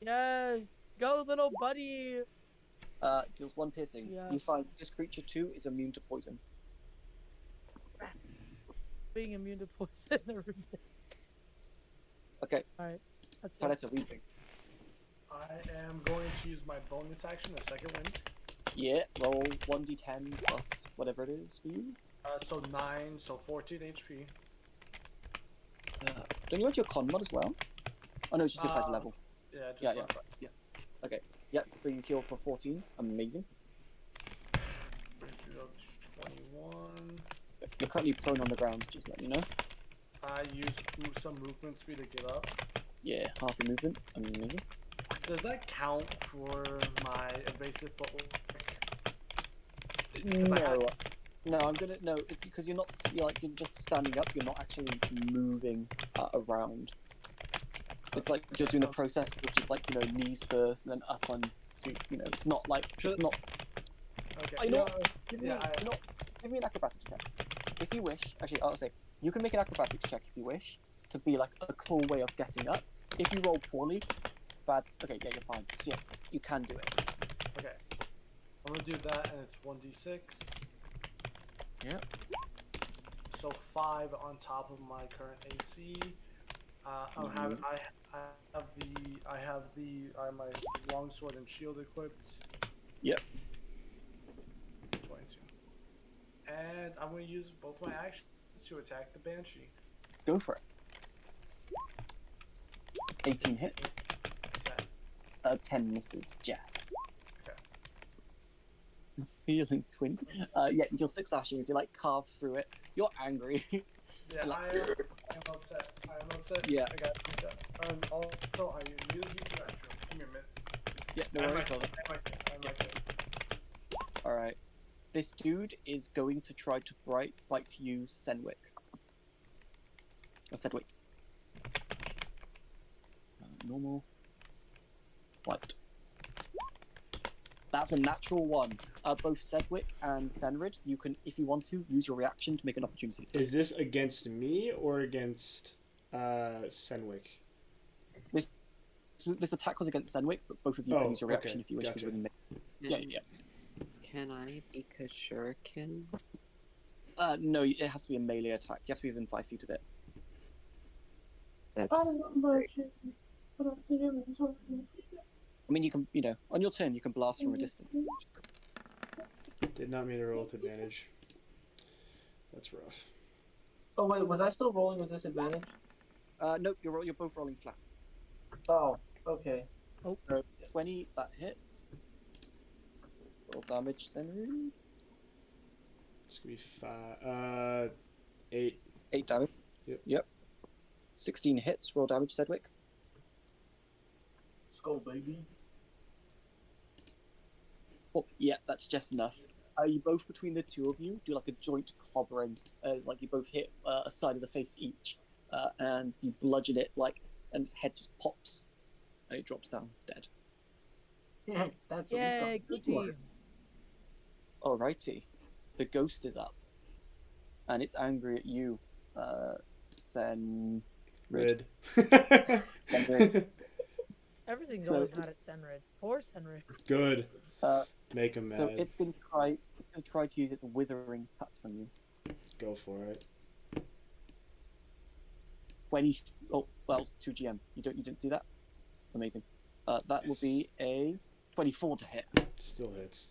Yes, go little buddy. Deals 1 piercing. Yeah. You find this creature too is immune to poison. Being immune to poison. Okay. Alright. That's Haretta, weeping. I am going to use my bonus action, a second wind. Yeah, roll 1d10 plus whatever it is for you. So 9, so 14 HP. Don't you want your con mod as well? Oh no, it's just your fighter level. Yeah, just yeah. Okay. Yeah, so you heal for 14. Amazing. Brings you up to 21. You're currently prone on the ground, just let you know. I use some movement speed to get up. Yeah, half your movement. Amazing. Does that count for my evasive footwork? No, it's because you're just standing up, you're not actually moving around. It's like you're doing the process, which is like, knees first and then up on, it's not like, it's not. Okay. Give me an acrobatics check. If you wish, actually, I'll say, you can make an acrobatics check if you wish, to be like a cool way of getting up. If you roll poorly, okay, yeah, you're fine. So yeah, you can do it. Okay. I'm gonna do that, and it's 1d6. Yeah. So 5 on top of my current AC. I have my longsword and shield equipped. Yep. 22. And I'm gonna use both my actions to attack the banshee. Go for it. 18 hits. 10 misses, just. Okay. Feeling twinned. Yeah, you deal 6 slashings, you carve through it. You're angry. Yeah, I am upset. Yeah. I got also, I need to use the restroom. Give me a minute. Yeah, no worries. Alright. This dude is going to try to bite you, Senwick. Or Sedwick. Normal. Bite. That's a natural 1. Both Sedwick and Senrid, you can, if you want to, use your reaction to make an opportunity attack. Is this against me or against Senwick? This attack was against Senwick, but both of you can use your reaction if you wish. Gotcha. Yeah. Can I be a shuriken? No, it has to be a melee attack. You have to be within 5 feet of it. That's I mean, you can, on your turn, you can blast from a distance. Did not mean to roll with advantage. That's rough. Oh wait, was I still rolling with disadvantage? Nope, you're both rolling flat. Oh, okay. Oh, So 20, that hits. Roll damage, Senru. It's gonna be 8. 8 damage. Yep. Yep. 16 hits. Roll damage, Sedgwick. Skull baby. Oh, yeah, that's just enough. You both, between the two of you, do like a joint clobbering. It's like you both hit a side of the face each, and you bludgeon it and its head just pops, and it drops down dead. That's what we yay, call good teamwork. team. Alrighty, the ghost is up, and it's angry at you, Zen. Red. Everything's So always mad it's- at Senrid. Poor Senrid. Good. Uh, Make him mad. So it's gonna try to use its withering touch on you. Go for it. 20. Oh, well, 2 GM. You didn't see that? Amazing. That will be a 24 to hit. Still hits.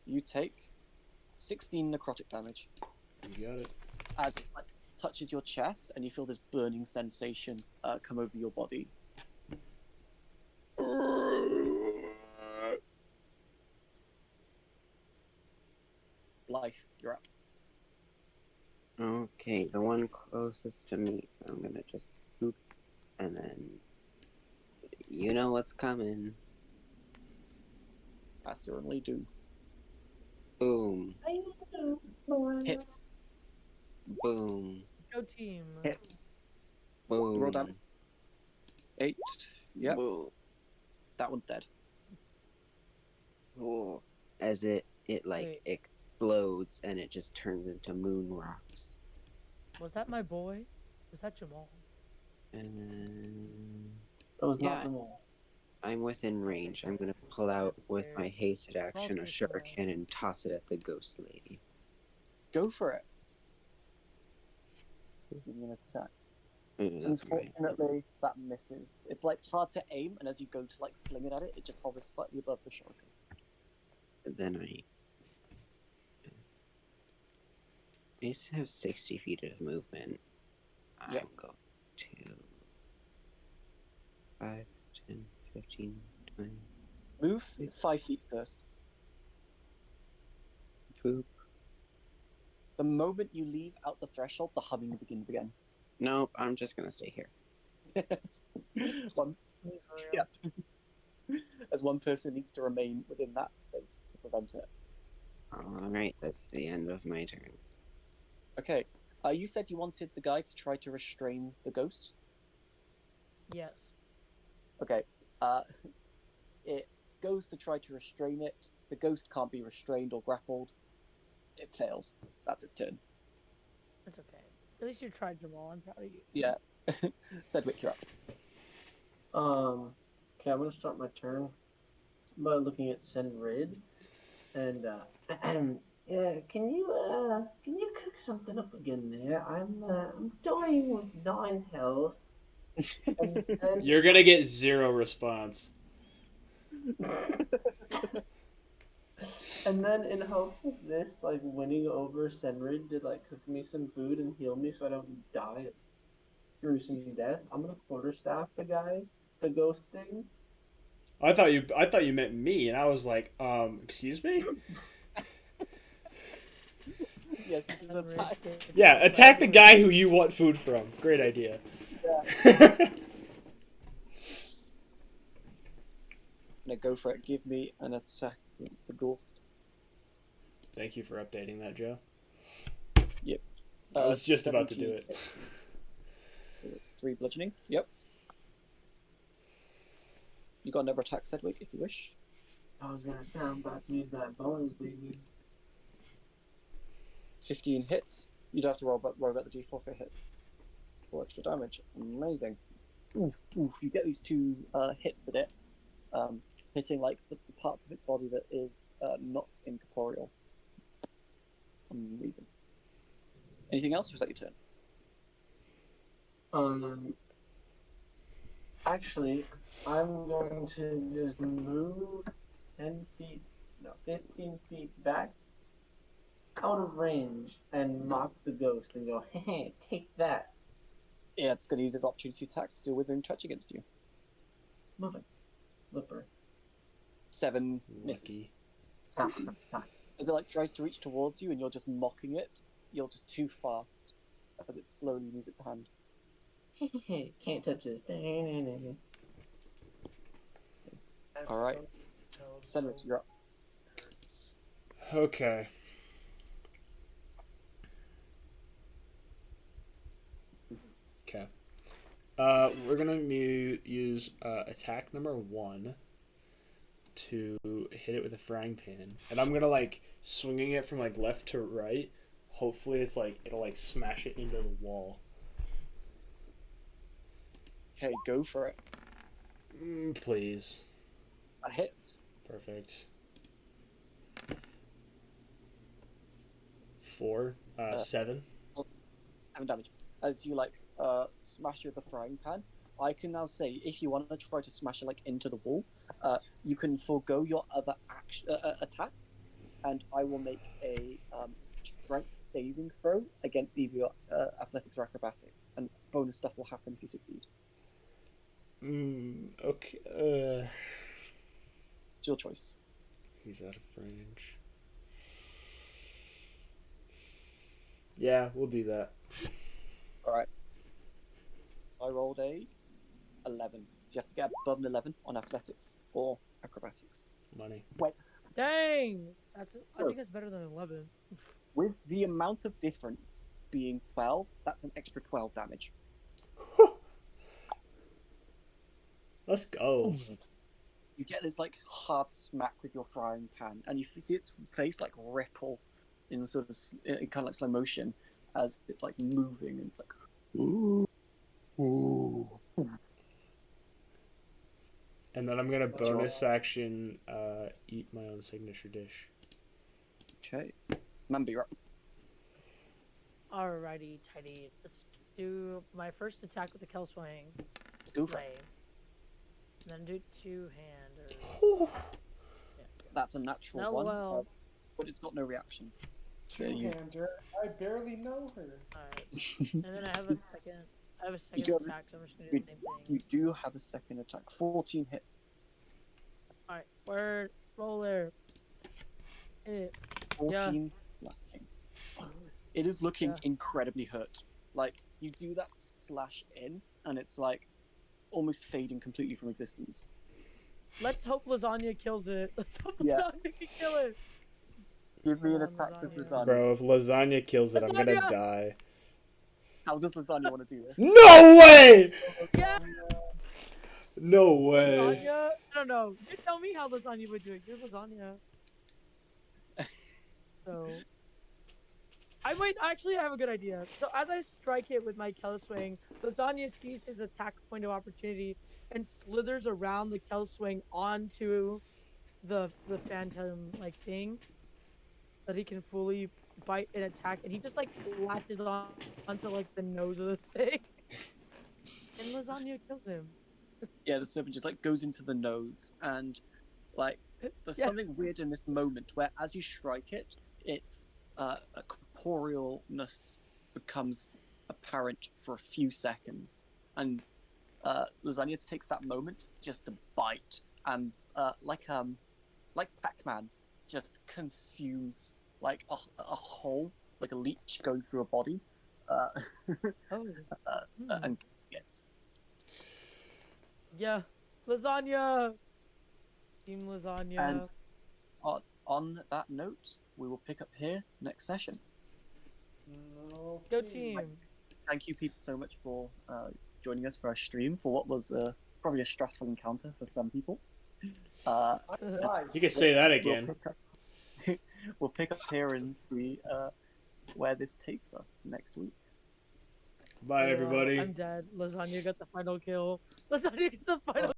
You take 16 necrotic damage You got it. as it touches your chest, and you feel this burning sensation come over your body. Blythe, you're up. Okay, the one closest to me. I'm gonna just boop, and then you know what's coming. I certainly do. Boom, Hits. boom, Go team. Hits. boom. Roll damage. 8. Yep, Boom. that one's dead. Oh. As it Wait. explodes and it just turns into moon rocks. Was that my boy? Was that Jamal? And then That was Yeah. not the mole. I'm within range. I'm gonna pull out That's with weird. my hasted action a Mostly Jamal. shuriken and toss it at the ghost lady. Go for it. Give me an attack. Ooh, that's right. Unfortunately, that misses. It's hard to aim, and as you go to fling it at it, it just hovers slightly above the shuriken. Then I used to have 60 feet of movement. Yep. I'm going to 5, 10, 15, 20. Move 5 feet first. Boop. The moment you leave out the threshold, the humming begins again. Nope, I'm just gonna stay here. One, For real. yeah. As one person needs to remain within that space to prevent it. Alright, that's the end of my turn. Okay. You said you wanted the guy to try to restrain the ghost. Yes. Okay. It goes to try to restrain it. The ghost can't be restrained or grappled. It fails. That's its turn. It's okay. At least you tried, Jamal. I'm proud of you. Yeah. Sedgwick, you're up. Okay, I'm gonna start my turn by looking at Senrid, and yeah, can you cook something up again there? I'm dying with 9 health, and then You're gonna get 0 response. and then in hopes of this winning over Senrid to cook me some food and heal me so I don't die a gruesome death, I'm gonna quarterstaff the guy, the ghost thing. I thought you meant me, and I was like, excuse me? Yes, you just Senrid attack. gets Yeah, attack the guy who you want food from. Great idea. No, go for it. Give me an attack against the ghost. Thank you for updating that, Joe. Yep. I was just about to 17. do it. It's 3 bludgeoning. Yep. You got another attack, Sedgwick, if you wish. I was gonna say I'm about to use that bonus, baby. 15 hits. You'd have to roll about the d4 for hits. 4 extra damage. Amazing. Oof, oof. You get these 2 hits at it, hitting the parts of its body that is not incorporeal. Amazing. Anything else, or is that your turn? Actually, I'm going to just move 15 feet back, out of range, and mock the ghost and go, hey, take that. Yeah, it's going to use its opportunity attack to do a withering touch against you. Nothing. Flipper. 7 misses. Lucky. As it like tries to reach towards you and you're just mocking it, you're just too fast as it slowly moves its hand. Can't touch this. All right. Cedric, you're up. Okay. Okay. We're gonna use attack number 1 to hit it with a frying pan, and I'm gonna like swinging it from like left to right. Hopefully, it's like it'll like smash it into the wall. Okay, go for it. Please. That hits. Perfect. 4, 7. 7 damage. As you like smash it with the frying pan, I can now say if you want to try to smash it like into the wall, you can forego your other attack, and I will make a strength saving throw against either your athletics or acrobatics, and bonus stuff will happen if you succeed. Okay. It's your choice. He's out of range. Yeah, we'll do that. All right. I rolled a 11, so you have to get above an 11 on athletics or acrobatics. Money. Dang! I think that's better than 11. With the amount of difference being 12, that's an extra 12 damage. Let's go. You get this like hard smack with your frying pan, and you see its face like ripple in sort of in kind of like slow motion as it's like moving, and it's like ooh, ooh. And then I'm gonna That's bonus action eat my own signature dish. Okay, Mambi, you're up. Alrighty, tidy. Let's do my first attack with the Kill Swing. Go for Slay. it. Then do 2-handers. That's a natural one, but it's got no reaction. So you... Two-hander. I barely know her. Alright. And then I have a second. I have a second do attack, so I'm just gonna do the same thing. You do have a second attack. 14 hits. Alright, word roller. Hit. 14 slashing. It is looking incredibly hurt. Like, you do that slash in, and it's like almost fading completely from existence. Let's hope Lasagna kills it. Let's hope Yeah. Lasagna can kill it. Give me an Come on, attack with lasagna. lasagna. Bro, if lasagna kills it, I'm gonna Lasagna! die. How does lasagna want to do this? No way! Yeah! No way. Lasagna? I don't know. You tell me how Lasagna would do it. You're Lasagna. So... I might actually have a good idea. So as I strike it with my Kel Swing, Lasagna sees his attack point of opportunity and slithers around the Kel Swing onto the phantom like thing, so that he can fully bite and attack, and he just like latches onto like the nose of the thing, and Lasagna kills him. Yeah, the serpent just like goes into the nose, and like there's something weird in this moment where as you strike it, it's a corporealness becomes apparent for a few seconds, and Lasagna takes that moment just to bite, and like Pac-Man, just consumes like a whole, like a leech going through a body, and yeah, Lasagna, Team Lasagna. And on that note, we will pick up here next session. Go team! Thank you, people, so much for joining us for our stream for what was probably a stressful encounter for some people. You can say that again. We'll pick up here and see where this takes us next week. Bye, everybody. I'm dead. Lasagna got the final kill. Lasagna got the final